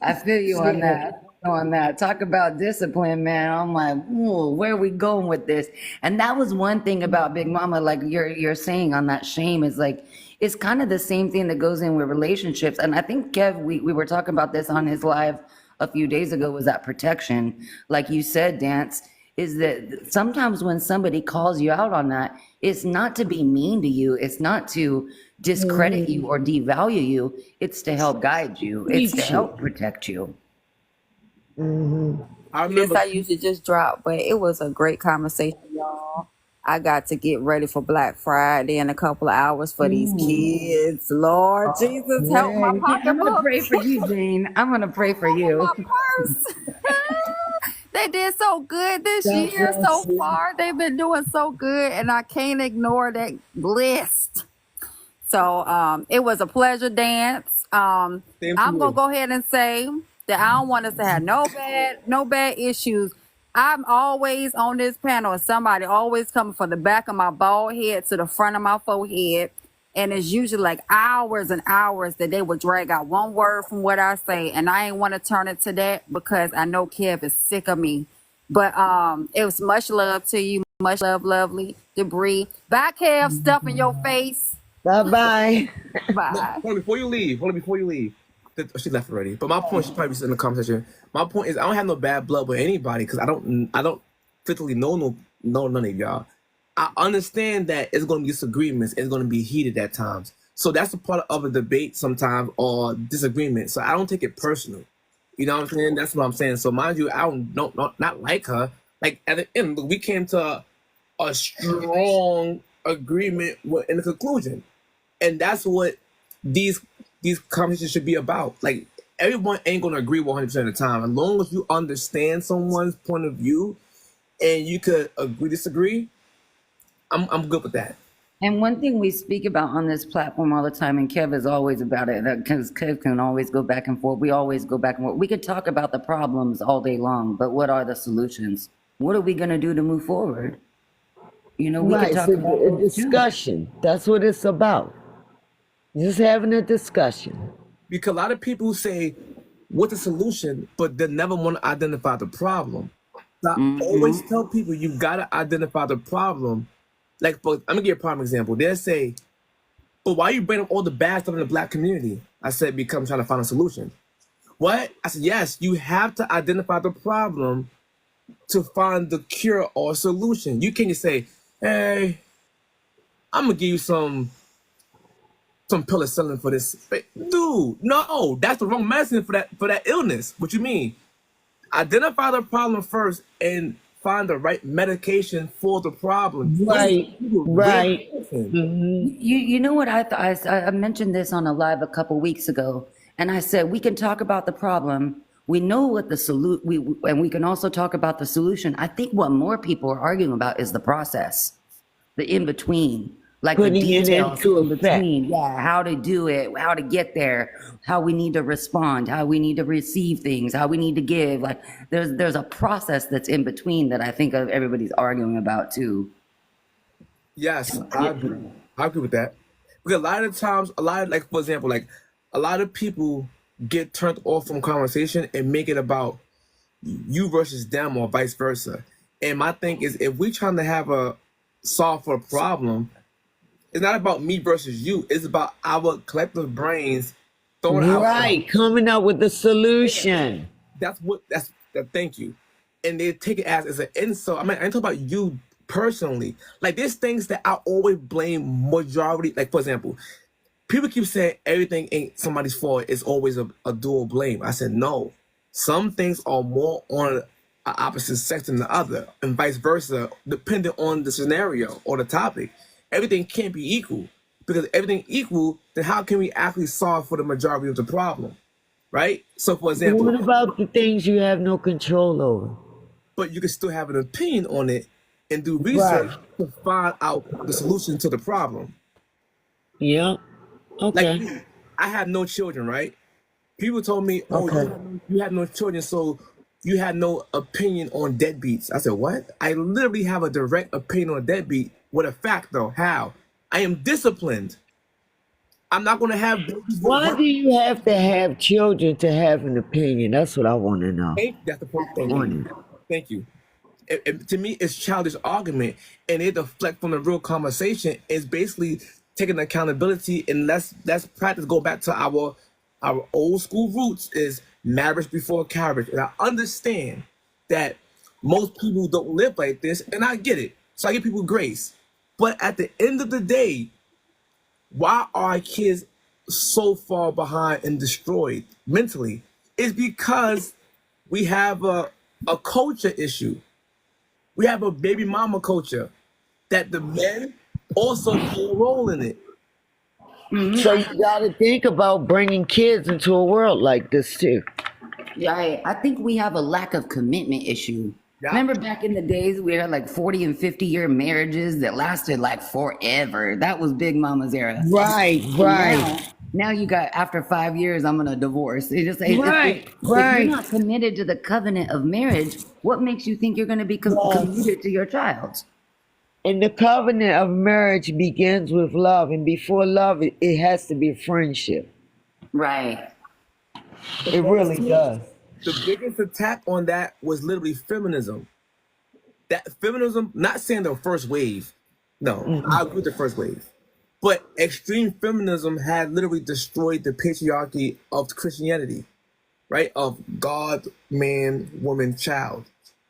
I feel you on that. Talk about discipline, man. I'm like, ooh, where are we going with this? And that was one thing about Big Mama, like you're saying on that shame is like, it's kind of the same thing that goes in with relationships. And I think Kev, we were talking about this on his live a few days ago, was that protection. Like you said, Dance, is that sometimes when somebody calls you out on that, it's not to be mean to you. It's not to discredit you or devalue you. It's to help guide you. It's to help protect you. I Yes, remember. I usually just drop, but it was a great conversation, y'all. I got to get ready for Black Friday in a couple of hours for these kids. Lord Jesus, help my I'm gonna pocketbook. pray for you, Jane. I'm gonna pray for you. My purse. They did so good this God year bless so you. far. They've been doing so good, and I can't ignore that list. So it was a pleasure, Dance. Same to I'm gonna you. go ahead and say that I don't want us to have no bad issues. I'm always on this panel, and somebody always coming from the back of my bald head to the front of my forehead. And it's usually like hours and hours that they would drag out one word from what I say. And I ain't want to turn it to that because I know Kev is sick of me. But it was much love to you. Much love, lovely. Debris. Bye, Kev. Stuff in your face. Bye-bye. Bye. Hold on, before you leave. She left already. But my point, she probably said in the conversation. My point is, I don't have no bad blood with anybody because I don't physically know none of y'all. I understand that it's going to be disagreements. It's going to be heated at times. So that's a part of a debate sometimes or disagreement. So I don't take it personal. You know what I'm saying? That's what I'm saying. So mind you, I don't not like her. Like at the end, we came to a strong agreement in the conclusion, and that's what these conversations should be about. Like everyone ain't gonna agree 100% of the time. As long as you understand someone's point of view and you could agree disagree, I'm good with that. And one thing we speak about on this platform all the time, and Kev is always about it, because Kev can always go back and forth. We always go back and forth. We could talk about the problems all day long, but what are the solutions? What are we going to do to move forward? You know, we could Right, talk so about a those too. discussion. That's what it's about. Just having a discussion. Because a lot of people say, what's the solution, but they never want to identify the problem. So I always tell people, you got to identify the problem. Like, but I'm going to give you a prime example. They'll say, but why you bring up all the bad stuff in the black community? I said, because I'm trying to find a solution. What? I said, yes, you have to identify the problem to find the cure or solution. You can't just say, hey, I'm going to give you some penicillin for this. Dude, no, that's the wrong medicine for that illness. What you mean? Identify the problem first and find the right medication for the problem. Right. You know what I mentioned this on a live a couple weeks ago, and I said we can talk about the problem. We know what the and we can also talk about the solution. I think what more people are arguing about is the process, the in between, like the Putting it details into in effect. between. Yeah, how to do it, how to get there, how we need to respond, how we need to receive things, how we need to give. Like there's a process that's in between that I think everybody's arguing about too. Yes, I agree. I agree with that. Because a lot of times, like, for example, like, a lot of people get turned off from conversation and make it about you versus them or vice versa. And my thing is, if we're trying to solve for a problem, it's not about me versus you. It's about our collective brains throwing out. Right, coming up with the solution. Thank you. And they take it as an insult. I mean, I ain't talking about you personally. Like, there's things that I always blame majority. Like, for example, people keep saying everything ain't somebody's fault. It's always a dual blame. I said, no. Some things are more on an opposite sex than the other, and vice versa, depending on the scenario or the topic. Everything can't be equal. Because if everything equal, then how can we actually solve for the majority of the problem? Right? So, for example, What about the things you have no control over? but you can still have an opinion on it and do research to find out the solution to the problem. Yeah. Okay. Like, I have no children, right? People told me, oh, Okay. you have no children, so you had no opinion on deadbeats. I said, what? I literally have a direct opinion on deadbeat with a fact, though. How? I am disciplined. I'm not going to have babies. Why do you have to have children to have an opinion? That's what I want to know. That's the point. Thank you. To me, it's childish argument, and it deflect from the real conversation. It's basically taking accountability, and let's practice. Go back to our old school roots is marriage before carriage, and I understand that most people don't live like this, and I get it. So I give people grace, but at the end of the day, why are kids so far behind and destroyed mentally? It's because we have a culture issue. We have a baby mama culture that the men also play a role in it. So you got to think about bringing kids into a world like this too. Yeah, I think we have a lack of commitment issue. Remember back in the days we had like 40 and 50-year marriages that lasted like forever. That was Big Mama's era. Right. Now you got, after 5 years, I'm gonna divorce. It just if you're not committed to the covenant of marriage, what makes you think you're gonna be committed to your child? And the covenant of marriage begins with love, and before love, it has to be friendship. Right. It really does. The biggest attack on that was literally feminism. That feminism, not saying the first wave. No, I agree with the first wave. But extreme feminism had literally destroyed the patriarchy of Christianity, right? Of God, man, woman, child,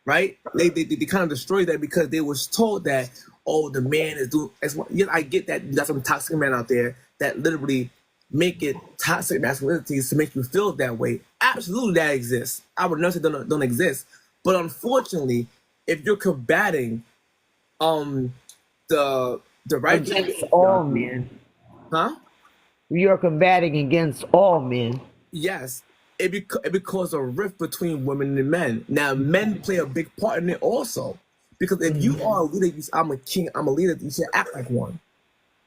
right? They kind of destroyed that because they was told that oh, the man is doing. Yeah, I get that. You got some toxic men out there that literally make it toxic masculinities to make you feel that way. Absolutely, that exists. I would never say don't exist. But unfortunately, if you're combating the right Against all men. huh? You're combating against all men. Yes, it because a rift between women and men. Now, men play a big part in it also, because if you are a leader, I'm a king, I'm a leader. You should act like one,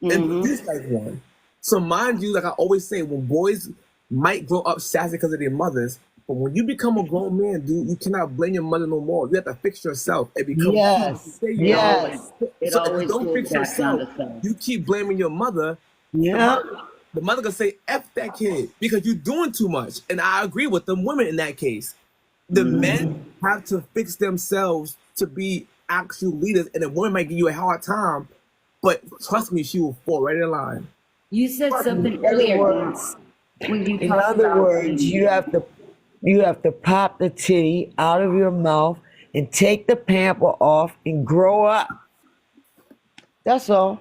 and be like one. So, mind you, like I always say, when boys might grow up sassy because of their mothers, but when you become a grown man, dude, you cannot blame your mother no more. You have to fix yourself and become. Yes. Yes. It So if always you don't goes fix back down yourself, to self. you keep blaming your mother. Yeah. The mother gonna say F that kid because you're doing too much. And I agree with them women in that case. The men have to fix themselves to be actual leaders, and the woman might give you a hard time, but trust me, she will fall right in line. You said something In other earlier, words, when you in talked other about words, you have to pop the titty out of your mouth and take the pamper off and grow up. That's all.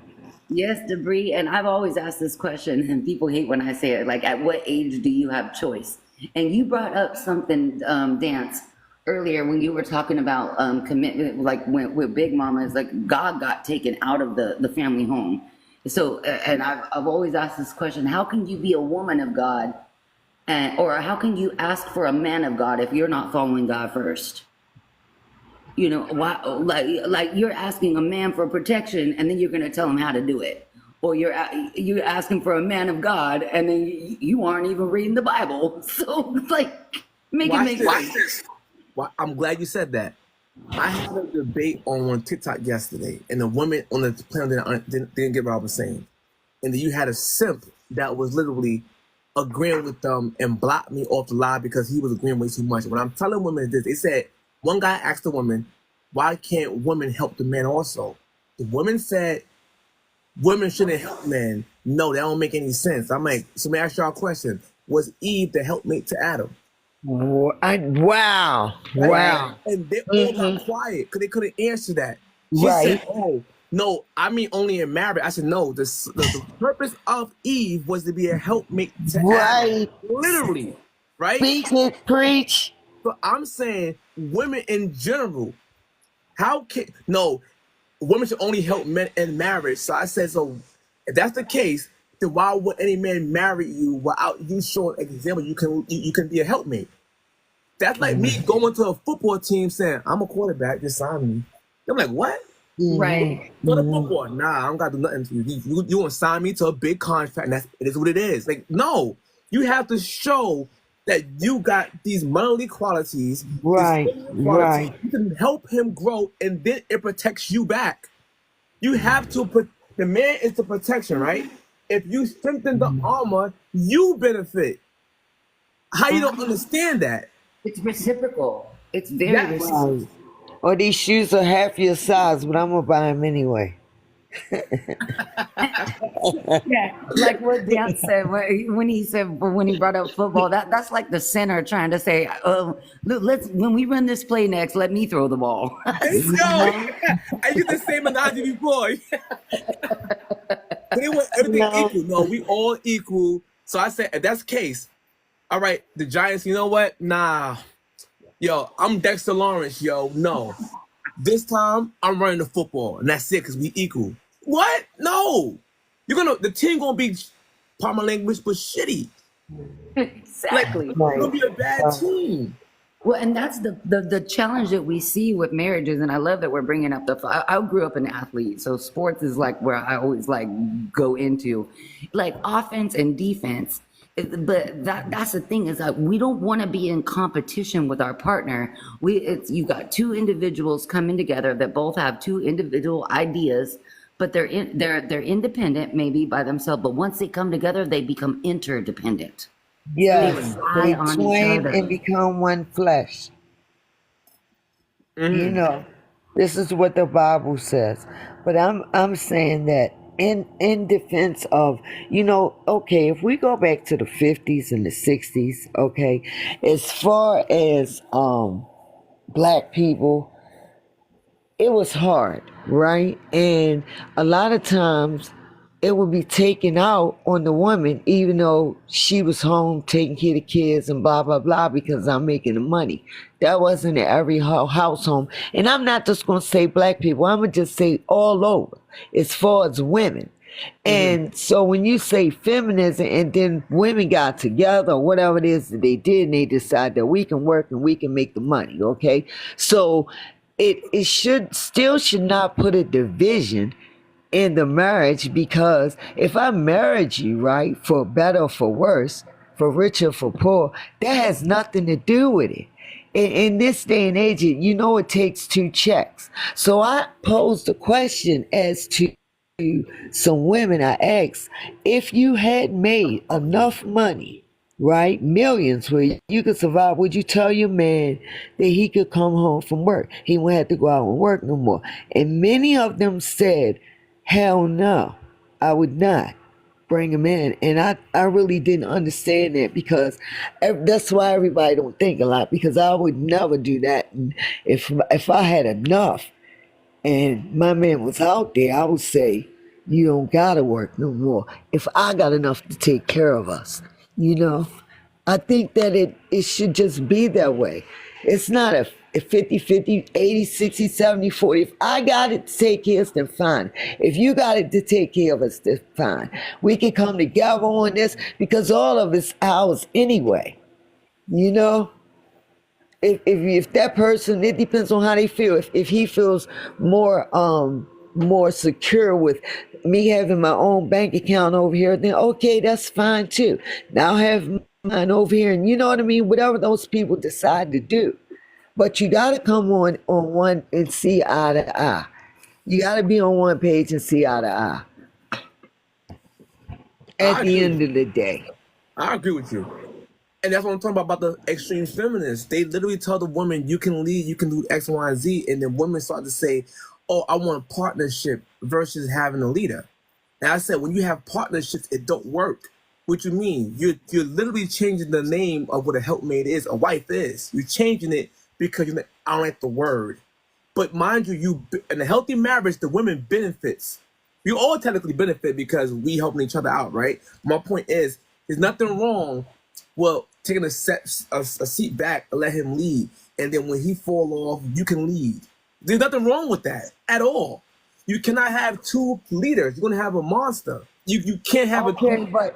Yes, Debris, and I've always asked this question, and people hate when I say it, like, at what age do you have choice? And you brought up something, Dance, earlier when you were talking about commitment, like with Big Mama, it's like God got taken out of the family home. So, and I've always asked this question, how can you be a woman of God, or how can you ask for a man of God if you're not following God first? You know, why? Like you're asking a man for protection, and then you're going to tell him how to do it, or you're asking for a man of God, and then you aren't even reading the Bible. So, like, make it make sense. Well, I'm glad you said that. I had a debate on TikTok yesterday, and the women on the panel didn't get what I was saying. And then you had a simp that was literally agreeing with them and blocked me off the live because he was agreeing way too much. When I'm telling women this, they said, one guy asked the woman, why can't women help the men also? The woman said, women shouldn't help men. No, that don't make any sense. I'm like, so let me ask y'all a question. Was Eve the helpmate to Adam? Wow. And they all got quiet because they couldn't answer that. She Right. said, oh, no, I mean only in marriage. I said, no, the purpose of Eve was to be a helpmate to Adam. Right. Literally, right? Speak it, preach. So I'm saying women in general, women should only help men in marriage. So I said, so if that's the case, then why would any man marry you without you showing an example you can be a helpmate? That's like me going to a football team saying, I'm a quarterback, just sign me. I'm like, what? Right. Go to football. Nah, I don't got to do nothing to you. You want to sign me to a big contract, and it is what it is. Like, no, you have to show that you got these manly qualities. Right, right. You can help him grow, and then it protects you back. You have to the man is the protection, right? If you strengthen the armor, you benefit. How you don't understand that? It's reciprocal. It's very reciprocal. Right. Or these shoes are half your size, but I'm gonna buy them anyway. Yeah, like what Dan said when he brought up football. That's like the center trying to say, when we run this play next, let me throw the ball. I used the same analogy before. They want everything equal. No, we all equal. So I said, if that's the case, all right, the Giants, you know what? Nah. Yo, I'm Dexter Lawrence, yo. No. This time, I'm running the football, and that's it, because we equal. What? No. The team gonna be, pardon my language, but shitty. Exactly. Like, it's gonna be a bad team. Well, and that's the challenge that we see with marriages, and I love that we're bringing up I grew up an athlete, so sports is like where I always like go into, like offense and defense. But that's the thing is that we don't want to be in competition with our partner. You got two individuals coming together that both have two individual ideas, but they're independent maybe by themselves. But once they come together, they become interdependent. Yes, rely they on each twain other. and become one flesh. You know, this is what the Bible says. But I'm saying that in defense of, okay, if we go back to the 50s and the 60s, okay, as far as black people, it was hard, right? And a lot of times it would be taken out on the woman, even though she was home taking care of the kids and blah, blah, blah, because I'm making the money. That wasn't in every household. And I'm not just going to say black people, I'm going to just say all over as far as women. And so when you say feminism and then women got together or whatever it is that they did and they decide that we can work and we can make the money, okay? So it should not put a division in the marriage, because if I married you, right, for better or for worse, for richer or for poor, that has nothing to do with it. In this day and age, it takes two checks. So I posed a question as to some women. I asked, if you had made enough money, right, millions, where you could survive, would you tell your man that he could come home from work? He wouldn't have to go out and work no more. And many of them said, hell no, I would not bring him in. And I really didn't understand that, because that's why everybody don't think a lot, because I would never do that. And if I had enough and my man was out there, I would say, you don't gotta work no more if I got enough to take care of us. I think that it should just be that way. It's not a 50-50, 80-60, 70-40. If I got it to take care of us, then fine. If you got it to take care of us, then fine. We can come together on this, because all of it's ours anyway. If that person, it depends on how they feel. If he feels more secure with me having my own bank account over here, then okay, that's fine too. Now I have mine over here, and you know what I mean? Whatever those people decide to do. But you got to come on one and see eye to eye. You got to be on one page and see eye to eye. At the end of the day. I agree with you. And that's what I'm talking about the extreme feminists. They literally tell the woman, you can lead, you can do X, Y, and Z. And then women start to say, oh, I want a partnership versus having a leader. And I said, when you have partnerships, it don't work. What you mean? You're literally changing the name of what a helpmate is, a wife is. You're changing it because I don't like the word. But mind you, in a healthy marriage, the women benefits. We all technically benefit because we helping each other out, right? My point is, there's nothing wrong with taking a seat back and let him lead. And then when he fall off, you can lead. There's nothing wrong with that at all. You cannot have two leaders. You're going to have a monster. You can't have but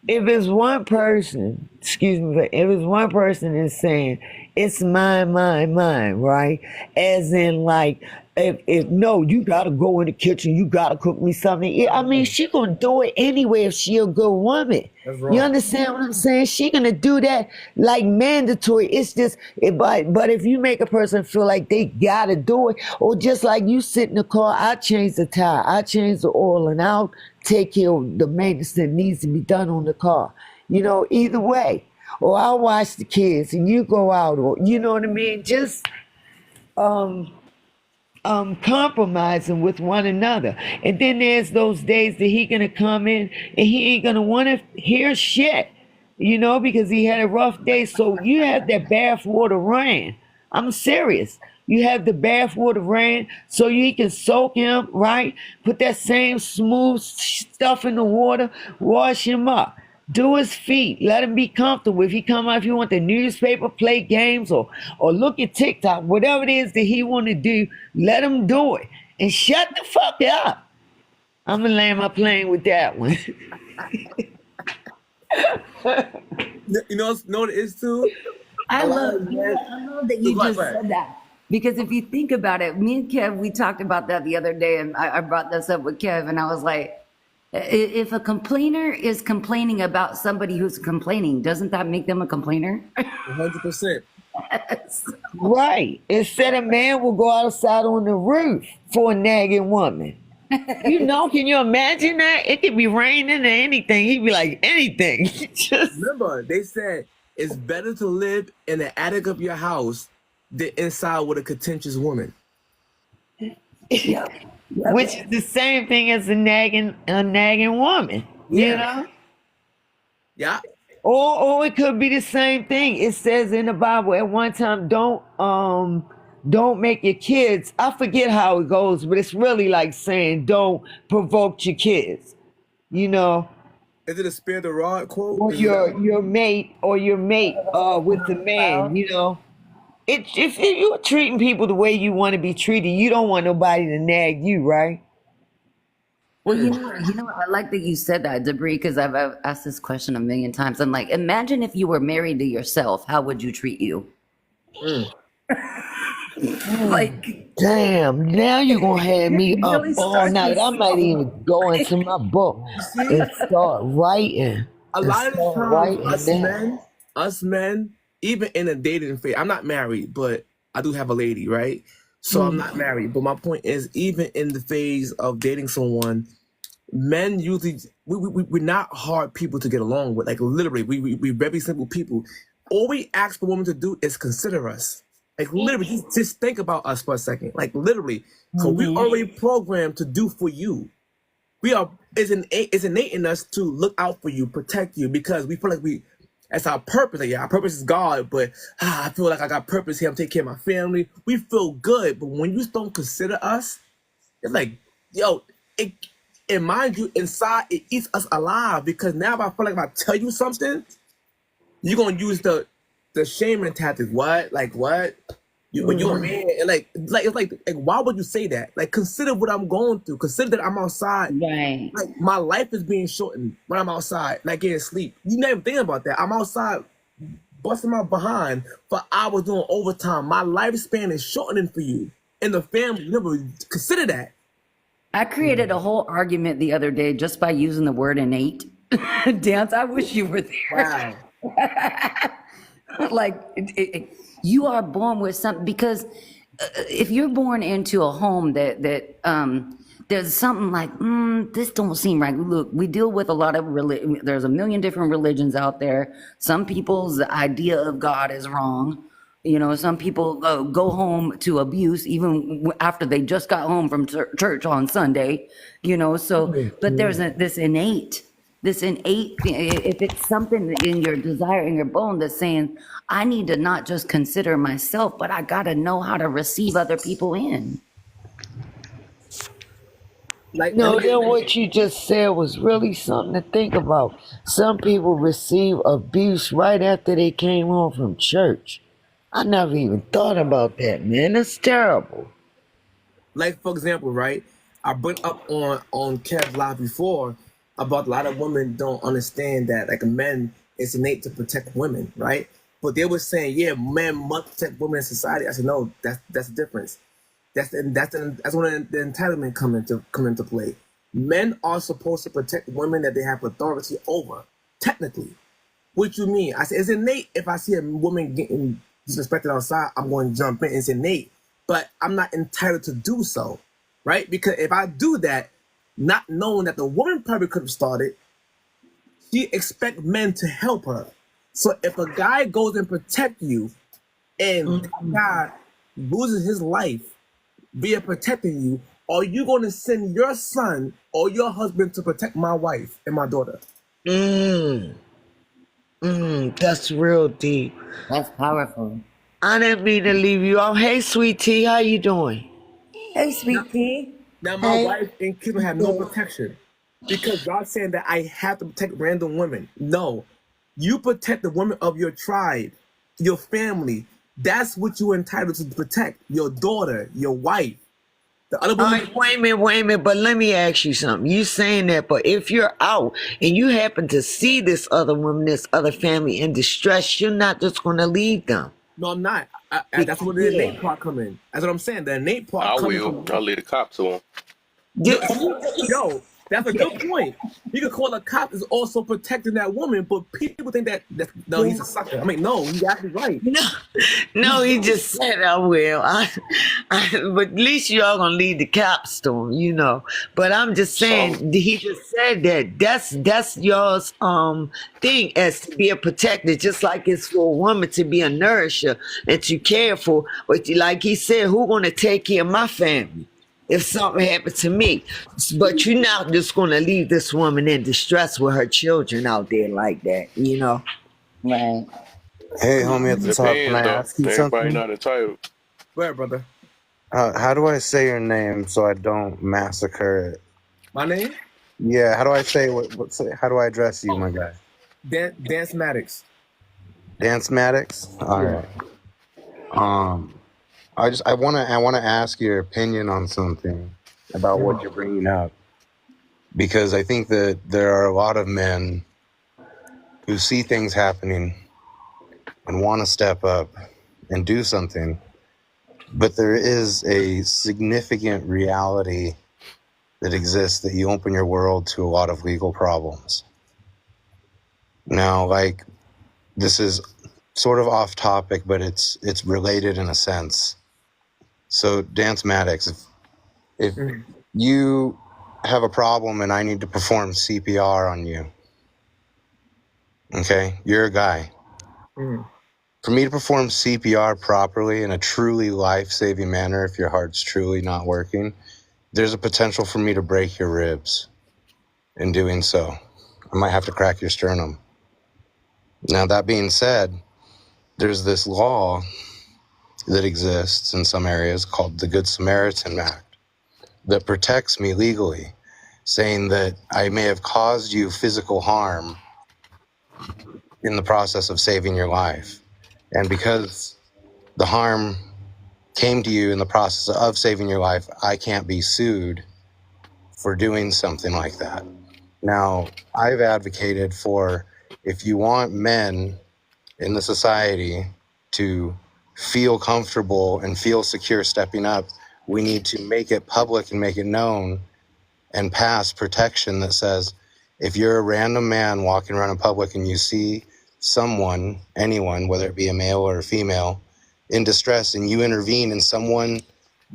if it's one person, excuse me, but if it's one person is saying, it's mine, right? As in, like, if no, you gotta go in the kitchen, you gotta cook me something. Yeah, I mean, she gonna do it anyway if she a good woman. You understand what I'm saying? She gonna do that like mandatory. It's just, but if you make a person feel like they gotta do it, or just like you sit in the car, I change the tire, I change the oil, and I'll take care of the maintenance that needs to be done on the car. Either way. Or I'll watch the kids and you go out, or you know what I mean? Just compromising with one another. And then there's those days that he gonna come in and he ain't gonna wanna hear shit, because he had a rough day. So you have that bathwater ran. I'm serious. You have the bathwater ran so you can soak him, right? Put that same smooth stuff in the water, wash him up. Do his feet. Let him be comfortable. If he come out, if you want the newspaper, play games, or look at TikTok, whatever it is that he want to do, let him do it. And shut the fuck up. I'm going to land my plane with that one. You know what it is too? I love that you just said that. Because if you think about it, me and Kev, we talked about that the other day, and I brought this up with Kev, and I was like, if a complainer is complaining about somebody who's complaining, doesn't that make them a complainer? 100%. Yes. Right. Instead, a man will go outside on the roof for a nagging woman. Can you imagine that? It could be raining or anything. He'd be like, anything. Remember, they said it's better to live in the attic of your house than inside with a contentious woman. Yeah. Which is the same thing as a nagging woman, you know? Yeah. Or it could be the same thing. It says in the Bible at one time, don't don't make your kids, I forget how it goes, but it's really like saying don't provoke your kids, you know, Is it a spare the rod quote? or Is it that one? your mate with the man, you know. If you're treating people the way you want to be treated, you don't want nobody to nag you, right? Well, I like that you said that, Debris, because I've asked this question a million times. I'm like, imagine if you were married to yourself, how would you treat you? Mm. Like, damn, now you're gonna have me up really all start night. I might yourself. even go into my book and start writing. A And lot of the start times, writing us men, even in a dating phase, I'm not married, but I do have a lady, right? So I'm not married. But my point is, even in the phase of dating someone, men usually, we're not hard people to get along with. Like, literally, we're very simple people. All we ask the woman to do is consider us. Like, literally, just think about us for a second. Like, literally. So we already programmed to do for you. It's innate in us to look out for you, protect you, because we feel like that's our purpose. Like, yeah, our purpose is God, but I feel like I got purpose here. I'm taking care of my family. We feel good, but when you don't consider us, it's like, yo, and mind you, inside it eats us alive, because now if I feel like if I tell you something, you're gonna use the shaming tactic. What? Like what? When you're a man, and it's like why would you say that? Like, consider what I'm going through. Consider that I'm outside. Right. Like, my life is being shortened when I'm outside, not getting sleep. You never think about that. I'm outside busting my behind for hours doing overtime. My lifespan is shortening for you and the family. You never consider that. I created a whole argument the other day just by using the word innate. Dance, I wish you were there. Wow. Like, you are born with something, because if you're born into a home that there's something like, this don't seem right. Look, we deal with a lot of there's a million different religions out there. Some people's idea of God is wrong. You know, some people go home to abuse even after they just got home from church on Sunday, you know, so, but there's this innate, if it's something in your desire, in your bone that's saying, I need to not just consider myself, but I got to know how to receive other people in. Like, No, then what you just said was really something to think about. Some people receive abuse right after they came home from church. I never even thought about that, man. That's terrible. Like, for example, right? I brought up on Kev Live before about a lot of women don't understand that, like, men, it's innate to protect women, right? But they were saying, yeah, men must protect women in society. I said, no, that's the difference. That's when the entitlement come into play. Men are supposed to protect women that they have authority over, technically. What you mean? I said, it's innate. If I see a woman getting disrespected outside, I'm going to jump in. It's innate. But I'm not entitled to do so, right? Because if I do that, not knowing that the woman probably could have started, she expect men to help her. So if a guy goes and protect you, and that guy loses his life via protecting you, are you going to send your son or your husband to protect my wife and my daughter? That's real deep. That's powerful. I didn't mean to leave you off. Hey, sweet tea, how you doing? Hey, sweet tea. Now my wife and kids have no protection because God's saying that I have to protect random women. No, you protect the women of your tribe, your family. That's what you're entitled to protect. Your daughter, your wife. The other woman. Wait a minute, but let me ask you something. You saying that, but if you're out and you happen to see this other woman, this other family in distress, you're not just going to leave them. No, I'm not. That's where the innate part come in. That's what I'm saying. The innate part. I'll leave the cops on. Yo, that's a good point. You could call a cop is also protecting that woman, but people think that no, he's a sucker. I mean, no, he's actually right. No, he just said I will. But at least y'all gonna leave the cops to him, you know. But I'm just saying, he just said that that's y'all's thing as to be a protector, just like it's for a woman to be a nourisher and to care for. But like he said, who gonna take care of my family if something happened to me? But you're not just going to leave this woman in distress with her children out there like that, you know? Right. Hey, homie at the top, can I ask you Everybody something? not entitled. Go ahead, brother. How do I say your name so I don't massacre it? My name? Yeah, how do I say how do I address you, my guy? Dance Maddox. Dance Maddox? All right. I want to ask your opinion on something about what you're bringing up, because I think that there are a lot of men who see things happening and want to step up and do something, but there is a significant reality that exists that you open your world to a lot of legal problems. Now, like, this is sort of off topic, but it's related in a sense. So, Dance Maddox, if you have a problem and I need to perform CPR on you, okay, you're a guy. For me to perform CPR properly in a truly life-saving manner, if your heart's truly not working, there's a potential for me to break your ribs. In doing so, I might have to crack your sternum. Now, that being said, there's this law that exists in some areas called the Good Samaritan Act that protects me legally, saying that I may have caused you physical harm in the process of saving your life. And because the harm came to you in the process of saving your life, I can't be sued for doing something like that. Now, I've advocated for, if you want men in the society to feel comfortable and feel secure stepping up, we need to make it public and make it known and pass protection that says, if you're a random man walking around in public and you see someone, anyone, whether it be a male or a female, in distress, and you intervene and someone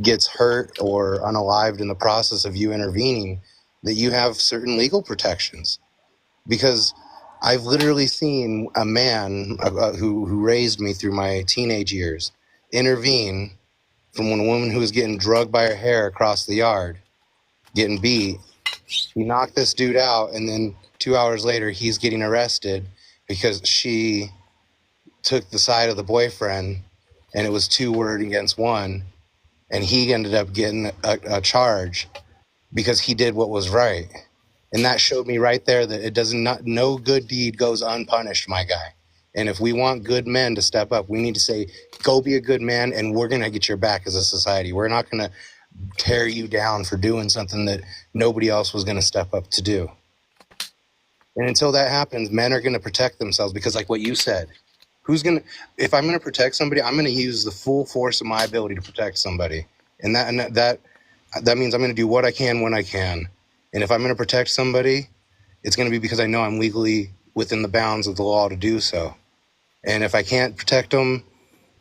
gets hurt or unalived in the process of you intervening, that you have certain legal protections. Because I've literally seen a man who raised me through my teenage years intervene from when a woman who was getting drugged by her hair across the yard, getting beat. He knocked this dude out, and then 2 hours later, he's getting arrested because she took the side of the boyfriend, and it was 2 words against 1, and he ended up getting a charge because he did what was right. And that showed me right there that no good deed goes unpunished, my guy. And if we want good men to step up, we need to say, go be a good man, and we're going to get your back as a society. We're not going to tear you down for doing something that nobody else was going to step up to do. And until that happens, men are going to protect themselves, because like what you said, if I'm going to protect somebody, I'm going to use the full force of my ability to protect somebody. And that means I'm going to do what I can when I can. And if I'm going to protect somebody, it's going to be because I know I'm legally within the bounds of the law to do so. And if I can't protect them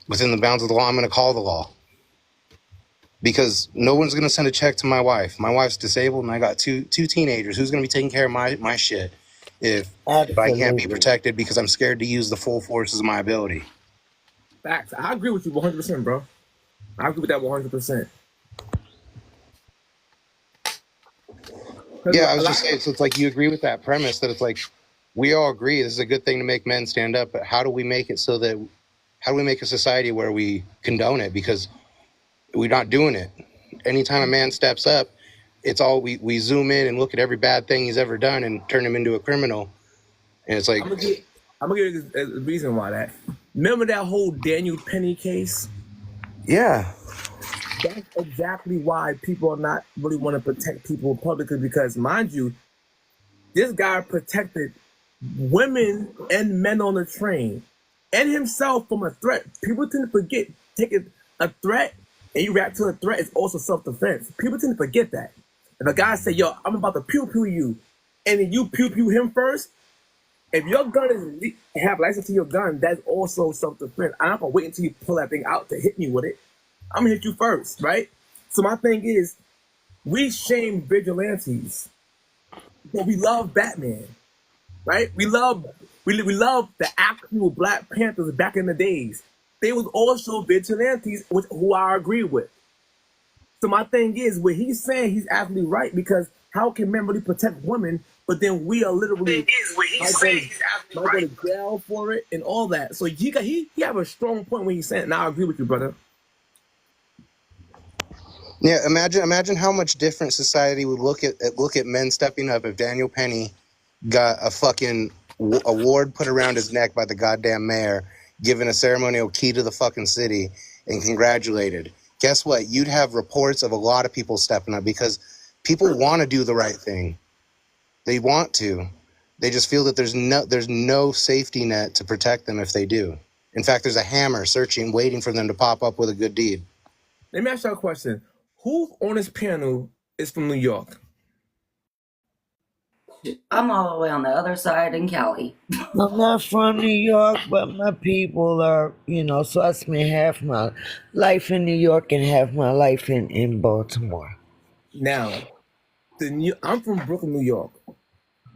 within the bounds of the law, I'm going to call the law. Because no one's going to send a check to my wife. My wife's disabled, and I got two teenagers. Who's going to be taking care of my shit if I can't be protected because I'm scared to use the full forces of my ability? Facts. I agree with you 100%, bro. I agree with that 100%. Yeah, I was just saying, so it's like you agree with that premise that it's like, we all agree this is a good thing to make men stand up, but how do we make it how do we make a society where we condone it? Because we're not doing it. Anytime a man steps up, it's all we zoom in and look at every bad thing he's ever done and turn him into a criminal. And it's like, I'm gonna give you a reason why that. Remember that whole Daniel Penny case? Yeah. That's exactly why people are not really want to protect people publicly, because, mind you, this guy protected women and men on the train and himself from a threat. People tend to forget taking a threat and you react to a threat is also self-defense. People tend to forget that. If a guy say, yo, I'm about to pew-pew you, and then you pew-pew him first, if your gun have license to your gun, that's also self-defense. I'm not going to wait until you pull that thing out to hit me with it. I'm going to hit you first, right? So my thing is, we shame vigilantes, but we love Batman, right? We love the actual Black Panthers back in the days. They was also vigilantes, who I agree with. So my thing is, what he's saying, he's absolutely right, because how can men really protect women, but then we are literally might go to jail for it and all that. So he have a strong point when he's saying, and I agree with you, brother. Yeah, imagine how much different society would look at men stepping up if Daniel Penny got a fucking award put around his neck by the goddamn mayor, given a ceremonial key to the fucking city, and congratulated. Guess what? You'd have reports of a lot of people stepping up because people want to do the right thing. They want to. They just feel that there's no safety net to protect them if they do. In fact, there's a hammer searching, waiting for them to pop up with a good deed. Let me ask you a question. Who on this panel is from New York? I'm all the way on the other side in Cali. I'm not from New York, but my people are, so I spent half my life in New York and half my life in Baltimore. Now, I'm from Brooklyn, New York.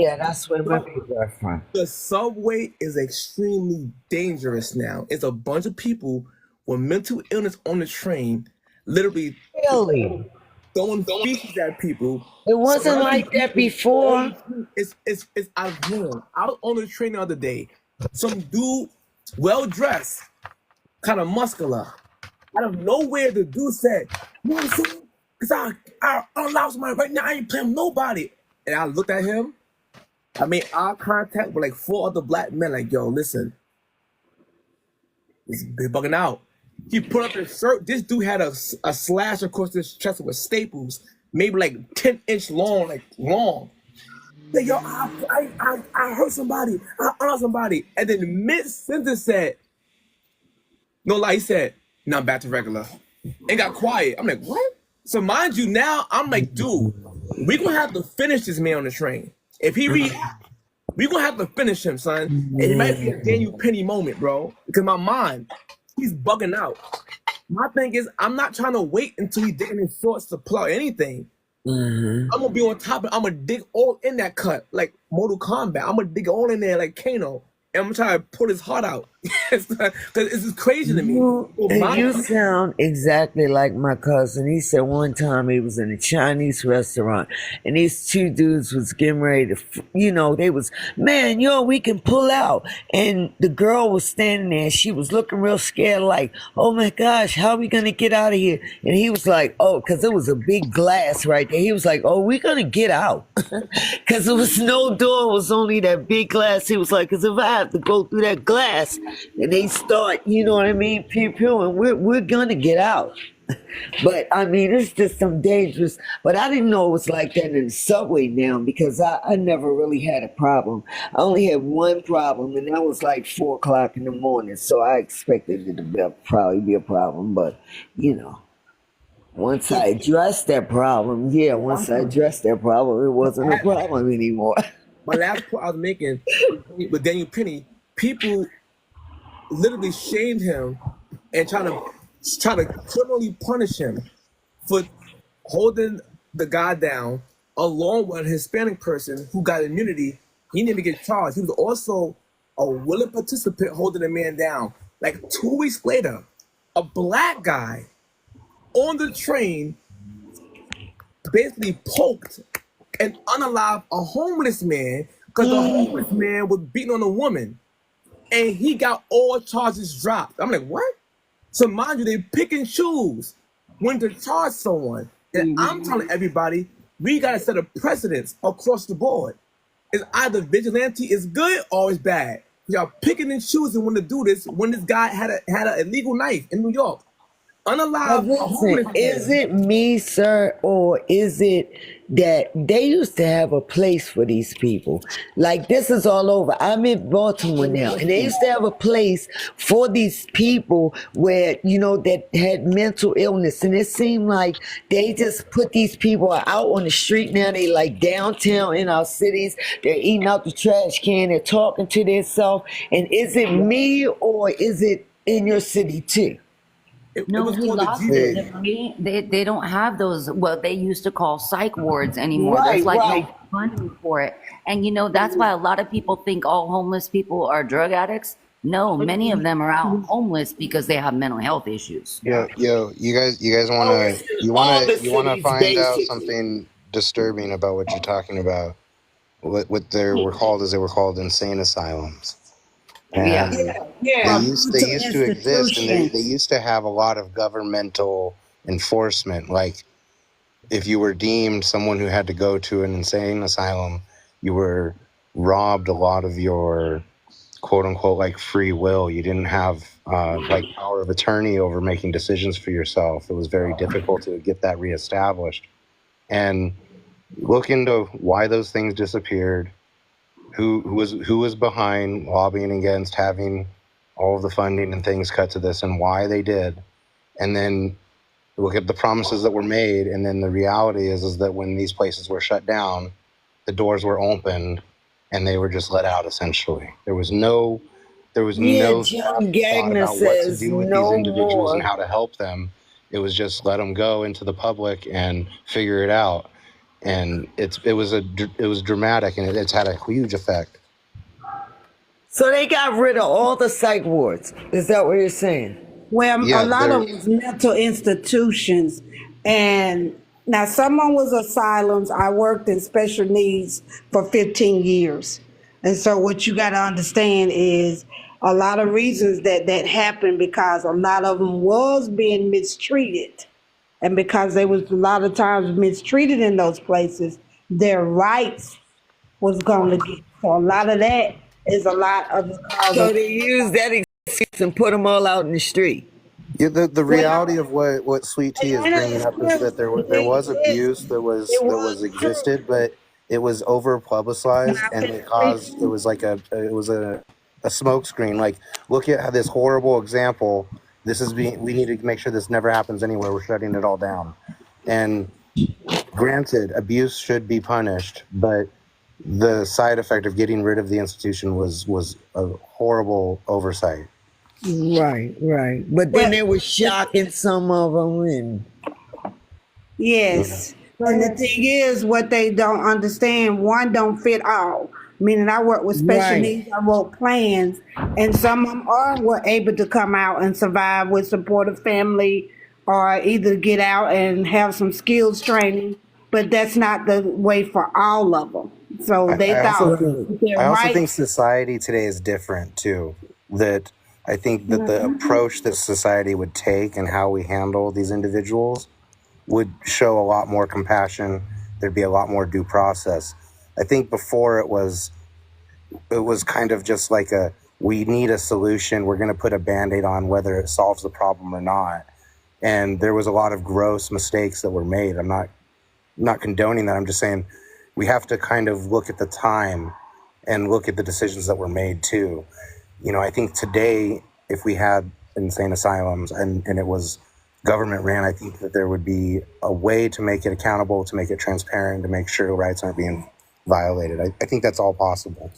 Yeah, that's where my people are from. The subway is extremely dangerous now. It's a bunch of people with mental illness on the train, literally throwing feces at people. It wasn't like that before. It's out of hand. I was on the train the other day. Some dude, well dressed, kind of muscular. Out of nowhere, the dude said, "You know what I'm saying? Because I unlock somebody right now. I ain't playing with nobody." And I looked at him. I made eye contact with like 4 other black men. Like, yo, listen, he's bugging out. He put up his shirt. This dude had a slash across his chest with staples, maybe like 10-inch long, like long. Like, yo, I hurt somebody. I hurt somebody. And then mid-sentence said, no lie, he said, "Now back to regular." And got quiet. I'm like, what? So mind you, now I'm like, dude, we gonna have to finish this man on the train. If he we gonna have to finish him, son. And it might be a Daniel Penny moment, bro. Because my mind, he's bugging out. My thing is, I'm not trying to wait until he's digging his shorts to pull out anything. I'm gonna be on top of it. I'm gonna dig all in that cut, like Mortal Kombat. I'm gonna dig all in there like Kano. And I'm gonna try to pull his heart out. Because it's just crazy to me. You sound exactly like my cousin. He said one time he was in a Chinese restaurant and these 2 dudes was getting ready to, they was, "Man, we can pull out." And the girl was standing there. She was looking real scared like, "Oh my gosh, how are we going to get out of here?" And he was like, "Oh," because there was a big glass right there. He was like, "Oh, we're going to get out." Because there was no door. It was only that big glass. He was like, "Because if I have to go through that glass and they start, pew pew, and we're gonna get out." But I mean, it's just some dangerous. But I didn't know it was like that in the subway now because I never really had a problem. I only had one problem, and that was like 4:00 in the morning. So I expected it to probably be a problem, but once I addressed that problem, it wasn't a problem anymore. My last point I was making with Daniel Penny, people literally shamed him and try to criminally punish him for holding the guy down, along with a Hispanic person who got immunity. He didn't even get charged. He was also a willing participant holding the man down. Like 2 weeks later, a black guy on the train basically poked and unalived a homeless man because the homeless man was beating on a woman. And he got all charges dropped. I'm like, what? So mind you, they pick and choose when to charge someone. And I'm telling everybody, we gotta set a precedence across the board. It's either vigilante is good or it's bad. Y'all picking and choosing when to do this. When this guy had an illegal knife in New York, unalived. Listen, is it me, sir, or is it that they used to have a place for these people? Like, this is all over. I'm in Baltimore now, and they used to have a place for these people where, that had mental illness. And it seemed like they just put these people out on the street now. They like downtown in our cities. They're eating out the trash can. They're talking to themselves. And is it me, or is it in your city too? No, he lost it. They don't have those, what they used to call psych wards anymore. There's like no funding for it. And that's why a lot of people think all homeless people are drug addicts. No, many of them are out homeless because they have mental health issues. Yo, you guys wanna find out something disturbing about what you're talking about? What they were called insane asylums. And they used to exist, and they used to have a lot of governmental enforcement. Like if you were deemed someone who had to go to an insane asylum, you were robbed a lot of your quote unquote like free will. You didn't have like power of attorney over making decisions for yourself. It was very difficult to get that reestablished. And look into why those things disappeared, who was behind lobbying against having all of the funding and things cut to this, and why they did. And then look at the promises that were made, and then the reality is that when these places were shut down, the doors were opened and they were just let out essentially. There was no John thought Gagner about what to says do with these no individuals and more. how to help them. It was just let them go into the public and figure it out. And it was dramatic, and it's had a huge effect. So they got rid of all the psych wards. Is that what you're saying? Well, a Yeah, lot there. of them was mental institutions. And now some of them was asylums. I worked in special needs for 15 years. And so what you got to understand is a lot of reasons that happened because a lot of them was being mistreated. And because they was a lot of times mistreated in those places, their rights was going to get. So a lot of that is a lot of the cause So of. they use that excuse and put them all out in the street. Yeah, the reality of what Sweet Tea is bringing up is that there was abuse that was existed, but it was over publicized, and it was like a smoke screen. Like, look at how this horrible example. We need to make sure this never happens anywhere. We're shutting it all down. And granted, abuse should be punished, but the side effect of getting rid of the institution was a horrible oversight. Right. But then they were shocking some of them, and Yes. And the thing is, what they don't understand, one don't fit all. Meaning I work with special right. needs, I wrote plans, and some of them were able to come out and survive with supportive family or either get out and have some skills training, but that's not the way for all of them. So they I thought their also think rights. society today is different too. That I think that the approach that society would take and how we handle these individuals would show a lot more compassion. There'd be a lot more due process. I think before it was kind of just like we need a solution. We're going to put a Band-Aid on whether it solves the problem or not. And there was a lot of gross mistakes that were made. I'm not condoning that. I'm just saying we have to kind of look at the time and look at the decisions that were made too. You know, I think today, if we had insane asylums and it was government ran, I think that there would be a way to make it accountable, to make it transparent, to make sure rights aren't being violated. I think that's all possible.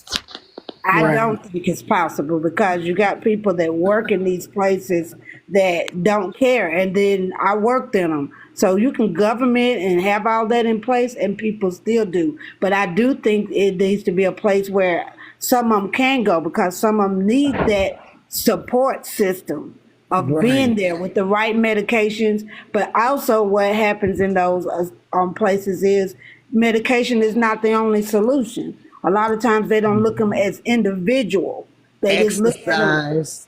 I don't think it's possible because you got people that work in these places that don't care, and then I worked in them. So you can government and have all that in place, and people still do. But I do think it needs to be a place where some of them can go because some of them need that support system of being there with the right medications. But also, what happens in those places is medication is not the only solution. A lot of times they don't look them as individual. They just look at them. Exercise.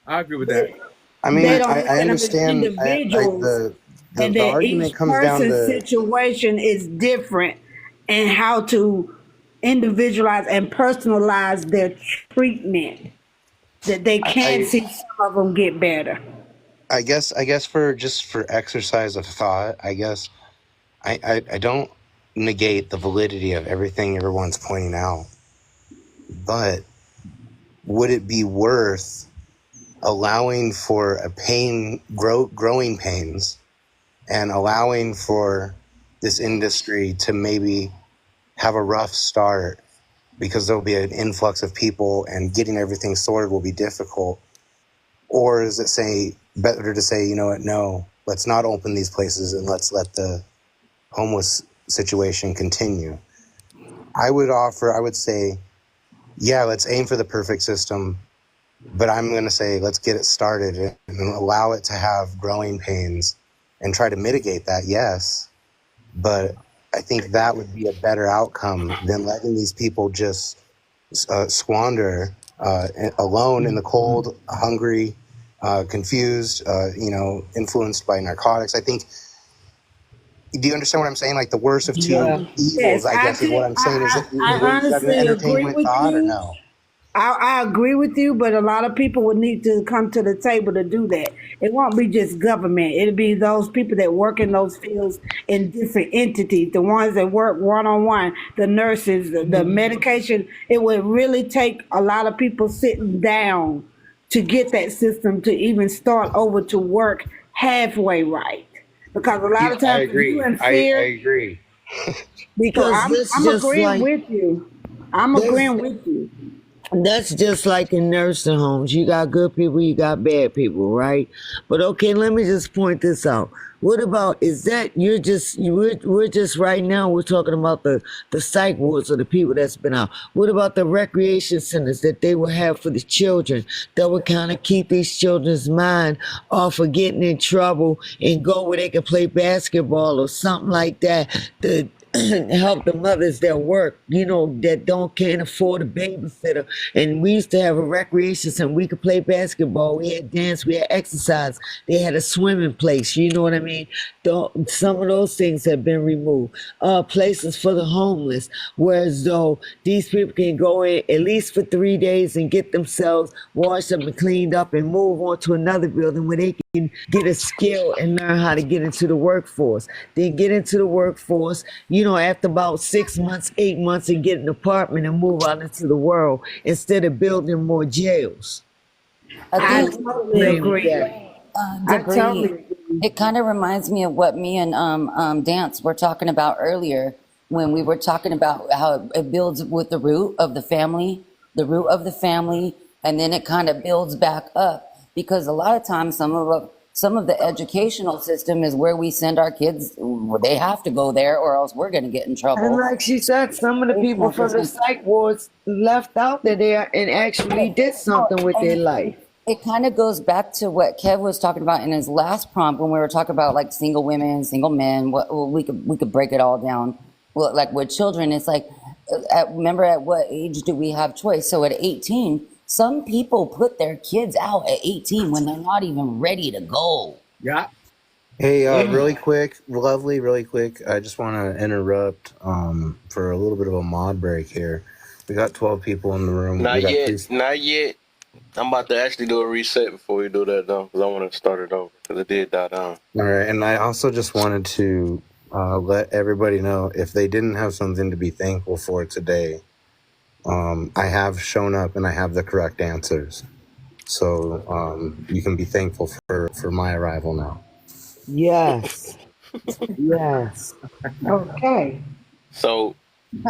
I agree with that. I mean, They don't look I at them as understand. individuals, The and that argument each comes down person's to situation is different, and how to individualize and personalize their treatment. That they can see some of them get better. I guess for exercise of thought, I guess I don't negate the validity of everything everyone's pointing out, but would it be worth allowing for growing pains and allowing for this industry to maybe have a rough start because there'll be an influx of people and getting everything sorted will be difficult? Or is it better to say, you know what, no, let's not open these places and let's let the homeless situation continue? I would say, yeah, let's aim for the perfect system, but I'm going to say, let's get it started and allow it to have growing pains and try to mitigate that. Yes. But I think that would be a better outcome than letting these people just squander alone in the cold, hungry, confused, influenced by narcotics. I think Do you understand what I'm saying? Like the worst of two Yeah. evils, Yes, I guess is what I'm saying. Is it? I Is that an honestly agree entertainment with thought or you. no? I agree with you, but a lot of people would need to come to the table to do that. It won't be just government. It'll be those people that work in those fields in different entities, the ones that work one-on-one, the nurses, the medication. It would really take a lot of people sitting down to get that system to even start over to work halfway right. Because a lot of I times if agree. you in I fear, agree. so Because this I'm just agreeing like with you. I'm this agreeing with you. that's just like in nursing homes. You got good people, you got bad people, right? But okay, let me just point this out. What about is that we're just right now we're talking about the psych wards of the people that's been out. What about the recreation centers that they will have for the children that would kind of keep these children's mind off of getting in trouble and go where they can play basketball or something like that to help the mothers that work, that can't afford a babysitter. And we used to have a recreation center. We could play basketball. We had dance. We had exercise. They had a swimming place. You know what I mean? Some of those things have been removed. Places for the homeless, whereas though these people can go in at least for 3 days and get themselves washed up and cleaned up and move on to another building where they can get a skill and learn how to get into the workforce. Then get into the workforce, after about 6 months, 8 months, and get an apartment and move out into the world instead of building more jails. I I think totally agree. I Debris. totally agree. It kind of reminds me of what me and Dance were talking about earlier when we were talking about how it builds with the root of the family, and then it kind of builds back up because a lot of times some of the educational system is where we send our kids. They have to go there, or else we're going to get in And trouble. like she said, some of the people from the psych wards left out there and actually did something with their life. It kind of goes back to what Kev was talking about in his last prompt when we were talking about like single women, single men. We could break it all down. Well, like with children, it's like, remember at what age do we have choice? So at 18, some people put their kids out at 18 when they're not even ready to go. Yeah. Hey, really quick, really quick. I just want to interrupt for a little bit of a mod break here. We got 12 people in the room. Not We got yet. Not yet. I'm about to actually do a reset before we do that, though, because I want to start it over, because it did die down. All right, and I also just wanted to let everybody know if they didn't have something to be thankful for today, I have shown up and I have the correct answers. So you can be thankful for my arrival now. Yes. Yes. Okay. So,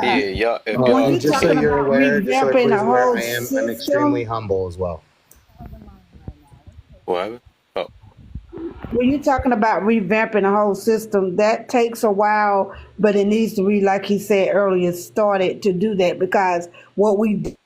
yeah, y'all. If When y'all you Just so talking you're about aware, revamping the whole I am extremely system, humble as well. what happened? Oh, when you talking about revamping the whole system, that takes a while, but it needs to be, like he said earlier, started to do that because what we